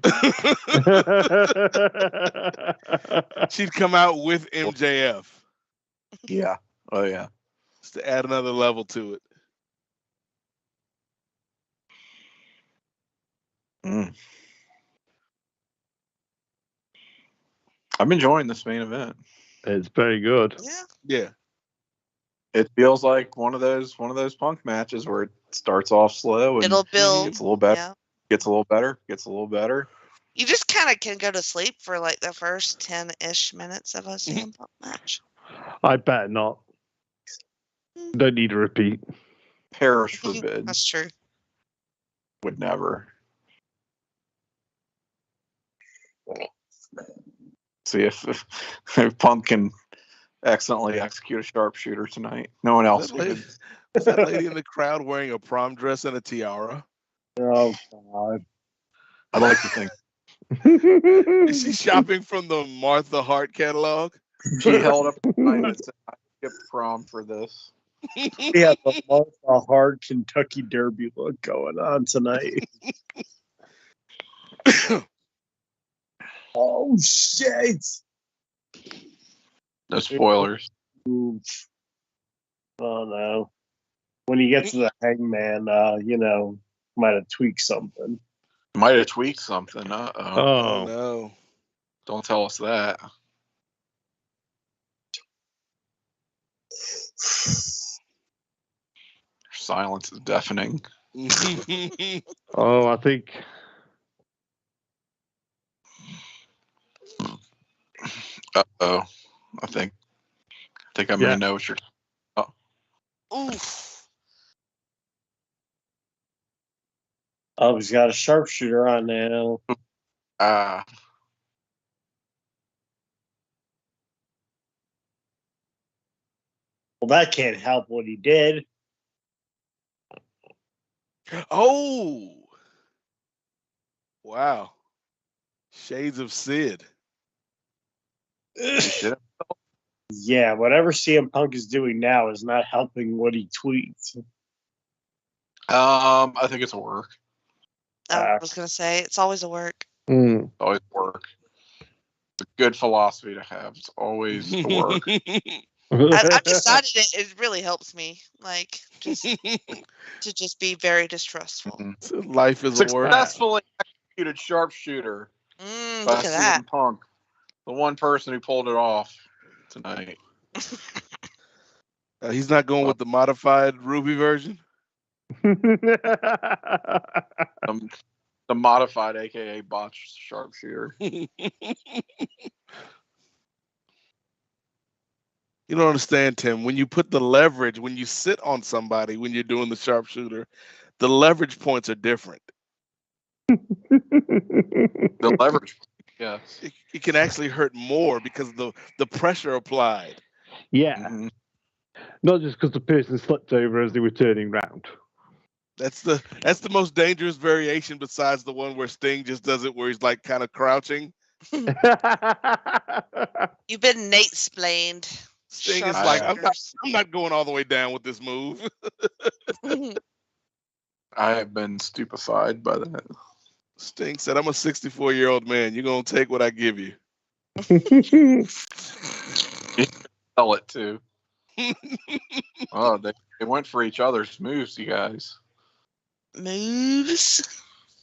Speaker 5: She'd come out with MJF.
Speaker 3: Yeah. Oh, yeah.
Speaker 5: Just to add another level to it.
Speaker 3: Mm. I'm enjoying this main event.
Speaker 1: It's very good.
Speaker 5: Yeah.
Speaker 3: It feels like one of those Punk matches where it starts off slow and
Speaker 4: It'll build.
Speaker 3: gets a little better.
Speaker 4: Yeah.
Speaker 3: Gets a little better. Gets a little better.
Speaker 4: You just kind of can go to sleep for like the first 10-ish minutes of a CM Punk match.
Speaker 1: I better not. Don't need a repeat.
Speaker 3: Perish forbid.
Speaker 4: That's true.
Speaker 3: Would never. See if Punk can accidentally execute a sharpshooter tonight. No one else could.
Speaker 5: Is that lady in the crowd wearing a prom dress and a tiara?
Speaker 2: Oh, God.
Speaker 3: I'd like to think.
Speaker 5: Is she shopping from the Martha Hart catalog?
Speaker 3: She held up a sign that said, "I skipped prom for this."
Speaker 2: Yeah, the Martha Hart Kentucky Derby look going on tonight. Oh, shit.
Speaker 3: No spoilers.
Speaker 2: Oof. Oh, no. When he gets to the Hangman, might have tweaked something.
Speaker 3: Might have tweaked something. Uh-oh.
Speaker 5: Oh, no.
Speaker 3: Don't tell us that. Silence is deafening.
Speaker 1: Oh, I think.
Speaker 3: Uh-oh. I think I may know what you're.
Speaker 4: Oof.
Speaker 2: Oh, he's got a sharpshooter on now. Well, that can't help what he did.
Speaker 5: Oh. Wow. Shades of Sid.
Speaker 2: Yeah, whatever CM Punk is doing now is not helping what he tweets.
Speaker 3: I think it's a work.
Speaker 4: I was going to say, it's always a work.
Speaker 3: Always work. It's a good philosophy to have. It's always a work.
Speaker 4: I've decided it really helps me, like, to just be very distrustful.
Speaker 5: Life is a work.
Speaker 3: Successfully executed sharpshooter by
Speaker 4: Look at that.
Speaker 3: CM Punk. The one person who pulled it off tonight.
Speaker 5: He's not going with the modified Ruby version?
Speaker 3: The modified, a.k.a. botched sharpshooter.
Speaker 5: You don't understand, Tim. When you put the leverage, when you sit on somebody, when you're doing the sharpshooter, the leverage points are different.
Speaker 3: The leverage, yes.
Speaker 5: It can actually hurt more because of the pressure applied.
Speaker 1: Yeah.
Speaker 3: Mm-hmm.
Speaker 1: Not just because the person slipped over as they were turning round.
Speaker 5: That's the most dangerous variation besides the one where Sting just does it where he's like kind of crouching.
Speaker 4: You've been Nate-splained.
Speaker 5: Sting is like, I'm not going all the way down with this move.
Speaker 3: I have been stupefied by that.
Speaker 5: Sting said, I'm a 64-year-old man. You're going to take what I give you.
Speaker 3: You tell it too. Oh, they went for each other's moves, you guys.
Speaker 4: Moves.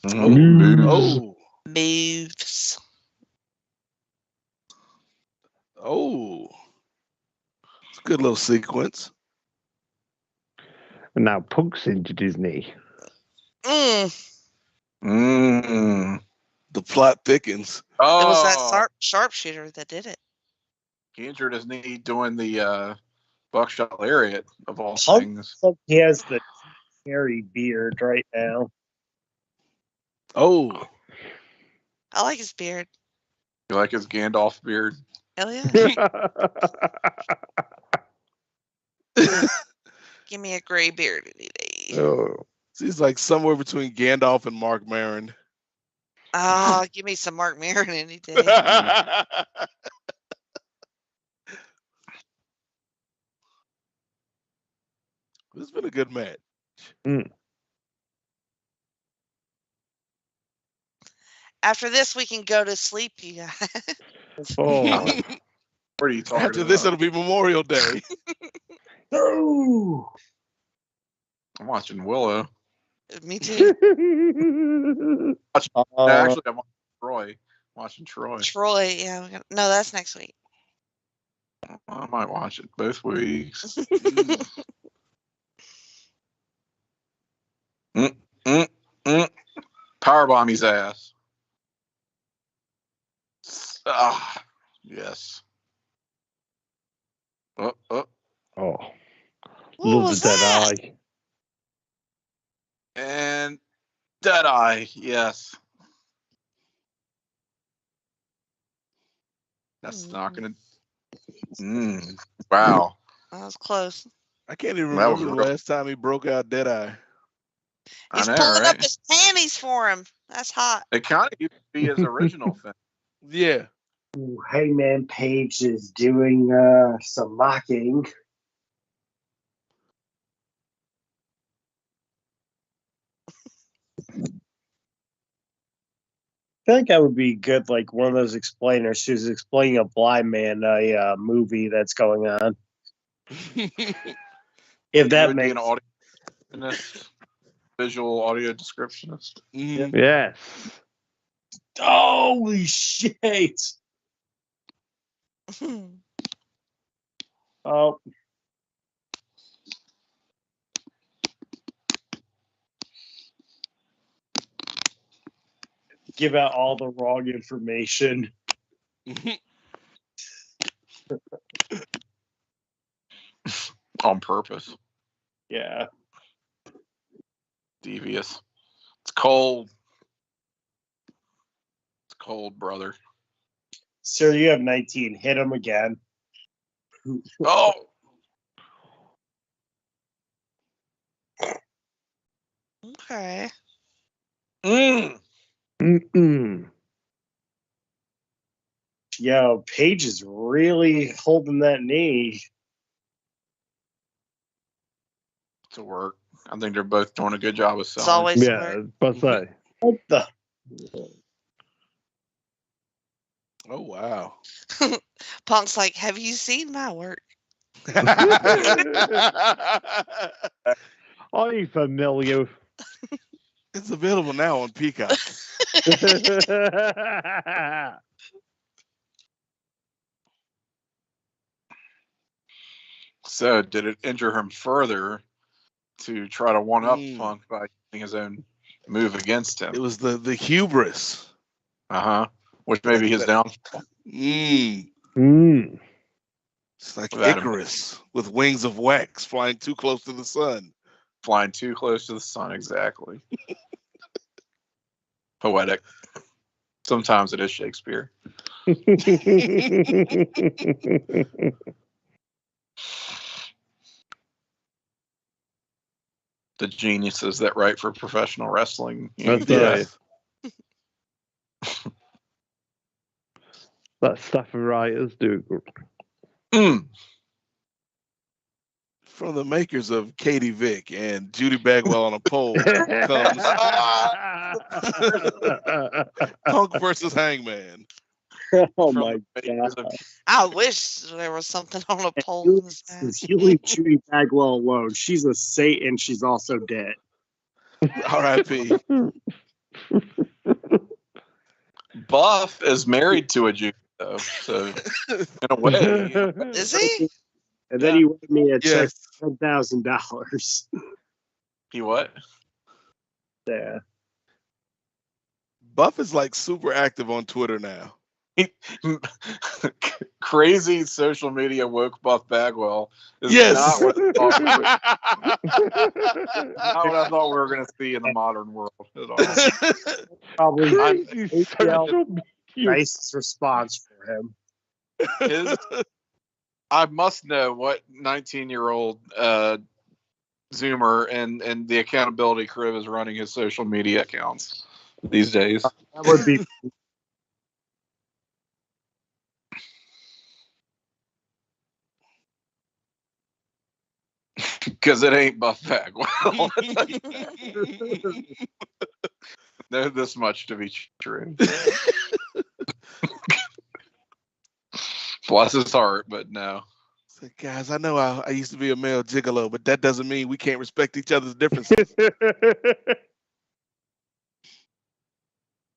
Speaker 5: Oh.
Speaker 4: Moves.
Speaker 5: Oh. It's a good little sequence.
Speaker 1: And now Punk's injured his knee.
Speaker 3: The
Speaker 5: plot thickens.
Speaker 3: Oh.
Speaker 4: It was that sharpshooter that did it.
Speaker 3: He injured his knee doing the buckshot lariat of all things.
Speaker 2: He has the hairy beard right now.
Speaker 5: Oh.
Speaker 4: I like his beard.
Speaker 3: You like his Gandalf beard?
Speaker 4: Hell yeah. Give me a gray beard any day.
Speaker 1: Oh.
Speaker 5: He's like somewhere between Gandalf and Mark Maron.
Speaker 4: Oh, give me some Mark Maron any day.
Speaker 5: This has been a good match.
Speaker 4: After this, we can go to sleep, you guys.
Speaker 1: Oh,
Speaker 3: What are you talking
Speaker 5: After this,
Speaker 3: about?
Speaker 5: it'll be Memorial Day.
Speaker 2: Oh,
Speaker 3: I'm watching Willow.
Speaker 4: Me too.
Speaker 3: Actually, I'm watching Troy. Watching Troy.
Speaker 4: Troy, yeah. No, that's next week.
Speaker 3: I might watch it both weeks. Powerbomb his ass. Ah, yes.
Speaker 1: Oh,
Speaker 4: What
Speaker 1: love
Speaker 4: was
Speaker 1: the dead
Speaker 4: that?
Speaker 1: eye.
Speaker 3: And Deadeye, yes. That's not gonna. Wow.
Speaker 4: That was close.
Speaker 5: I can't even
Speaker 3: That was
Speaker 5: remember the
Speaker 3: real.
Speaker 5: last time he broke out Deadeye.
Speaker 4: He's
Speaker 3: I know,
Speaker 4: pulling up
Speaker 3: right?
Speaker 4: his panties for him. That's hot.
Speaker 3: It kind of used to be his original thing.
Speaker 5: Yeah.
Speaker 2: Hangman Page is doing some mocking. I think I would be good, like one of those explainers who's explaining a blind man a movie that's going on. If that
Speaker 3: Would be
Speaker 2: makes
Speaker 3: an audio visual audio descriptionist.
Speaker 5: Mhm.
Speaker 1: Yes.
Speaker 2: holy shit! Oh, give out all the wrong information.
Speaker 3: On purpose.
Speaker 2: Yeah.
Speaker 3: Devious. It's cold. It's cold, brother.
Speaker 2: Sir, you have 19. Hit him again.
Speaker 3: Oh!
Speaker 4: Okay.
Speaker 2: Yo, Paige is really holding that knee.
Speaker 3: To work. I think they're both doing a good job of
Speaker 4: It's
Speaker 3: selling.
Speaker 4: always
Speaker 1: Yeah,
Speaker 4: work.
Speaker 1: but say.
Speaker 2: What the?
Speaker 5: Oh, wow.
Speaker 4: Punk's like, have you seen my work?
Speaker 1: Are you familiar?
Speaker 5: It's available now on Peacock.
Speaker 3: So, did it injure him further to try to one up Punk by using his own move against him?
Speaker 5: It was the hubris.
Speaker 3: Which may be his downfall.
Speaker 5: It's like Icarus with wings of wax flying too close to the sun.
Speaker 3: Flying too close to the sun, exactly. Poetic. Sometimes it is Shakespeare. The geniuses that write for professional wrestling.
Speaker 1: That's right. That stuff writers do.
Speaker 5: From the makers of Katie Vick and Judy Bagwell on a pole comes Punk versus Hangman.
Speaker 2: Oh my god!
Speaker 4: I wish there was something on a pole in this match.
Speaker 2: You leave Judy Bagwell alone. She's a saint and she's also dead.
Speaker 5: R.I.P.
Speaker 3: Buff is married to a Jew, though, so in a way.
Speaker 4: Is he?
Speaker 2: And then he wrote me a check
Speaker 5: Yes.
Speaker 2: for $10,000.
Speaker 3: He what?
Speaker 2: Yeah.
Speaker 5: Buff is like super active on Twitter now.
Speaker 3: Crazy social media woke Buff Bagwell is
Speaker 5: Yes.
Speaker 3: not what I thought we were going to see in the modern world at all.
Speaker 2: Probably
Speaker 1: Crazy social media.
Speaker 2: nicest response for him.
Speaker 3: I must know what 19-year-old Zoomer and the accountability crew is running his social media accounts these days.
Speaker 2: That would be
Speaker 3: because it ain't Buff Bagwell. know this much to be true. Bless his heart, but no.
Speaker 5: So guys, I know I used to be a male gigolo, but that doesn't mean we can't respect each other's differences.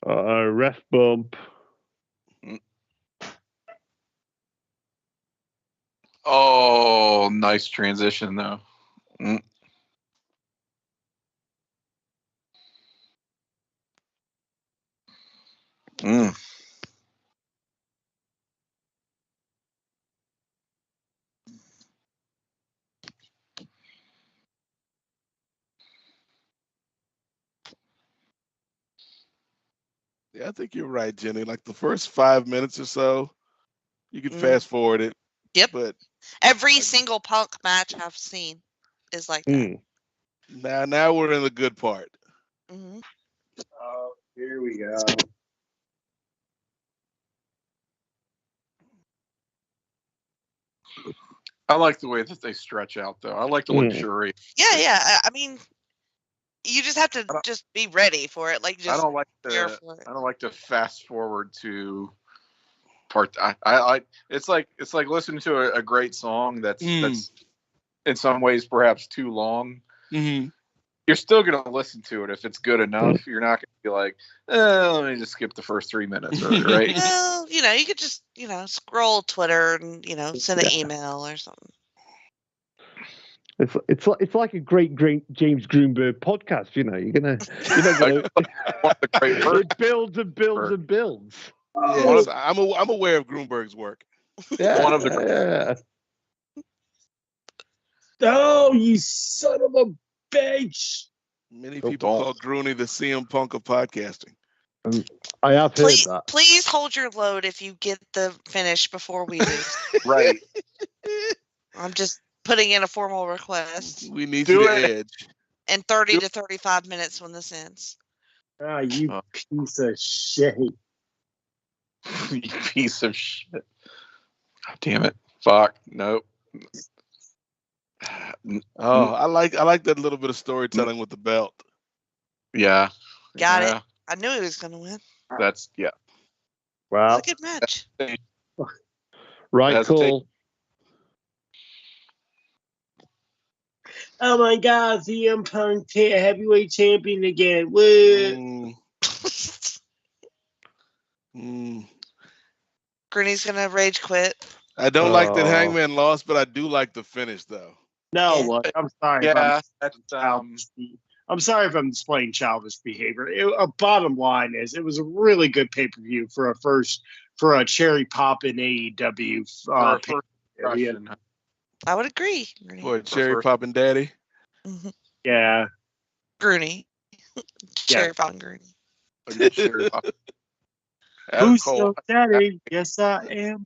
Speaker 1: Ref bump.
Speaker 3: Oh, nice transition though.
Speaker 5: Yeah, I think you're right, Jenny. Like the first 5 minutes or so, you can fast forward it.
Speaker 4: Yep.
Speaker 5: But
Speaker 4: every single Punk match I've seen is like that.
Speaker 5: Now we're in the good part.
Speaker 4: Mm-hmm.
Speaker 2: Oh, here we go.
Speaker 3: I like the way that they stretch out, though. I like the luxury.
Speaker 4: Yeah. I mean, you just have to just be ready for it. Like, just
Speaker 3: I don't like to fast forward to part. I it's like listening to a great song that's in some ways perhaps too long.
Speaker 5: Mm-hmm.
Speaker 3: You're still gonna listen to it if it's good enough. You're not gonna be like, let me just skip the first 3 minutes, right?
Speaker 4: Well, you could just scroll Twitter and send an email or something.
Speaker 1: It's like a great James Greenberg podcast. You're gonna it builds and builds and builds.
Speaker 5: Yes, I'm aware of Greenberg's work.
Speaker 1: Yeah,
Speaker 3: one of the
Speaker 2: Oh, you son of a bitch!
Speaker 5: Many people call Grooney the CM Punk of podcasting.
Speaker 1: I have heard that.
Speaker 4: Please hold your load if you get the finish before we do.
Speaker 3: Right.
Speaker 4: I'm just putting in a formal request.
Speaker 5: We need you to edge.
Speaker 4: In 30 to 35 minutes when this ends.
Speaker 2: Ah, you piece of shit.
Speaker 3: You piece of shit. God damn it. Fuck. Nope.
Speaker 5: Oh, I like that little bit of storytelling with the belt.
Speaker 3: Yeah.
Speaker 4: Got it. I knew he was going to win.
Speaker 3: That's
Speaker 1: Wow.
Speaker 4: It's a good match.
Speaker 1: Right call.
Speaker 2: Oh my God, CM Punk heavyweight champion again. Woo!
Speaker 4: Granny's gonna rage quit.
Speaker 5: I don't like that Hangman lost, but I do like the finish though.
Speaker 2: No, look, I'm sorry.
Speaker 3: Yeah,
Speaker 2: I'm sorry if I'm displaying childish behavior. Bottom line is, it was a really good pay-per-view for a cherry pop in AEW.
Speaker 4: I would agree.
Speaker 5: What, cherry poppin' daddy?
Speaker 4: Mm-hmm.
Speaker 2: Yeah.
Speaker 4: Grooney. Cherry poppin' Grooney.
Speaker 2: Who's your daddy? Yes, I am.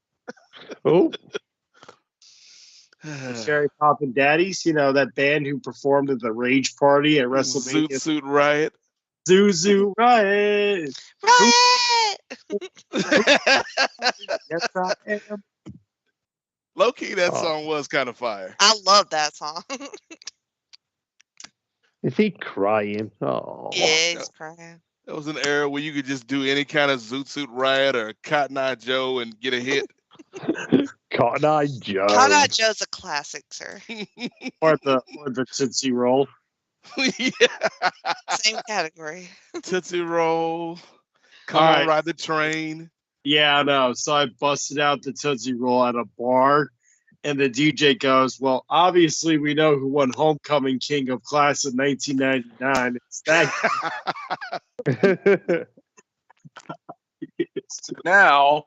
Speaker 1: Oh.
Speaker 2: Cherry Poppin' Daddies, that band who performed at the Rage Party at WrestleMania.
Speaker 5: Zoot Suit Riot.
Speaker 2: Zuzu Riot.
Speaker 4: Riot!
Speaker 2: Yes, I am.
Speaker 5: Low key, that song was kind of fire.
Speaker 4: I love that song.
Speaker 1: Is he crying? Oh.
Speaker 4: Yeah, he's crying.
Speaker 5: That was an era where you could just do any kind of Zoot Suit Riot or Cotton Eye Joe and get a hit.
Speaker 1: Cotton Eye Joe.
Speaker 4: Cotton Eye Joe's a classic, sir.
Speaker 2: or the Tootsie Roll.
Speaker 5: Yeah.
Speaker 4: Same category.
Speaker 5: Tootsie Roll. Come on, ride the train.
Speaker 2: Yeah, I know. So I busted out the Tootsie Roll at a bar, and the DJ goes, "Well, obviously we know who won Homecoming King of Class of 1999. It's that guy."
Speaker 3: Now,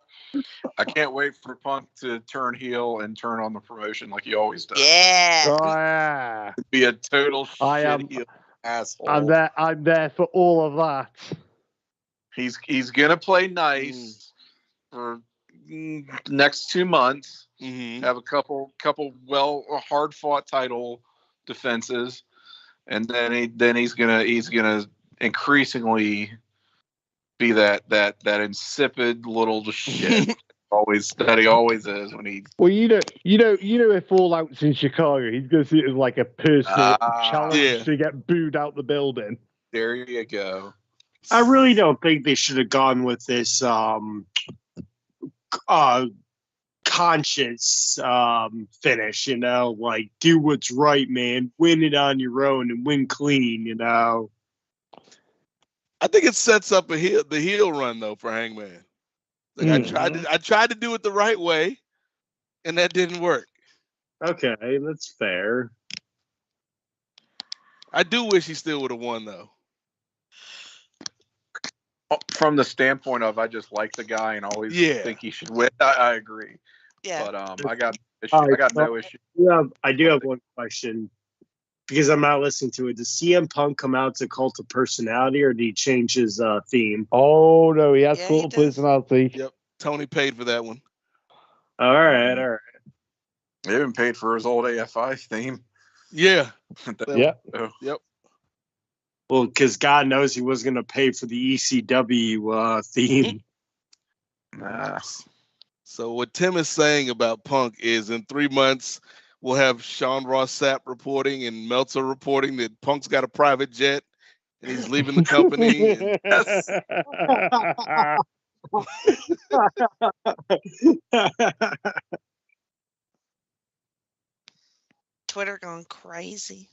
Speaker 3: I can't wait for Punk to turn heel and turn on the promotion like he always does.
Speaker 4: Yeah.
Speaker 1: Oh, yeah.
Speaker 3: Be a total heel asshole.
Speaker 1: I'm there for all of that.
Speaker 3: He's gonna play nice for next 2 months.
Speaker 5: Mm-hmm.
Speaker 3: Have a couple hard fought title defenses, and then he's gonna increasingly be that insipid little shit that he always is when he.
Speaker 1: Well, if All Out's in Chicago, he's gonna see it as like a personal challenge to get booed out the building.
Speaker 3: There you go.
Speaker 2: I really don't think they should have gone with this conscious finish, like do what's right, man. Win it on your own and win clean,
Speaker 5: I think it sets up the heel run though for Hangman. Like I tried to do it the right way, and that didn't work.
Speaker 2: Okay, that's fair.
Speaker 5: I do wish he still would have won though.
Speaker 3: From the standpoint of I just like the guy and always think he should win. I agree.
Speaker 4: Yeah.
Speaker 3: But I got no issue.
Speaker 2: I do have one question because I'm not listening to it. Does CM Punk come out to Cult of Personality, or did he change his theme?
Speaker 1: Oh no, he has Cult of Personality.
Speaker 5: Yep, Tony paid for that one.
Speaker 2: All right.
Speaker 3: He even paid for his old AFI theme.
Speaker 5: Yeah.
Speaker 1: Yep.
Speaker 2: Well, because God knows he was going to pay for the ECW theme.
Speaker 5: So what Tim is saying about Punk is in 3 months, we'll have Sean Ross Sapp reporting and Meltzer reporting that Punk's got a private jet and he's leaving the company.
Speaker 4: Twitter going crazy.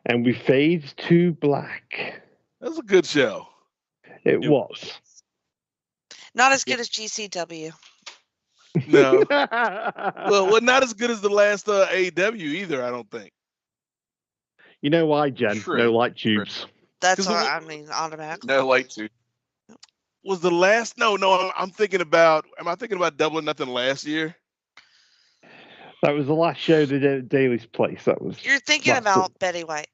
Speaker 1: And we fade to black.
Speaker 5: That was a good show.
Speaker 1: It was.
Speaker 4: Not as good as GCW.
Speaker 5: No. well, not as good as the last AEW either, I don't think.
Speaker 1: You know why, Jen? True. No light tubes.
Speaker 4: That's what I mean, automatically.
Speaker 3: No light tubes.
Speaker 5: Was the last? No. I'm thinking about. Am I thinking about Double or Nothing last year?
Speaker 1: That was the last show they did at Daly's place. That was.
Speaker 4: You're thinking about Betty White,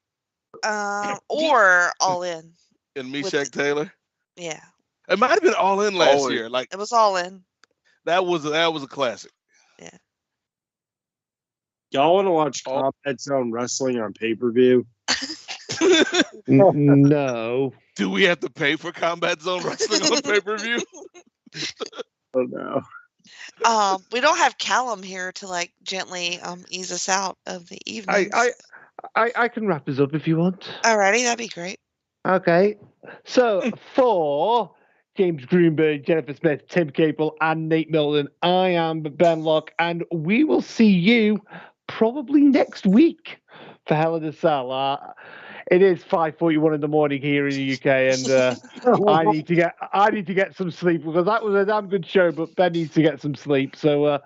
Speaker 4: or All In.
Speaker 5: And Meshack Taylor.
Speaker 4: Yeah.
Speaker 5: It might have been All In last year. Like
Speaker 4: it was All In.
Speaker 5: That was a classic.
Speaker 4: Yeah.
Speaker 2: Y'all want to watch Combat Zone Wrestling on pay-per-view?
Speaker 1: No.
Speaker 5: Do we have to pay for Combat Zone Wrestling on pay-per-view?
Speaker 2: Oh no.
Speaker 4: We don't have Callum here to gently ease us out of the evening.
Speaker 1: I can wrap this up if you want.
Speaker 4: Alrighty, that'd be great.
Speaker 1: Okay. So for James Greenberg, Jennifer Smith, Tim Capel, and Nate Milton, I am Ben Locke, and we will see you probably next week for Hell in a Cell. It is 5:41 in the morning here in the UK, and I need to get some sleep because that was a damn good show. But Ben needs to get some sleep. So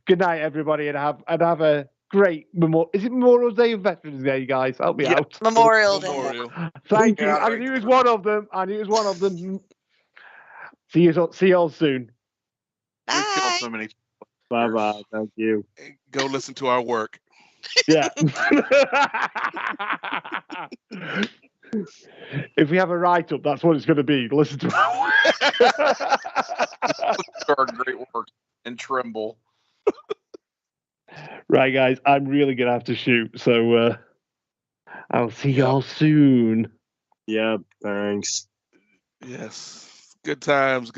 Speaker 1: good night, everybody, and have a great Memorial Day or Veterans Day, guys? Help me out.
Speaker 4: Memorial Day.
Speaker 1: Thank you. I knew it was one of them. See you all soon.
Speaker 4: Bye.
Speaker 2: Bye. Thank you.
Speaker 5: Go listen to our work.
Speaker 1: Yeah. If we have a write-up, that's what it's going to be. Listen to
Speaker 3: our great work and tremble.
Speaker 1: Right, guys, I'm really going to have to shoot, so I'll see y'all soon.
Speaker 2: Yep, thanks.
Speaker 5: Yes. Good times.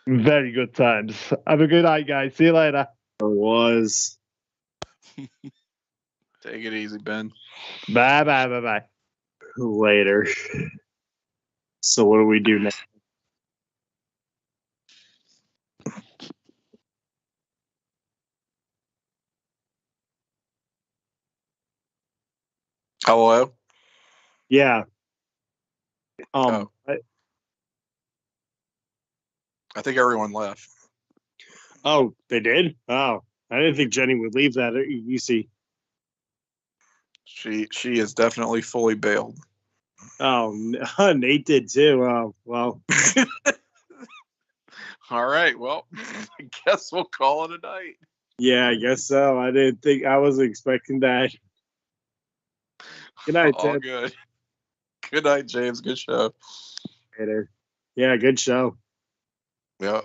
Speaker 1: Very good times. Have a good night, guys. See you later.
Speaker 2: It was.
Speaker 3: Take it easy, Ben.
Speaker 1: Bye.
Speaker 2: Later. So what do we do next?
Speaker 3: Hello?
Speaker 2: Yeah.
Speaker 3: I think everyone left.
Speaker 2: Oh, they did? Oh, I didn't think Jenny would leave that easy.
Speaker 3: She is definitely fully bailed.
Speaker 2: Oh, Nate did too. Oh, well.
Speaker 3: All right. Well, I guess we'll call it a night.
Speaker 2: Yeah, I guess so. I wasn't expecting that. Good night, Tim.
Speaker 3: All good. Good night, James. Good show.
Speaker 2: Later. Yeah, good show.
Speaker 3: Yeah.